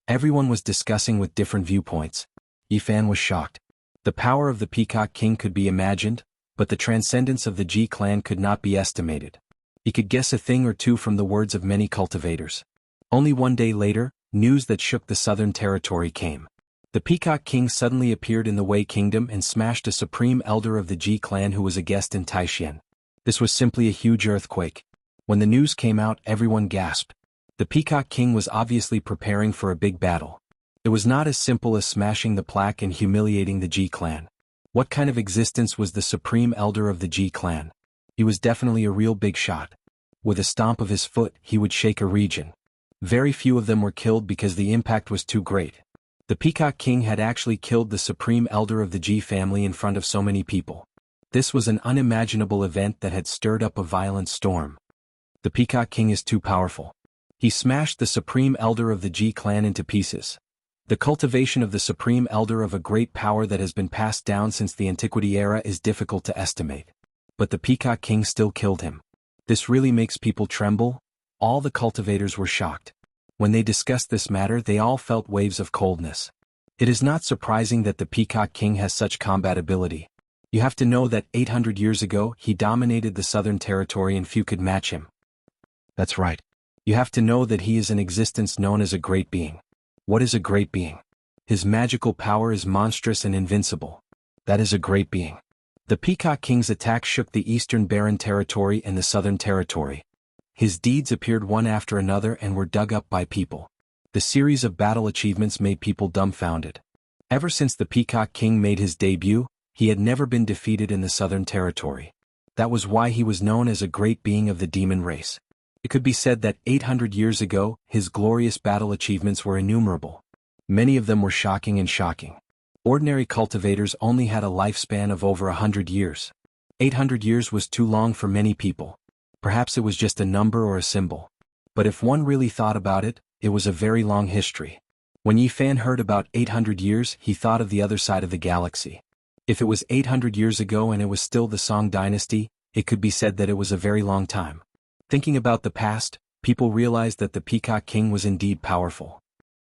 Everyone was discussing with different viewpoints. Yi Fan was shocked. The power of the Peacock King could be imagined, but the transcendence of the Ji clan could not be estimated. He could guess a thing or two from the words of many cultivators. Only one day later, news that shook the southern territory came. The Peacock King suddenly appeared in the Wei Kingdom and smashed a supreme elder of the Ji clan who was a guest in Taishan. This was simply a huge earthquake. When the news came out, everyone gasped. The Peacock King was obviously preparing for a big battle. It was not as simple as smashing the plaque and humiliating the Ji clan. What kind of existence was the supreme elder of the Ji clan? He was definitely a real big shot. With a stomp of his foot, he would shake a region. Very few of them were killed because the impact was too great. The Peacock King had actually killed the supreme elder of the Ji family in front of so many people. This was an unimaginable event that had stirred up a violent storm. The Peacock King is too powerful. He smashed the supreme elder of the Ji clan into pieces. The cultivation of the supreme elder of a great power that has been passed down since the antiquity era is difficult to estimate. But the Peacock King still killed him. This really makes people tremble. All the cultivators were shocked. When they discussed this matter, they all felt waves of coldness. It is not surprising that the Peacock King has such combat ability. You have to know that 800 years ago he dominated the southern territory and few could match him. That's right. You have to know that he is an existence known as a great being. What is a great being? His magical power is monstrous and invincible. That is a great being. The Peacock King's attack shook the eastern barren territory and the southern territory. His deeds appeared one after another and were dug up by people. The series of battle achievements made people dumbfounded. Ever since the Peacock King made his debut, he had never been defeated in the southern territory. That was why he was known as a great being of the demon race. It could be said that 800 years ago, his glorious battle achievements were innumerable. Many of them were shocking and shocking. Ordinary cultivators only had a lifespan of over 100 years. 800 years was too long for many people. Perhaps it was just a number or a symbol. But if one really thought about it, it was a very long history. When Yi Fan heard about 800 years, he thought of the other side of the galaxy. If it was 800 years ago and it was still the Song dynasty, it could be said that it was a very long time. Thinking about the past, people realized that the Peacock King was indeed powerful.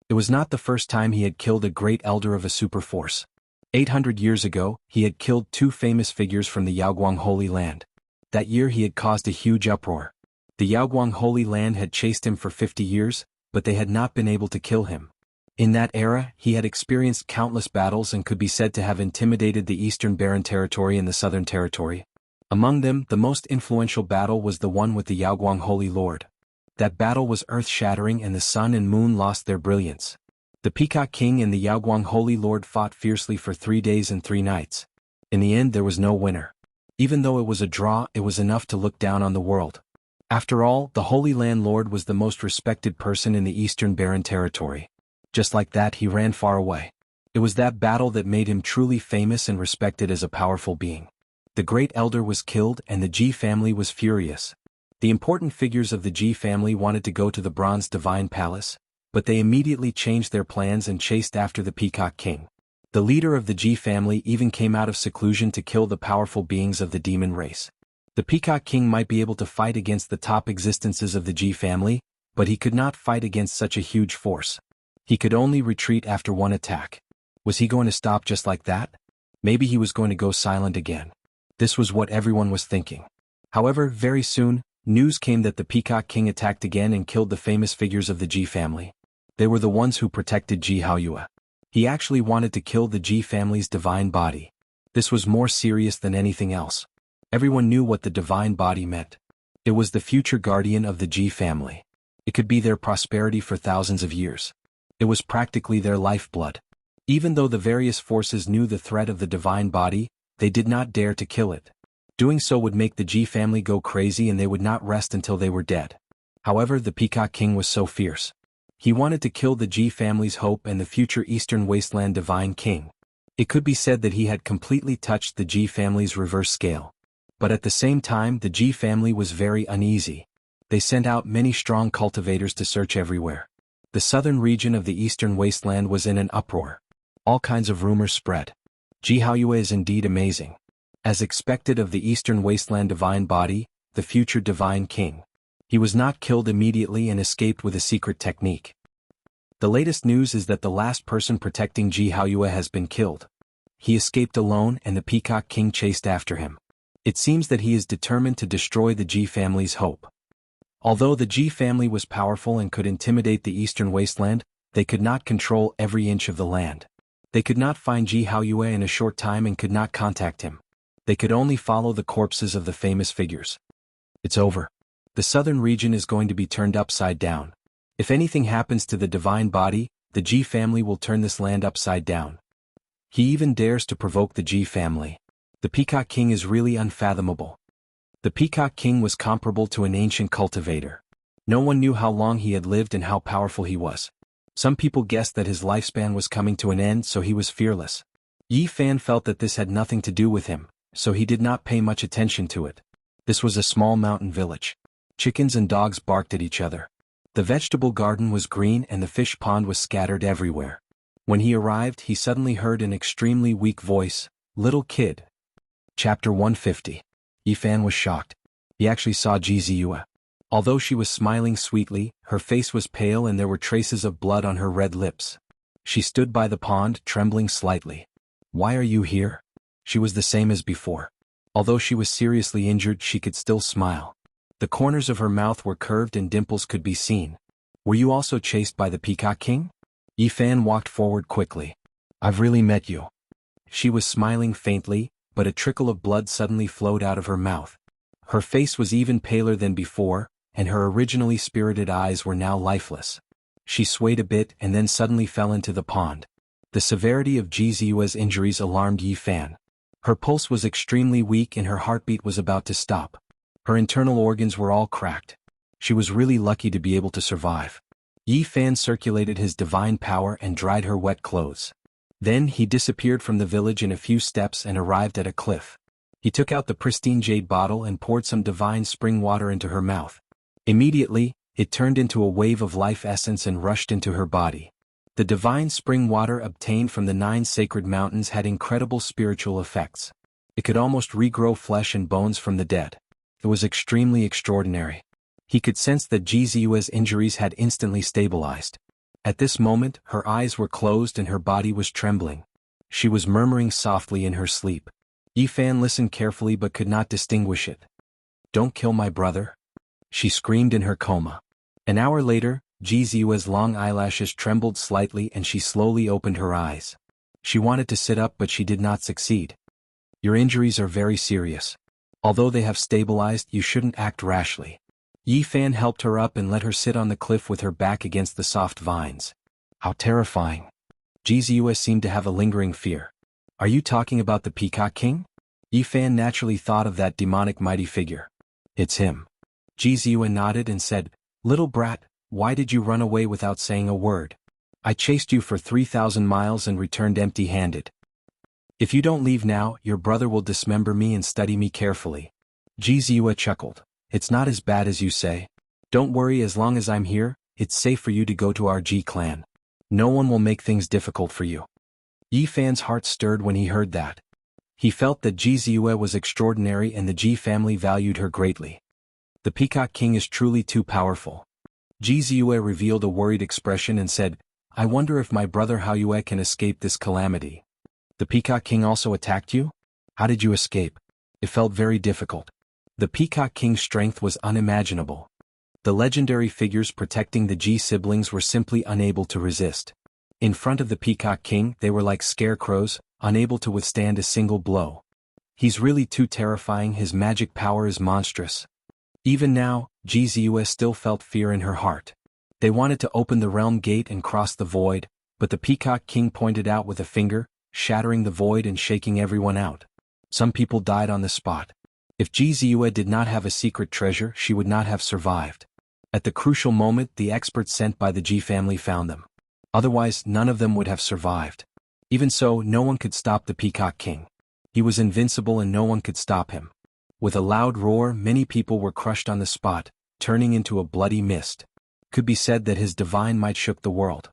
It was not the first time he had killed a great elder of a super force. 800 years ago, he had killed two famous figures from the Yaoguang Holy Land. That year he had caused a huge uproar. The Yaoguang Holy Land had chased him for 50 years, but they had not been able to kill him. In that era, he had experienced countless battles and could be said to have intimidated the Eastern Barren Territory and the Southern Territory. Among them, the most influential battle was the one with the Yaoguang Holy Lord. That battle was earth-shattering and the sun and moon lost their brilliance. The Peacock King and the Yaoguang Holy Lord fought fiercely for 3 days and 3 nights. In the end, there was no winner. Even though it was a draw, it was enough to look down on the world. After all, the Holy Land Lord was the most respected person in the Eastern Barren Territory. Just like that, he ran far away. It was that battle that made him truly famous and respected as a powerful being. The great elder was killed and the Ji family was furious. The important figures of the Ji family wanted to go to the Bronze Divine Palace, but they immediately changed their plans and chased after the Peacock King. The leader of the Ji family even came out of seclusion to kill the powerful beings of the demon race. The Peacock King might be able to fight against the top existences of the Ji family, but he could not fight against such a huge force. He could only retreat after one attack. Was he going to stop just like that? Maybe he was going to go silent again. This was what everyone was thinking. However, very soon, news came that the Peacock King attacked again and killed the famous figures of the Ji family. They were the ones who protected Ji Haoyue. He actually wanted to kill the Ji family's divine body. This was more serious than anything else. Everyone knew what the divine body meant. It was the future guardian of the Ji family. It could be their prosperity for thousands of years. It was practically their lifeblood. Even though the various forces knew the threat of the divine body, they did not dare to kill it. Doing so would make the Ji family go crazy and they would not rest until they were dead. However, the Peacock King was so fierce. He wanted to kill the Ji family's hope and the future Eastern Wasteland Divine King. It could be said that he had completely touched the Ji family's reverse scale. But at the same time, the Ji family was very uneasy. They sent out many strong cultivators to search everywhere. The southern region of the Eastern Wasteland was in an uproar. All kinds of rumors spread. Ji Haoyue is indeed amazing. As expected of the Eastern Wasteland Divine Body, the future Divine King. He was not killed immediately and escaped with a secret technique. The latest news is that the last person protecting Ji Haoyue has been killed. He escaped alone and the Peacock King chased after him. It seems that he is determined to destroy the Ji family's hope. Although the Ji family was powerful and could intimidate the Eastern Wasteland, they could not control every inch of the land. They could not find Ji Haoyue in a short time and could not contact him. They could only follow the corpses of the famous figures. It's over. The southern region is going to be turned upside down. If anything happens to the divine body, the Ji family will turn this land upside down. He even dares to provoke the Ji family. The Peacock King is really unfathomable. The Peacock King was comparable to an ancient cultivator. No one knew how long he had lived and how powerful he was. Some people guessed that his lifespan was coming to an end, so he was fearless. Yi Fan felt that this had nothing to do with him, so he did not pay much attention to it. This was a small mountain village. Chickens and dogs barked at each other. The vegetable garden was green and the fish pond was scattered everywhere. When he arrived, he suddenly heard an extremely weak voice, "Little kid." Chapter 150. Yi Fan was shocked. He actually saw Ji Ziyue. Although she was smiling sweetly, her face was pale and there were traces of blood on her red lips. She stood by the pond, trembling slightly. "Why are you here?" She was the same as before. Although she was seriously injured, she could still smile. The corners of her mouth were curved and dimples could be seen. "Were you also chased by the Peacock King?" Yi Fan walked forward quickly. "I've really met you." She was smiling faintly, but a trickle of blood suddenly flowed out of her mouth. Her face was even paler than before, and her originally spirited eyes were now lifeless. She swayed a bit and then suddenly fell into the pond. The severity of Ji Ziyue's injuries alarmed Yi Fan. Her pulse was extremely weak and her heartbeat was about to stop. Her internal organs were all cracked. She was really lucky to be able to survive. Yi Fan circulated his divine power and dried her wet clothes. Then he disappeared from the village in a few steps and arrived at a cliff. He took out the pristine jade bottle and poured some divine spring water into her mouth. Immediately, it turned into a wave of life essence and rushed into her body. The divine spring water obtained from the 9 sacred mountains had incredible spiritual effects. It could almost regrow flesh and bones from the dead. It was extremely extraordinary. He could sense that Ji Ziyue's injuries had instantly stabilized. At this moment, her eyes were closed and her body was trembling. She was murmuring softly in her sleep. Yi Fan listened carefully but could not distinguish it. "Don't kill my brother," she screamed in her coma. An hour later, Ji Ziyue's long eyelashes trembled slightly and she slowly opened her eyes. She wanted to sit up but she did not succeed. "Your injuries are very serious. Although they have stabilized, you shouldn't act rashly." Yi Fan helped her up and let her sit on the cliff with her back against the soft vines. "How terrifying." Ji Ziyue seemed to have a lingering fear. "Are you talking about the Peacock King?" Yi Fan naturally thought of that demonic mighty figure. "It's him." Ji Ziyue nodded and said, "Little brat, why did you run away without saying a word? I chased you for 3,000 miles and returned empty-handed. If you don't leave now, your brother will dismember me and study me carefully." Ji Ziyue chuckled. "It's not as bad as you say. Don't worry, as long as I'm here, it's safe for you to go to our Ji clan. No one will make things difficult for you." Yi Fan's heart stirred when he heard that. He felt that Ji Ziyue was extraordinary and the Ji family valued her greatly. The Peacock King is truly too powerful. Ji Ziyue revealed a worried expression and said, "I wonder if my brother Hao Yue can escape this calamity." "The Peacock King also attacked you? How did you escape?" "It felt very difficult." The Peacock King's strength was unimaginable. The legendary figures protecting the Ji siblings were simply unable to resist. In front of the Peacock King, they were like scarecrows, unable to withstand a single blow. "He's really too terrifying, his magic power is monstrous." Even now, Ji Ziyue still felt fear in her heart. They wanted to open the realm gate and cross the void, but the Peacock King pointed out with a finger, shattering the void and shaking everyone out. Some people died on the spot. If Ji Ziyue did not have a secret treasure, she would not have survived. At the crucial moment, the experts sent by the Ji family found them. Otherwise, none of them would have survived. Even so, no one could stop the Peacock King. He was invincible and no one could stop him. With a loud roar, many people were crushed on the spot, turning into a bloody mist. Could be said that his divine might shook the world.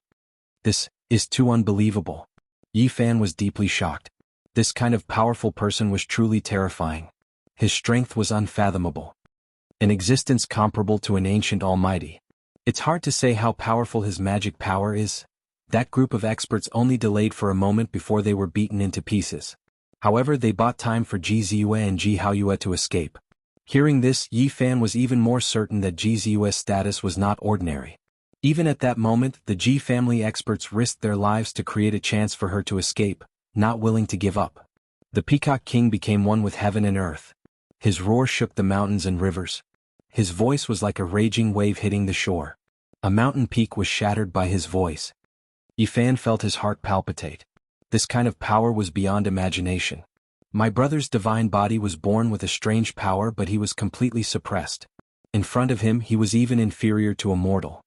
"This is too unbelievable." Yi Fan was deeply shocked. This kind of powerful person was truly terrifying. His strength was unfathomable. An existence comparable to an ancient almighty. It's hard to say how powerful his magic power is. That group of experts only delayed for a moment before they were beaten into pieces. However, they bought time for Ji Ziyue and Ji Hao Yue to escape. Hearing this, Yi Fan was even more certain that Ji Ziyue's status was not ordinary. Even at that moment, the Ji family experts risked their lives to create a chance for her to escape, not willing to give up. The Peacock King became one with heaven and earth. His roar shook the mountains and rivers. His voice was like a raging wave hitting the shore. A mountain peak was shattered by his voice. Yi Fan felt his heart palpitate. This kind of power was beyond imagination. My brother's divine body was born with a strange power, but he was completely suppressed. In front of him he was even inferior to a mortal.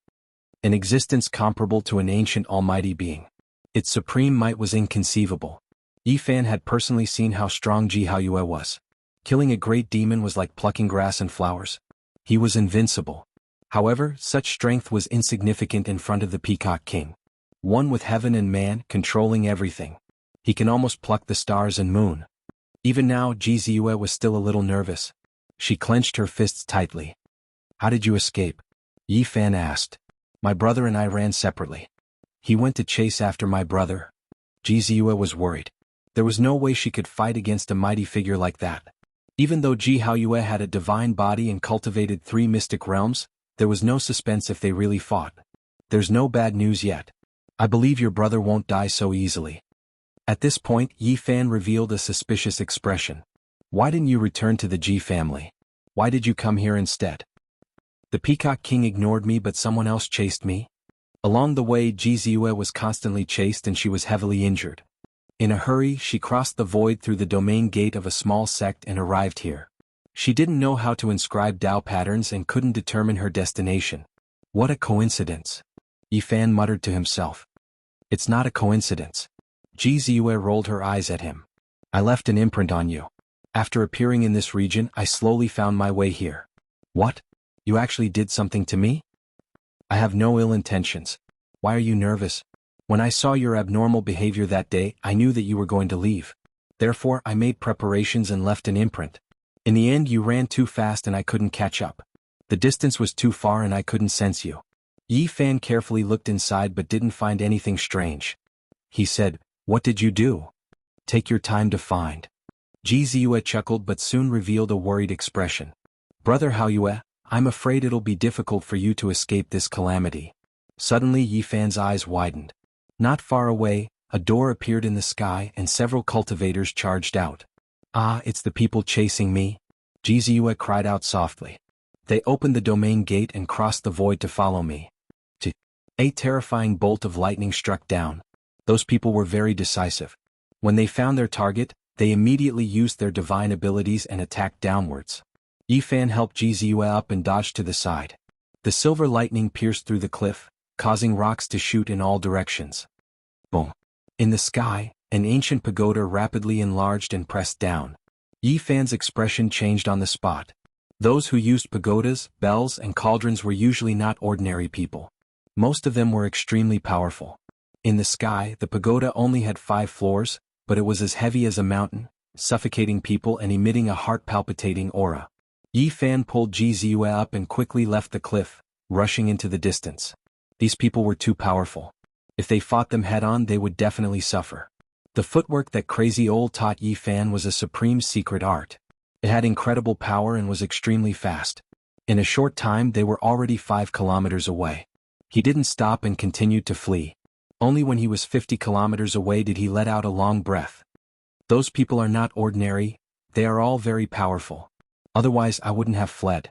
An existence comparable to an ancient almighty being. Its supreme might was inconceivable. Yi Fan had personally seen how strong Ji Haoyue was. Killing a great demon was like plucking grass and flowers. He was invincible. However, such strength was insignificant in front of the Peacock King. One with heaven and man, controlling everything. He can almost pluck the stars and moon. Even now, Ji Ziyue was still a little nervous. She clenched her fists tightly. "How did you escape?" Yi Fan asked. "My brother and I ran separately. He went to chase after my brother." Ji Ziyue was worried. There was no way she could fight against a mighty figure like that. Even though Ji Haoyue had a divine body and cultivated 3 mystic realms, there was no suspense if they really fought. "There's no bad news yet. I believe your brother won't die so easily." At this point, Yi Fan revealed a suspicious expression. "Why didn't you return to the Ji family? Why did you come here instead?" "The Peacock King ignored me, but someone else chased me." Along the way, Ji Ziyue was constantly chased and she was heavily injured. In a hurry, she crossed the void through the domain gate of a small sect and arrived here. She didn't know how to inscribe Dao patterns and couldn't determine her destination. "What a coincidence," Yi Fan muttered to himself. "It's not a coincidence." Ji Ziyue rolled her eyes at him. "I left an imprint on you. After appearing in this region, I slowly found my way here." "What? You actually did something to me?" "I have no ill intentions. Why are you nervous?" "When I saw your abnormal behavior that day, I knew that you were going to leave. Therefore, I made preparations and left an imprint. In the end, you ran too fast and I couldn't catch up. The distance was too far and I couldn't sense you." Yi Fan carefully looked inside but didn't find anything strange. He said, "What did you do?" "Take your time to find." Ji Ziyue chuckled but soon revealed a worried expression. "Brother Haoyue, I'm afraid it'll be difficult for you to escape this calamity." Suddenly Yi Fan's eyes widened. Not far away, a door appeared in the sky and several cultivators charged out. "Ah, it's the people chasing me," Ji Ziyue cried out softly. "They opened the domain gate and crossed the void to follow me." A terrifying bolt of lightning struck down. Those people were very decisive. When they found their target, they immediately used their divine abilities and attacked downwards. Yi Fan helped Ji Ziyue up and dodged to the side. The silver lightning pierced through the cliff, causing rocks to shoot in all directions. Boom! In the sky, an ancient pagoda rapidly enlarged and pressed down. Yi Fan's expression changed on the spot. Those who used pagodas, bells, and cauldrons were usually not ordinary people. Most of them were extremely powerful. In the sky, the pagoda only had 5 floors, but it was as heavy as a mountain, suffocating people and emitting a heart-palpitating aura. Yi Fan pulled Ji Ziyue up and quickly left the cliff, rushing into the distance. These people were too powerful. If they fought them head-on, they would definitely suffer. The footwork that Crazy Old taught Yi Fan was a supreme secret art. It had incredible power and was extremely fast. In a short time they were already 5 kilometers away. He didn't stop and continued to flee. Only when he was 50 kilometers away did he let out a long breath. "Those people are not ordinary, they are all very powerful. Otherwise I wouldn't have fled."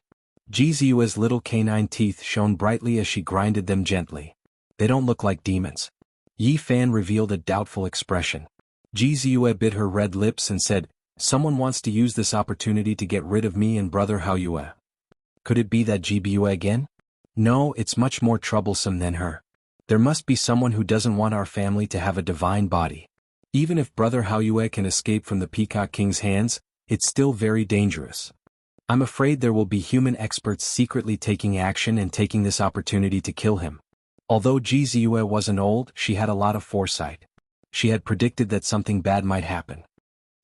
Ji Ziyue's little canine teeth shone brightly as she grinded them gently. "They don't look like demons." Yi Fan revealed a doubtful expression. Ji Ziyue bit her red lips and said, "Someone wants to use this opportunity to get rid of me and brother Haoyue. Could it be that Ji Biyue again? No, it's much more troublesome than her. There must be someone who doesn't want our family to have a divine body. Even if brother Haoyue can escape from the Peacock King's hands, it's still very dangerous. I'm afraid there will be human experts secretly taking action and taking this opportunity to kill him." Although Ji Ziyue wasn't old, she had a lot of foresight. She had predicted that something bad might happen.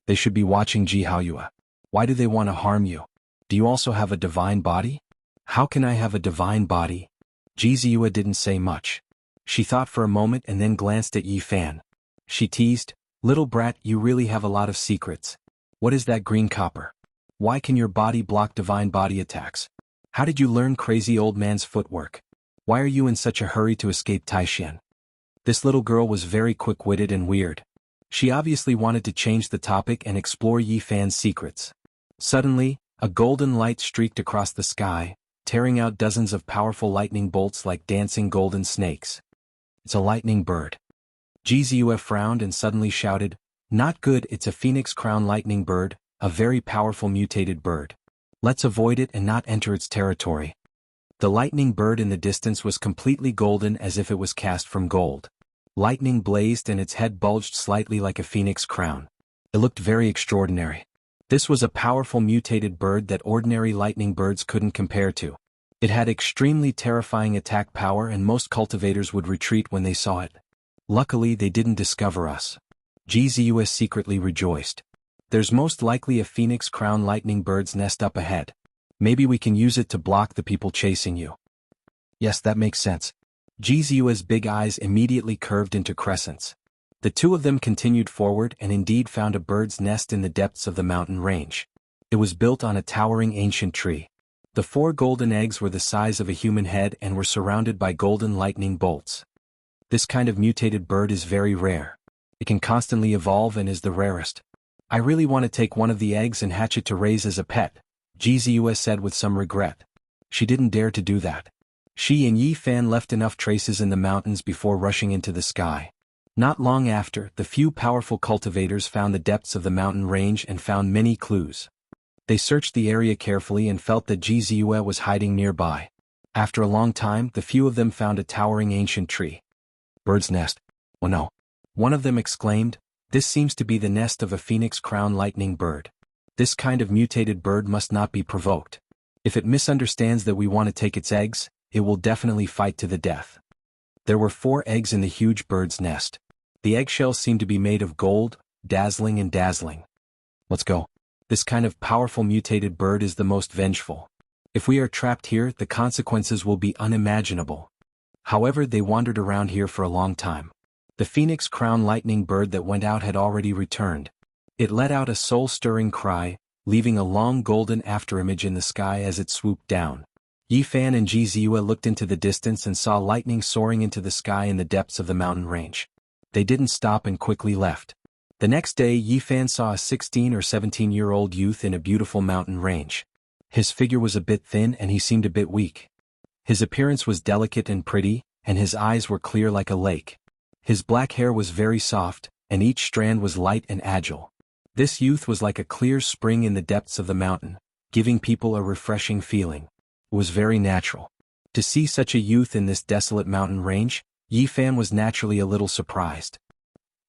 "They should be watching Ji Haoyue. Why do they want to harm you? Do you also have a divine body?" "How can I have a divine body?" Ji Ziyue didn't say much. She thought for a moment and then glanced at Yi Fan. She teased, "Little brat, you really have a lot of secrets. What is that green copper? Why can your body block divine body attacks? How did you learn Crazy Old Man's footwork? Why are you in such a hurry to escape Taishan?" This little girl was very quick-witted and weird. She obviously wanted to change the topic and explore Yi Fan's secrets. Suddenly, a golden light streaked across the sky, tearing out dozens of powerful lightning bolts like dancing golden snakes. "It's a lightning bird," Gzue frowned and suddenly shouted, "Not good, it's a phoenix crown lightning bird, a very powerful mutated bird. Let's avoid it and not enter its territory." The lightning bird in the distance was completely golden as if it was cast from gold. Lightning blazed and its head bulged slightly like a phoenix crown. It looked very extraordinary. This was a powerful mutated bird that ordinary lightning birds couldn't compare to. It had extremely terrifying attack power and most cultivators would retreat when they saw it. Luckily they didn't discover us. Gzue secretly rejoiced. There's most likely a phoenix crown lightning bird's nest up ahead. Maybe we can use it to block the people chasing you. Yes, that makes sense. Gzue's big eyes immediately curved into crescents. The two of them continued forward and indeed found a bird's nest in the depths of the mountain range. It was built on a towering ancient tree. The 4 golden eggs were the size of a human head and were surrounded by golden lightning bolts. This kind of mutated bird is very rare. It can constantly evolve and is the rarest. I really want to take one of the eggs and hatch it to raise as a pet, Gzue said with some regret. She didn't dare to do that. She and Yi Fan left enough traces in the mountains before rushing into the sky. Not long after, the few powerful cultivators found the depths of the mountain range and found many clues. They searched the area carefully and felt that Gzue was hiding nearby. After a long time, the few of them found a towering ancient tree. Bird's nest. Oh no. One of them exclaimed, "This seems to be the nest of a phoenix crown lightning bird. This kind of mutated bird must not be provoked. If it misunderstands that we want to take its eggs, it will definitely fight to the death." There were 4 eggs in the huge bird's nest. The eggshells seemed to be made of gold, dazzling and dazzling. Let's go. This kind of powerful mutated bird is the most vengeful. If we are trapped here, the consequences will be unimaginable. However, they wandered around here for a long time. The phoenix crown lightning bird that went out had already returned. It let out a soul-stirring cry, leaving a long golden afterimage in the sky as it swooped down. Yi Fan and Gzue looked into the distance and saw lightning soaring into the sky in the depths of the mountain range. They didn't stop and quickly left. The next day Yi Fan saw a 16 or 17-year-old youth in a beautiful mountain range. His figure was a bit thin and he seemed a bit weak. His appearance was delicate and pretty, and his eyes were clear like a lake. His black hair was very soft, and each strand was light and agile. This youth was like a clear spring in the depths of the mountain, giving people a refreshing feeling. It was very natural. To see such a youth in this desolate mountain range, Yi Fan was naturally a little surprised.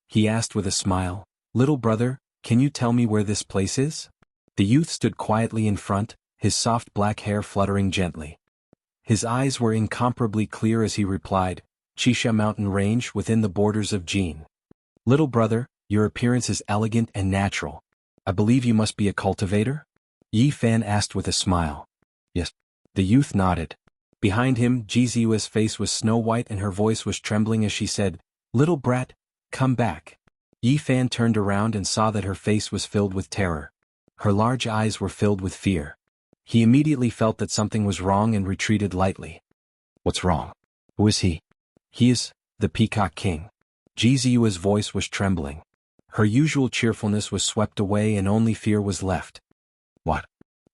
He asked with a smile, "Little brother, can you tell me where this place is?" The youth stood quietly in front, his soft black hair fluttering gently. His eyes were incomparably clear as he replied, "Chisha Mountain Range within the borders of Jin." "Little brother, your appearance is elegant and natural. I believe you must be a cultivator?" Yi Fan asked with a smile. "Yes." The youth nodded. Behind him, Gzue's face was snow-white and her voice was trembling as she said, "Little brat, come back." Yi Fan turned around and saw that her face was filled with terror. Her large eyes were filled with fear. He immediately felt that something was wrong and retreated lightly. "What's wrong? Who is he?" "He is the Peacock King." Gzue's voice was trembling. Her usual cheerfulness was swept away and only fear was left. "What?"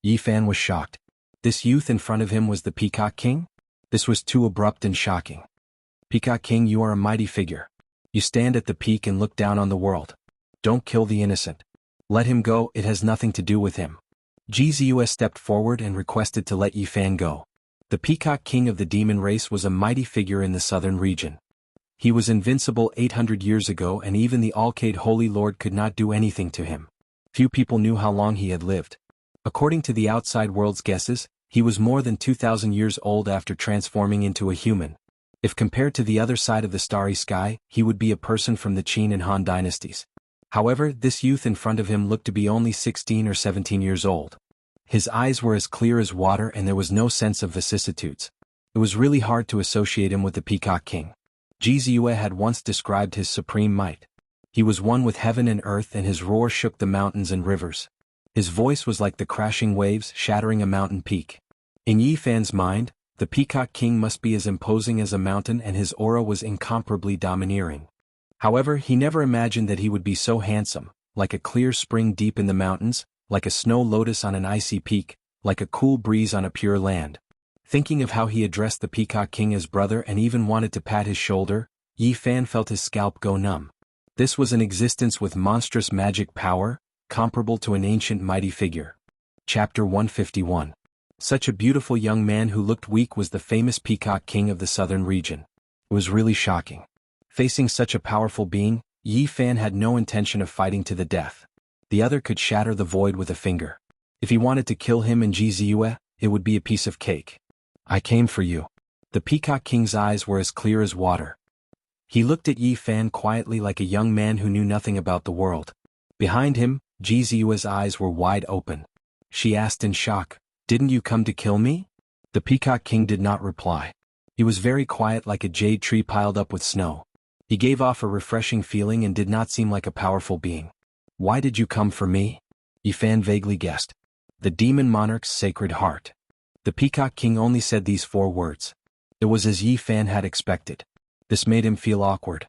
Yi Fan was shocked. This youth in front of him was the Peacock King? This was too abrupt and shocking. "Peacock King, you are a mighty figure. You stand at the peak and look down on the world. Don't kill the innocent. Let him go, it has nothing to do with him." Gzue stepped forward and requested to let Yi Fan go. The Peacock King of the demon race was a mighty figure in the southern region. He was invincible 800 years ago and even the Alcade Holy Lord could not do anything to him. Few people knew how long he had lived. According to the outside world's guesses, he was more than 2,000 years old after transforming into a human. If compared to the other side of the starry sky, he would be a person from the Qin and Han dynasties. However, this youth in front of him looked to be only 16 or 17 years old. His eyes were as clear as water and there was no sense of vicissitudes. It was really hard to associate him with the Peacock King. Gzue had once described his supreme might. He was one with heaven and earth and his roar shook the mountains and rivers. His voice was like the crashing waves shattering a mountain peak. In Yi Fan's mind, the Peacock King must be as imposing as a mountain and his aura was incomparably domineering. However, he never imagined that he would be so handsome, like a clear spring deep in the mountains, like a snow lotus on an icy peak, like a cool breeze on a pure land. Thinking of how he addressed the Peacock King as brother and even wanted to pat his shoulder, Yi Fan felt his scalp go numb. This was an existence with monstrous magic power, comparable to an ancient mighty figure. Chapter 151. Such a beautiful young man who looked weak was the famous Peacock King of the southern region. It was really shocking. Facing such a powerful being, Yi Fan had no intention of fighting to the death. The other could shatter the void with a finger. If he wanted to kill him and Ji Ziyue, it would be a piece of cake. I came for you. The Peacock King's eyes were as clear as water. He looked at Yi Fan quietly like a young man who knew nothing about the world. Behind him, Ji Ziyue's eyes were wide open. She asked in shock, "Didn't you come to kill me?" The Peacock King did not reply. He was very quiet like a jade tree piled up with snow. He gave off a refreshing feeling and did not seem like a powerful being. Why did you come for me? Yi Fan vaguely guessed. The demon monarch's sacred heart. The Peacock King only said these 4 words. It was as Yi Fan had expected. This made him feel awkward.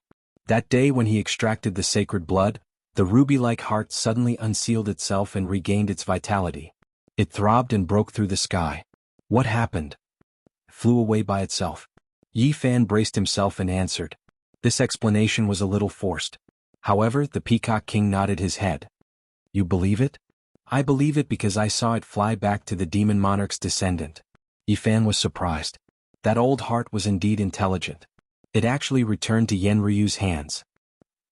That day when he extracted the sacred blood, the ruby-like heart suddenly unsealed itself and regained its vitality. It throbbed and broke through the sky. What happened? Flew away by itself. Yi Fan braced himself and answered. This explanation was a little forced. However, the Peacock King nodded his head. You believe it? I believe it because I saw it fly back to the demon monarch's descendant. Yi Fan was surprised. That old heart was indeed intelligent. It actually returned to Yen Ryu's hands.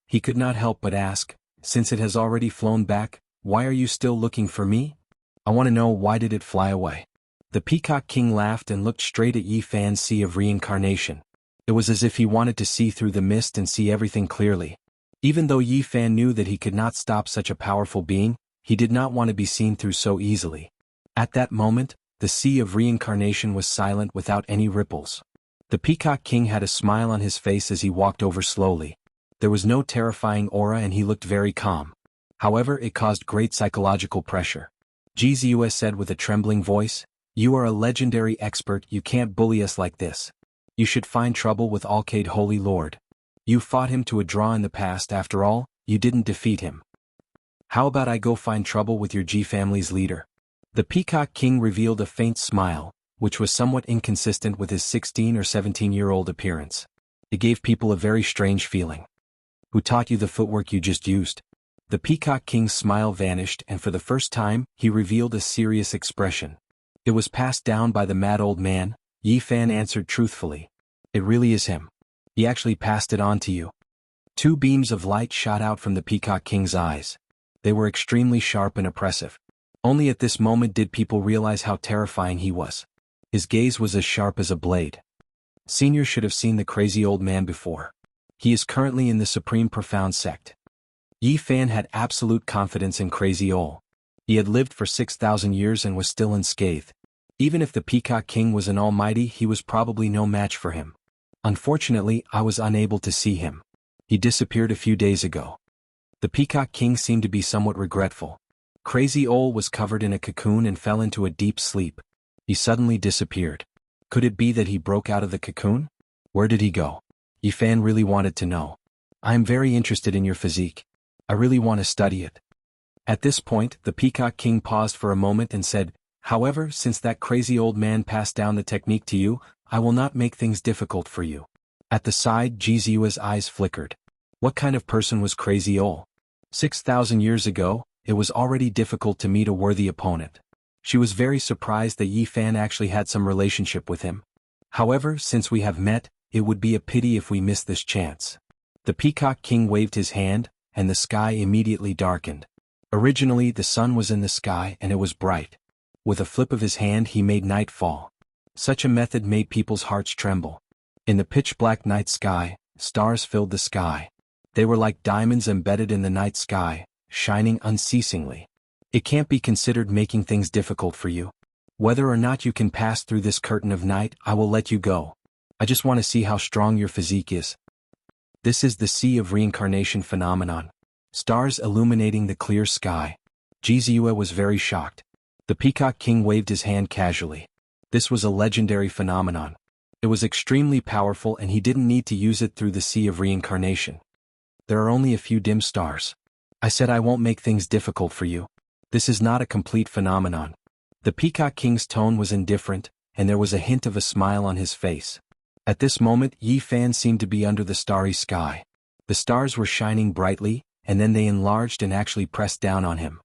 He could not help but ask, since it has already flown back, why are you still looking for me? I want to know why did it fly away. The Peacock King laughed and looked straight at Yi Fan's sea of reincarnation. It was as if he wanted to see through the mist and see everything clearly. Even though Yi Fan knew that he could not stop such a powerful being, he did not want to be seen through so easily. At that moment, the sea of reincarnation was silent without any ripples. The Peacock King had a smile on his face as he walked over slowly. There was no terrifying aura and he looked very calm. However, it caused great psychological pressure. Ji Ziyue said with a trembling voice, "You are a legendary expert, you can't bully us like this. You should find trouble with Alcade Holy Lord. You fought him to a draw in the past after all, you didn't defeat him. How about I go find trouble with your Ji family's leader?" The Peacock King revealed a faint smile, which was somewhat inconsistent with his 16 or 17-year-old appearance. It gave people a very strange feeling. Who taught you the footwork you just used? The Peacock King's smile vanished and for the first time, he revealed a serious expression. It was passed down by the mad old man, Yi Fan answered truthfully. It really is him. He actually passed it on to you. 2 beams of light shot out from the Peacock King's eyes. They were extremely sharp and oppressive. Only at this moment did people realize how terrifying he was. His gaze was as sharp as a blade. Senior should have seen the crazy old man before. He is currently in the Supreme Profound Sect. Yi Fan had absolute confidence in Crazy Ol. He had lived for 6,000 years and was still unscathed. Even if the Peacock King was an almighty, he was probably no match for him. Unfortunately, I was unable to see him. He disappeared a few days ago. The Peacock King seemed to be somewhat regretful. Crazy Ol was covered in a cocoon and fell into a deep sleep. He suddenly disappeared. Could it be that he broke out of the cocoon? Where did he go? Yi Fan really wanted to know. I am very interested in your physique. I really want to study it. At this point, the Peacock King paused for a moment and said, however, since that crazy old man passed down the technique to you, I will not make things difficult for you. At the side, Ji Ziyue's eyes flickered. What kind of person was Crazy Ol? 6,000 years ago, it was already difficult to meet a worthy opponent. She was very surprised that Yi Fan actually had some relationship with him. However, since we have met, it would be a pity if we miss this chance. The Peacock King waved his hand, and the sky immediately darkened. Originally, the sun was in the sky and it was bright. With a flip of his hand he made night fall. Such a method made people's hearts tremble. In the pitch-black night sky, stars filled the sky. They were like diamonds embedded in the night sky, shining unceasingly. It can't be considered making things difficult for you. Whether or not you can pass through this curtain of night, I will let you go. I just want to see how strong your physique is. This is the Sea of Reincarnation phenomenon. Stars illuminating the clear sky. Ji Ziyue was very shocked. The Peacock King waved his hand casually. This was a legendary phenomenon. It was extremely powerful and he didn't need to use it through the Sea of Reincarnation. There are only a few dim stars. I said I won't make things difficult for you. This is not a complete phenomenon. The Peacock King's tone was indifferent, and there was a hint of a smile on his face. At this moment Yi Fan seemed to be under the starry sky. The stars were shining brightly, and then they enlarged and actually pressed down on him.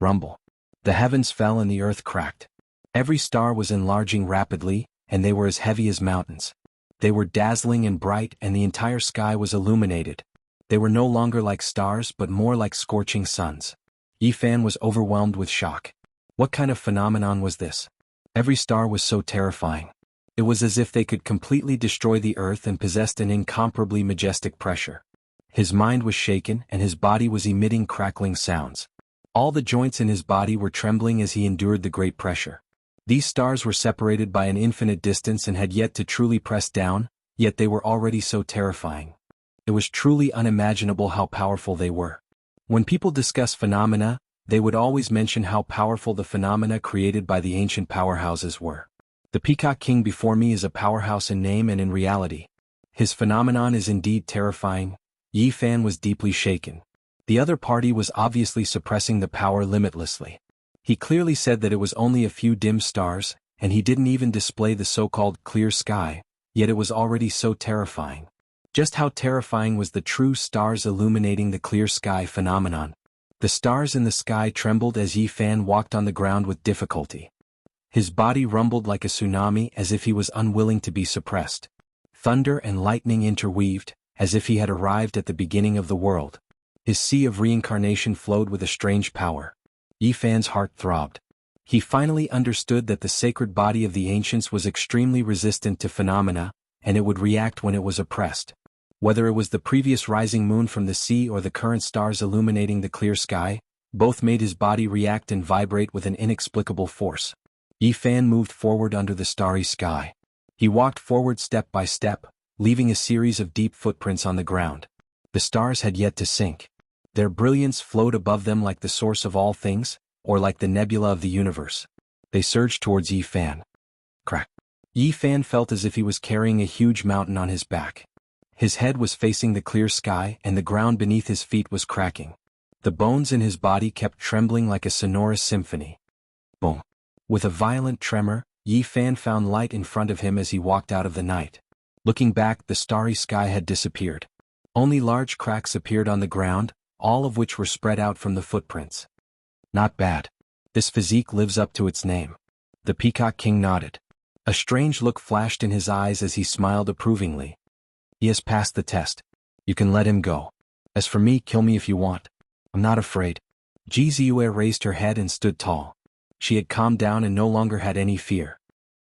Rumble. The heavens fell and the earth cracked. Every star was enlarging rapidly, and they were as heavy as mountains. They were dazzling and bright, and the entire sky was illuminated. They were no longer like stars but more like scorching suns. Yi Fan was overwhelmed with shock. What kind of phenomenon was this? Every star was so terrifying. It was as if they could completely destroy the earth and possessed an incomparably majestic pressure. His mind was shaken and his body was emitting crackling sounds. All the joints in his body were trembling as he endured the great pressure. These stars were separated by an infinite distance and had yet to truly press down, yet they were already so terrifying. It was truly unimaginable how powerful they were. When people discuss phenomena, they would always mention how powerful the phenomena created by the ancient powerhouses were. The Peacock King before me is a powerhouse in name and in reality. His phenomenon is indeed terrifying. Yi Fan was deeply shaken. The other party was obviously suppressing the power limitlessly. He clearly said that it was only a few dim stars, and he didn't even display the so-called clear sky, yet it was already so terrifying. Just how terrifying was the true stars illuminating the clear sky phenomenon? The stars in the sky trembled as Yi Fan walked on the ground with difficulty. His body rumbled like a tsunami as if he was unwilling to be suppressed. Thunder and lightning interweaved, as if he had arrived at the beginning of the world. His sea of reincarnation flowed with a strange power. Yi Fan's heart throbbed. He finally understood that the sacred body of the ancients was extremely resistant to phenomena, and it would react when it was oppressed. Whether it was the previous rising moon from the sea or the current stars illuminating the clear sky, both made his body react and vibrate with an inexplicable force. Yi Fan moved forward under the starry sky. He walked forward step by step, leaving a series of deep footprints on the ground. The stars had yet to sink. Their brilliance flowed above them like the source of all things, or like the nebula of the universe. They surged towards Yi Fan. Crack. Yi Fan felt as if he was carrying a huge mountain on his back. His head was facing the clear sky and the ground beneath his feet was cracking. The bones in his body kept trembling like a sonorous symphony. Boom. With a violent tremor, Yi Fan found light in front of him as he walked out of the night. Looking back, the starry sky had disappeared. Only large cracks appeared on the ground, all of which were spread out from the footprints. Not bad. This physique lives up to its name. The Peacock King nodded. A strange look flashed in his eyes as he smiled approvingly. He has passed the test. You can let him go. As for me, kill me if you want. I'm not afraid. Ji Ziyue raised her head and stood tall. She had calmed down and no longer had any fear.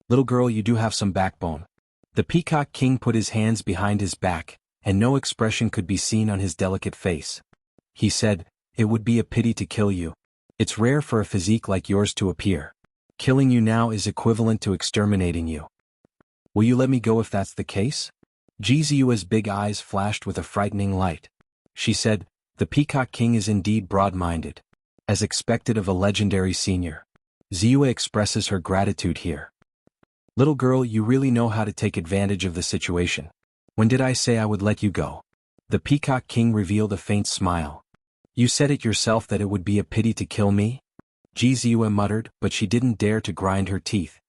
Little girl, you do have some backbone. The Peacock King put his hands behind his back, and no expression could be seen on his delicate face. He said, "It would be a pity to kill you. It's rare for a physique like yours to appear. Killing you now is equivalent to exterminating you. Will you let me go if that's the case?" Ji Ziyue's big eyes flashed with a frightening light. She said, "The Peacock King is indeed broad-minded. As expected of a legendary senior. Ziyue expresses her gratitude here. Little girl, you really know how to take advantage of the situation. When did I say I would let you go?" The Peacock King revealed a faint smile. "You said it yourself that it would be a pity to kill me?" Ji Ziyue muttered, but she didn't dare to grind her teeth.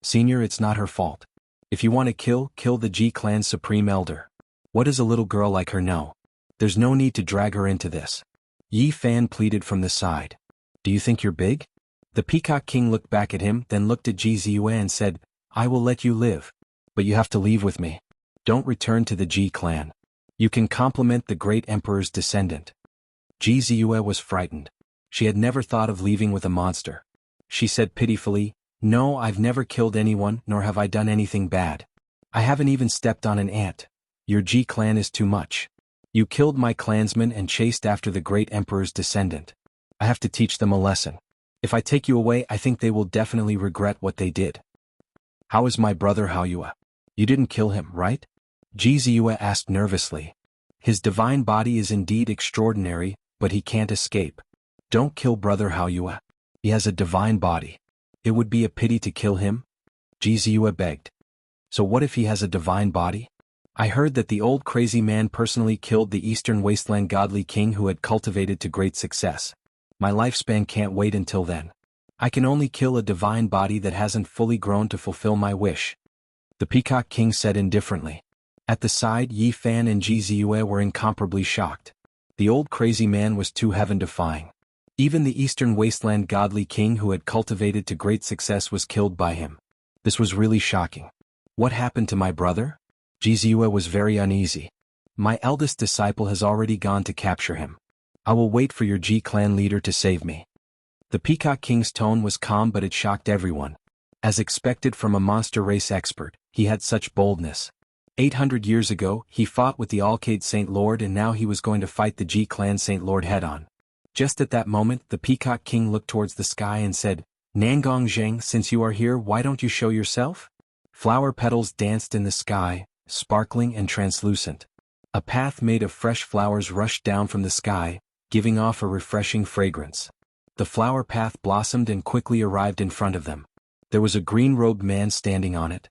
"Senior, it's not her fault. If you want to kill the Ji clan's supreme elder. What does a little girl like her know? There's no need to drag her into this." Yi Fan pleaded from the side. "Do you think you're big?" The Peacock King looked back at him, then looked at Ji Ziyue and said, "I will let you live. But you have to leave with me. Don't return to the Ji clan. You can compliment the great emperor's descendant." Ji Ziyue was frightened. She had never thought of leaving with a monster. She said pitifully, "No, I've never killed anyone, nor have I done anything bad. I haven't even stepped on an ant. Your Ji clan is too much. You killed my clansmen and chased after the great emperor's descendant. I have to teach them a lesson. If I take you away, I think they will definitely regret what they did." "How is my brother Haoyue? You didn't kill him, right?" Ji Ziyue asked nervously. "His divine body is indeed extraordinary, but he can't escape. Don't kill brother Haoyue. He has a divine body. It would be a pity to kill him," Ji Ziyue begged. "So what if he has a divine body? I heard that the old crazy man personally killed the Eastern Wasteland godly king who had cultivated to great success. My lifespan can't wait until then. I can only kill a divine body that hasn't fully grown to fulfill my wish." the Peacock King said indifferently. At the side, Yi Fan and Ji Ziyue were incomparably shocked. The old crazy man was too heaven-defying. Even the Eastern Wasteland godly king who had cultivated to great success was killed by him. This was really shocking. What happened to my brother? Ji Ziyue was very uneasy. My eldest disciple has already gone to capture him. I will wait for your Ji clan leader to save me. The Peacock King's tone was calm, but it shocked everyone. As expected from a monster race expert, he had such boldness. 800 years ago, he fought with the Alcade Saint Lord, and now he was going to fight the Ji clan Saint Lord head-on. Just at that moment, the Peacock King looked towards the sky and said, "Nangong Zheng, since you are here, why don't you show yourself?" Flower petals danced in the sky, sparkling and translucent. A path made of fresh flowers rushed down from the sky, giving off a refreshing fragrance. The flower path blossomed and quickly arrived in front of them. There was a green-robed man standing on it.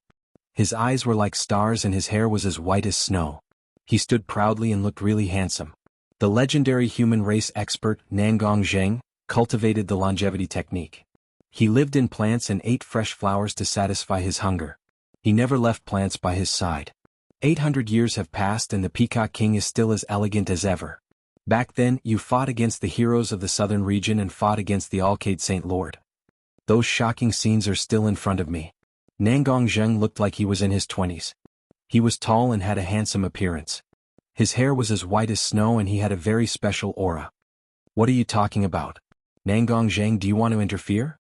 His eyes were like stars and his hair was as white as snow. He stood proudly and looked really handsome. The legendary human race expert, Nangong Zheng, cultivated the longevity technique. He lived in plants and ate fresh flowers to satisfy his hunger. He never left plants by his side. 800 years have passed and the Peacock King is still as elegant as ever. Back then, you fought against the heroes of the southern region and fought against the Alcade Saint Lord. Those shocking scenes are still in front of me. Nangong Zheng looked like he was in his 20s. He was tall and had a handsome appearance. His hair was as white as snow and he had a very special aura. What are you talking about? Nangong Zheng, do you want to interfere?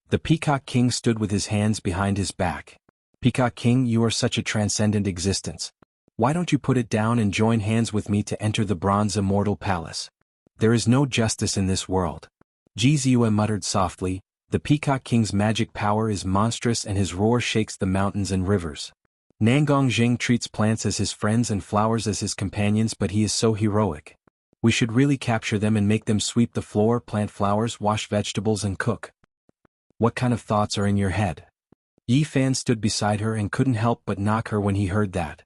The Peacock King stood with his hands behind his back. Peacock King, you are such a transcendent existence. Why don't you put it down and join hands with me to enter the Bronze Immortal Palace? There is no justice in this world. Ji Ziyue muttered softly, the Peacock King's magic power is monstrous and his roar shakes the mountains and rivers. Nangong Zheng treats plants as his friends and flowers as his companions, but he is so heroic. We should really capture them and make them sweep the floor, plant flowers, wash vegetables and cook. What kind of thoughts are in your head? Yi Fan stood beside her and couldn't help but knock her when he heard that.